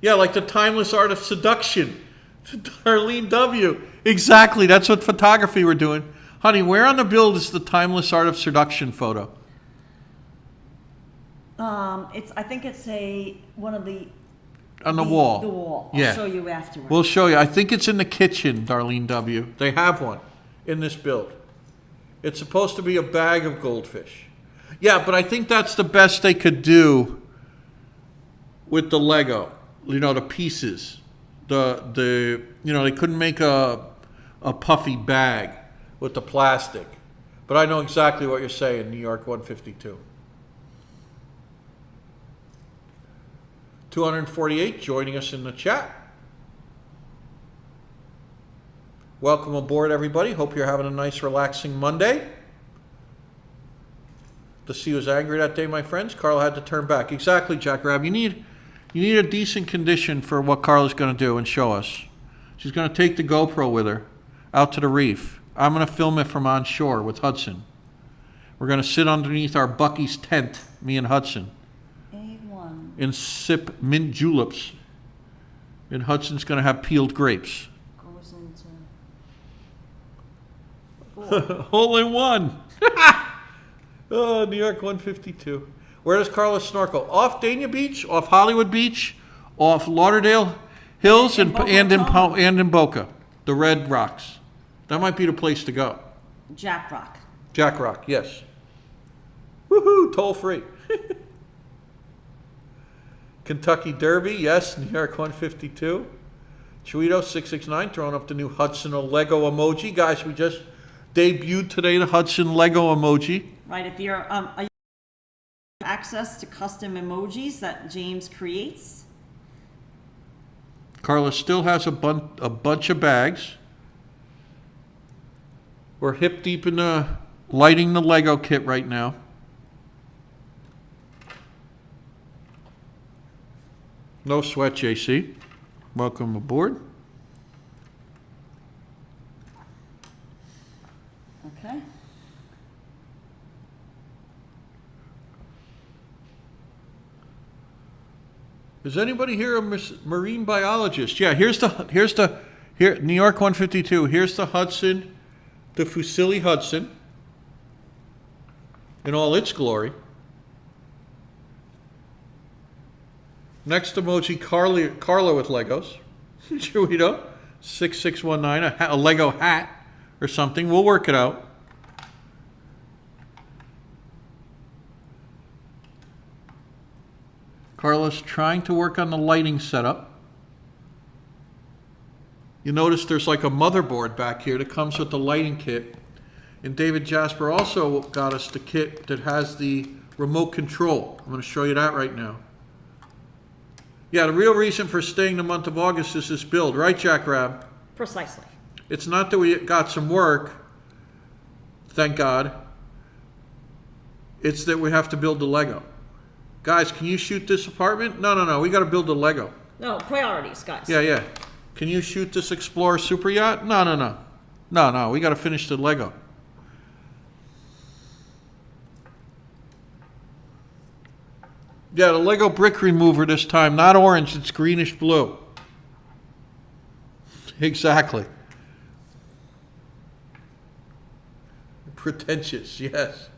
Yeah, like the timeless art of seduction. Darlene W. Exactly, that's what photography we're doing. Honey, where on the build is the timeless art of seduction photo? I think it's one of the On the wall. The wall. Yeah. I'll show you afterwards. We'll show you. I think it's in the kitchen, Darlene W. They have one in this build. It's supposed to be a bag of goldfish. Yeah, but I think that's the best they could do with the Lego. You know, the pieces. They couldn't make a puffy bag with the plastic. But I know exactly what you're saying, New York 152. 248 joining us in the chat. Welcome aboard, everybody. Hope you're having a nice, relaxing Monday. The sea was angry that day, my friends. Karla had to turn back. Exactly, Jack Rab. You need a decent condition for what Karla's going to do and show us. She's going to take the GoPro with her out to the reef. I'm going to film it from on shore with Hudson. We're going to sit underneath our Bucky's tent, me and Hudson, A1. and sip mint juleps. And Hudson's going to have peeled grapes. Goes into 4. Hole in one. Oh, New York 152. Where does Karla snorkel? Off Dania Beach, off Hollywood Beach, off Lauderdale Hills, and in Boca, the red rocks. That might be the place to go. Jack Rock. Jack Rock, yes. Woohoo, toll free. Kentucky Derby, yes, New York 152. Chuito 669 throwing up the new Hudson Lego emoji. Guys, we just debuted today the Hudson Lego emoji. Right, if you're access to custom emojis that James creates. Karla still has a bunch of bags. We're hip deep in lighting the Lego kit right now. No sweat, JC. Welcome aboard. Okay. Is anybody here a marine biologist? Yeah, here, New York 152. Here's the Hudson, the Fusilli Hudson, in all its glory. Next emoji, Karla with Legos. Cheweeto, 6619, a Lego hat or something. We'll work it out. Karla's trying to work on the lighting setup. You notice there's like a motherboard back here that comes with the lighting kit. And David Jasper also got us the kit that has the remote control. I'm going to show you that right now. Yeah, the real reason for staying the month of August is this build, right, Jack Rab? Precisely. It's not that we got some work, thank God. It's that we have to build the Lego. Guys, can you shoot this apartment? No, we got to build the Lego. No, priorities, guys. Yeah. Can you shoot this Explorer super yacht? No, we got to finish the Lego. Yeah, the Lego brick remover this time, not orange, it's greenish blue. Exactly. Pretentious, yes.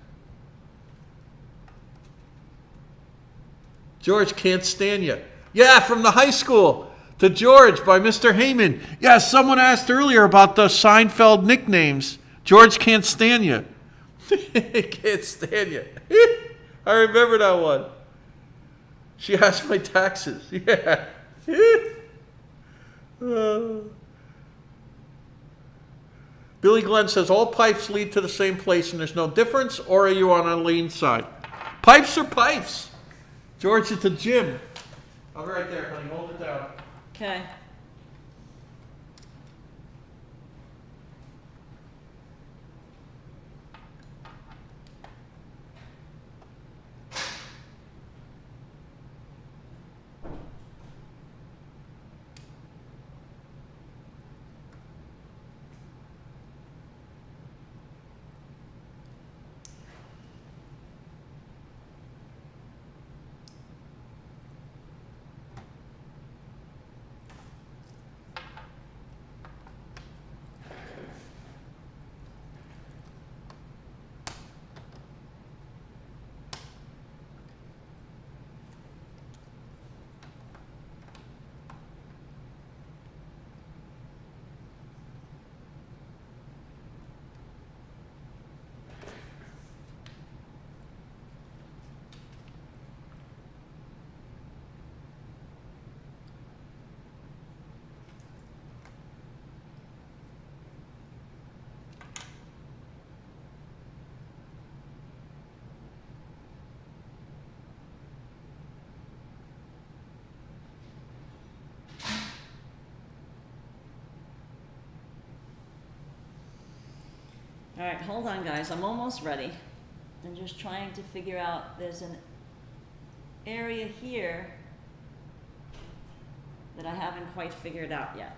George can't stand you. Yeah, from the high school to George by Mr. Heyman. Yeah, someone asked earlier about the Seinfeld nicknames. George can't stand you. Can't stand you. I remember that one. She has my taxes. Yeah. Billy Glenn says, all pipes lead to the same place and there's no difference, or are you on a lean side? Pipes are pipes. George at the gym. I'll be right there, honey. Hold it down. Okay. All right, hold on, guys. I'm almost ready. I'm just trying to figure out, there's an area here that I haven't quite figured out yet.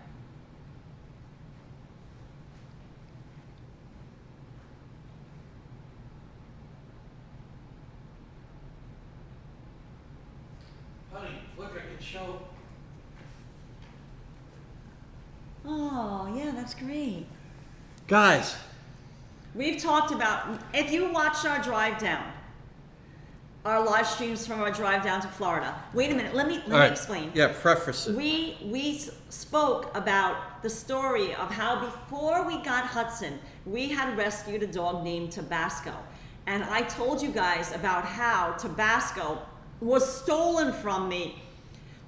Honey, look, I can show. Oh, yeah, that's great. Guys. We've talked about, if you watched our drive down, our live streams from our drive down to Florida. Wait a minute, let me explain. Yeah, preface it. We spoke about the story of how before we got Hudson, we had rescued a dog named Tabasco. And I told you guys about how Tabasco was stolen from me.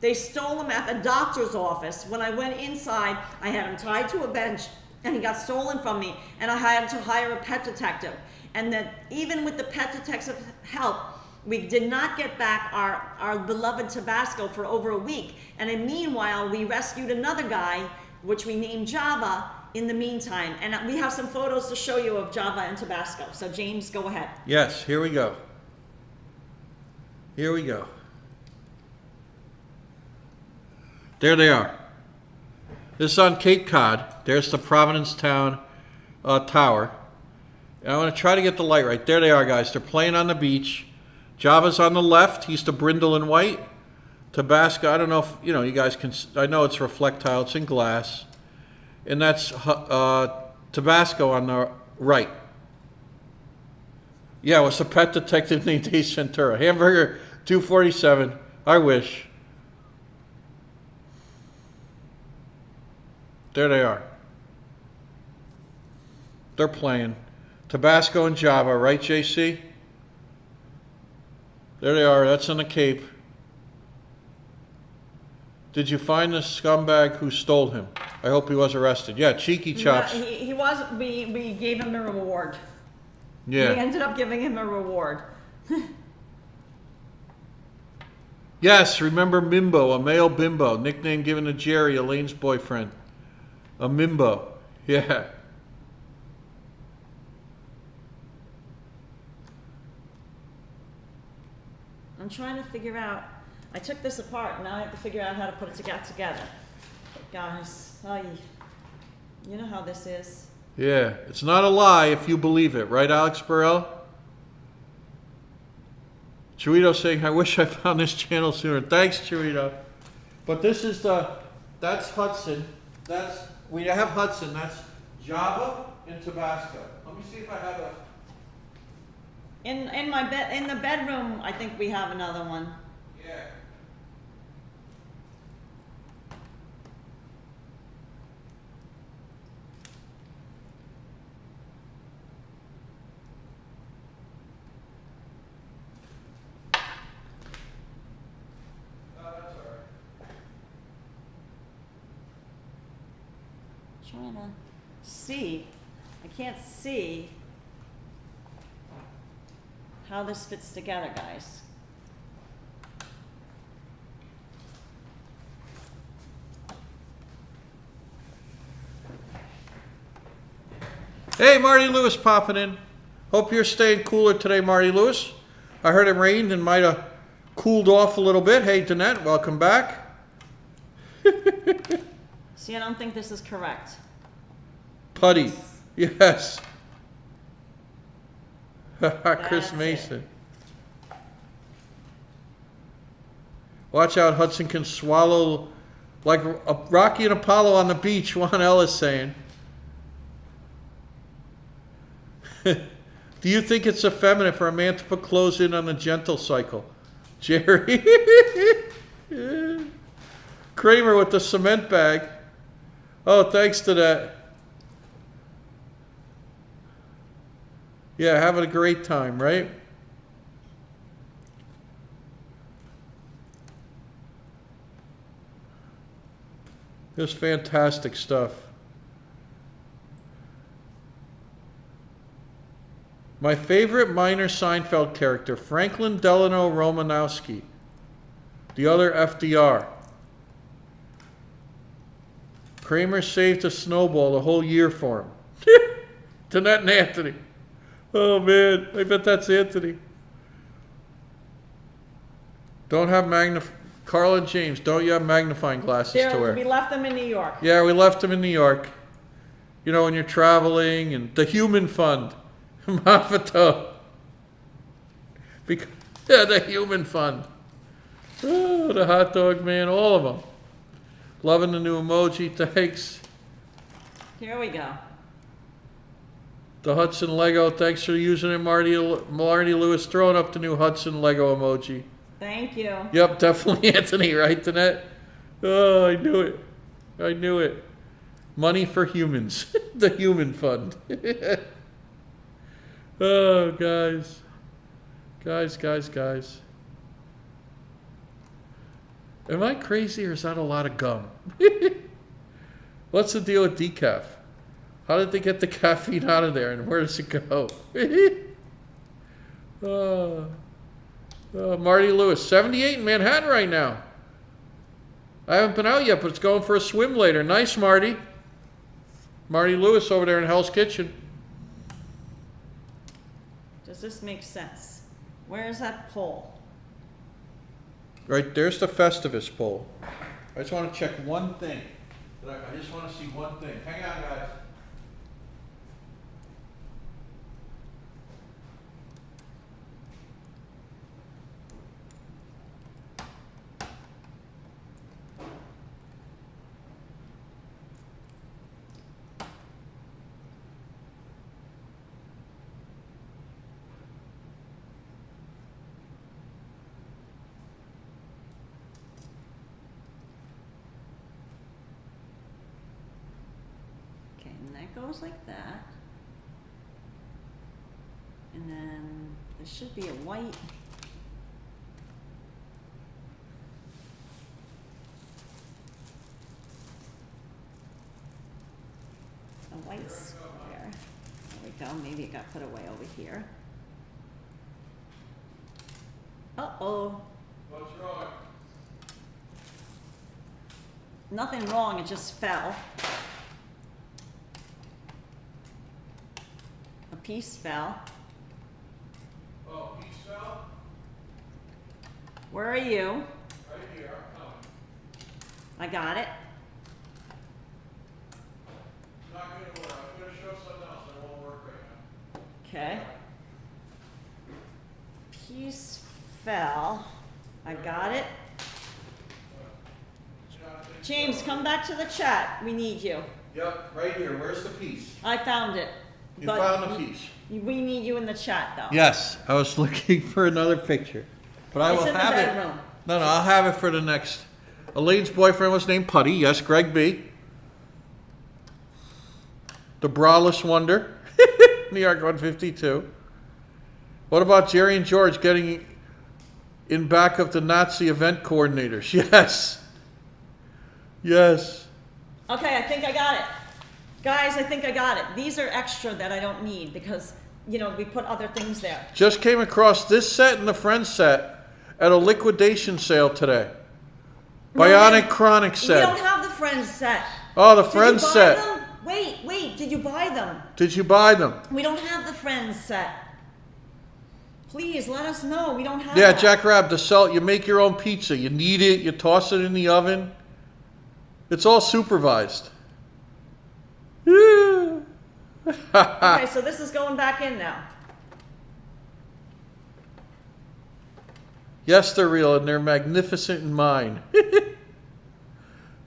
They stole him at the doctor's office. When I went inside, I had him tied to a bench and he got stolen from me, and I had to hire a pet detective. And that even with the pet detective's help, We did not get back our beloved Tabasco for over a week. And in meanwhile, we rescued another guy, which we named Java in the meantime. And we have some photos to show you of Java and Tabasco. So James, go ahead. Yes, here we go. Here we go. There they are. This is on Cape Cod. There's the Providence Town Tower. And I want to try to get the light right. There they are, guys. They're playing on the beach. Java's on the left. He's the brindle in white. Tabasco, I don't know if, you know, you guys can, I know it's reflectile. It's in glass. And that's Tabasco on the right. Yeah, it was a pet detective named Ace Ventura. Hamburger 247. I wish. There they are. They're playing. Tabasco and Java, right, JC? There they are. That's on the Cape. Did you find the scumbag who stole him? I hope he was arrested. Yeah, cheeky chops. Yeah, he was. We gave him a reward. Yeah. We ended up giving him a reward. Yes, remember Mimbo, a male bimbo, nickname given to Jerry, Elaine's boyfriend. A Mimbo. Yeah. I'm trying to figure out. I took this apart. Now I have to figure out how to put it together. Guys, you know how this is. Yeah, it's not a lie if you believe it, right, Alex Burrell? Churrito saying, I wish I found this channel sooner. Thanks, Churrito. But this is that's Hudson. We have Hudson. That's Java and Tabasco. Let me see if I have a... In the bedroom, I think we have another one. Yeah. Trying to see. I can't see how this fits together, guys. Hey, Marty Lewis popping in. Hope you're staying cooler today, Marty Lewis. I heard it rained and might have cooled off a little bit. Hey, Danette, welcome back. See, I don't think this is correct. Putty. Yes. Chris That's Mason. Watch out, Hudson can swallow like a Rocky and Apollo on the beach, Juan Ellis saying. Do you think it's effeminate for a man to put clothes in on the gentle cycle? Jerry. Kramer with the cement bag. Oh, thanks to that. Yeah, having a great time, right? Just fantastic stuff. My favorite minor Seinfeld character, Franklin Delano Romanowski. The other FDR. Kramer saved a snowball the whole year for him. Danette and Anthony. Oh man, I bet that's Anthony. Don't have Carla and James, don't you have magnifying glasses to wear? We left them in New York. Yeah, we left them in New York. You know, when you're traveling, and the Human Fund. Mafato. Yeah, the Human Fund. Oh, the hot dog man, all of them. Loving the new emoji, thanks. Here we go. The Hudson Lego, thanks for using it, Marty Lewis, throwing up the new Hudson Lego emoji. Thank you. Yep, definitely Anthony, right, Danette? Oh, I knew it. I knew it. Money for humans. The Human Fund. Oh, guys. Guys. Am I crazy or is that a lot of gum? What's the deal with decaf? How did they get the caffeine out of there and where does it go? Oh. Marty Lewis, 78 in Manhattan right now. I haven't been out yet, but it's going for a swim later. Nice, Marty. Marty Lewis over there in Hell's Kitchen. Does this make sense? Where is that pole? Right, there's the Festivus pole. I just want to check one thing. I just want to see one thing. Hang on, guys. And that goes like that. And then there should be a white. A white square. There we go. Maybe it got put away over here. Uh-oh. What's wrong? Nothing wrong, it just fell. A piece fell. Oh, piece fell? Where are you? Right here, I'm coming. I got it. It's not going to work. I'm going to show something else that won't work right now. Okay. Piece fell. I got it. James, come back to the chat. We need you. Yep, right here. Where's the piece? I found it. You found the piece. We need you in the chat, though. Yes, I was looking for another picture. But I It's will in the have it. bedroom. No, I'll have it for the next. Elaine's boyfriend was named Putty. Yes, Greg B. The Braless Wonder. New York 152. What about Jerry and George getting in back of the Nazi event coordinators? Yes. Yes. Okay, I think I got it. Guys, I think I got it. These are extra that I don't need because, you know, we put other things there. Just came across this set and the Friends set at a liquidation sale today. Bionic Chronic set. We don't have the Friends set. Oh, the Did Friends you buy set. them? Wait, did you buy them? Did you buy them? We don't have the Friends set. Please, let us know. We don't have Yeah, that. Jack Rabb, you make your own pizza. You knead it, you toss it in the oven. It's all supervised. Okay, so this is going back in now. Yes, they're real and they're magnificent in mine.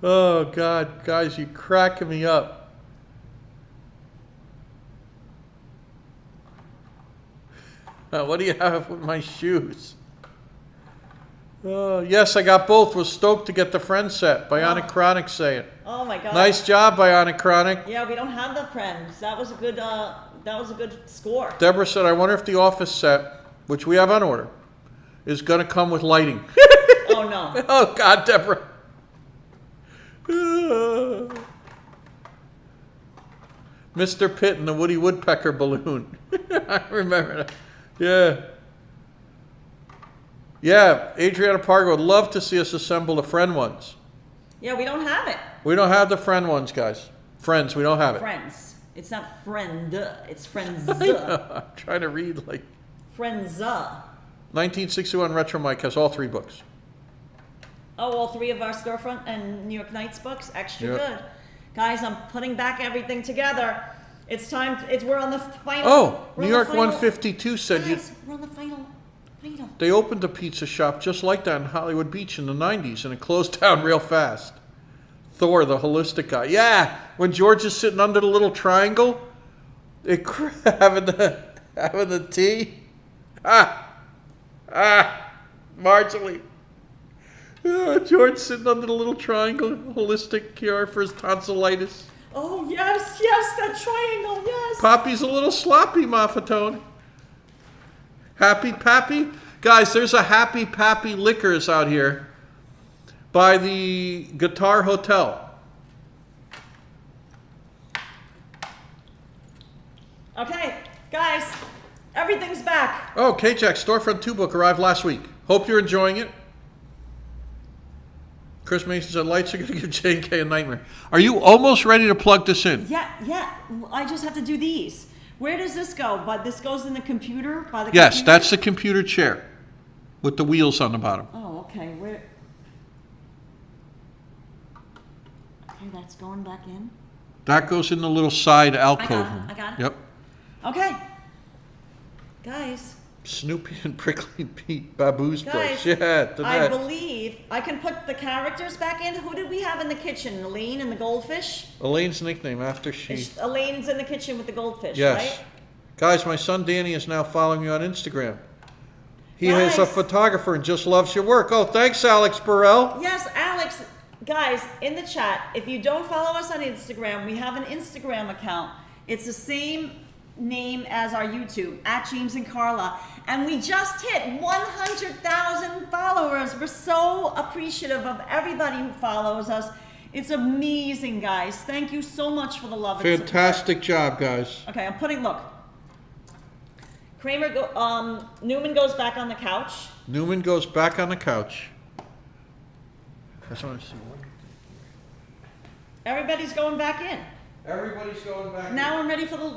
Oh, God, guys, you're cracking me up. Now, what do you have with my shoes? Yes, I got both. Was stoked to get the Friends set. Bionic Chronic saying. Oh my God. Nice job, Bionic Chronic. Yeah, we don't have the Friends. That was a good score. Deborah said, I wonder if the Office set, which we have on order, is going to come with lighting. Oh no. Oh, God, Deborah. Mr. Pitt and the Woody Woodpecker balloon. I remember that. Yeah. Yeah, Adriana Pargo would love to see us assemble the Friend ones. Yeah, we don't have it. We don't have the Friend ones, guys. Friends, we don't have it. Friends. It's not friend. It's friends. I'm trying to read like... Friends. 1961 Retro Mike has all 3 books. Oh, all 3 of our storefront and New York Nights books. Extra Yep. good. Guys, I'm putting back everything together. It's time. We're on the final. Oh, we're New on the York final- 152 said Guys, we're on the final. they opened a pizza shop just like that in Hollywood Beach in the 90s, and it closed down real fast. Thor, the holistic guy. Yeah, when George is sitting under the little triangle, having the tea. Marginally. George sitting under the little triangle, holistic cure for his tonsillitis. Oh yes, that triangle, yes. Poppy's a little sloppy, Maffatone. Happy Pappy? Guys, there's a Happy Pappy Liquors out here by the Guitar Hotel. Okay, guys, everything's back. Oh, K-Jack, Storefront 2 book arrived last week. Hope you're enjoying it. Chris Mason said, lights are going to give J&K a nightmare. Are you almost ready to plug this in? Yeah. I just have to do these. Where does this go? But this goes in the computer? By the Yes, computer? that's the computer chair with the wheels on the bottom. Oh, okay. Where? Okay, that's going back in. That goes in the little side alcove. I got it. Yep. Okay. Guys. Snoopy and Prickly Pete, Babu's Guys, place. Yeah, I believe I can put the characters back in. Who did we have in the kitchen? Elaine and the goldfish? Elaine's nickname after she... Elaine's in the kitchen with the goldfish, Yes. right? Guys, my son Danny is now following you on Instagram. He is a Guys. photographer and just loves your work. Oh, thanks, Alex Burrell. Yes, Alex. Guys, in the chat, if you don't follow us on Instagram, we have an Instagram account. It's the same name as our YouTube, at JamesandKarla. And we just hit 100,000 followers. We're so appreciative of everybody who follows us. It's amazing, guys. Thank you so much for the love and support. Fantastic job, guys. Okay, I'm putting, look. Newman goes back on the couch. Newman goes back on the couch. I just want to see. Everybody's going back in. Everybody's going back. Now I'm ready for the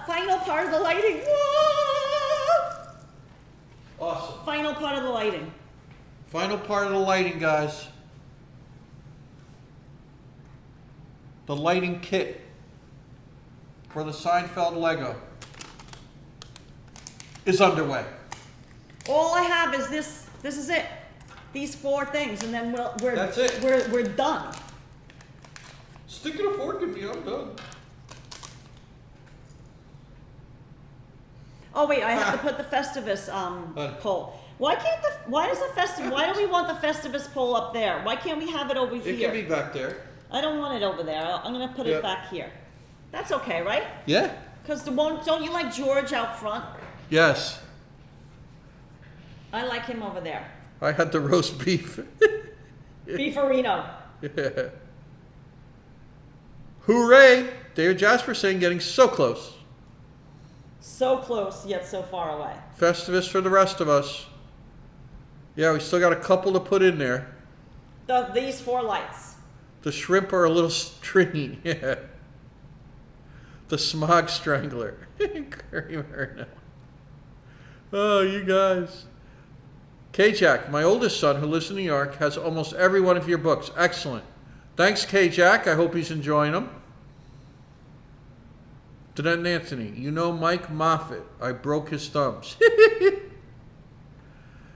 final part of the lighting. Whoa! Awesome. Final part of the lighting. Final part of the lighting, guys. The lighting kit for the Seinfeld Lego is underway. All I have is this. This is it. These 4 things, and then we're That's it. We're done. Sticking a fork in me, I'm done. Oh wait, I have to put the Festivus pole. Why do we want the Festivus pole up there? Why can't we have it over here? It can be back there. I don't want it over there. I'm gonna put it back here. That's okay, right? Yeah. Because don't you like George out front? Yes. I like him over there. I had the roast beef. Beefarino. Yeah. Hooray! David Jasper saying getting so close. So close, yet so far away. Festivus for the rest of us. Yeah, we still got a couple to put in there. These 4 lights. The shrimp are a little stringy. Yeah. The smog strangler. Kramer. Oh, you guys. K-Jack, my oldest son who lives in New York, has almost every one of your books. Excellent. Thanks, K-Jack. I hope he's enjoying them. Danette and Anthony, you know Mike Moffat. I broke his thumbs.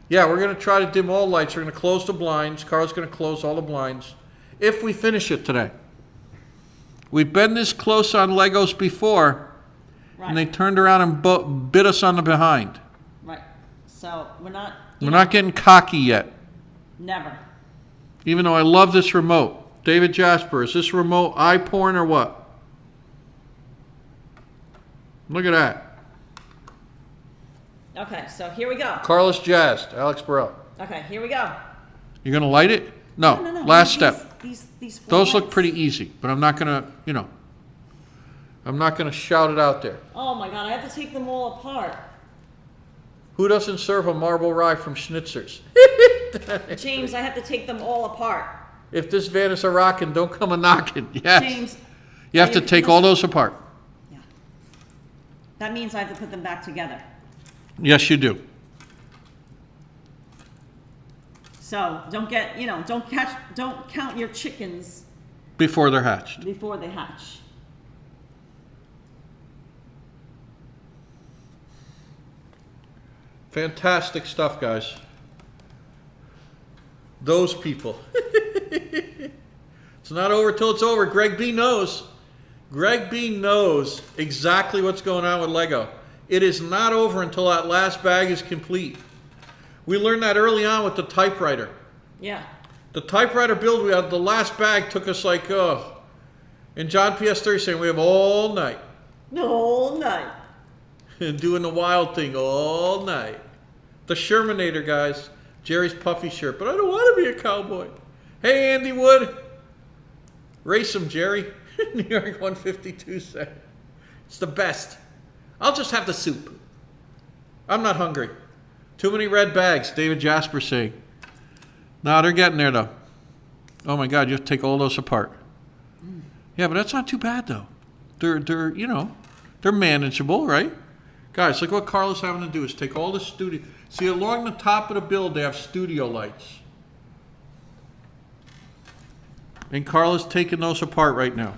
Yeah, we're going to try to dim all lights. We're going to close the blinds. Carl's going to close all the blinds. If we finish it today. We've been this close on Legos before, Right. and they turned around and bit us on the behind. Right. So we're not. We're not getting cocky yet. Never. Even though I love this remote. David Jasper, is this remote eye porn or what? Look at that. Okay, so here we go. Carlos jazzed. Alex Burrell. Okay, here we go. You're going to light it? No. No. Last step. These 4 Those look lights. pretty easy, but I'm not going to, I'm not going to shout it out there. Oh my God, I have to take them all apart. Who doesn't serve a marble rye from Schnitzer's? James, I have to take them all apart. If this van is a rockin', don't come a knockin'. Yes. James. You have to take all those apart. Yeah. That means I have to put them back together. Yes, you do. So don't get, don't count your chickens Before they're hatched. before they hatch. Fantastic stuff, guys. Those people. It's not over till it's over. Greg B knows. Greg B knows exactly what's going on with Lego. It is not over until that last bag is complete. We learned that early on with the typewriter. Yeah. The typewriter build, we had the last bag took us like, and John PS30 saying we have all night. The whole night. And doing the wild thing all night. The Shermanator, guys. Jerry's puffy shirt, but I don't want to be a cowboy. Hey, Andy Wood. Race him, Jerry. New York 152 said. It's the best. I'll just have the soup. I'm not hungry. Too many red bags, David Jasper saying. No, they're getting there though. Oh my God, you have to take all those apart. Yeah, but that's not too bad though. They're you know, they're manageable, right? Guys, look what Karla's having to do is take all the studio. See, along the top of the build, they have studio lights. And Karla's taking those apart right now.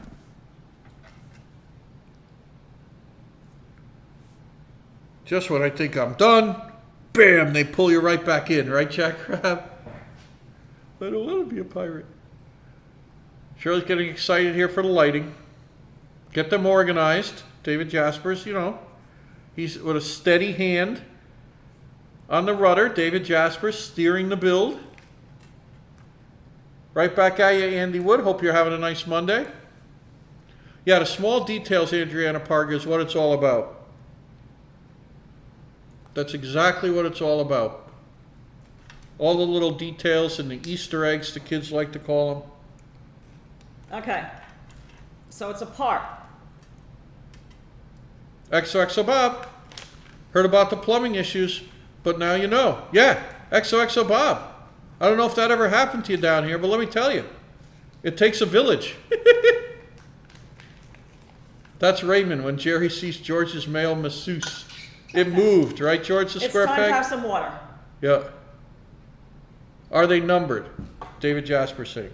Just when I think I'm done, bam, they pull you right back in, right, Jack Crab? I don't want to be a pirate. Shirley's getting excited here for the lighting. Get them organized. David Jasper's, you know, he's with a steady hand on the rudder. David Jasper steering the build. Right back at you, Andy Wood. Hope you're having a nice Monday. Yeah, the small details, Adriana Parker, is what it's all about. That's exactly what it's all about. All the little details and the Easter eggs the kids like to call them. Okay. So it's apart. XOXO Bob. Heard about the plumbing issues, but now you know. Yeah, XOXO Bob. I don't know if that ever happened to you down here, but let me tell you, it takes a village. That's Raymond when Jerry sees George's male masseuse. It moved, right, George, the square peg? It's time to have some water. Yeah. Are they numbered? David Jasper saying.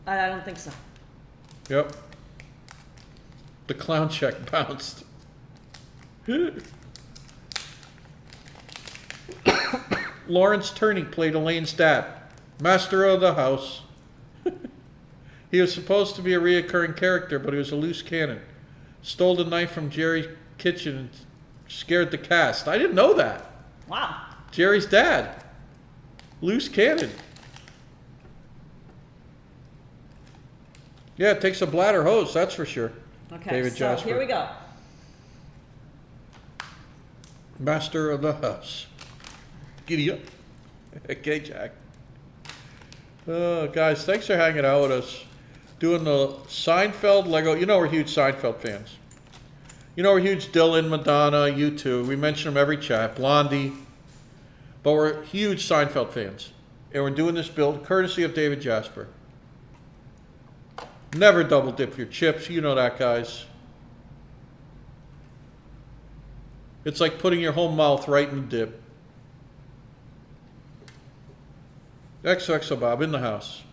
I don't think so. Yep. The clown check bounced. Lawrence Turney played Elaine's dad, master of the house. He was supposed to be a reoccurring character, but he was a loose cannon. Stole the knife from Jerry's kitchen and scared the cast. I didn't know that. Wow. Jerry's dad. Loose cannon. Yeah, it takes a bladder hose, that's for sure. Okay, David so Jasper. here we go. Master of the house. Giddy up. Okay, Jack. Oh, guys, thanks for hanging out with us. Doing the Seinfeld Lego. You know we're huge Seinfeld fans. You know we're huge Dylan, Madonna, U2. We mention them every chat. Blondie. But we're huge Seinfeld fans. And we're doing this build courtesy of David Jasper. Never double dip your chips. You know that, guys. It's like putting your whole mouth right in the dip. XOXO Bob in the house.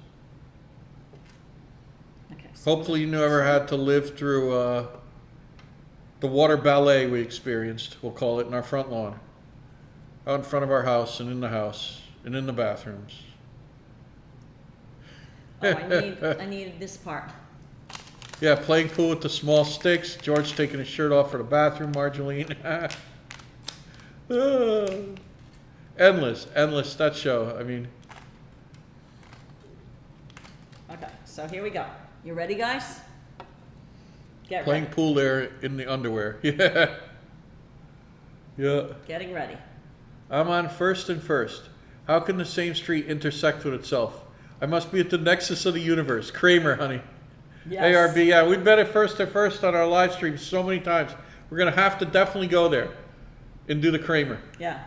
Okay. So Hopefully you never had to live through the water ballet we experienced, we'll call it, in our front lawn. Out in front of our house and in the house and in the bathrooms. I needed this part. Yeah, playing pool with the small sticks. George taking his shirt off for the bathroom, Marjoleine. Endless, that show. I mean. Okay, so here we go. You ready, guys? Get Playing ready. pool there in the underwear. Yeah. Yeah. Getting ready. I'm on First and First. How can the same street intersect with itself? I must be at the nexus of the universe. Kramer, honey. Yes. ARB, yeah. We've been at First and First on our live stream so many times. We're going to have to definitely go there and do the Kramer. Yeah.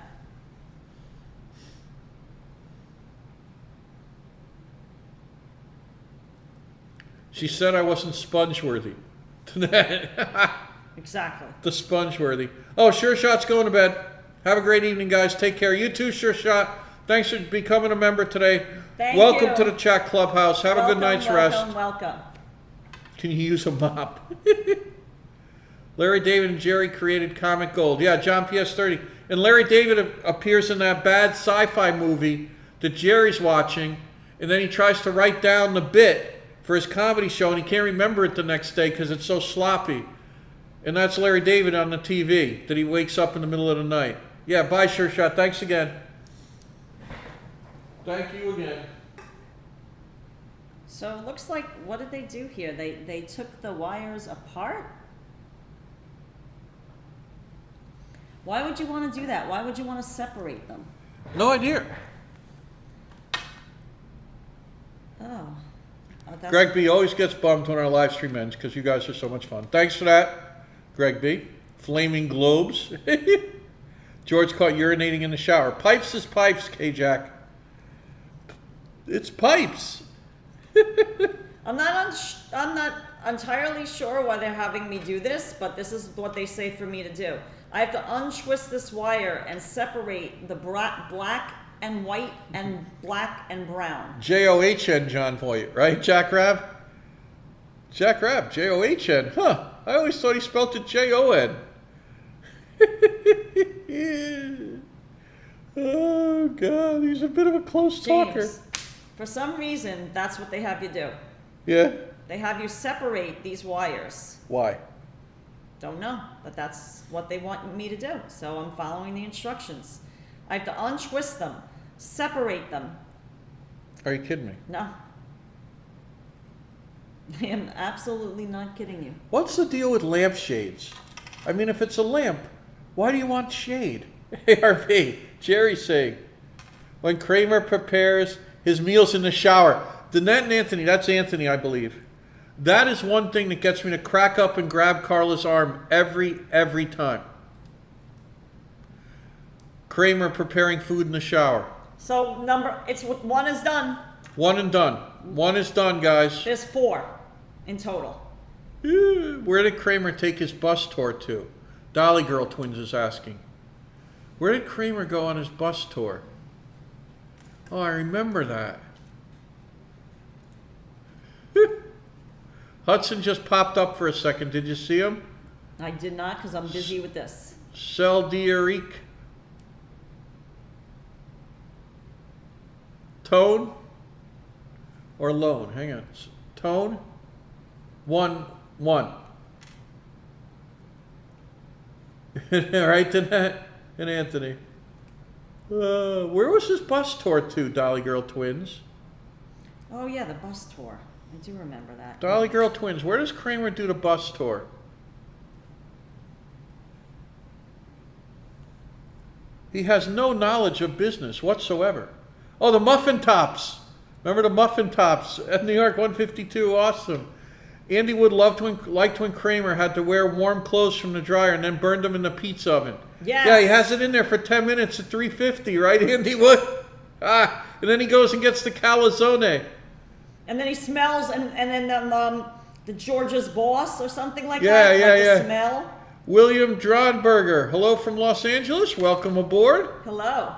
She said I wasn't sponge-worthy. Exactly. The sponge-worthy. Oh, Sure Shot's going to bed. Have a great evening, guys. Take care. You too, Sure Shot. Thanks for becoming a member today. Welcome you. to the chat clubhouse. Have a good night's rest. Welcome. Can you use a mop? Larry David and Jerry created Comic Gold. Yeah, John PS30. And Larry David appears in that bad sci-fi movie that Jerry's watching, and then he tries to write down the bit for his comedy show, and he can't remember it the next day because it's so sloppy. And that's Larry David on the TV that he wakes up in the middle of the night. Yeah, bye, Sure Shot. Thanks again. Thank you again. So it looks like, what did they do here? They took the wires apart? Why would you want to do that? Why would you want to separate them? No idea. Oh. That's Greg B always gets bummed when our live stream ends because you guys are so much fun. Thanks for that, Greg B. Flaming globes. George caught urinating in the shower. Pipes is pipes, K-Jack. It's pipes. I'm not entirely sure why they're having me do this, but this is what they say for me to do. I have to untwist this wire and separate the black and white and black and brown. J-O-H-N, John Voight, right, Jack Rab? Jack Rab, J-O-H-N. Huh, I always thought he spelled it J-O-N. Oh, God, he's a bit of a close talker. James, for some reason, that's what they have you do. Yeah? They have you separate these wires. Why? Don't know, but that's what they want me to do. So I'm following the instructions. I have to untwist them, separate them. Are you kidding me? No. I am absolutely not kidding you. What's the deal with lampshades? I mean, if it's a lamp, why do you want shade? ARV, Jerry's saying, when Kramer prepares his meals in the shower. Danette and Anthony, that's Anthony, I believe. That is one thing that gets me to crack up and grab Carla's arm every time. Kramer preparing food in the shower. So one is done. One and done. One is done, guys. There's 4 in total. Where did Kramer take his bus tour to? Dolly Girl Twins is asking. Where did Kramer go on his bus tour? Oh, I remember that. Hudson just popped up for a second. Did you see him? I did not because I'm busy with this. Cell Dieric. Tone or loan? Hang on. Tone. 1-1. Right, Danette and Anthony. Where was his bus tour to, Dolly Girl Twins? Oh yeah, the bus tour. I do remember that. Dolly Girl Twins, where does Kramer do the bus tour? He has no knowledge of business whatsoever. Oh, the Muffin Tops. Remember the Muffin Tops at New York 152? Awesome. Andy would liked when Kramer had to wear warm clothes from the dryer and then burned them in the pizza oven. Yes. Yeah, he has it in there for 10 minutes at 350, right, Andy Wood? And then he goes and gets the calzone. And then he smells, and then the Georgia's Boss or something like Yeah, that. yeah, like yeah. The smell. William Dronberger, hello from Los Angeles. Welcome aboard. Hello.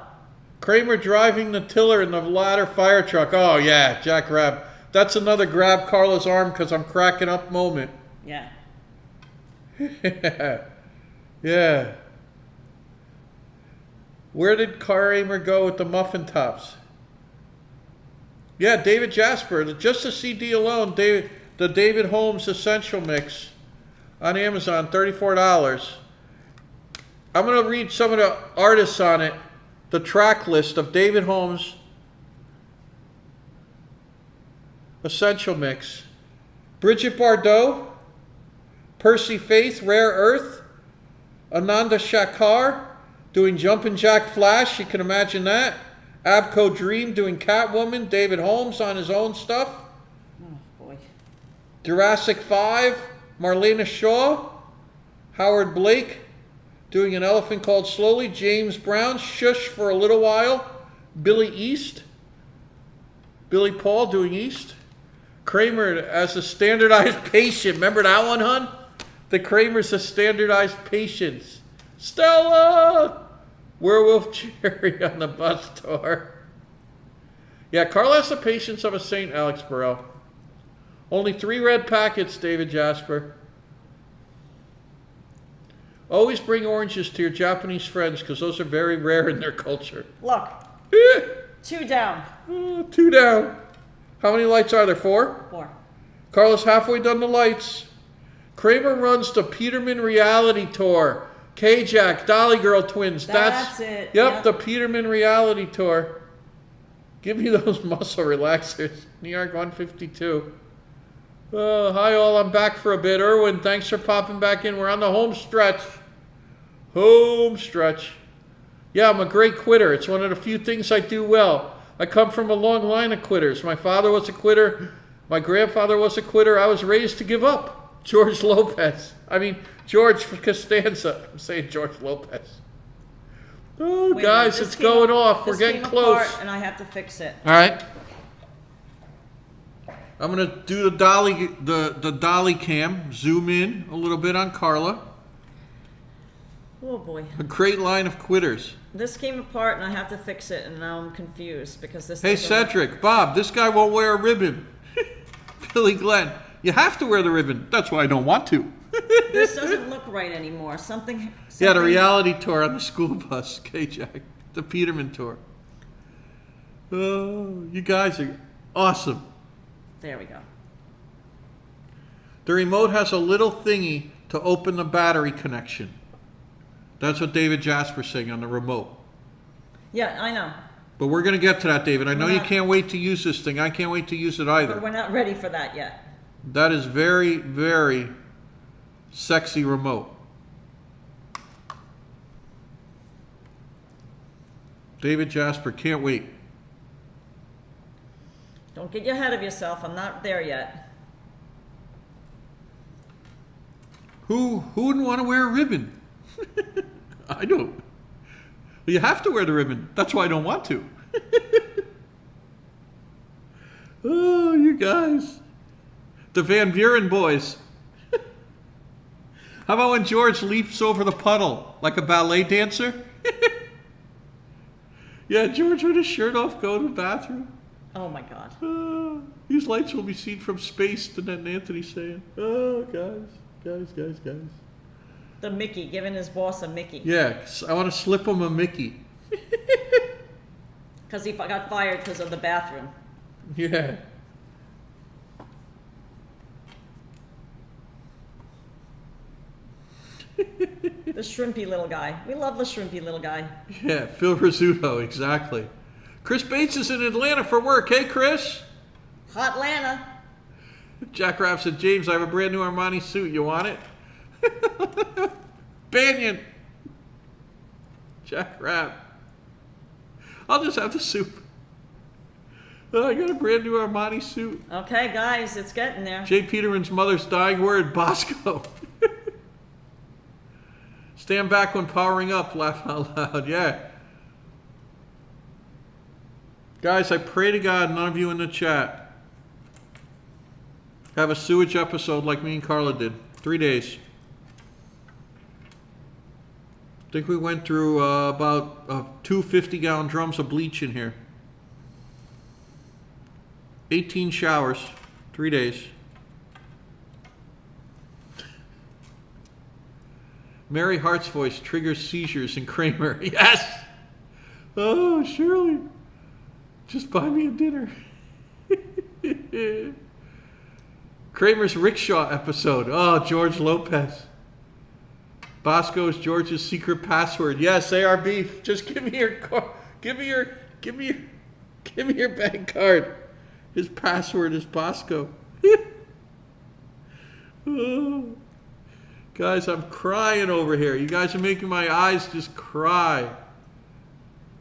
Kramer driving the tiller in the ladder fire truck. Oh, yeah, Jack Rab. That's another grab Carla's arm because I'm cracking up moment. Yeah. Yeah. Where did Kramer go with the Muffin Tops? Yeah, David Jasper. Just the CD alone, the David Holmes Essential Mix on Amazon, $34. I'm going to read some of the artists on it, the track list of David Holmes Essential Mix. Bridget Bardot, Percy Faith, Rare Earth, Ananda Shankar doing Jumpin' Jack Flash, you can imagine that. Abco Dream doing Catwoman, David Holmes on his own stuff. Oh boy. Jurassic 5, Marlena Shaw, Howard Blake doing An Elephant Called Slowly, James Brown, Shush for a Little While, Billy East, Billy Paul doing East, Kramer as a standardized patient. Remember that one, hon? The Kramer's a standardized patient. Stella! Werewolf Cherry on the bus tour. Yeah, Carl has the patience of a saint, Alex Burrell. Only 3 red packets, David Jasper. Always bring oranges to your Japanese friends because those are very rare in their culture. Look. 2 down. 2 down. How many lights are there? 4? 4. Carlos halfway done the lights. Kramer runs the Peterman Reality Tour. K-Jack, Dolly Girl Twins. That's it. Yep, the Peterman Reality Tour. Give me those muscle relaxers. New York 152. Hi all, I'm back for a bit. Erwin, thanks for popping back in. We're on the home stretch. Home stretch. Yeah, I'm a great quitter. It's one of the few things I do well. I come from a long line of quitters. My father was a quitter. My grandfather was a quitter. I was raised to give up. George Lopez. George Costanza. I'm saying George Lopez. Oh, Wait a minute, guys, this it's came going up- off. We're this getting came close. apart and I have to fix it. All right. I'm gonna do the dolly, the dolly cam. Zoom in a little bit on Karla. Oh boy. A great line of quitters. This came apart and I have to fix it, and now I'm confused because this. Hey, doesn't work. Cedric, Bob, this guy won't wear a ribbon. Billy Glenn, you have to wear the ribbon. That's why I don't want to. This doesn't look right anymore. Something. Yeah, the reality tour on the school bus, K-Jack. The Peterman tour. Oh, you guys are awesome. There we go. The remote has a little thingy to open the battery connection. That's what David Jasper's saying on the remote. Yeah, I know. But we're going to get to that, David. I know you not- can't wait to use this thing. I can't wait to use it But either. we're not ready for that yet. That is very, very sexy remote. David Jasper, can't wait. Don't get ahead of yourself. I'm not there yet. Who wouldn't want to wear a ribbon? I don't. You have to wear the ribbon. That's why I don't want to. Oh, you guys. The Van Buren boys. How about when George leaps over the puddle like a ballet dancer? Yeah, George with his shirt off going to the bathroom. Oh my God. These lights will be seen from space, didn't Anthony saying? Oh, guys. The Mickey, giving his boss a Mickey. Yeah, I want to slip him a Mickey. Because he got fired because of the bathroom. Yeah. The shrimpy little guy. We love the shrimpy little guy. Yeah, Phil Rizzuto, exactly. Chris Bates is in Atlanta for work. Hey, Chris. Hot Lana. Jack Rapp said, James, I have a brand new Armani suit. You want it? Banyan. Jack Rapp. I'll just have the soup. Oh, I got a brand new Armani suit. Okay, guys, it's getting there. Jay Peterman's mother's dying word, Bosco. Stand back when powering up, laugh out loud. Yeah. Guys, I pray to God none of you in the chat have a sewage episode like me and Karla did. 3 days. I think we went through about 2 50-gallon drums of bleach in here. 18 showers, 3 days. Mary Hart's voice triggers seizures in Kramer. Yes! Oh, Shirley. Just buy me a dinner. Kramer's rickshaw episode. Oh, George Lopez. Bosco is George's secret password. Yes, AR Beef. Just give me your give me your bank card. His password is Bosco. Oh. Guys, I'm crying over here. You guys are making my eyes just cry.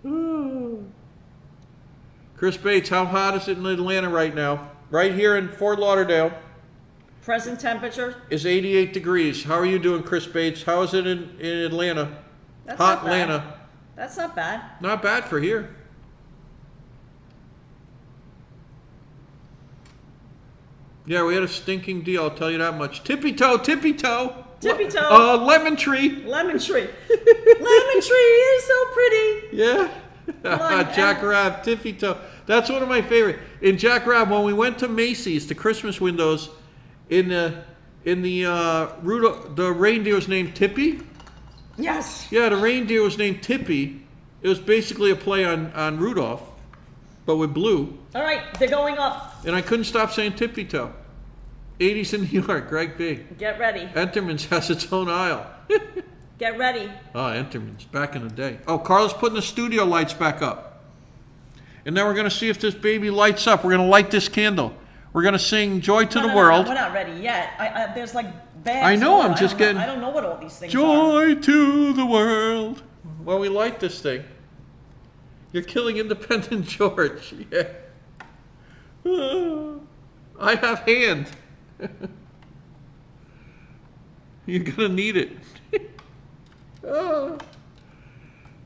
Oh. Chris Bates, how hot is it in Atlanta right now? Right here in Fort Lauderdale Present temperature? is 88 degrees. How are you doing, Chris Bates? How is it in Atlanta? That's Hot not bad. Atlanta. That's not bad. Not bad for here. Yeah, we had a stinking deal, I'll tell you that much. Tippy toe, tippy toe. Tippy toe. Lemon tree. Lemon tree. Lemon tree is so pretty. Yeah. on, Jack Rabb, tippy toe. That's one of my favorite. In Jack Rabb, when we went to Macy's, the Christmas windows, the reindeer was named Tippy. Yes. Yeah, the reindeer was named Tippy. It was basically a play on Rudolph, but with blue. All right, they're going up. And I couldn't stop saying tippy toe. 80s in New York, Greg B. Get ready. Enterman's has its own aisle. Get ready. Oh, Enterman's, back in the day. Oh, Carla's putting the studio lights back up. And then we're going to see if this baby lights up. We're going to light this candle. We're going to sing Joy to the World. We're not ready yet. There's like bags. I know, full. I'm just getting... I don't know what all these things are. Joy to the world. Well, we light this thing. You're killing Independent George. Yeah. I have hand. You're gonna need it.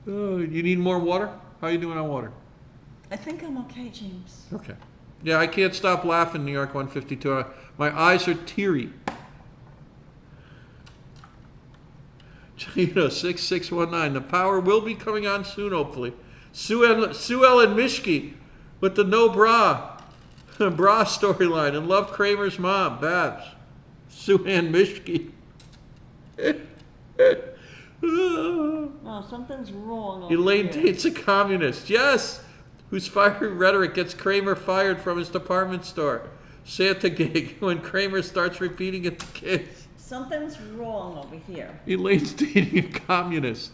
Oh, you need more water? How you doing on water? I think I'm okay, James. Okay. Yeah, I can't stop laughing, New York 152. My eyes are teary. Chino 6619. The power will be coming on soon, hopefully. Sue Ellen Mishke with the no bra storyline and love Kramer's mom, Babs. Sue Ann Mishke. Oh, something's wrong over Elaine here. dates a communist. Yes. Whose fiery rhetoric gets Kramer fired from his department store. Santa gig when Kramer starts repeating it to kids. Something's wrong over here. Elaine's dating a communist.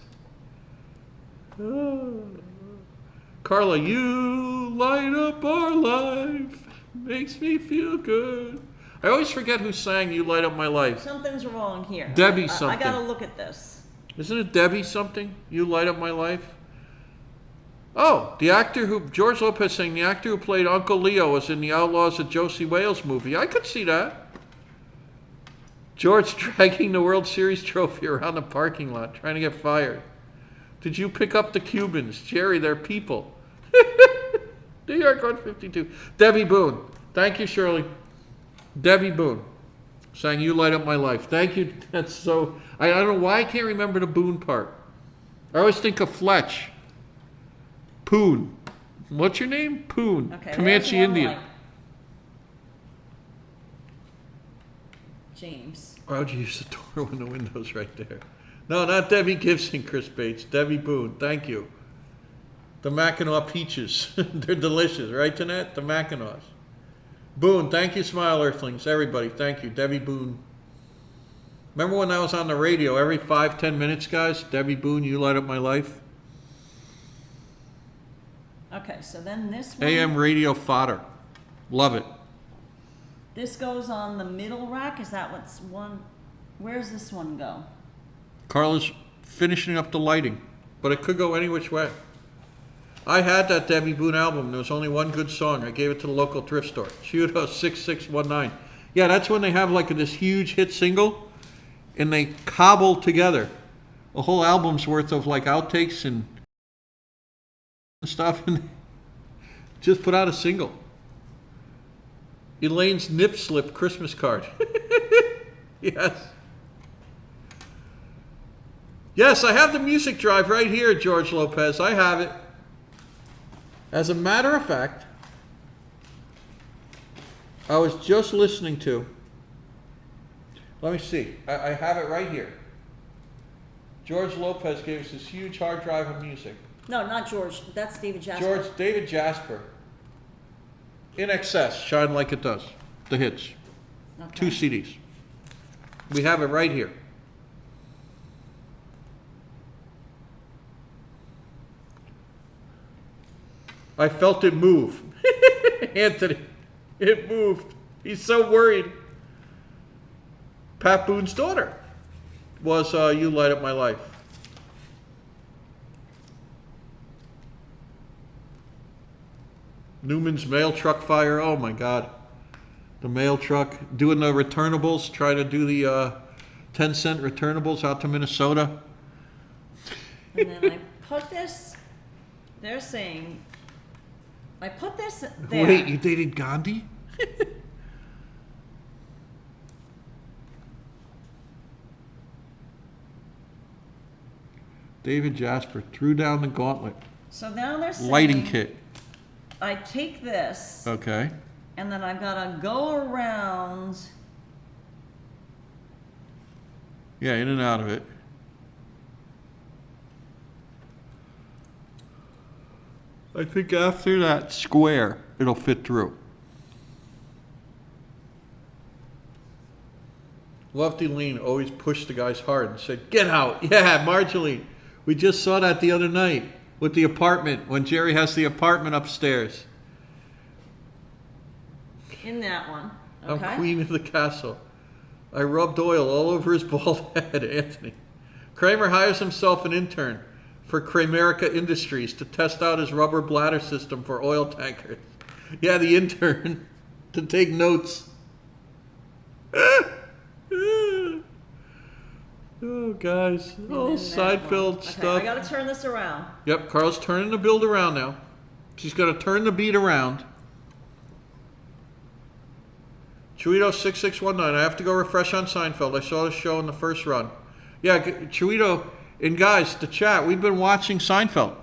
Carla, you light up our life. Makes me feel good. I always forget who sang You Light Up My Life. Something's wrong here. Debbie I something. gotta look at this. Isn't it Debbie something? You Light Up My Life? Oh, the actor who, George Lopez saying the actor who played Uncle Leo was in the Outlaws of Josie Wales movie. I could see that. George dragging the World Series trophy around the parking lot, trying to get fired. Did you pick up the Cubans? Jerry, they're people. New York 152. Debbie Boone. Thank you, Shirley. Debbie Boone. Saying You Light Up My Life. Thank you. That's so... I don't know why I can't remember the Boone part. I always think of Fletch. Poon. What's your name? Poon. Okay, Comanche there's one Indian. light. James. Oh, geez, the door and the window's right there. No, not Debbie Gibson, Chris Bates. Debbie Boone. Thank you. The Mackinac peaches. They're delicious, right, Jeanette? The Mackinacs. Boone, thank you, Smile Earthlings. Everybody, thank you. Debbie Boone. Remember when that was on the radio every 5-10 minutes, guys? Debbie Boone, You Light Up My Life. Okay, so then this one. AM radio fodder. Love it. This goes on the middle rack. Is that what's one? Where's this one go? Carla's finishing up the lighting, but it could go any which way. I had that Debbie Boone album. There was only one good song. I gave it to the local thrift store. Chudo 6619. Yeah, that's when they have like this huge hit single, and they cobble together a whole album's worth of like outtakes and stuff, and just put out a single. Elaine's nip slip Christmas card. Yes. Yes, I have the music drive right here, George Lopez. I have it. As a matter of fact, I was just listening to, let me see, I have it right here. George Lopez gave us this huge hard drive of music. No, not George. That's David Jasper. David Jasper. In Excess, Shine Like It Does. The hits. Okay. 2 CDs. We have it right here. I felt it move. Anthony, it moved. He's so worried. Pat Boone's daughter was You Light Up My Life. Newman's mail truck fire. Oh my God. The mail truck doing the returnables, trying to do the 10-cent returnables out to Minnesota. And then I put this, they're saying, I put this there. Wait, you dated Gandhi? David Jasper threw down the gauntlet. So now they're saying, Lighting kit. I take this, Okay. and then I've got to go around. Yeah, in and out of it. I think after that square, it'll fit through. Lofty Lean always pushed the guys hard and said, "Get out." Yeah, Marjorie. We just saw that the other night with the apartment, when Jerry has the apartment upstairs. In that one. Okay. I'm queen of the castle. I rubbed oil all over his bald head, Anthony. Kramer hires himself an intern for Kramerica Industries to test out his rubber bladder system for oil tankers. Yeah, the intern to take notes. Oh, guys. Oh, And then that one. Seinfeld Okay, stuff. I gotta turn this around. Yep, Carl's turning the build around now. She's going to turn the beat around. Chuito6619. I have to go refresh on Seinfeld. I saw the show in the first run. Yeah, Chuito. And guys, the chat, we've been watching Seinfeld.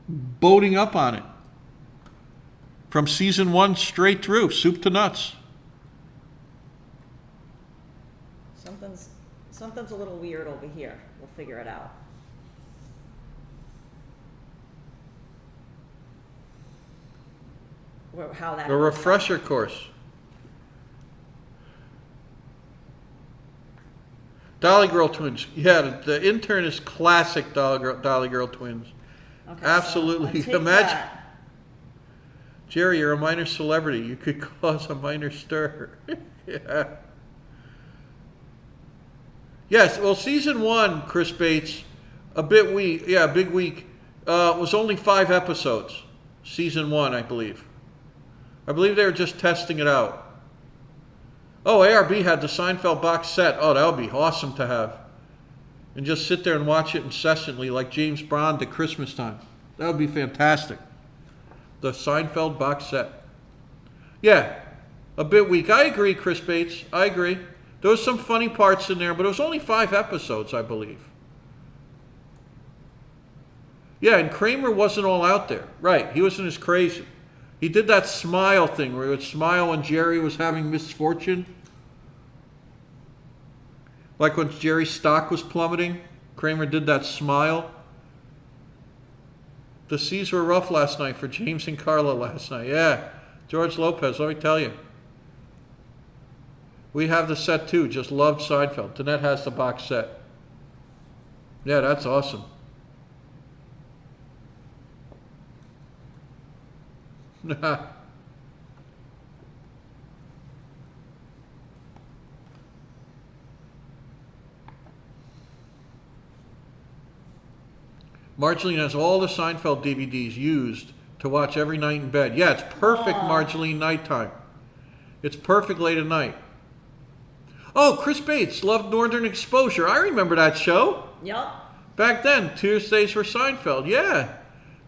Boating up on it. From season 1 straight through, soup to nuts. Something's a little weird over here. We'll figure it out. How that. A refresher course. Dolly Girl twins. Yeah, the intern is classic Dolly Girl twins. Okay, Absolutely. So Imagine. that. Jerry, you're a minor celebrity. You could cause a minor stir. Yeah. Yes, well, season 1, Chris Bates, a bit weak. Yeah, big week. Was only 5 episodes. Season 1, I believe. I believe they were just testing it out. Oh, ARB had the Seinfeld box set. Oh, that would be awesome to have. And just sit there and watch it incessantly like James Bond at Christmas time. That would be fantastic. The Seinfeld box set. Yeah, a bit weak. I agree, Chris Bates. I agree. There was some funny parts in there, but it was only 5 episodes, I believe. Yeah, and Kramer wasn't all out there. Right, he wasn't as crazy. He did that smile thing where he would smile when Jerry was having misfortune. Like when Jerry's stock was plummeting, Kramer did that smile. The seas were rough last night for James and Carla last night. Yeah, George Lopez, let me tell you. We have the set too, just loved Seinfeld. Danette has the box set. Yeah, that's awesome. Marceline has all the Seinfeld DVDs used to watch every night in bed. Yeah, it's perfect Marceline nighttime. It's perfect late at night. Oh, Chris Bates loved Northern Exposure. I remember that show. Yup. Back then, Tuesdays for Seinfeld. Yeah,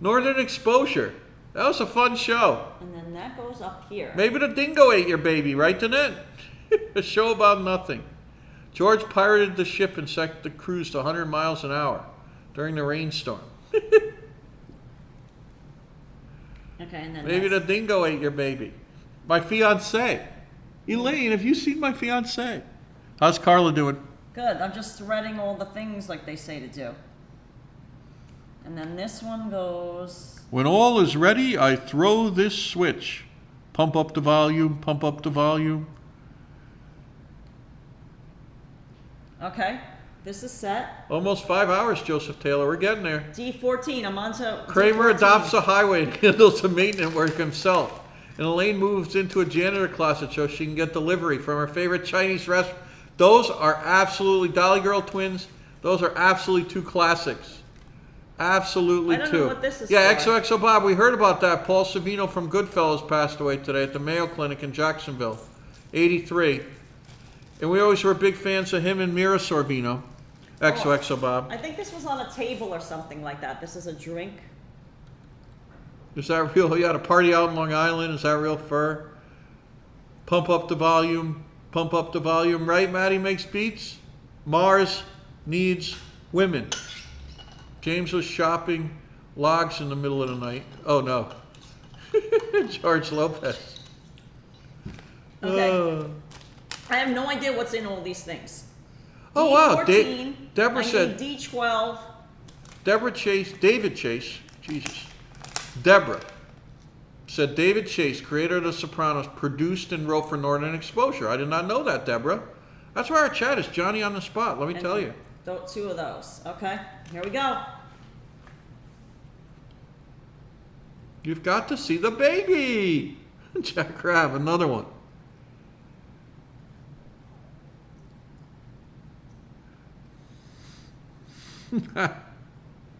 Northern Exposure. That was a fun show. And then that goes up here. Maybe the dingo ate your baby, right, Danette? A show about nothing. George pirated the ship and set the cruise to 100 miles an hour during the rainstorm. Okay, and then Maybe the dingo ate your baby. My fiance. Elaine, have you seen my fiance? How's Carla doing? Good. I'm just threading all the things like they say to do. And then this one goes. When all is ready, I throw this switch. Pump up the volume, pump up the volume. Okay. This is set. Almost 5 hours, Joseph Taylor. We're getting there. D14. I'm on to Kramer D14. adopts a highway and handles the maintenance work himself. And Elaine moves into a janitor closet so she can get delivery from her favorite Chinese restaurant. Those are absolutely Dolly Girl twins. Those are absolutely 2 classics. Absolutely 2. I don't know what this is Yeah, for. XOXO Bob. We heard about that. Paul Savino from Goodfellas passed away today at the Mayo Clinic in Jacksonville. 83. And we always were big fans of him and Mira Sorvino. XOXO Bob. I think this was on a table or something like that. This is a drink. Is that real? You had a party out in Long Island. Is that real fur? Pump up the volume. Pump up the volume. Right, Maddie makes beats? Mars needs women. James was shopping logs in the middle of the night. Oh, no. George Lopez. Okay. I have no idea what's in all these things. Oh, wow. D14, Deborah I said. need D12. David Chase, Jesus. Deborah said David Chase, creator of The Sopranos, produced and wrote for Northern Exposure. I did not know that, Deborah. That's why our chat is Johnny on the spot, let me tell you. 2 of those. Okay, here we go. You've got to see the baby. Jack Crab, another one.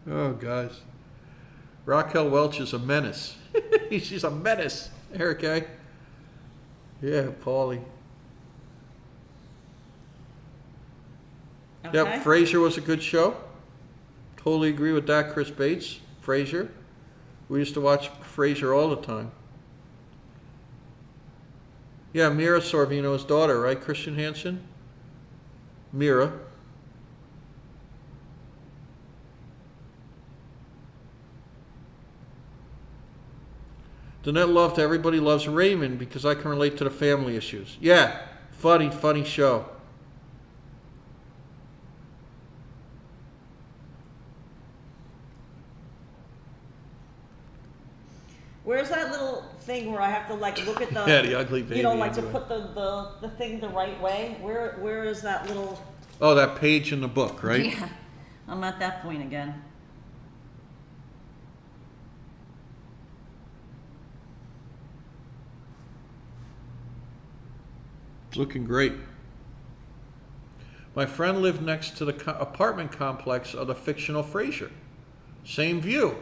Oh, guys. Raquel Welch is a menace. She's a menace. Eric, eh? Yeah, Paulie. Okay. Yep, Frasier was a good show. Totally agree with that, Chris Bates. Frasier. We used to watch Frasier all the time. Yeah, Mira Sorvino's daughter, right, Christian Hansen? Mira. Danette loved Everybody Loves Raymond because I can relate to the family issues. Yeah, funny show. Where's that little thing where I have to like look at the Yeah, the ugly baby. You know, like anyway. to put the thing the right way. Where is that little? Oh, that page in the book, right? Yeah, I'm at that point again. It's looking great. My friend lived next to the apartment complex of the fictional Frasier. Same view.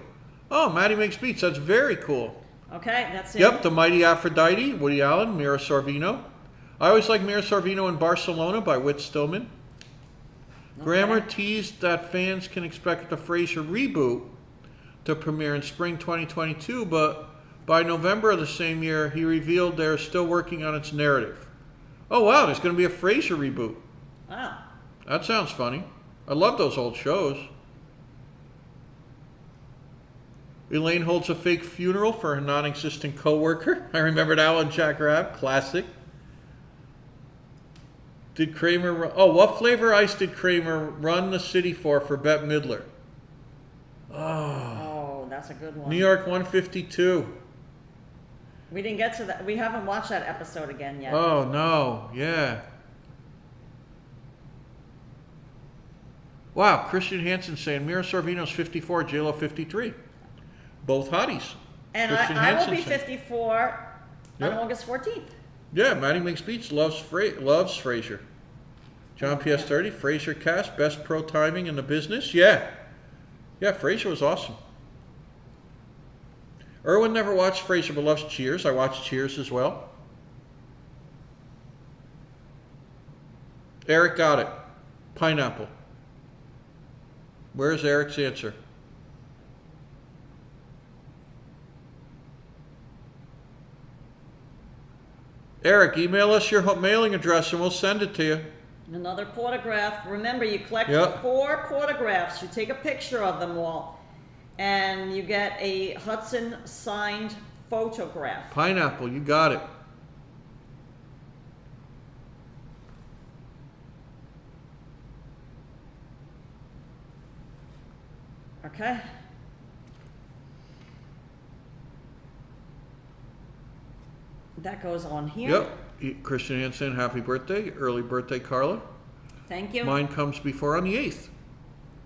Oh, Maddie Makes Beats. That's very cool. Okay, that's it. Yep, The Mighty Aphrodite, Woody Allen, Mira Sorvino. I always like Mira Sorvino in Barcelona by Whit Stillman. Okay. Grammer teased that fans can expect the Frasier reboot to premiere in spring 2022, but by November of the same year, he revealed they're still working on its narrative. Oh wow, there's going to be a Frasier reboot. Wow. That sounds funny. I love those old shows. Elaine holds a fake funeral for her non-existent co-worker. I remember that one, Jack Rabb. Classic. Did Kramer... Oh, what flavor ice did Kramer run the city for Bette Midler? Oh, that's a good one. New York 152. We didn't get to that. We haven't watched that episode again yet. Oh, no. Yeah. Wow, Christian Hansen saying Mira Sorvino's 54, J-Lo 53. Both hotties. And Christian I will Hansen be saying. 54 on Yep. August 14th. Yeah, Maddie Makes Beats loves Frasier. John PS30, Frasier cast, best pro timing in the business. Yeah. Yeah, Frasier was awesome. Erwin never watched Frasier but loves Cheers. I watched Cheers as well. Eric got it. Pineapple. Where's Eric's answer? Eric, email us your mailing address and we'll send it to you. Another photograph. Remember, you collect Yep. 4 photographs. You take a picture of them all, and you get a Hudson signed photograph. Pineapple, you got it. Okay. That goes on here. Yep. Christian Hansen, happy birthday. Early birthday, Carla. Thank you. Mine comes before on the 8th.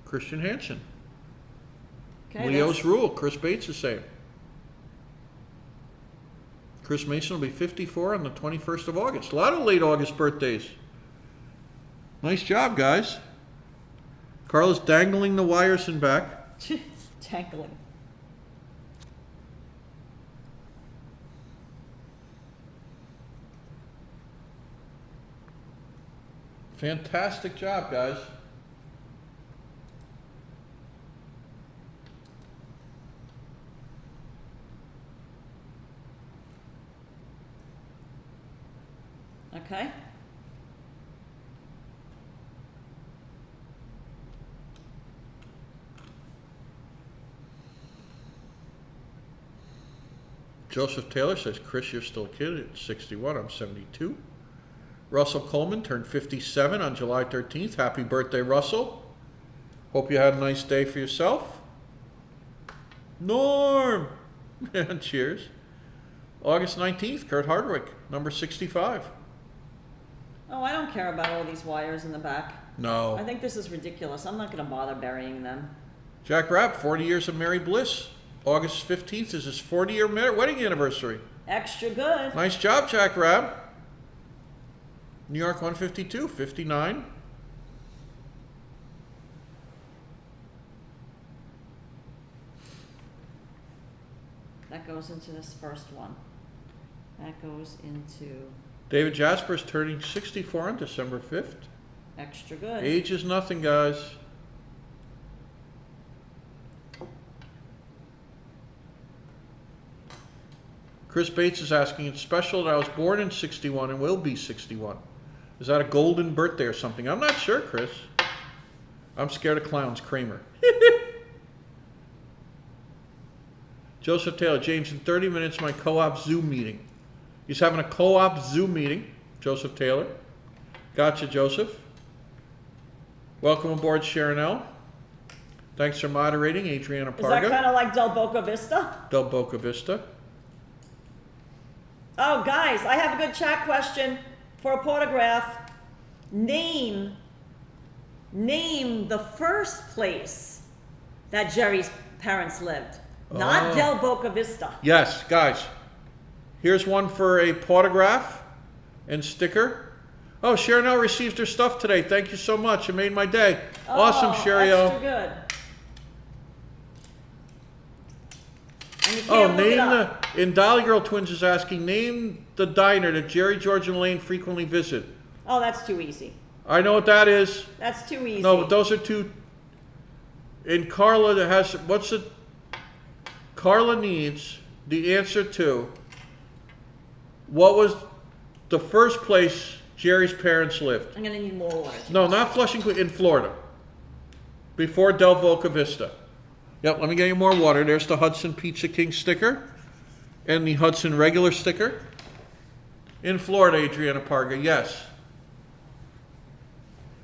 Christian Hansen. Okay, Leo's that's- Rule. Chris Bates is saying. Chris Mason will be 54 on the 21st of August. A lot of late August birthdays. Nice job, guys. Carla's dangling the wires and back. Tangling. Fantastic job, guys. Okay. Joseph Taylor says, Chris, you're still a kid at 61. I'm 72. Russell Coleman turned 57 on July 13th. Happy birthday, Russell. Hope you had a nice day for yourself. Norm. Cheers. August 19th, Kurt Hardwick, number 65. Oh, I don't care about all these wires in the back. I No. think this is ridiculous. I'm not going to bother burying them. Jack Rapp, 40 years of married bliss. August 15th is his 40-year wedding anniversary. Extra good. Nice job, Jack Rapp. New York 152, 59. That goes into this first one. That goes into... David Jasper's turning 64 on December 5th. Extra good. Age is nothing, guys. Chris Bates is asking, it's special that I was born in 61 and will be 61. Is that a golden birthday or something? I'm not sure, Chris. I'm scared of clowns, Kramer. Joseph Taylor, James, in 30 minutes, my co-op Zoom meeting. He's having a co-op Zoom meeting, Joseph Taylor. Gotcha, Joseph. Welcome aboard, Sharon L. Thanks for moderating, Adriana Parga. Is that kind of like Del Boca Vista? Del Boca Vista. Oh, guys, I have a good chat question for a photograph. Name the first place that Jerry's parents lived. Not Del Boca Vista. Yes, guys. Here's one for a photograph and sticker. Oh, Sharon L received her stuff today. Thank you so much. It made my day. Awesome, Sherry L. Extra good. And you Oh, can't look it up. and Dolly Girl Twins is asking, name the diner that Jerry, George, and Elaine frequently visit. Oh, that's too easy. I know what that is. That's too easy. No, but those are two. And Carla that has, what's it? Carla needs the answer to what was the first place Jerry's parents lived. I'm gonna need more water. No, not Flushing, in Florida. Before Del Boca Vista. Yep, let me get you more water. There's the Hudson Pizza King sticker and the Hudson regular sticker. In Florida, Adriana Parga, yes.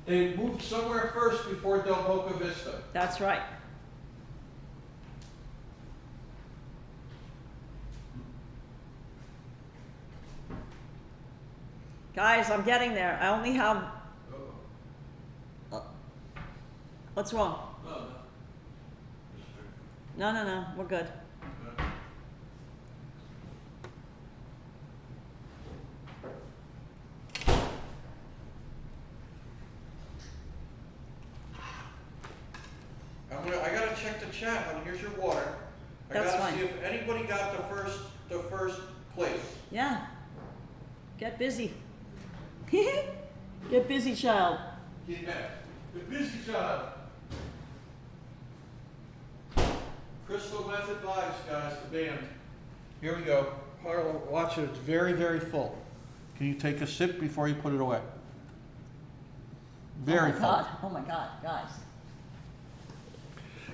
They moved somewhere first before Del Boca Vista. That's right. Guys, I'm getting there. I only have... What's wrong? No. We're good. I gotta check the chat, honey. Here's your water. That's I gotta fine. see if anybody got the first place. Yeah. Get busy. Get busy, child. Get back. The busy child. Crystal Method Vibes, guys, the band. Here we go. Harlow, watch it. It's very, very full. Can you take a sip before you put it away? Very full. Oh my God, guys.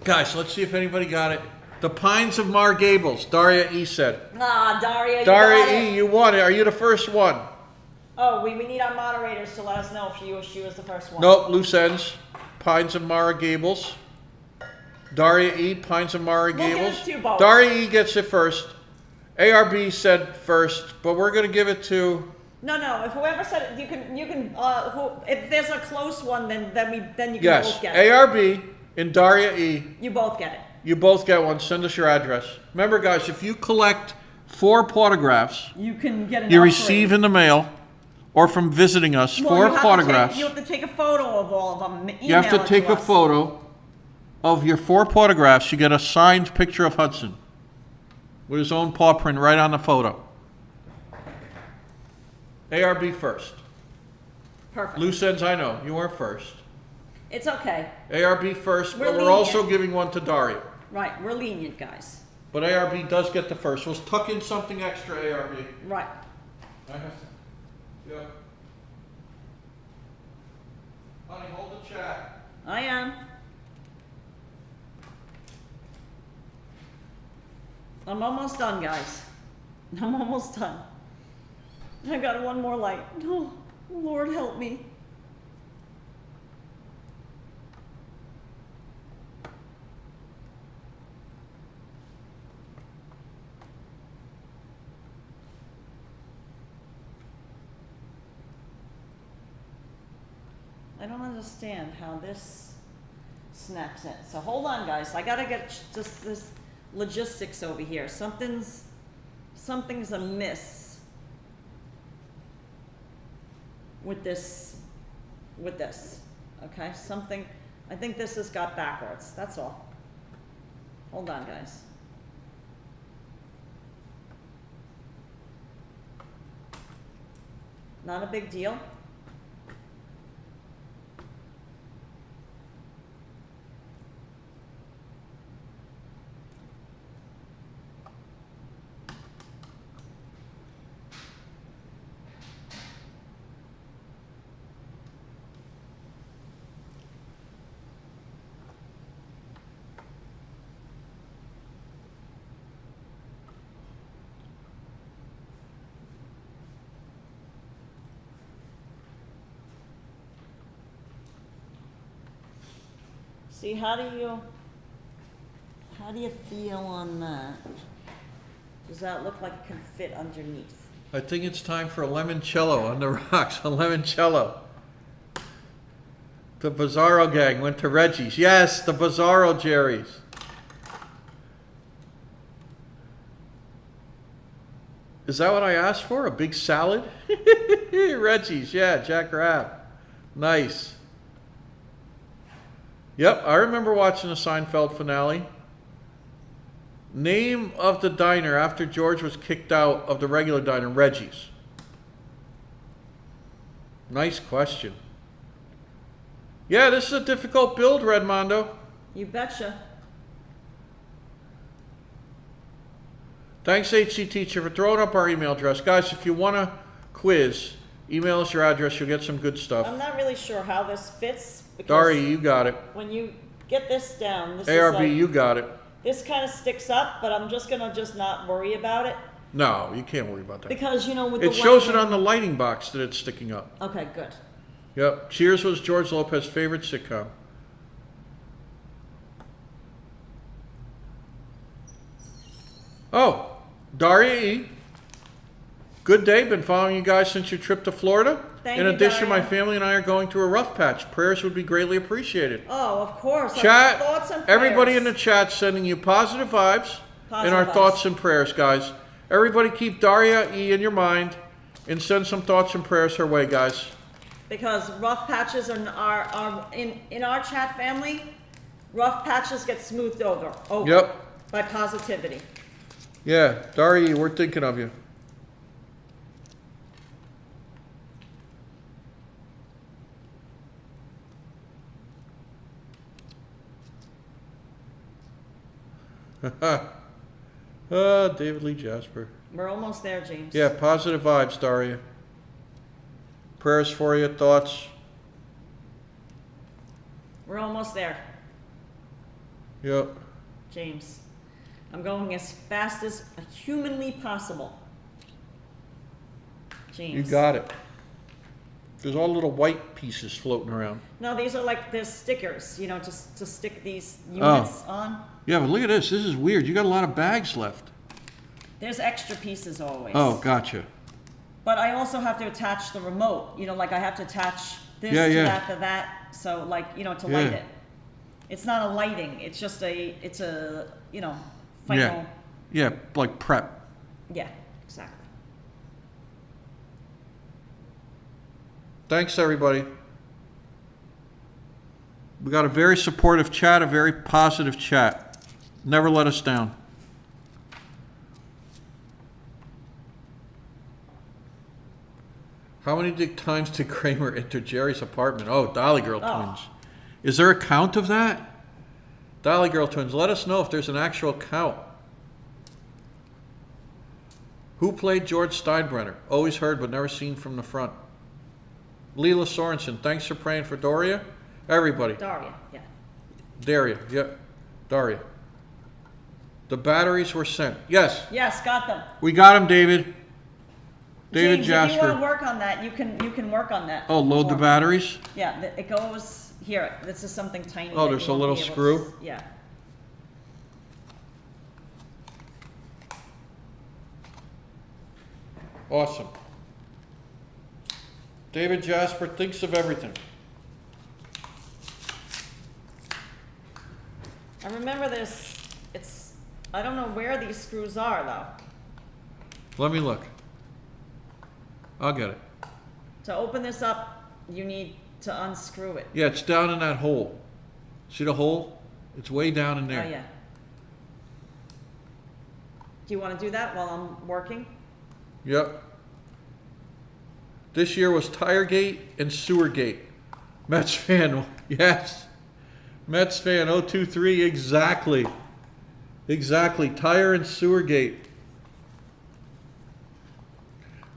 Guys, let's see if anybody got it. The Pines of Mar Gables, Daria E said. Ah, Daria, you got Daria it. E, you won it. Are you the first one? Oh, we need our moderators to let us know if she was the first one. Nope, loose ends. Pines of Mara Gables. Daria E, Pines of Mara We'll give Gables. it to both. Daria E gets it first. ARB said first, but we're going to give it to... No. If whoever said it, you can. If there's a close one, then you can Yes, both get it. ARB and Daria E. You both get it. You both get one. Send us your address. Remember, guys, if you collect 4 photographs, You can get an you upgrade. receive in the mail or from visiting us Well, 4 you have photographs. you have to take a photo of all of them. You have to email it take a us. photo of your 4 photographs. You get a signed picture of Hudson with his own paw print right on the photo. ARB first. Perfect. Loose ends, I know. You weren't first. It's okay. ARB first, We're but we're lenient. also giving one to Daria. Right, we're lenient, guys. But ARB does get the first. We'll tuck in something extra, ARB. Right. Yeah. Honey, hold the chat. I am. I'm almost done, guys. I'm almost done. I got one more light. Oh, Lord help me. I don't understand how this snaps in. So hold on, guys. I gotta get just this logistics over here. Something's amiss with this. Okay, something. I think this has got backwards. That's all. Hold on, guys. Not a big deal. See, how do you feel on that? Does that look like it can fit underneath? I think it's time for a limoncello on the rocks. A limoncello. The Bizarro gang went to Reggie's. Yes, the Bizarro Jerry's. Is that what I asked for? A big salad? Reggie's, yeah, Jack Rapp. Nice. Yep, I remember watching the Seinfeld finale. Name of the diner after George was kicked out of the regular diner, Reggie's. Nice question. Yeah, this is a difficult build, Redmondo. You betcha. Thanks, HC Teacher, for throwing up our email address. Guys, if you want a quiz, email us your address. You'll get some good stuff. I'm not really sure how this fits. Because Daria, you got it. when you get this down, this ARB, is like, you got it. this kind of sticks up, but I'm just gonna not worry about it No, you can't worry about that. because you know with It the shows it lighting- on the lighting box that it's sticking up. Okay, good. Yep. Cheers was George Lopez's favorite sitcom. Oh, Daria E. Good day. Been following you guys since your trip to Florida. Thank In you, addition, my Daria. family and I are going through a rough patch. Prayers would be greatly appreciated. Oh, of course. Chat, Our thoughts and everybody in prayers. the chat sending you positive vibes and Positive our vibes. thoughts and prayers, guys. Everybody keep Daria E in your mind and send some thoughts and prayers her way, guys. Because rough patches are in our chat family, rough patches get smoothed over Yep. by positivity. Yeah, Daria E, we're thinking of you. David Lee Jasper. We're almost there, James. Yeah, positive vibes, Daria. Prayers for you, thoughts. We're almost there, Yep. James. I'm going as fast as humanly possible. James. You got it. There's all little white pieces floating around. No, these are like the stickers, you know, just to stick these units on. Yeah, but look at this. This is weird. You got a lot of bags left. There's extra pieces always. Oh, gotcha. But I also have to attach the remote. You know, like I have to attach this Yeah, to yeah. that to that. So like, you know, to Yeah. light it. It's not a lighting. It's just it's a, you know, final. Yeah, like prep. Yeah, exactly. Thanks, everybody. We got a very supportive chat, a very positive chat. Never let us down. How many times did Kramer enter Jerry's apartment? Oh, Dolly Girl twins. Is there a count of that? Dolly Girl twins, let us know if there's an actual count. Who played George Steinbrenner? Always heard but never seen from the front. Leela Sorensen, thanks for praying for Doria. Everybody. Daria, yeah. Daria, yeah. Daria. The batteries were sent. Yes, Yes, got them. we got them, David. David James, if you want to Jasper. work on that, you can work on that. Oh, load the for me. batteries? Yeah, it goes here. This is something tiny. Oh, that there's you a won't little be able to screw? yeah. Awesome. David Jasper thinks of everything. I remember this. I don't know where these screws are though. Let me look. I'll get it. To open this up, you need to unscrew it. Yeah, it's down in that hole. See the hole? It's way down in there. Oh yeah. Do you want to do that while I'm working? Yep. This year was Tiregate and Sewergate. Mets fan, yes. Mets fan 023, exactly. Exactly, Tire and Sewergate.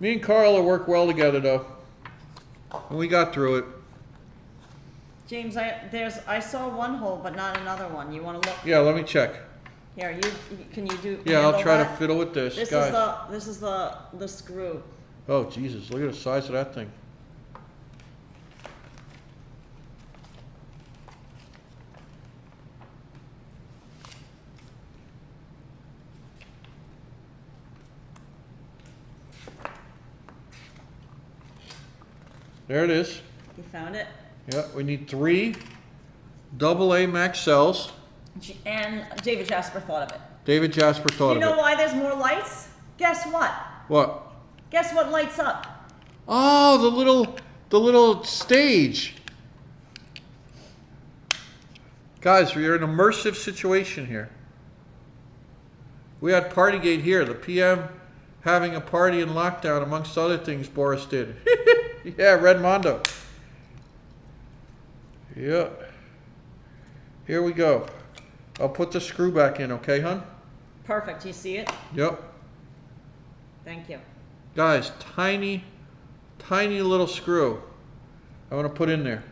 Me and Carla work well together though. And we got through it. James, I saw one hole but not another one. You want to look? Yeah, let me check. Here, can you do? Yeah, I'll handle try to that? fiddle with this, This guys. is the screw. Oh, Jesus, look at the size of that thing. There it is. You found it? Yeah, we need 3 AA max cells. And David Jasper thought of it. David Jasper thought of it. You know why there's more lights? Guess what? What? Guess what lights up? Oh, the little stage. Guys, we're in an immersive situation here. We had Partygate here. The PM having a party in lockdown, amongst other things Boris did. Yeah, Red Mondo. Yeah. Here we go. I'll put the screw back in, okay, hon? Perfect. You see it? Yep. Thank you. Guys, tiny little screw I want to put in there.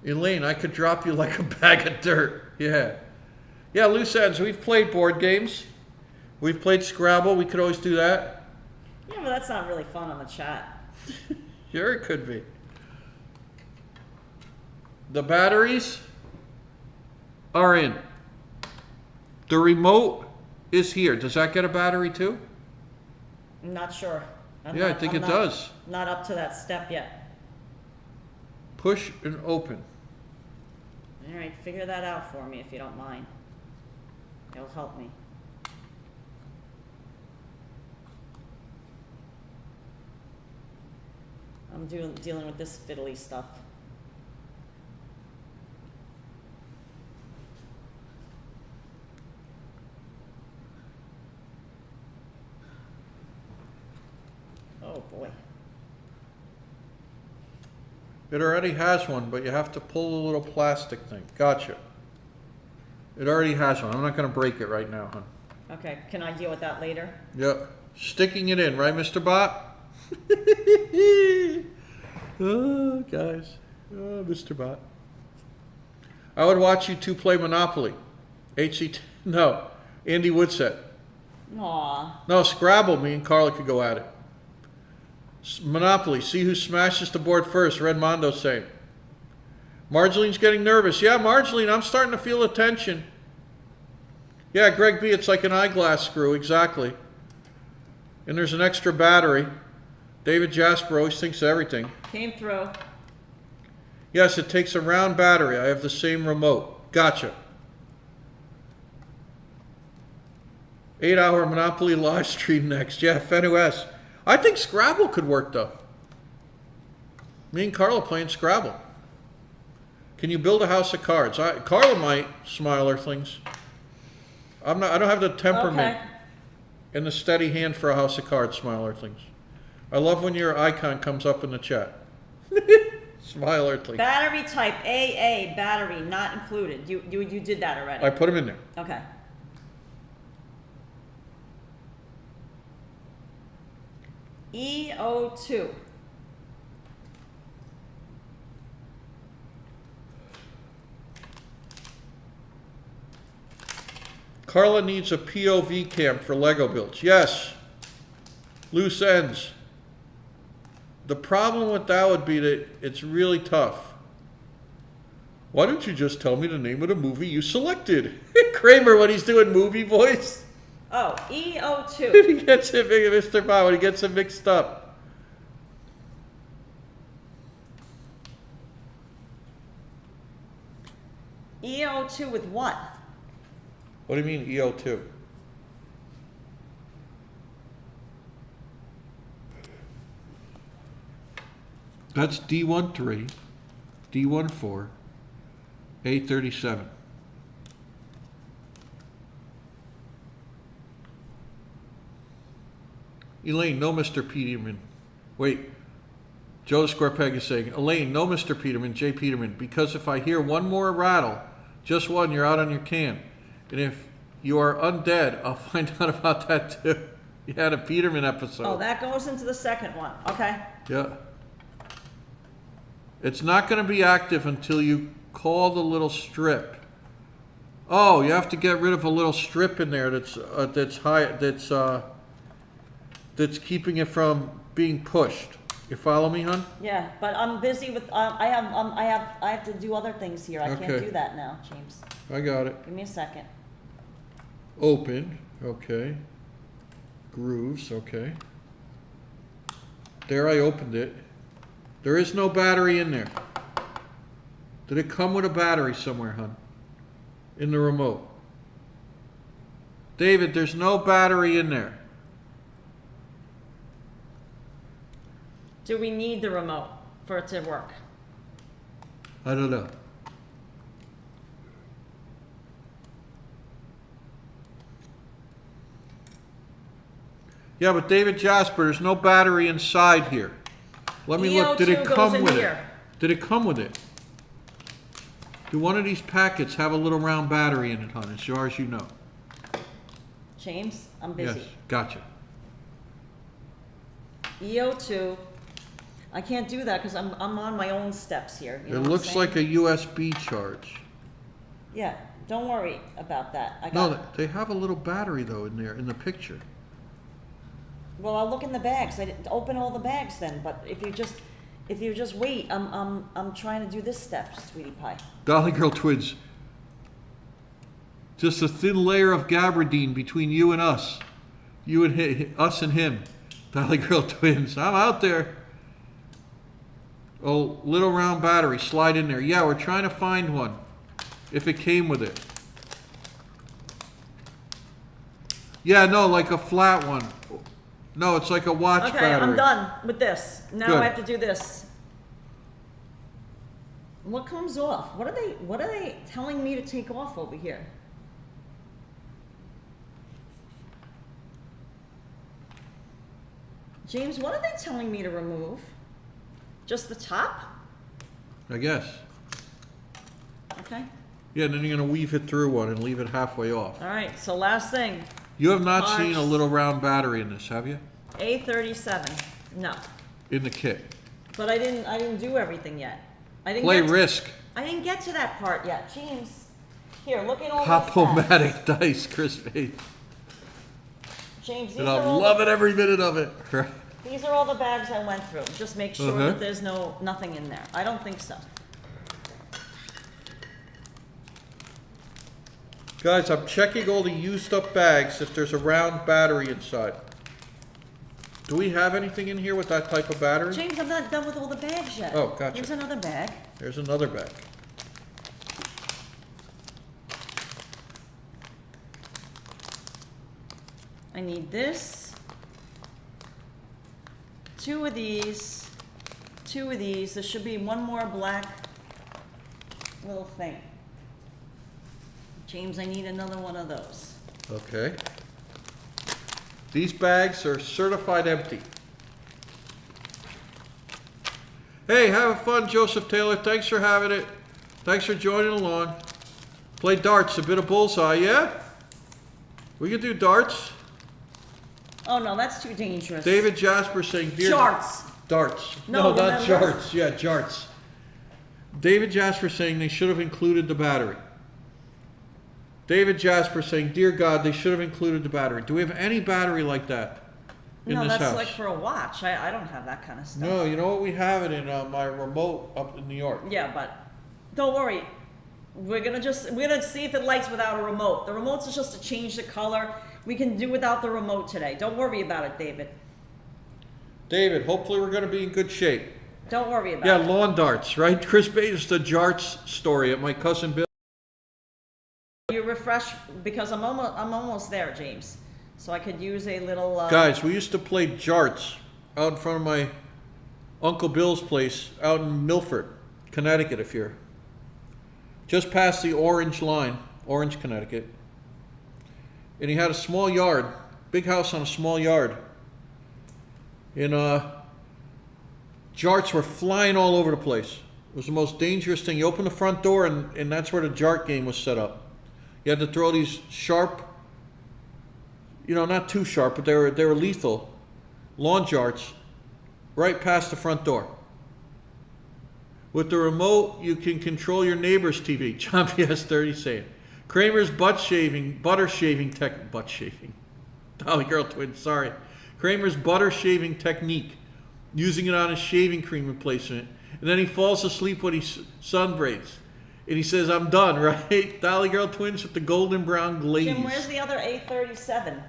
Elaine, I could drop you like a bag of dirt. Yeah. Yeah, loose ends. We've played board games. We've played Scrabble. We could always do that. Yeah, but that's not really fun on the chat. Sure, it could be. The batteries are in. The remote is here. Does that get a battery too? I'm not sure. I think it does. Not up to that step yet. Push and open. All right, figure that out for me if you don't mind. It'll help me. I'm dealing with this fiddly stuff. Oh boy. It already has one, but you have to pull the little plastic thing. Gotcha. It already has one. I'm not going to break it right now, hon. Okay, can I deal with that later? Yep. Sticking it in, right, Mr. Bot? Oh, guys. Oh, Mr. Bot. I would watch you two play Monopoly. No. Andy Woodset. Aw. No, Scrabble. Me and Carla could go at it. Monopoly. See who smashes the board first. Red Mondo saying. Marjolaine's getting nervous. Yeah, Marjoline, I'm starting to feel the tension. Yeah, Greg B, it's like an eyeglass screw. Exactly. And there's an extra battery. David Jasper always thinks of everything. Came through. Yes, it takes a round battery. I have the same remote. Gotcha. 8-hour Monopoly live stream next. Yeah, FNUS. I think Scrabble could work, though. Me and Carla playing Scrabble. Can you build a house of cards? Carla might. Smiler things. I don't have the temperament and the steady hand for a house of cards. Smiler things. I love when your icon comes up in the chat. Smiler things. Battery type AA, battery not included. You did that already. I put them in there. Okay. EO2. Carla needs a POV cam for Lego builds. Yes. Loose ends. The problem with that would be that it's really tough. Why don't you just tell me the name of the movie you selected? Kramer, when he's doing movie voice. Oh, EO2. He gets it, Mr. Bob, when he gets it mixed up. EO2 with what? What do you mean EO2? That's D13, D14, A37. Elaine, no Mr. Peterman. Wait, Joe Squarepeg is saying, Elaine, no Mr. Peterman, J. Peterman, because if I hear one more rattle, just one, you're out on your can. And if you are undead, I'll find out about that too. You had a Peterman episode. Oh, that goes into the second one. Okay. Yeah. It's not going to be active until you call the little strip. Oh, you have to get rid of a little strip in there that's that's keeping it from being pushed. You follow me, hon? Yeah, but I'm busy with, I have to do other things here. I can't Okay. do that now, James. I got it. Give me a second. Open, okay. Grooves, okay. There, I opened it. There is no battery in there. Did it come with a battery somewhere, hon? In the remote? David, there's no battery in there. Do we need the remote for it to work? I don't know. Yeah, but David Jasper, there's no battery inside here. Let me look. Did it EO2 come goes in with it? here. Did it come with it? Do one of these packets have a little round battery in it, hon, as far as you know? James, I'm busy. Yes, gotcha. EO2. I can't do that because I'm on my own steps here. You know It what I'm looks saying? like a USB charge. Yeah, don't worry about that. I No, got. they have a little battery though in there in the picture. Well, I'll look in the bags. I didn't open all the bags then. But if you just wait, I'm trying to do this step, sweetie pie. Dolly Girl Twins. Just a thin layer of gabardine between you and us. You and us and him. Dolly Girl Twins. I'm out there. Oh, little round battery. Slide in there. Yeah, we're trying to find one. If it came with it. Yeah, no, like a flat one. No, it's like a watch Okay, battery. I'm done with this. Now Good. I have to do this. What comes off? What are they telling me to take off over here? James, what are they telling me to remove? Just the top? I guess. Okay. Yeah, and then you're going to weave it through one and leave it halfway off. All right, so last thing. You have not seen a Parts. little round battery in this, have you? A37. No. In the kit. But I didn't do everything yet. I didn't Play get to- Risk. I didn't get to that part yet. James. Here, look at all these bags. Pop-O-Matic dice, Chris Page. James, these And are I'm all loving every minute of it. these are all the bags I went through. Just make sure Uh-huh. that there's nothing in there. I don't think so. Guys, I'm checking all the used up bags if there's a round battery inside. Do we have anything in here with that type of battery? James, I'm not done with all the bags yet. Oh, gotcha. Here's another bag. There's another bag. I need this. Two of these. There should be one more black little thing. James, I need another one of those. Okay. These bags are certified empty. Hey, have fun, Joseph Taylor. Thanks for having it. Thanks for joining along. Play darts, a bit of bullseye, yeah? We can do darts. Oh no, that's too dangerous. David Jasper saying, dear Charts. darts. No, not remember? charts. Yeah, jarts. David Jasper saying they should have included the battery. David Jasper saying, dear God, they should have included the battery. Do we have any battery like that in No, this that's house? like for a watch. I don't have that kind of stuff. No, you know what? We have it in my remote up in New York. Yeah, but don't worry. We're gonna see if it lights without a remote. The remote's is just to change the color. We can do without the remote today. Don't worry about it, David. David, hopefully we're going to be in good shape. Don't worry about Yeah, it. lawn darts, right? Chris Bates, the jarts story at my cousin Bill. You refresh because I'm almost there, James. So I could use a little. Guys, we used to play jarts out in front of my Uncle Bill's place out in Milford, Connecticut, if you're just past the Orange line, Orange, Connecticut. And he had a small yard, big house on a small yard. And jarts were flying all over the place. It was the most dangerous thing. You open the front door and that's where the jart game was set up. You had to throw these sharp, you know, not too sharp, but they were lethal, lawn jarts right past the front door. With the remote, you can control your neighbor's TV. John PS30 saying. Kramer's butter shaving tech, butt shaving. Dolly Girl Twins, sorry. Kramer's butter shaving technique, using it on his shaving cream replacement. And then he falls asleep when he sunbraids. And he says, I'm done, right? Dolly Girl twins with the golden brown glaze. Jim, where's the other A37?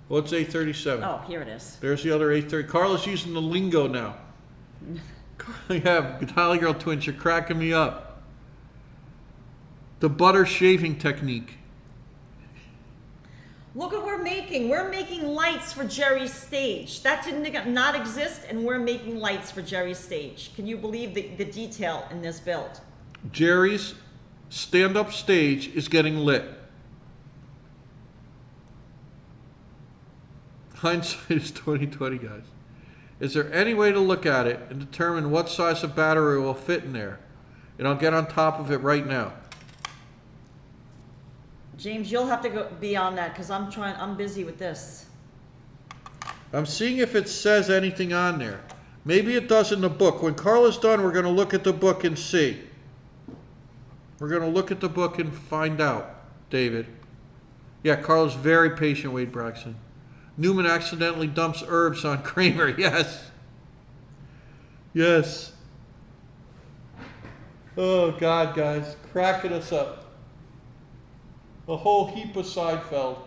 What's A37? Oh, here it is. There's the other A30. Carla's using the lingo now. Yeah, Dolly Girl twins, you're cracking me up. The butter shaving technique. Look what we're making. We're making lights for Jerry's stage. That did not exist, and we're making lights for Jerry's stage. Can you believe the detail in this build? Jerry's stand-up stage is getting lit. Hindsight is 20/20, guys. Is there any way to look at it and determine what size of battery will fit in there? And I'll get on top of it right now. James, you'll have to go be on that because I'm busy with this. I'm seeing if it says anything on there. Maybe it does in the book. When Carla's done, we're going to look at the book and see. We're going to look at the book and find out, David. Yeah, Carla's very patient, Wade Braxton. Newman accidentally dumps herbs on Kramer. Yes. Yes. Oh, God, guys. Cracking us up. A whole heap of Seinfeld.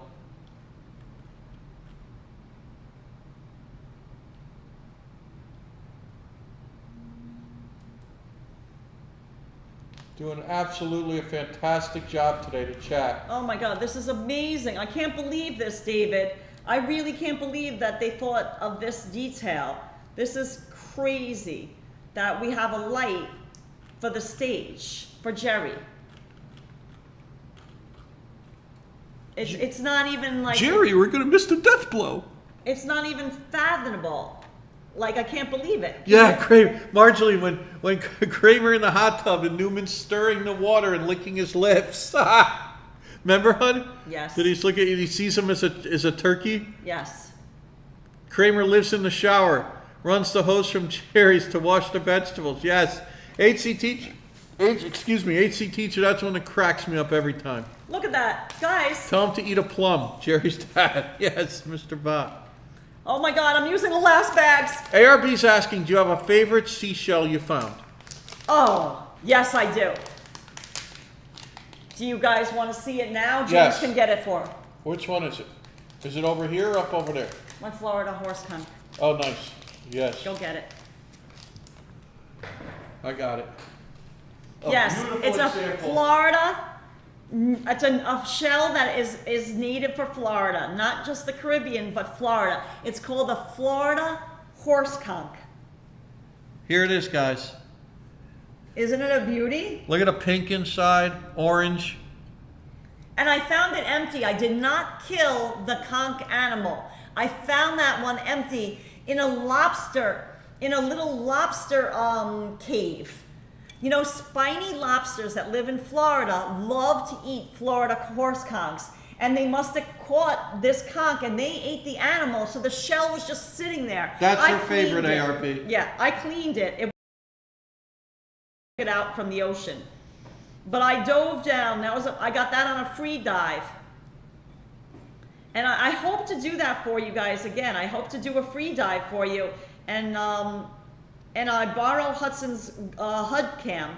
Doing absolutely a fantastic job today to chat. Oh my God, this is amazing. I can't believe this, David. I really can't believe that they thought of this detail. This is crazy that we have a light for the stage, for Jerry. It's not even like... Jerry, we're going to miss the death blow. It's not even fathomable. Like, I can't believe it. Yeah, Kramer, Marjorie, when Kramer in the hot tub and Newman's stirring the water and licking his lips. Remember, hon? Yes. Did he look at you? He sees him as a turkey? Yes. Kramer lives in the shower, runs the hose from Jerry's to wash the vegetables. Yes. HC teacher, that's one that cracks me up every time. Look at that. Guys. Tell him to eat a plum. Jerry's dad. Yes, Mr. Bot. Oh my God, I'm using the last bags. ARB's asking, do you have a favorite seashell you found? Oh, yes I do. Do you guys want to see it now? James Yes. can get it for. Which one is it? Is it over here or up over there? My Florida horse cunt. Oh, nice. Yes. Go get it. I got it. Yes, beautiful it's example. a Florida. It's a shell that is native for Florida, not just the Caribbean, but Florida. It's called a Florida horse conch. Here it is, guys. Isn't it a beauty? Look at the pink inside, orange. And I found it empty. I did not kill the conch animal. I found that one empty in a little lobster cave. You know, spiny lobsters that live in Florida love to eat Florida horse conchs. And they must have caught this conch and they ate the animal, so the shell was just sitting there. That's her favorite ARP. Yeah, I cleaned it. It out from the ocean. But I dove down. I got that on a free dive. And I hope to do that for you guys again. I hope to do a free dive for you. And I borrow Hudson's HUD cam,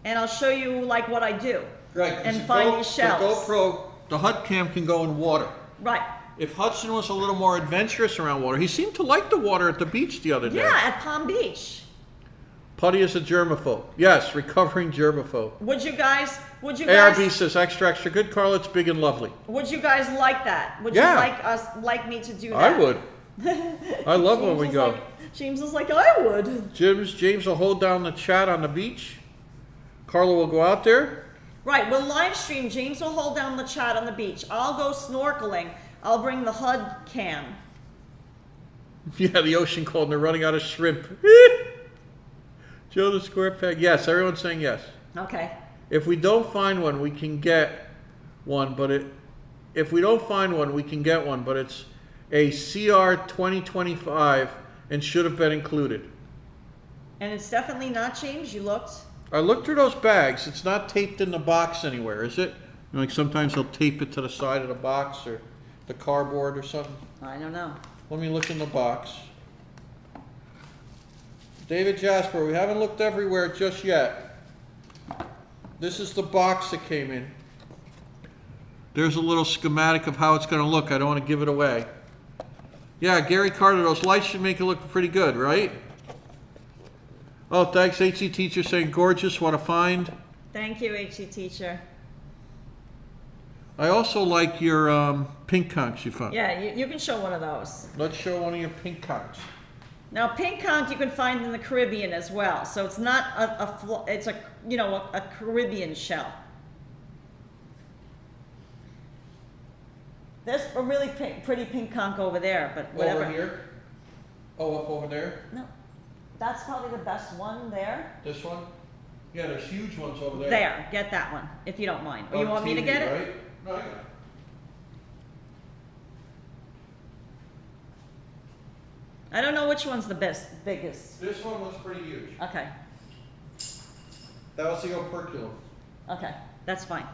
and I'll show you like what I do. Right. And find these shells. The GoPro, the HUD cam can go in water. Right. If Hudson was a little more adventurous around water, he seemed to like the water at the beach the other day. Yeah, at Palm Beach. Putty is a germaphobe. Yes, recovering germaphobe. Would you guys ARB says extra, extra good, Carla. It's big and lovely. Would you guys like that? Would Yeah. you like me to do that? I would. I love when we go. James is like, I would. James will hold down the chat on the beach. Carla will go out there. Right, we'll live stream. James will hold down the chat on the beach. I'll go snorkeling. I'll bring the HUD cam. Yeah, the ocean cold and they're running out of shrimp. Joe the Square Peg. Yes, everyone's saying yes. Okay. If we don't find one, we can get one, if we don't find one, we can get one, but it's a CR 2025 and should have been included. And it's definitely not changed. You looked. I looked through those bags. It's not taped in the box anywhere, is it? You know, like sometimes they'll tape it to the side of the box or the cardboard or something. I don't know. Let me look in the box. David Jasper, we haven't looked everywhere just yet. This is the box that came in. There's a little schematic of how it's going to look. I don't want to give it away. Yeah, Gary Carter, those lights should make it look pretty good, right? Oh, thanks, HC Teacher, saying gorgeous, what a find. Thank you, HC Teacher. I also like your pink conch you found. Yeah, you can show one of those. Let's show one of your pink conch. Now, pink conch you can find in the Caribbean as well. So it's not it's a Caribbean shell. There's a really pretty pink conch over there, but whatever. Over here? Oh, up over there? No, that's probably the best one there. This one? Yeah, there's huge ones over there. There, get that one, if you don't mind. Or you want me to get it? Right? No, I got it. I don't know which one's the biggest. This one was pretty huge. Okay, That was the operculum. okay, that's fine.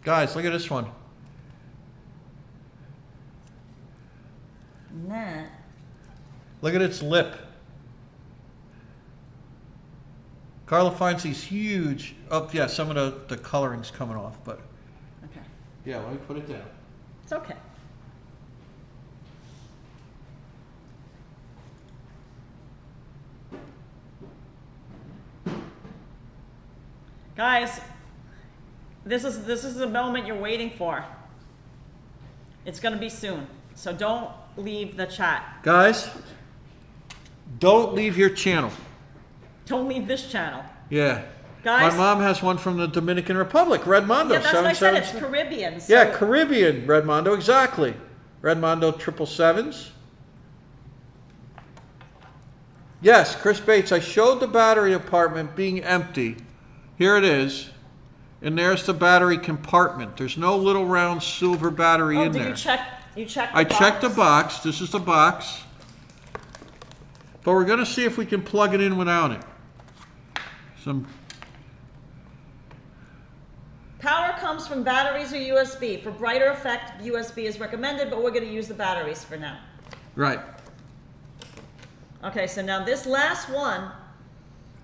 Guys, look at this one. And that, Look at its lip. Carla finds these huge, yeah, some of the coloring's coming off, but okay, yeah, let me put it down. it's okay. Guys, this is the moment you're waiting for. It's gonna be soon, so don't leave the chat. Guys, don't leave your channel. Don't leave this channel. Yeah. Guys? My mom has one from the Dominican Republic, Redmondo. Yeah, that's what I said, it's 777. Caribbean. So Yeah, Caribbean Redmondo, exactly. Redmondo 777s. Yes, Chris Bates, I showed the battery compartment being empty. Here it is. And there's the battery compartment. There's no little round silver battery in did there. you check the I box? checked the box. This is the box. But we're going to see if we can plug it in without it. Power comes from batteries or USB. For brighter effect, USB is recommended, but we're going to use the batteries for now. Right. Okay, so now this last one,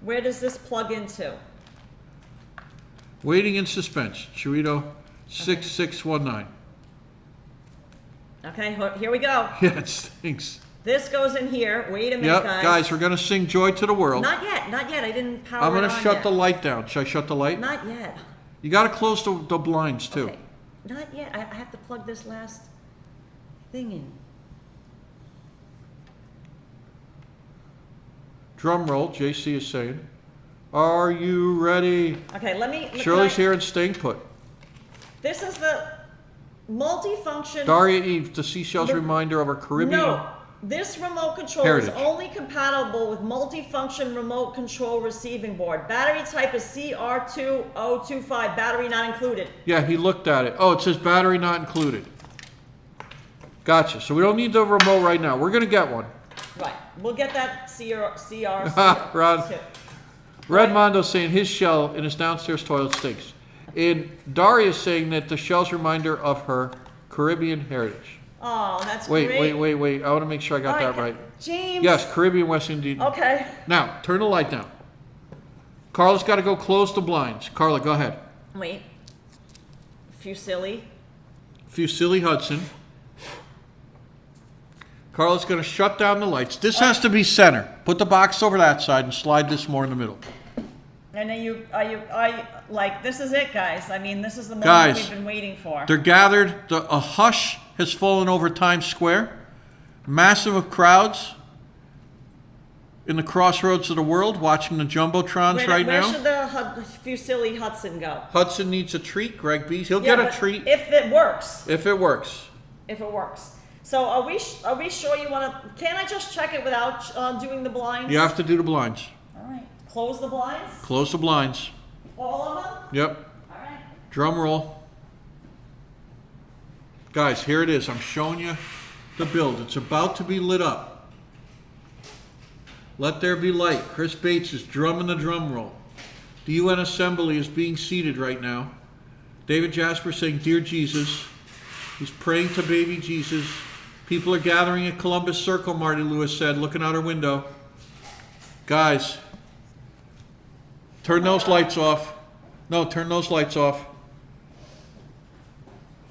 where does this plug into? Waiting in suspense. Chorito 6619. Okay, here we go. Yeah, it stinks. This goes in here. Wait a minute, Yep, guys. guys, we're going to sing Joy to the World. Not yet, not yet. I didn't power I'm going it to on shut yet. the light down. Should I shut the light? Not yet. You got to close the blinds, too. Okay, not yet. I have to plug this last thing in. Drum roll, JC is saying. Are you ready? Okay, let me. Shirley's here and staying put. This is the multifunction. Daria Eve, the seashells reminder of our Caribbean. No, this remote control Heritage. is only compatible with multifunction remote control receiving board. Battery type is CR2025, battery not included. Yeah, he looked at it. Oh, it says battery not included. Gotcha. So we don't need the remote right now. We're going to get one. Right, we'll get that CR. Ron. Redmondo's saying his shell in his downstairs toilet stinks. And Daria's saying that the shell's reminder of her Caribbean heritage. Oh, that's Wait, great. wait. I want to make sure I got that right. James. Yes, Caribbean West Indian. Okay. Now, turn the light down. Carla's got to go close the blinds. Carla, go ahead. Wait. Fusilli. Hudson. Carla's going to shut down the lights. This has to be center. Put the box over that side and slide this more in the middle. And then this is it, guys. I mean, this is the moment Guys, we've been waiting for. They're gathered. A hush has fallen over Times Square. Massive of crowds in the crossroads of the world watching the Jumbotrons right where now. should the Fusilli Hudson go? Hudson needs a treat. Greg Bees. He'll get a but treat if it works. if it works. If it works. So are we sure you want to? Can I just check it without doing the blinds? You have to do the blinds. All right. Close the blinds. Close the blinds. All of them. Yep. All right. Drum roll. Guys, here it is. I'm showing you the build. It's about to be lit up. Let there be light. Chris Bates is drumming the drum roll. The UN Assembly is being seated right now. David Jasper saying, Dear Jesus. He's praying to baby Jesus. People are gathering at Columbus Circle, Marty Lewis said, looking out her window. Guys, turn those lights off. No, turn those lights off.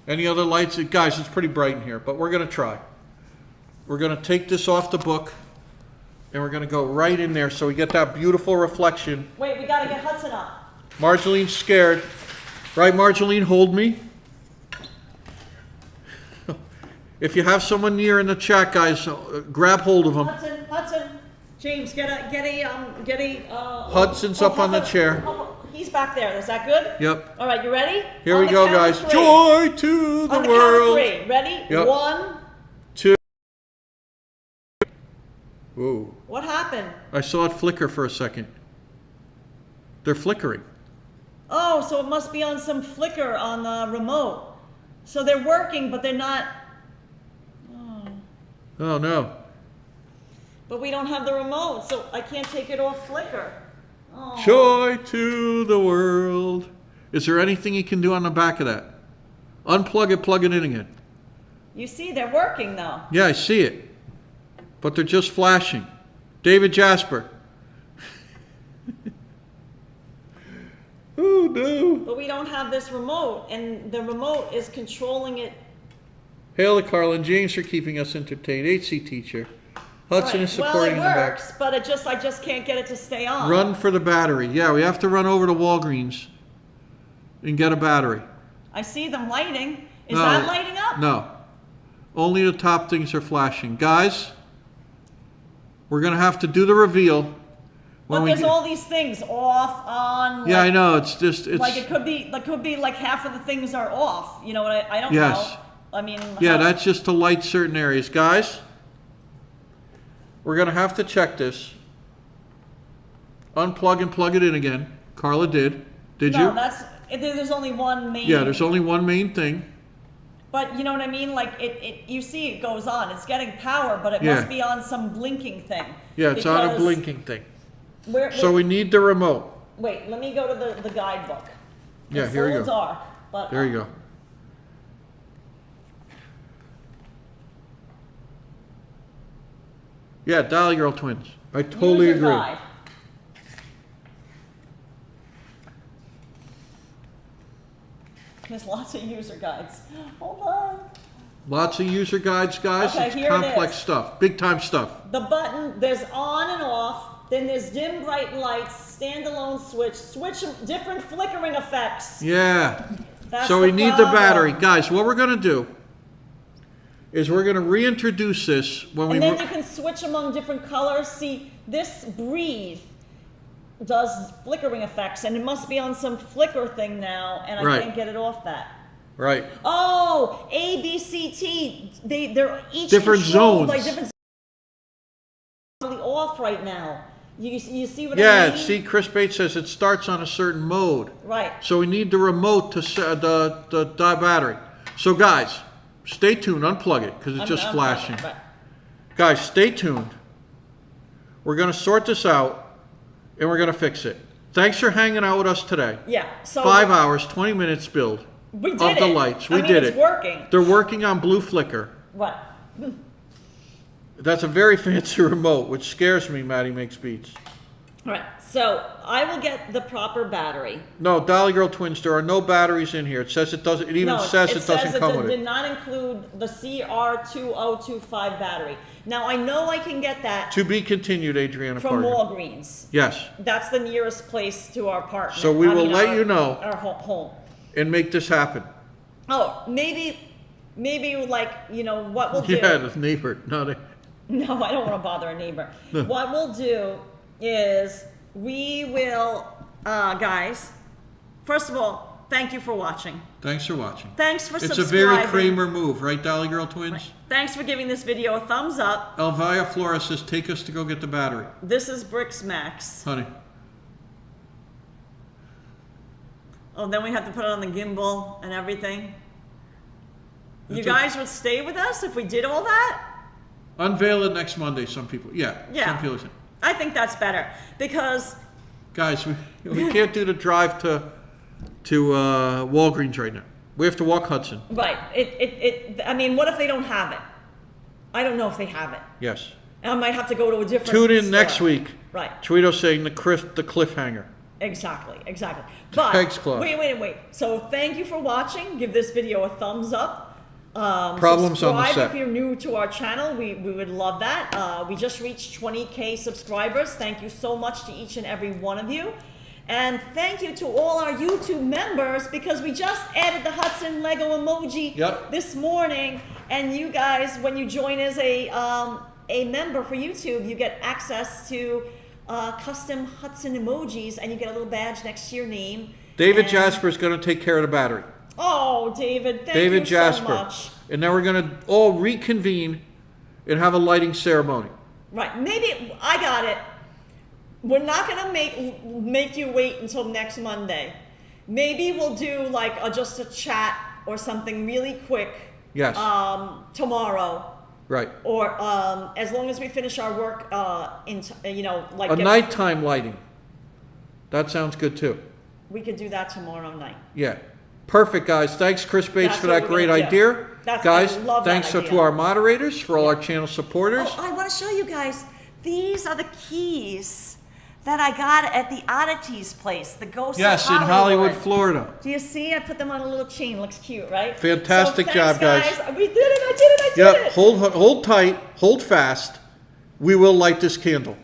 Any other lights? Guys, it's pretty bright in here, but we're going to try. We're going to take this off the book, and we're going to go right in there so we get that beautiful reflection. Wait, we got to get Hudson up. Marjolaine's scared. Right, Marjoleine, hold me. If you have someone near in the chat, guys, grab hold of them. Hudson, James, get a. Hudson's up on the chair. He's back there. Is that good? Yep. All right, you ready? Here we go, guys. Joy to the on the world. Count of 3. Ready? Yep. 1, 2. Whoa. What happened? I saw it flicker for a second. They're flickering. Oh, so it must be on some flicker on the remote. So they're working, but they're not. Oh, no. But we don't have the remote, so I can't take it off flicker. Oh. Joy to the world. Is there anything you can do on the back of that? Unplug it, plug it in again. You see, they're working though. Yeah, I see it. But they're just flashing. David Jasper. Oh, no. But we don't have this remote, and the remote is controlling it. Hail to Carla and James for keeping us entertained. HC teacher. Hudson is supporting in the back. Well, it works, but I just can't get it to stay on. Run for the battery. Yeah, we have to run over to Walgreens and get a battery. I see them lighting. Is that lighting up? No. Only the top things are flashing. Guys, we're going to have to do the reveal. But there's all these things off, on. Yeah, I know. It's like it could be like half of the things are off. You know what? I don't yes. know. I mean. Yeah, that's just to light certain areas. Guys, we're going to have to check this. Unplug and plug it in again. Carla did. Did you? No, there's only one main. Yeah, there's only one main thing. But you know what I mean? Like you see it goes on. It's getting power, but it must be on some blinking thing. Yeah, it's on a blinking thing. So we need the remote. Wait, let me go to the guidebook. Yeah, here we go. Dark, but there you go. Yeah, Dolly Girl Twins. I totally agree. Guide. There's lots of user guides. Hold on. Lots of user guides, guys. Okay, it's complex stuff. Big time stuff. The button, there's on and off. Then there's dim bright lights, standalone switch, different flickering effects. Yeah. That's so we need the battery. Guys, what we're going to do is we're going to reintroduce this when and then you can switch among different colors. See, this breathe does flickering effects, and it must be on some flicker thing now, and I can't get it off that. Right. Oh, A, B, C, T. They're each different zones. Like different off right now. You see what I mean? Yeah, see, Chris Bates says it starts on a certain mode. Right. So we need the remote to the battery. So guys, stay tuned. Unplug it because it's just flashing. Right. Guys, stay tuned. We're going to sort this out, and we're going to fix it. Thanks for hanging out with us today. Yeah. So 5 hours, 20 minutes build. We did of the lights. We did it. It's working. They're working on blue flicker. What? That's a very fancy remote, which scares me. Maddie makes beats. All right. So I will get the proper battery. No, Dolly Girl Twins. There are no batteries in here. It says it doesn't. It even says it doesn't come with it. It did not include the CR2025 battery. Now I know I can get that. To be continued, Adriana. From Walgreens. Yes. That's the nearest place to our apartment. So we will let you know. Our home. And make this happen. Oh, maybe like, what we'll do. Yeah, the neighbor. No, I don't want to bother a neighbor. What we'll do is we will, guys, first of all, thank you for watching. Thanks for watching. Thanks for subscribing. It's a very Kramer move, right, Dolly Girl Twins? Right. Thanks for giving this video a thumbs up. Elvia Flores says, take us to go get the battery. This is Briksmax. Honey. Oh, then we have to put it on the gimbal and everything. You guys would stay with us if we did all that? Unveil it next Monday, some people. Yeah. Some people say. I think that's better because... Guys, we can't do the drive to Walgreens right now. We have to walk Hudson. Right. I mean, what if they don't have it? I don't know if they have it. Yes. I might have to go to a different Tune in store. next week. Right. Torito saying the cliffhanger. Exactly. But Thanks, Claude. wait. So thank you for watching. Give this video a thumbs up. Problems on the subscribe set. if you're new to our channel. We would love that. We just reached 20K subscribers. Thank you so much to each and every one of you. And thank you to all our YouTube members, because we just added the Hudson Lego emoji this morning. And you guys, when you join as a member for YouTube, you get access to custom Hudson emojis, and you get a little badge next to your name. David Jasper is going to take care of the battery. Oh, David, thank you Jasper. so much. And now we're going to all reconvene and have a lighting ceremony. Right, maybe, I got it. We're not going to make you wait until next Monday. Maybe we'll do like just a chat or something really quick. Yes. Tomorrow. Right. Or as long as we finish our work, like a nighttime lighting. That sounds good too. We could do that tomorrow night. Yeah. Perfect, guys. Thanks, Chris Bates, That's for what that we're great gonna do. idea. Guys, I love that thanks idea. to our moderators, for all our channel supporters. Oh, I want to show you guys. These are the keys that I got at the Oddities place, the Ghost Yes, of in Hollywood. Hollywood, Florida. Do you see? I put them on a little chain. Looks cute, right? Fantastic So job, thanks, guys. We did it. I did it. Yep. Hold tight. Hold fast. We will light this candle.